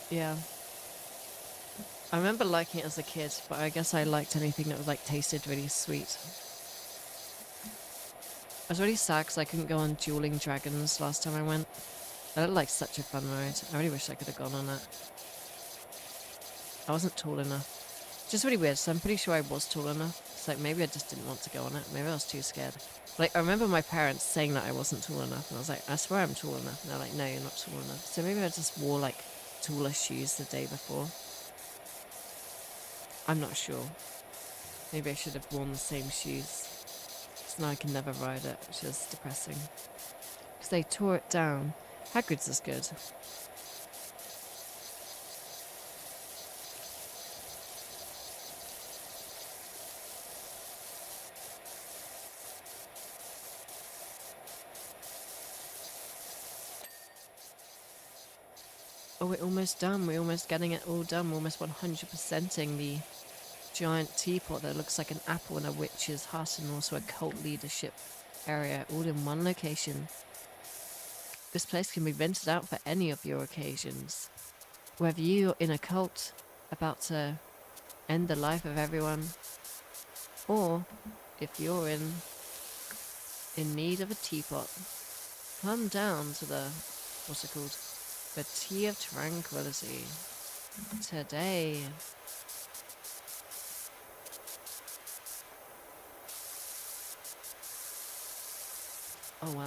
Yeah. I remember liking it as a kid, but I guess I liked anything that was like tasted really sweet. I was really sad because I couldn't go on Dueling Dragons last time I went. That looked like such a fun ride. I really wish I could have gone on it. I wasn't tall enough. Just really weird, so I'm pretty sure I was tall enough. It's like maybe I just didn't want to go on it. Maybe I was too scared. Like, I remember my parents saying that I wasn't tall enough, and I was like, I swear I'm tall enough. And they're like, no, you're not tall enough. So maybe I just wore like taller shoes the day before. I'm not sure. Maybe I should have worn the same shoes. So now I can never ride it, which is depressing. Because they tore it down. Hagrid's is good. Oh, we're almost done. We're almost getting it all done. We're almost 100%ing the giant teapot that looks like an apple in a witch's hut, and also a cult leadership area, all in one location. This place can be rented out for any of your occasions. Whether you're in a cult about to end the life of everyone, or if you're in need of a teapot, come down to the, what's it called? The Tea of Tranquility. Today. Oh wow.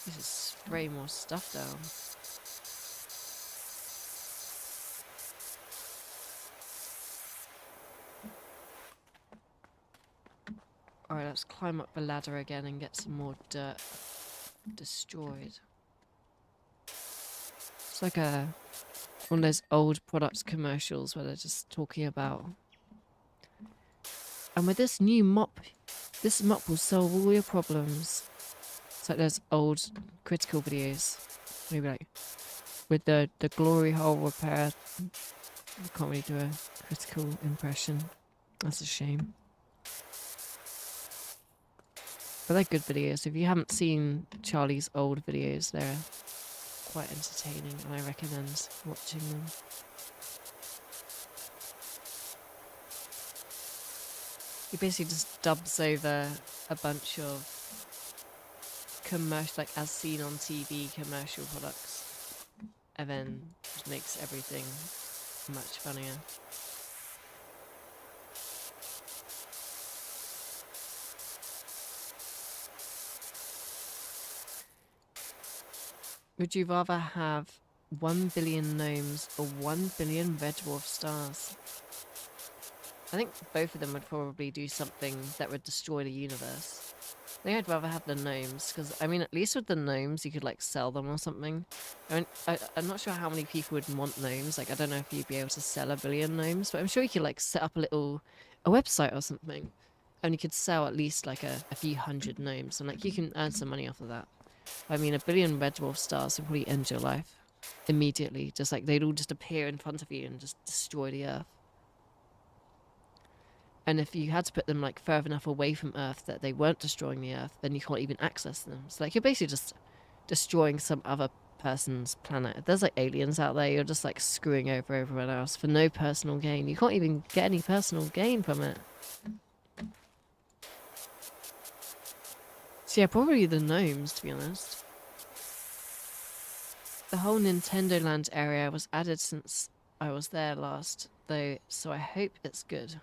You just spray more stuff down. Alright, let's climb up the ladder again and get some more dirt destroyed. It's like one of those old product commercials where they're just talking about, and with this new mop, this mop will solve all your problems. It's like those old critical videos. Maybe like with the glory hole repair. I can't really do a critical impression. That's a shame. But they're good videos. If you haven't seen Charlie's old videos, they're quite entertaining, and I recommend watching them. He basically just dubs over a bunch of commercial, like as seen on TV commercial products, and then just makes everything much funnier. Would you rather have 1 billion gnomes or 1 billion red dwarf stars? I think both of them would probably do something that would destroy the universe. I think I'd rather have the gnomes, because, I mean, at least with the gnomes, you could, like, sell them or something. I mean, I'm not sure how many people would want gnomes. Like, I don't know if you'd be able to sell 1 billion gnomes, but I'm sure you could, like, set up a website or something. And you could sell at least like a few hundred gnomes, and like you can earn some money off of that. I mean, 1,000,000,000 red dwarf stars would probably end your life immediately. Just like they'd all just appear in front of you and just destroy the earth. And if you had to put them like further enough away from Earth that they weren't destroying the Earth, then you can't even access them. So like you're basically just destroying some other person's planet. If there's like aliens out there, you're just like screwing over everyone else for no personal gain. You can't even get any personal gain from it. So yeah, probably the gnomes, to be honest. The whole Nintendo Land area was added since I was there last, though, so I hope it's good.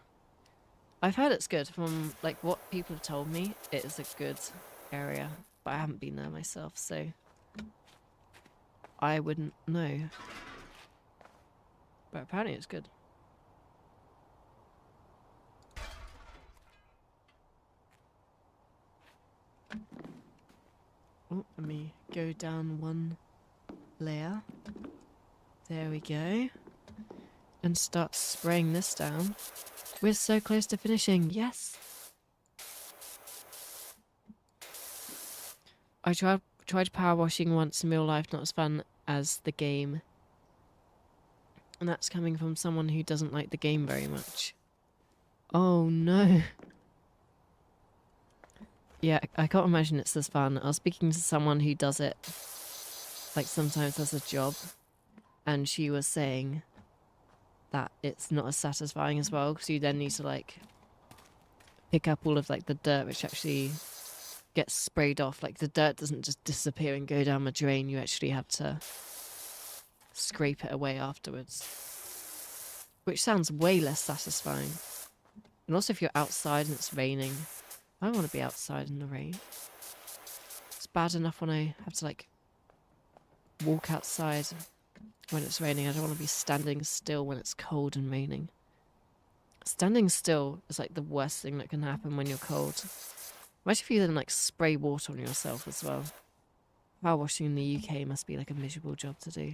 I've heard it's good from like what people have told me. It is a good area, but I haven't been there myself, so I wouldn't know. But apparently it's good. Oh, let me go down one layer. There we go. And start spraying this down. We're so close to finishing. Yes. I tried power washing once in real life, not as fun as the game. And that's coming from someone who doesn't like the game very much. Oh no. Yeah, I can't imagine it's as fun. I was speaking to someone who does it, like sometimes as a job, and she was saying that it's not as satisfying as well, because you then need to like pick up all of like the dirt which actually gets sprayed off. Like the dirt doesn't just disappear and go down the drain, you actually have to scrape it away afterwards, which sounds way less satisfying. And also if you're outside and it's raining, I don't want to be outside in the rain. It's bad enough when I have to like walk outside when it's raining. I don't want to be standing still when it's cold and raining. Standing still is like the worst thing that can happen when you're cold. Imagine if you then like spray water on yourself as well. Power washing in the UK must be like a miserable job to do.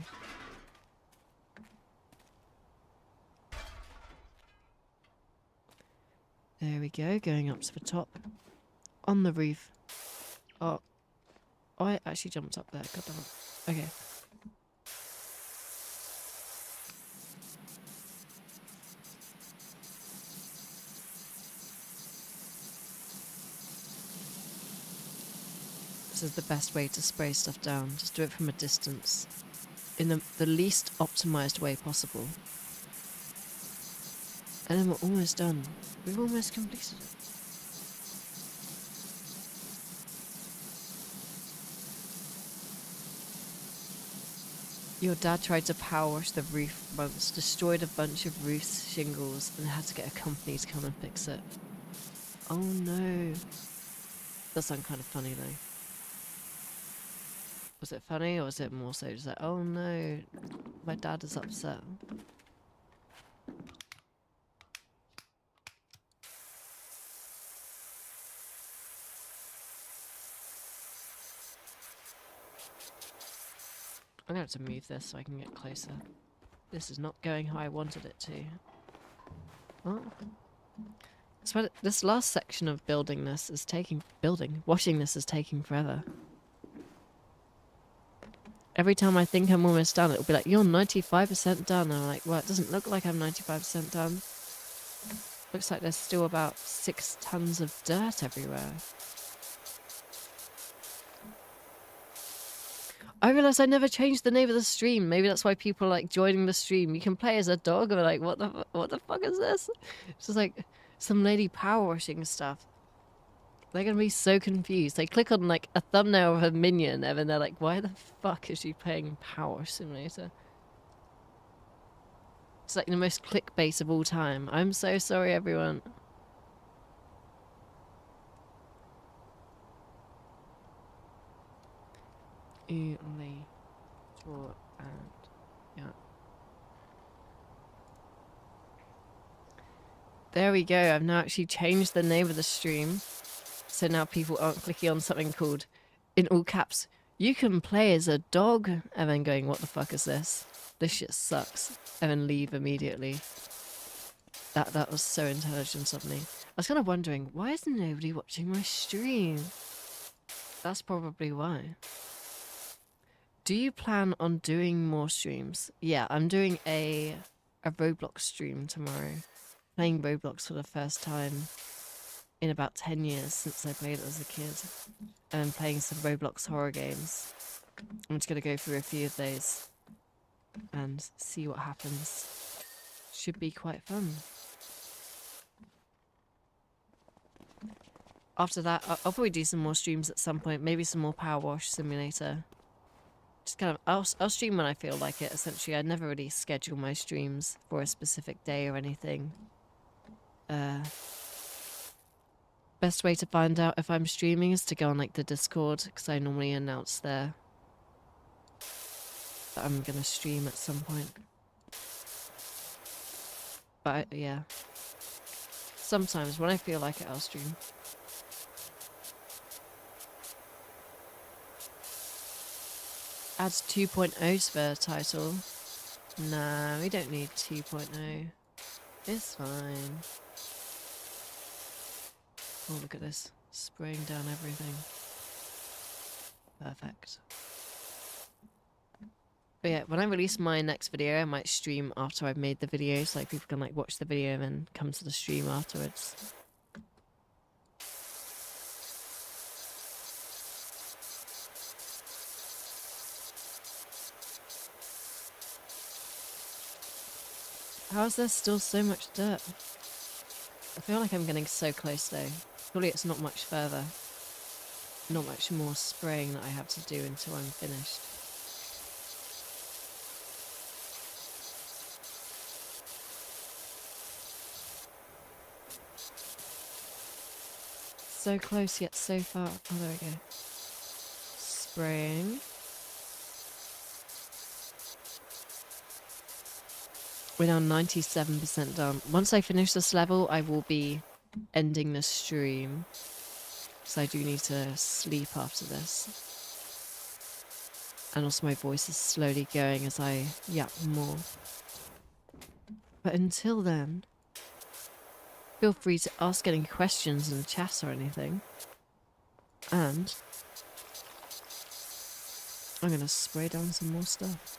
There we go, going up to the top. On the roof. Oh, I actually jumped up there. God damn it. Okay. This is the best way to spray stuff down. Just do it from a distance. In the least optimized way possible. And then we're almost done. We've almost completed it. Your dad tried to power wash the roof once, destroyed a bunch of roof shingles, and had to get a company to come and fix it. Oh no. That sounds kind of funny though. Was it funny, or was it more so just like, oh no, my dad is upset? I'm gonna have to move this so I can get closer. This is not going how I wanted it to. Oh. This last section of washing this is taking forever. Every time I think I'm almost done, it'll be like, you're 95% done. And I'm like, well, it doesn't look like I'm 95% done. Looks like there's still about 6 tons of dirt everywhere. I realised I never changed the name of the stream. Maybe that's why people are like joining the stream. You can play as a dog, and like, what the fuck is this? It's just like some lady power washing stuff. They're gonna be so confused. They click on like a thumbnail of a minion, and then they're like, why the fuck is she playing Power Simulator? It's like the most clickbait of all time. I'm so sorry, everyone. Only draw and yeah. There we go. I've now actually changed the name of the stream, so now people aren't clicking on something called, in all caps, you can play as a dog, and then going, what the fuck is this? This shit sucks, and then leave immediately. That was so intelligent of me. was kind of wondering, why is nobody watching my stream? That's probably why. Do you plan on doing more streams? Yeah, I'm doing a Roblox stream tomorrow. Playing Roblox for the first time in about 10 years since I played it as a kid. And I'm playing some Roblox horror games. I'm just going to go through a few of those and see what happens. Should be quite fun. After that, I'll probably do some more streams at some point. Maybe some more Power Wash Simulator. Just kind of, I'll stream when I feel like it, essentially. I never really schedule my streams for a specific day or anything. Best way to find out if I'm streaming is to go on like the Discord, because I normally announce there that I'm gonna stream at some point. But yeah, sometimes when I feel like it, I'll stream. Adds 2.0 to the title. Nah, we don't need 2.0. It's fine. Oh, look at this. Spraying down everything. Perfect. But yeah, when I release my next video, I might stream after I've made the video, so like people can like watch the video and then come to the stream afterwards. How is there still so much dirt? I feel like I'm getting so close though. Surely it's not much further. Not much more spraying that I have to do until I'm finished. So close yet so far. Oh, there we go. Spraying. We're now 97% done. Once I finish this level, I will be ending the stream. So I do need to sleep after this. And also my voice is slowly going as I yap more. But until then, feel free to ask any questions in the chat or anything. And I'm going to spray down some more stuff.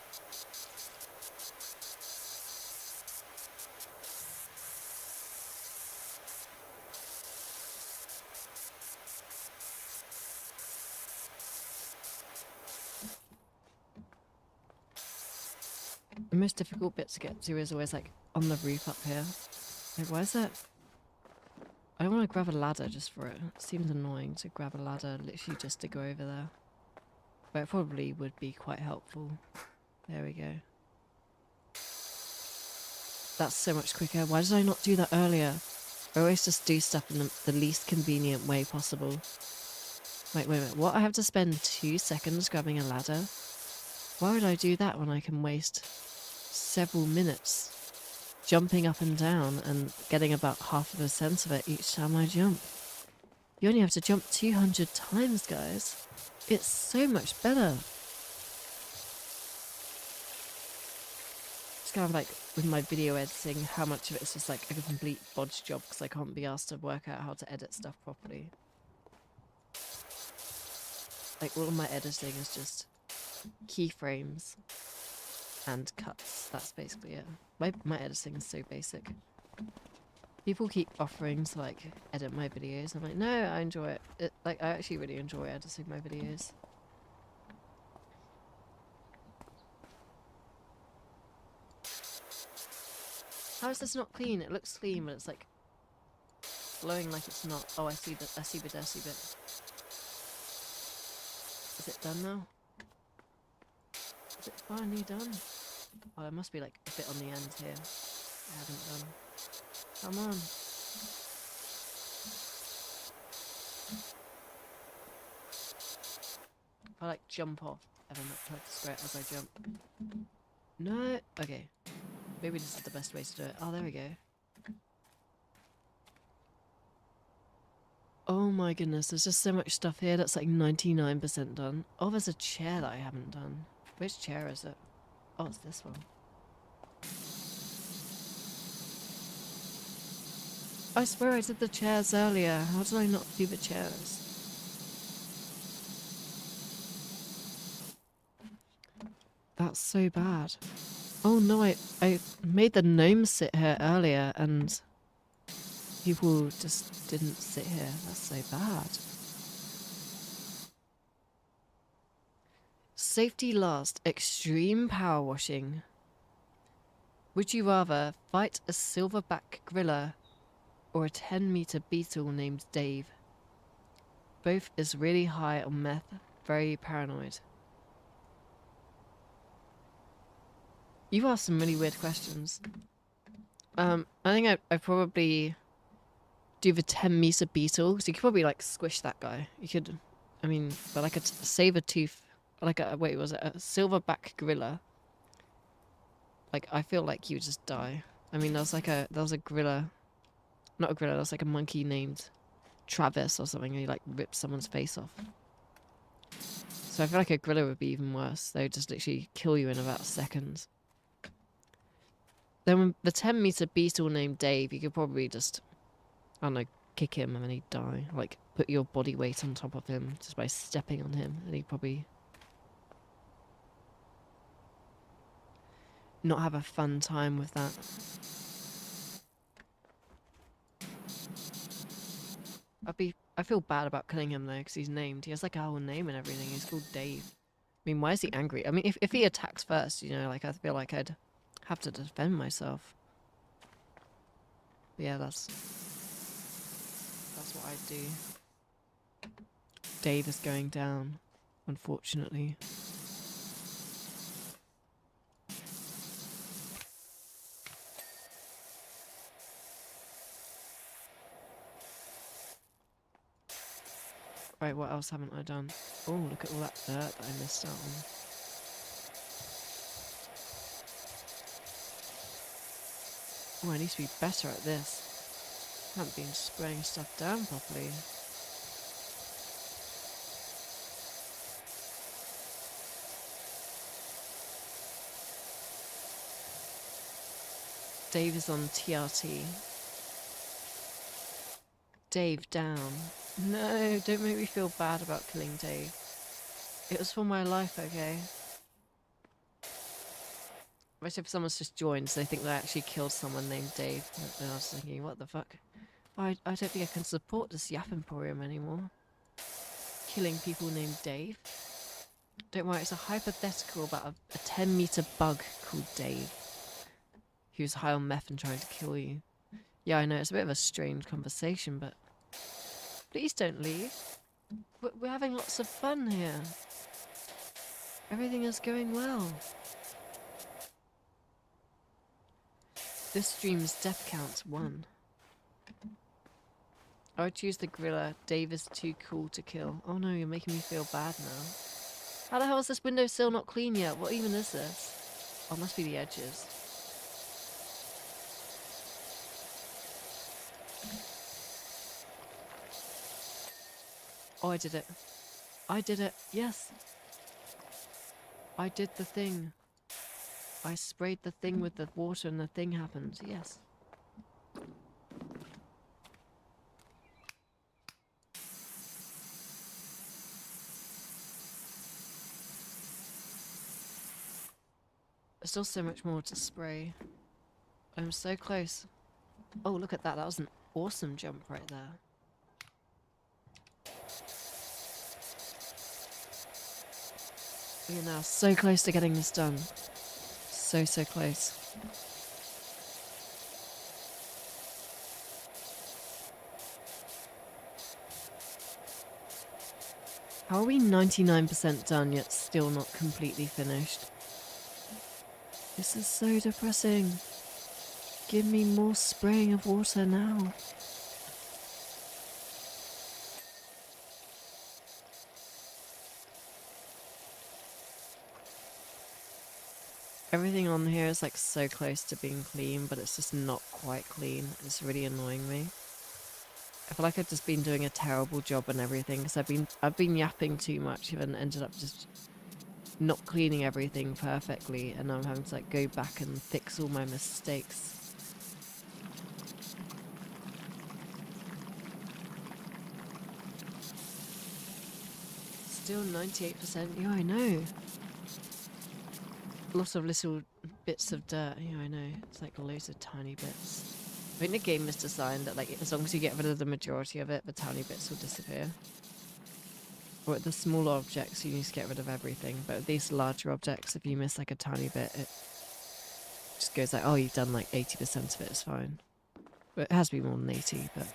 The most difficult bit to get to is always like on the roof up here. Like, why is that? I don't want to grab a ladder just for it. It seems annoying to grab a ladder literally just to go over there. But it probably would be quite helpful. There we go. That's so much quicker. Why did I not do that earlier? I always just do stuff in the least convenient way possible. Wait a minute. What? I have to spend 2 seconds grabbing a ladder? Why would I do that when I can waste several minutes jumping up and down and getting about half of a sense of it each time I jump? You only have to jump 200 times, guys. It's so much better. It's kind of like with my video editing, how much of it is just like a complete bodge job because I can't be asked to work out how to edit stuff properly. Like all of my editing is just keyframes and cuts. That's basically it. My editing is so basic. People keep offering to like edit my videos. I'm like, no, I enjoy it. Like I actually really enjoy editing my videos. How is this not clean? It looks clean, but it's like glowing like it's not. Oh, I see the dirty bit. Is it done now? Is it finally done? Oh, there must be like a bit on the end here I haven't done. Come on. If I like jump off and then try to spray it as I jump. No. Okay. Maybe this is the best way to do it. Oh, there we go. Oh my goodness, there's just so much stuff here that's like 99% done. Oh, there's a chair that I haven't done. Which chair is it? Oh, it's this one. I swear I did the chairs earlier. How did I not do the chairs? That's so bad. Oh no, I made the gnomes sit here earlier and people just didn't sit here. That's so bad. Safety last. Extreme power washing. Would you rather fight a silverback gorilla or a 10-meter beetle named Dave? Both is really high on meth, very paranoid. You asked some really weird questions. I think I probably do the 10-meter beetle, so you could probably like squish that guy. You could, I mean, but like a saber tooth, like a, wait, was it a silverback gorilla? Like, I feel like you would just die. I mean, there was a gorilla, not a gorilla, there was like a monkey named Travis or something, and he like ripped someone's face off. So I feel like a gorilla would be even worse. They would just literally kill you in about seconds. Then the 10-meter beetle named Dave, you could probably just, I don't know, kick him and then he'd die. Like, put your body weight on top of him just by stepping on him, and he'd probably not have a fun time with that. I feel bad about killing him though, because he's named. He has like a whole name and everything. He's called Dave. I mean, why is he angry? I mean, if he attacks first, you know, like I feel like I'd have to defend myself. But yeah, that's what I do. Dave is going down, unfortunately. Right, what else haven't I done? Oh, look at all that dirt that I missed out on. Oh, I need to be better at this. I haven't been spraying stuff down properly. Dave is on TRT. Dave down. No, don't make me feel bad about killing Dave. It was for my life, okay? What if someone's just joined, so they think they actually killed someone named Dave? And I was thinking, what the fuck? I don't think I can support this Yap Emporium anymore. Killing people named Dave. Don't worry, it's a hypothetical about a 10-meter bug called Dave. Who's high on meth and trying to kill you. Yeah, I know, it's a bit of a strange conversation, but... Please don't leave. We're having lots of fun here. Everything is going well. This stream's death count's 1. I would choose the gorilla. Dave is too cool to kill. Oh no, you're making me feel bad now. How the hell is this windowsill not clean yet? What even is this? Oh, it must be the edges. Oh, I did it. I did it. Yes. I did the thing. I sprayed the thing with the water and the thing happened. Yes. There's still so much more to spray. I'm so close. Oh, look at that. That was an awesome jump right there. We are now so close to getting this done. So close. How are we 99% done yet still not completely finished? This is so depressing. Give me more spraying of water now. Everything on here is like so close to being clean, but it's just not quite clean. It's really annoying me. I feel like I've just been doing a terrible job on everything because I've been yapping too much and ended up just not cleaning everything perfectly, and now I'm having to like go back and fix all my mistakes. Still 98%. Yeah, I know. Lots of little bits of dirt. Yeah, I know. It's like loads of tiny bits. I think the game is designed that like as long as you get rid of the majority of it, the tiny bits will disappear. Or the smaller objects, you need to get rid of everything. But with these larger objects, if you miss like a tiny bit, it just goes like, oh, you've done like 80% of it, it's fine. But it has to be more than 80, but...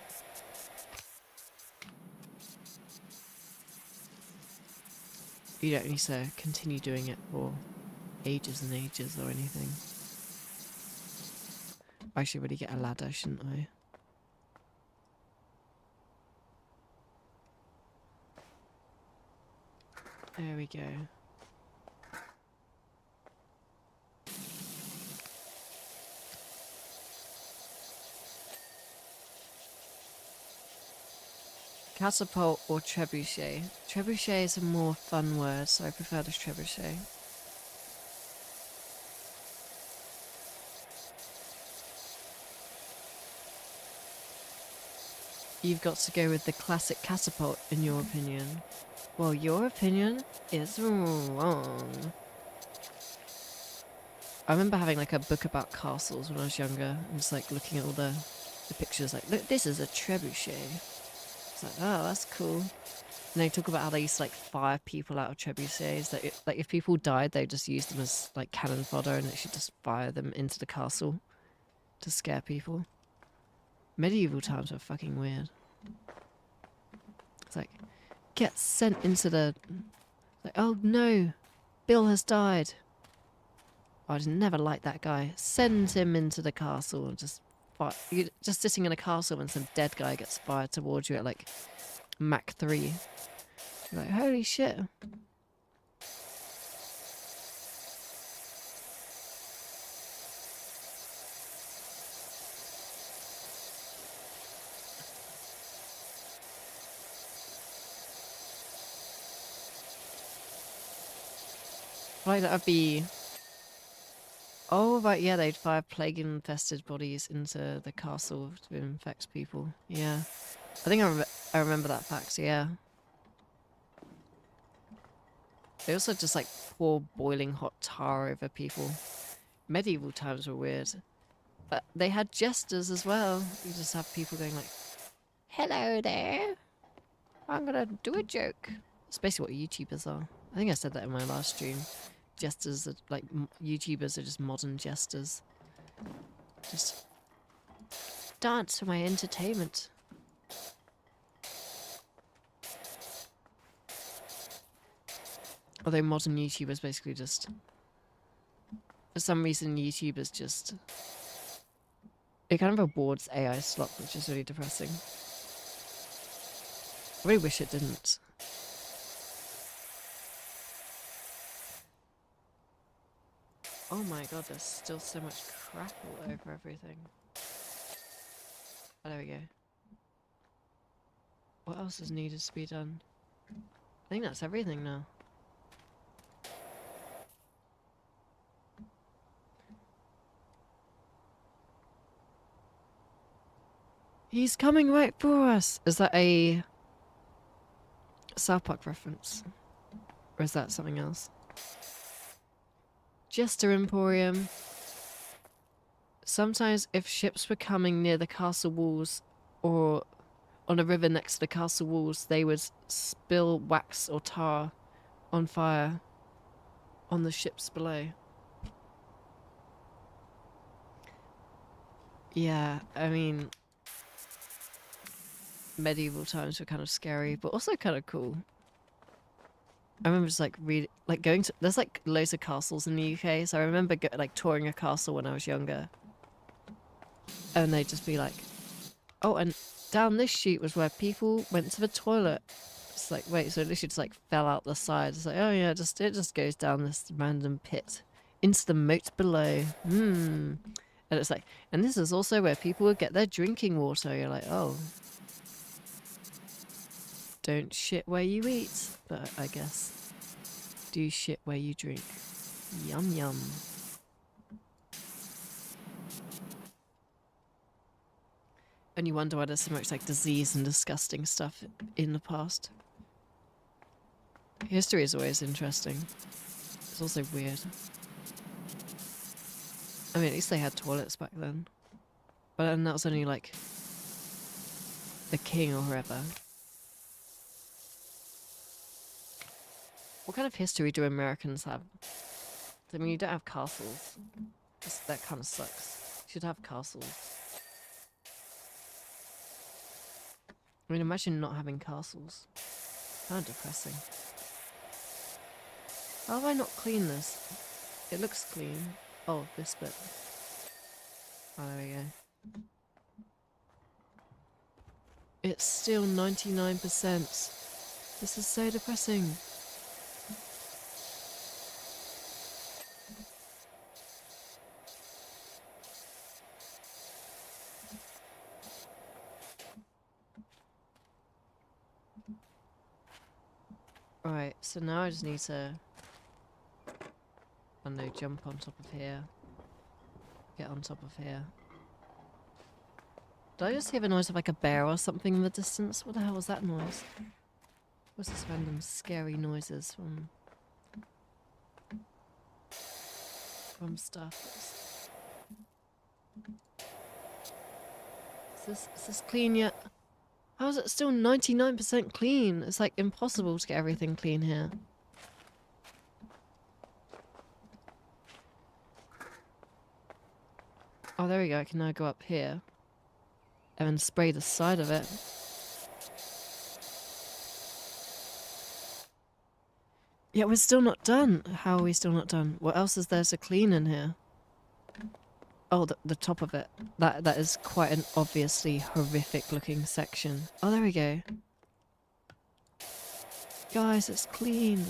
You don't need to continue doing it for ages and ages or anything. I should really get a ladder, shouldn't I? There we go. Catapult or trebuchet? Trebuchet is a more fun word, so I prefer the trebuchet. You've got to go with the classic catapult, in your opinion. Well, your opinion is wrong. I remember having like a book about castles when I was younger, and just like looking at all the pictures, like, look, this is a trebuchet. It's like, oh, that's cool. And they talk about how they used to like fire people out of trebuchets. That like if people died, they just used them as like cannon fodder, and they should just fire them into the castle to scare people. Medieval times were fucking weird. It's like, get sent into the... Like, oh no, Bill has died. I'd never liked that guy. Send him into the castle and just... You're just sitting in a castle and some dead guy gets fired towards you at like Mach 3. You're like, holy shit. Like that would be... Oh, right, yeah, they'd fire plague-infested bodies into the castle to infect people. Yeah. I think I remember that fact, yeah. They also just, like, pour boiling hot tar over people. Medieval times were weird. But they had jesters as well. You just have people going like, hello there. I'm gonna do a joke. It's basically what YouTubers are. I think I said that in my last stream. Jesters are like YouTubers are just modern jesters. Just dance for my entertainment. Although modern YouTubers basically just, for some reason, YouTubers just, it kind of awards AI slop, which is really depressing. I really wish it didn't. Oh my god, there's still so much crap all over everything. Oh, there we go. What else is needed to be done? I think that's everything now. He's coming right for us! Is that a South Park reference? Or is that something else? Jester Emporium. Sometimes if ships were coming near the castle walls or on a river next to the castle walls, they would spill wax or tar on fire on the ships below. Yeah, I mean, medieval times were kind of scary, but also kind of cool. I remember just like going to, there's like loads of castles in the UK, so I remember like touring a castle when I was younger. And they'd just be like, oh, and down this chute was where people went to the toilet. It's like, wait, so it literally just like fell out the side. It's like, oh yeah, it just goes down this random pit into the moat below. And it's like, and this is also where people would get their drinking water. You're like, oh. Don't shit where you eat, but I guess do shit where you drink. Yum yum. And you wonder why there's so much like disease and disgusting stuff in the past. History is always interesting. It's also weird. I mean, at least they had toilets back then. But then that was only like the king or whoever. What kind of history do Americans have? I mean, you don't have castles. That kind of sucks. You should have castles. I mean, imagine not having castles. How depressing. How have I not cleaned this? It looks clean. Oh, this bit. Oh, there we go. It's still 99%. This is so depressing. Right, so now I just need to, I don't know, jump on top of here. Get on top of here. Did I just hear the noise of like a bear or something in the distance? What the hell was that noise? What's this random scary noises from stuff? Is this clean yet? How is it still 99% clean? It's like impossible to get everything clean here. Oh, there we go. I can now go up here and then spray the side of it. Yeah, we're still not done. How are we still not done? What else is there to clean in here? Oh, the top of it. That is quite an obviously horrific looking section. Oh, there we go. Guys, it's clean.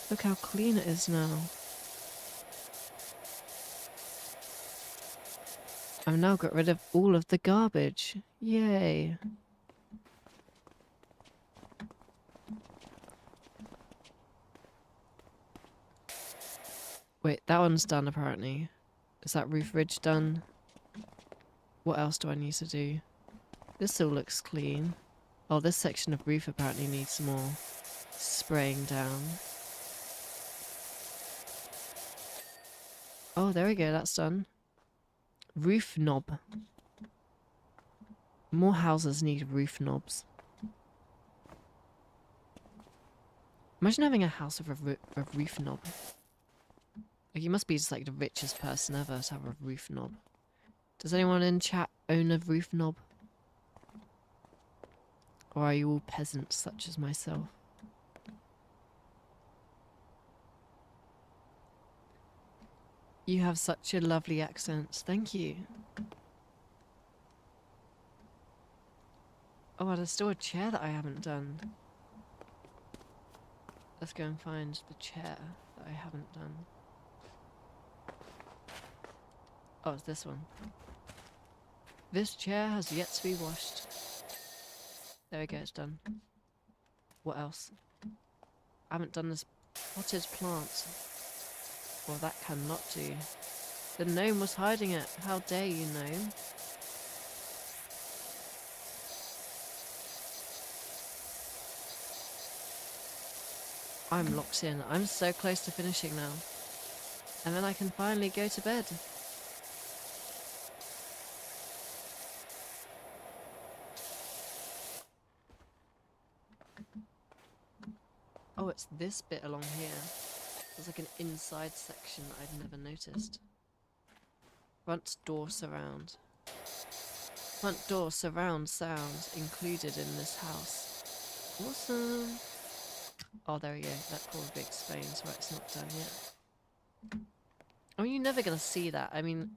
Look how clean it is now. I've now got rid of all of the garbage. Yay. Wait, that one's done apparently. Is that roof ridge done? What else do I need to do? This still looks clean. Oh, this section of roof apparently needs some more spraying down. Oh, there we go, that's done. Roof knob. More houses need roof knobs. Imagine having a house with a roof knob. Like, you must be just like the richest person ever to have a roof knob. Does anyone in chat own a roof knob? Or are you all peasants such as myself? You have such a lovely accent. Thank you. Oh, there's still a chair that I haven't done. Let's go and find the chair that I haven't done. Oh, it's this one. This chair has yet to be washed. There we go, it's done. What else? I haven't done this potted plant. Well, that cannot do. The gnome was hiding it. How dare you, gnome? I'm locked in. I'm so close to finishing now. And then I can finally go to bed. Oh, it's this bit along here. There's like an inside section that I'd never noticed. Front door surround. Front door surround sound included in this house. Awesome. Oh, there we go. That probably explains why it's not done yet. I mean, you're never going to see that. I mean,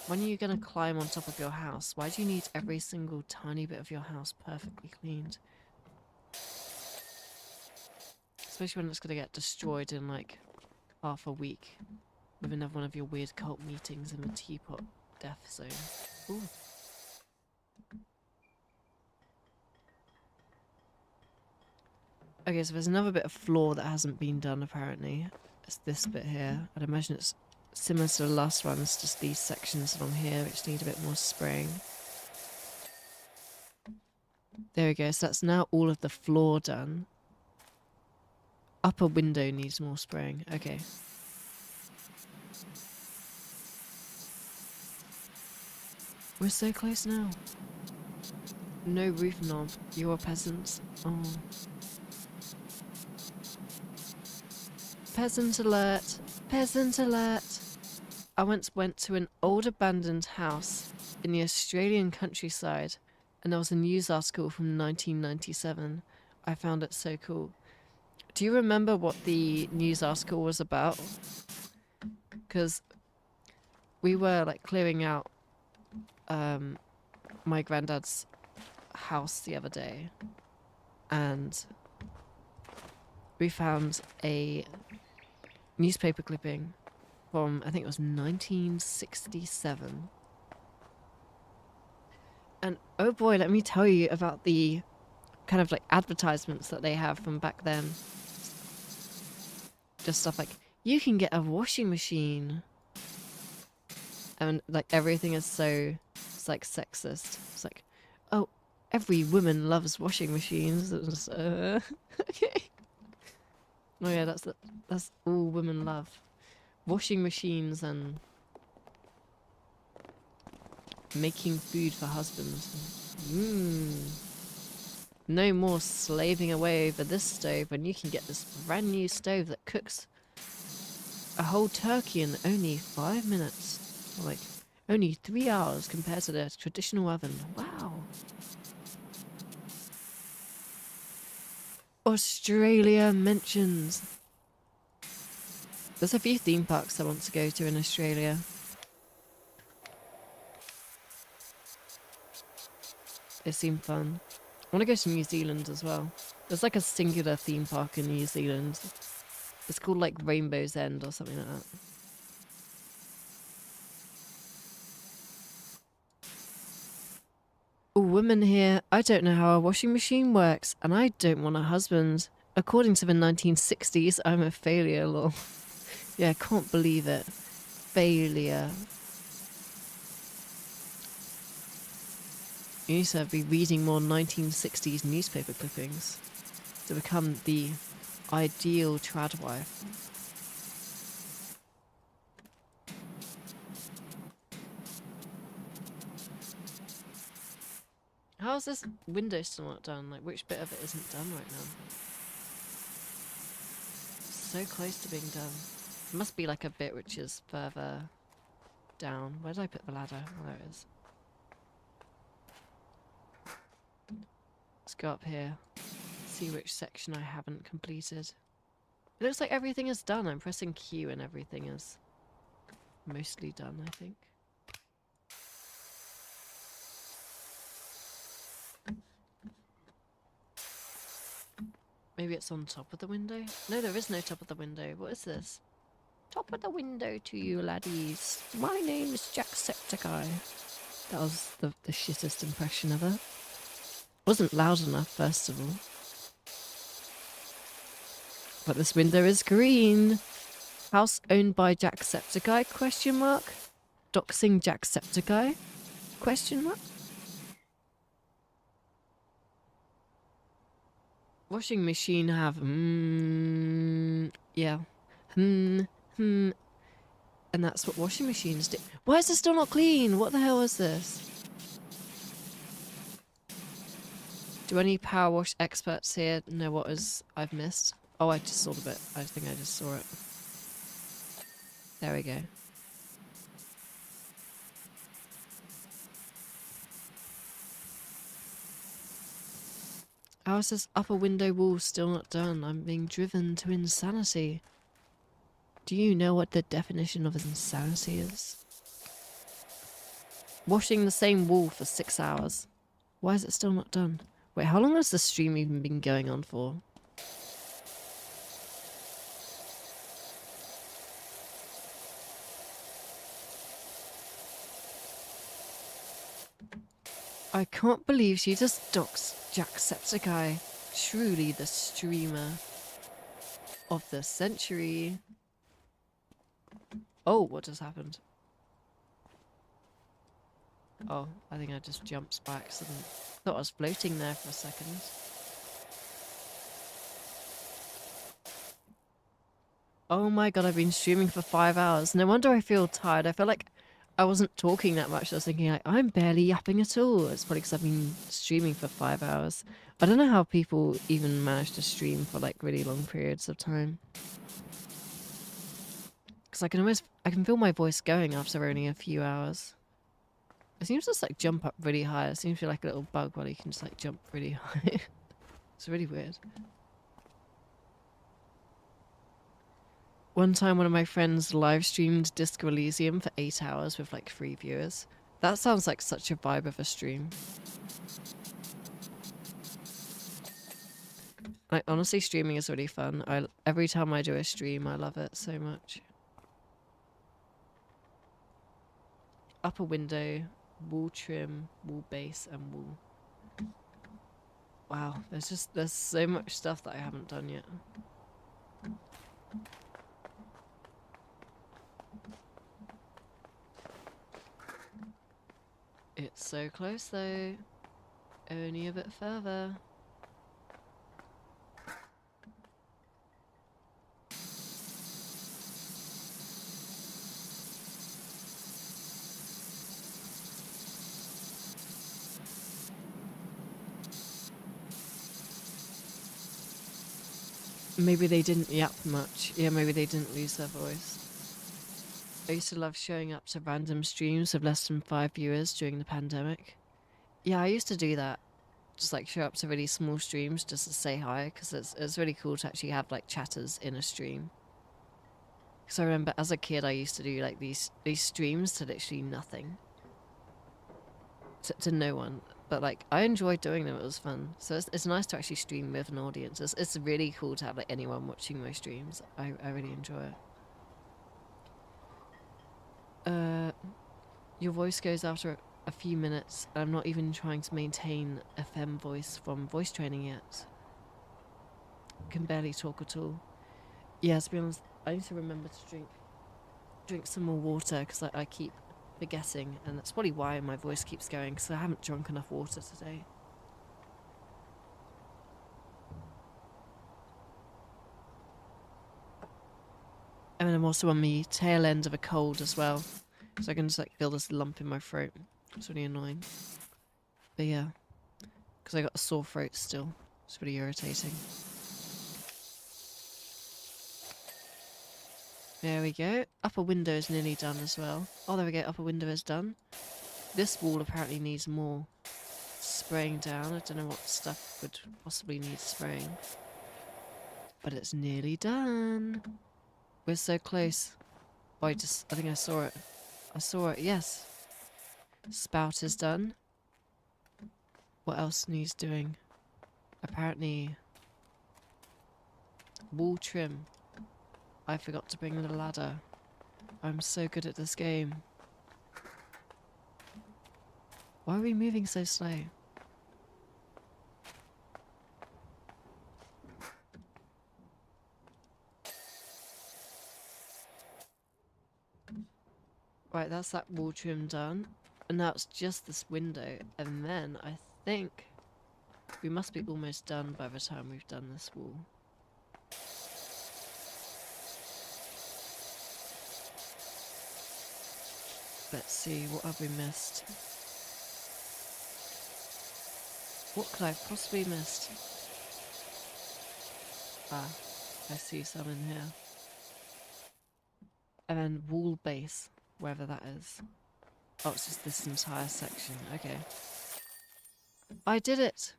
when are you going to climb on top of your house? Why do you need every single tiny bit of your house perfectly cleaned? Especially when it's going to get destroyed in like half a week with another one of your weird cult meetings in the teapot death zone. Ooh. Okay, so there's another bit of floor that hasn't been done apparently. It's this bit here. I'd imagine it's similar to the last one. It's just these sections along here which need a bit more spraying. There we go. So that's now all of the floor done. Upper window needs more spraying. Okay. We're so close now. No roof knob. You're a peasant. Oh. Peasant alert. Peasant alert. I once went to an old abandoned house in the Australian countryside, and there was a news article from 1997. I found it so cool. Do you remember what the news article was about? Because we were like clearing out my granddad's house the other day, and we found a newspaper clipping from, I think it was 1967. And oh boy, let me tell you about the kind of like advertisements that they have from back then. Just stuff like, you can get a washing machine. And like everything is so, it's like sexist. It's like, oh, every woman loves washing machines. It's, okay. Oh yeah, that's all women love. Washing machines and making food for husbands. No more slaving away over this stove when you can get this brand new stove that cooks a whole turkey in only 5 minutes. Or like, only 3 hours compared to the traditional oven. Wow. Australia mentions. There's a few theme parks I want to go to in Australia. They seem fun. I want to go to New Zealand as well. There's like a singular theme park in New Zealand. It's called like Rainbow's End or something like that. Oh, woman here. I don't know how a washing machine works, and I don't want a husband. According to the 1960s, I'm a failure, lol. Yeah, I can't believe it. Failure. You need to be reading more 1960s newspaper clippings to become the ideal trad wife. How is this window still not done? Like, which bit of it isn't done right now? So close to being done. It must be like a bit which is further down. Where did I put the ladder? Oh, there it is. Let's go up here. See which section I haven't completed. It looks like everything is done. I'm pressing Q and everything is mostly done, I think. Maybe it's on top of the window? No, there is no top of the window. What is this? Top of the window to you, laddies. My name is Jacksepticeye. That was the shittest impression ever. Wasn't loud enough, first of all. But this window is green. House owned by Jacksepticeye? Question mark. Doxing Jacksepticeye? Question mark. Washing machine have yeah. And that's what washing machines do. Why is this still not clean? What the hell is this? Do any power wash experts here know what I've missed? Oh, I just saw the bit. I think I just saw it. There we go. How is this upper window wall still not done? I'm being driven to insanity. Do you know what the definition of insanity is? Washing the same wall for 6 hours. Why is it still not done? Wait, how long has this stream even been going on for? I can't believe she just doxed Jacksepticeye. Truly the streamer of the century. Oh, what just happened? Oh, I think I just jumped by accident. Thought I was floating there for a second. Oh my god, I've been streaming for 5 hours. No wonder I feel tired. I feel like I wasn't talking that much. I was thinking, like, I'm barely yapping at all. It's probably because I've been streaming for 5 hours. I don't know how people even manage to stream for like really long periods of time. Because I can feel my voice going after only a few hours. It seems to just like jump up really high. It seems to be like a little bug where you can just like jump really high. It's really weird. One time one of my friends live streamed Disco Elysium for 8 hours with like 3 viewers. That sounds like such a vibe of a stream. Like honestly, streaming is really fun. Every time I do a stream, I love it so much. Upper window, wall trim, wall base, and wall. Wow, there's so much stuff that I haven't done yet. It's so close though. Only a bit further. Maybe they didn't yap much. Yeah, maybe they didn't lose their voice. I used to love showing up to random streams with less than 5 viewers during the pandemic. Yeah, I used to do that. Just like show up to really small streams just to say hi, because it's really cool to actually have like chatters in a stream. Because I remember as a kid I used to do like these streams to literally nothing. To no one. But like I enjoyed doing them, it was fun. So it's nice to actually stream with an audience. It's really cool to have like anyone watching my streams. I really enjoy it. Your voice goes after a few minutes. I'm not even trying to maintain FM voice from voice training yet. Can barely talk at all. Yeah, to be honest, I need to remember to drink some more water because I keep forgetting, and that's probably why my voice keeps going, because I haven't drunk enough water today. And I'm also on the tail end of a cold as well, so I can just like feel this lump in my throat. It's really annoying. But yeah, because I got a sore throat still. It's really irritating. There we go. Upper window is nearly done as well. Oh, there we go. Upper window is done. This wall apparently needs more spraying down. I don't know what stuff would possibly need spraying. But it's nearly done. We're so close. Oh, I think I saw it. I saw it, yes. Spout is done. What else needs doing? Apparently, wall trim. I forgot to bring the ladder. I'm so good at this game. Why are we moving so slow? Right, that's that wall trim done. And now it's just this window. And then I think we must be almost done by the time we've done this wall. Let's see, what have we missed? What could I have possibly missed? Ah, I see some in here. And then wall base, wherever that is. Oh, it's just this entire section. Okay. I did it!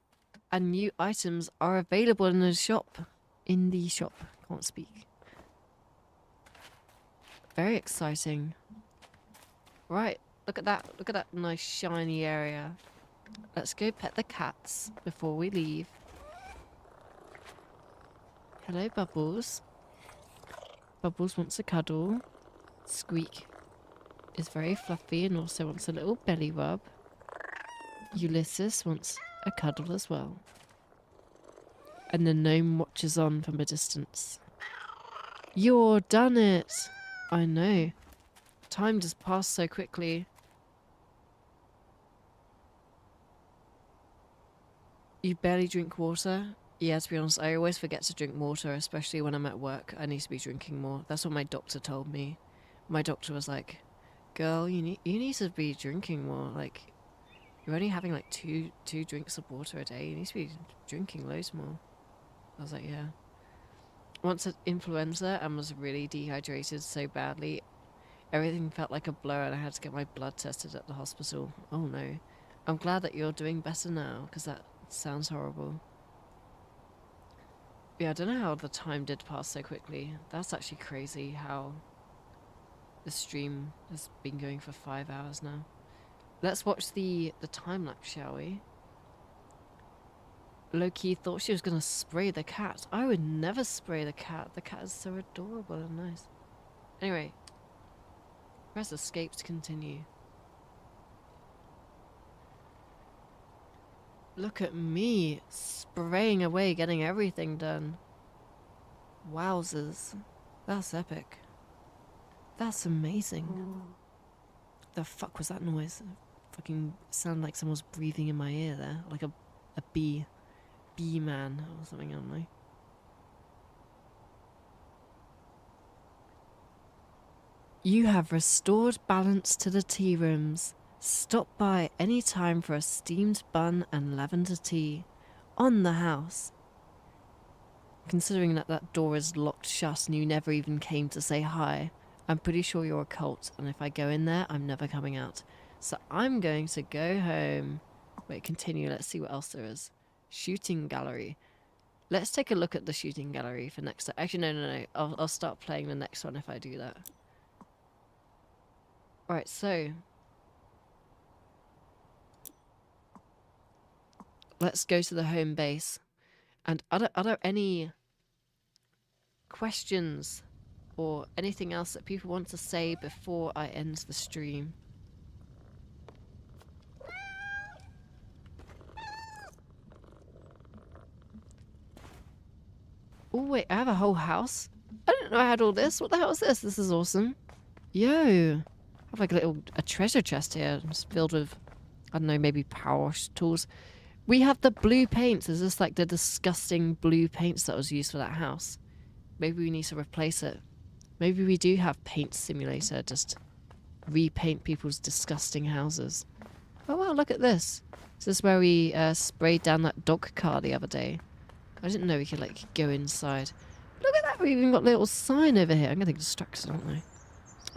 And new items are available in the shop. In the shop. Can't speak. Very exciting. Right, look at that. Look at that nice shiny area. Let's go pet the cats before we leave. Hello, Bubbles. Bubbles wants a cuddle. Squeak is very fluffy and also wants a little belly rub. Ulysses wants a cuddle as well. And the gnome watches on from a distance. You're done it! I know. Time just passed so quickly. You barely drink water? Yeah, to be honest, I always forget to drink water, especially when I'm at work. I need to be drinking more. That's what my doctor told me. My doctor was like, "Girl, you need to be drinking more. Like, you're only having like two drinks of water a day. You need to be drinking loads more." I was like, "Yeah." Once had influenza and was really dehydrated so badly, everything felt like a blur, and I had to get my blood tested at the hospital. Oh no! I'm glad that you're doing better now, because that sounds horrible. Yeah, I don't know how the time did pass so quickly. That's actually crazy how the stream has been going for 5 hours now. Let's watch the time lapse, shall we? Low-key thought she was gonna spray the cat. I would never spray the cat. The cat is so adorable and nice. Anyway, press escape to continue. Look at me spraying away, getting everything done. Wowzers. That's epic. That's amazing. The fuck was that noise? Fucking sounded like someone was breathing in my ear there. Like a bee man or something, I don't know. You have restored balance to the tea rooms. Stop by any time for a steamed bun and lavender tea. On the house. Considering that that door is locked shut and you never even came to say hi, I'm pretty sure you're a cult, and if I go in there, I'm never coming out. So I'm going to go home. Wait, continue. Let's see what else there is. Shooting gallery. Let's take a look at the shooting gallery for next time. Actually, no. I'll start playing the next one if I do that. Alright, so let's go to the home base. And are there any questions or anything else that people want to say before I end the stream? Oh wait, I have a whole house? I didn't know I had all this. What the hell is this? This is awesome. Yo, I have like a treasure chest here. It's filled with, I don't know, maybe power wash tools. We have the blue paints. Is this like the disgusting blue paints that was used for that house? Maybe we need to replace it. Maybe we do have paint simulator. Just repaint people's disgusting houses. Oh wow, look at this. Is this where we sprayed down that dog car the other day? I didn't know we could like go inside. Look at that, we even got a little sign over here. I'm getting distracted, aren't I?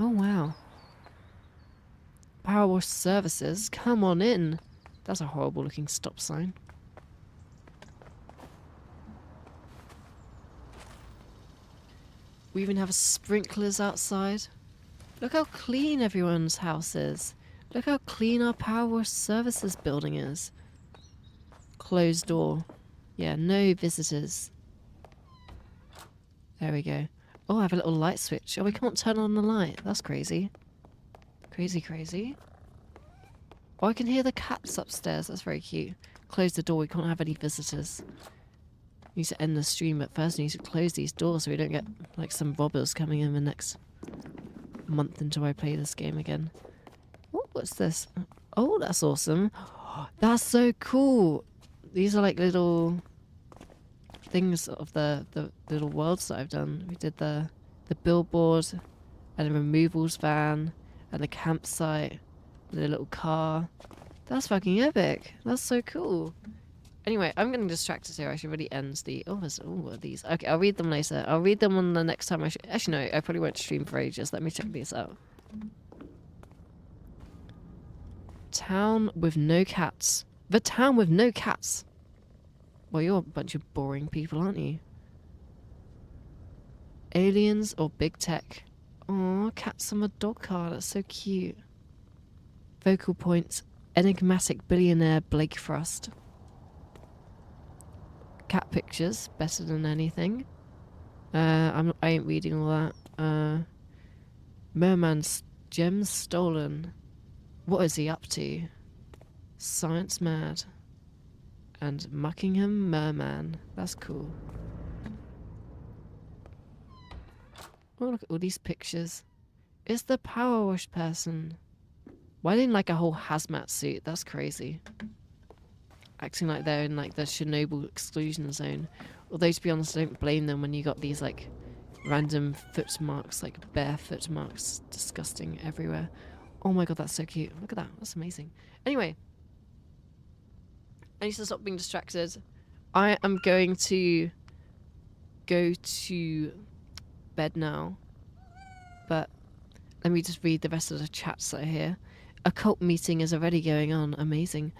Oh wow. Power wash services, come on in. That's a horrible looking stop sign. We even have sprinklers outside. Look how clean everyone's house is. Look how clean our power wash services building is. Closed door. Yeah, no visitors. There we go. Oh, I have a little light switch. Oh, we can't turn on the light. That's crazy. Crazy. Oh, I can hear the cats upstairs. That's very cute. Close the door. We can't have any visitors. Need to end the stream, but first we need to close these doors so we don't get like some robbers coming in the next month until I play this game again. Oh, what's this? Oh, that's awesome. That's so cool. These are like little things of the little worlds that I've done. We did the billboard and a removals van and a campsite with a little car. That's fucking epic. That's so cool. Anyway, I'm getting distracted here. I should really end the... Oh, there's all of these. Okay, I'll read them later. I'll read them on the next time Actually, no, I probably won't stream for ages. Let me check these out. Town with no cats. The town with no cats. Well, you're a bunch of boring people, aren't you? Aliens or big tech? Aw, cats on a dog car. That's so cute. Vocal points. Enigmatic billionaire Blake Frost. Cat pictures. Better than anything. I ain't reading all that. Merman's gems stolen. What is he up to? Science mad. And Muckingham Merman. That's cool. Oh, look at all these pictures. It's the power wash person. Why didn't like a whole hazmat suit? That's crazy. acting like they're in like the Chernobyl exclusion zone. Although to be honest, I don't blame them when you got these like random foot marks, like bare foot marks, disgusting everywhere. Oh my god, that's so cute. Look at that. That's amazing. Anyway, I need to stop being distracted. I am going to go to bed now, but let me just read the rest of the chats that are here. A cult meeting is already going on. Amazing.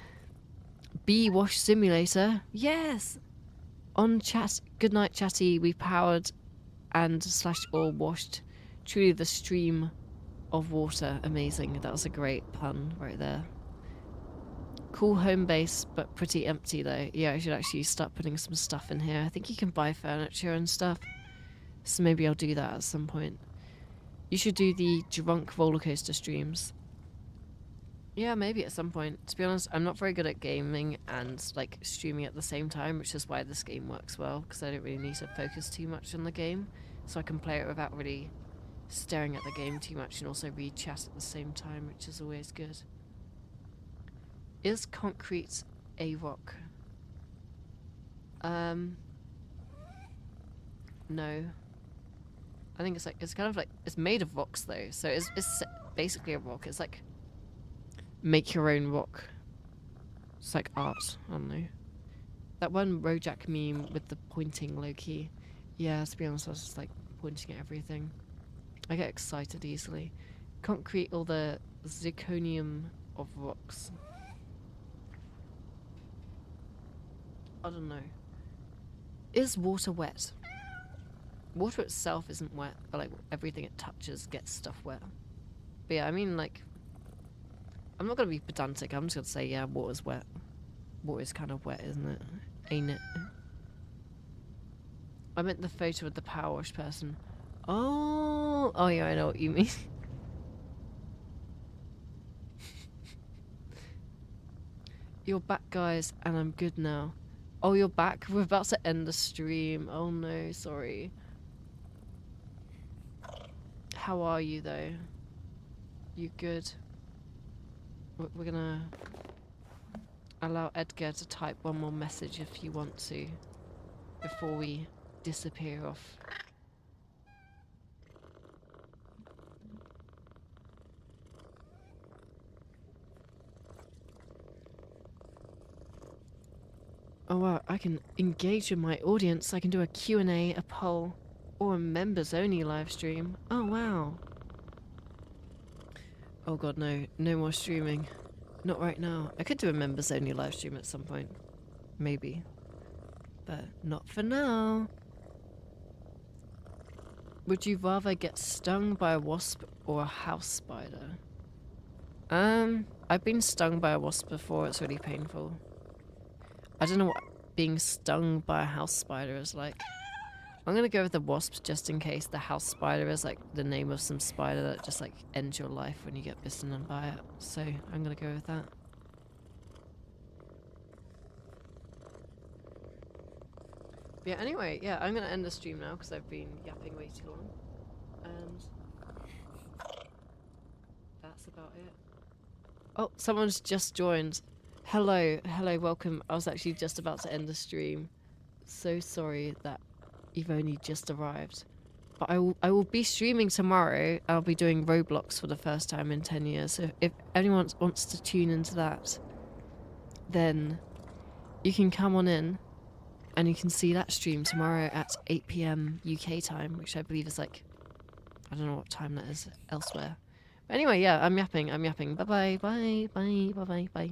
Bee wash simulator. Yes. On chat. Good night, chatty. We powered and / or washed. Truly the stream of water. Amazing. That was a great pun right there. Cool home base, but pretty empty though. Yeah, I should actually start putting some stuff in here. I think you can buy furniture and stuff. So maybe I'll do that at some point. You should do the drunk roller coaster streams. Yeah, maybe at some point. To be honest, I'm not very good at gaming and like streaming at the same time, which is why this game works well, because I don't really need to focus too much on the game. So I can play it without really staring at the game too much and also read chat at the same time, which is always good. Is concrete a rock? No. I think it's kind of like, it's made of rocks though, so it's basically a rock. It's like make your own rock. It's like art, I don't know. That one Rojak meme with the pointing low-key. Yeah, to be honest, I was just like pointing at everything. I get excited easily. Concrete or the zirconium of rocks. I don't know. Is water wet? Water itself isn't wet, but like everything it touches gets stuff wet. But yeah, I mean like, I'm not gonna be pedantic, I'm just gonna say yeah, water's wet. Water's kind of wet, isn't it? Ain't it? I meant the photo of the power wash person. Oh yeah, I know what you mean. You're back, guys, and I'm good now. Oh, you're back? We're about to end the stream. Oh no, sorry. How are you, though? You good? We're gonna allow Edgar to type one more message if you want to, before we disappear off. Oh wow, I can engage with my audience. I can do a Q&A, a poll, or a members only live stream. Oh wow. Oh god, no. No more streaming. Not right now. I could do a members only live stream at some point. Maybe. But not for now. Would you rather get stung by a wasp or a house spider? I've been stung by a wasp before. It's really painful. I don't know what being stung by a house spider is like. I'm gonna go with the wasps just in case the house spider is like the name of some spider that just like ends your life when you get bitten by it. So I'm gonna go with that. But yeah, anyway, yeah, I'm gonna end the stream now because I've been yapping way too long. And that's about it. Oh, someone's just joined. Hello, welcome. I was actually just about to end the stream. So sorry that you've only just arrived. But I will be streaming tomorrow. I'll be doing Roblox for the first time in 10 years. So if anyone wants to tune into that, then you can come on in and you can see that stream tomorrow at 8 PM UK time, which I believe is like, I don't know what time that is elsewhere. But anyway, yeah, I'm yapping. Bye-bye, bye.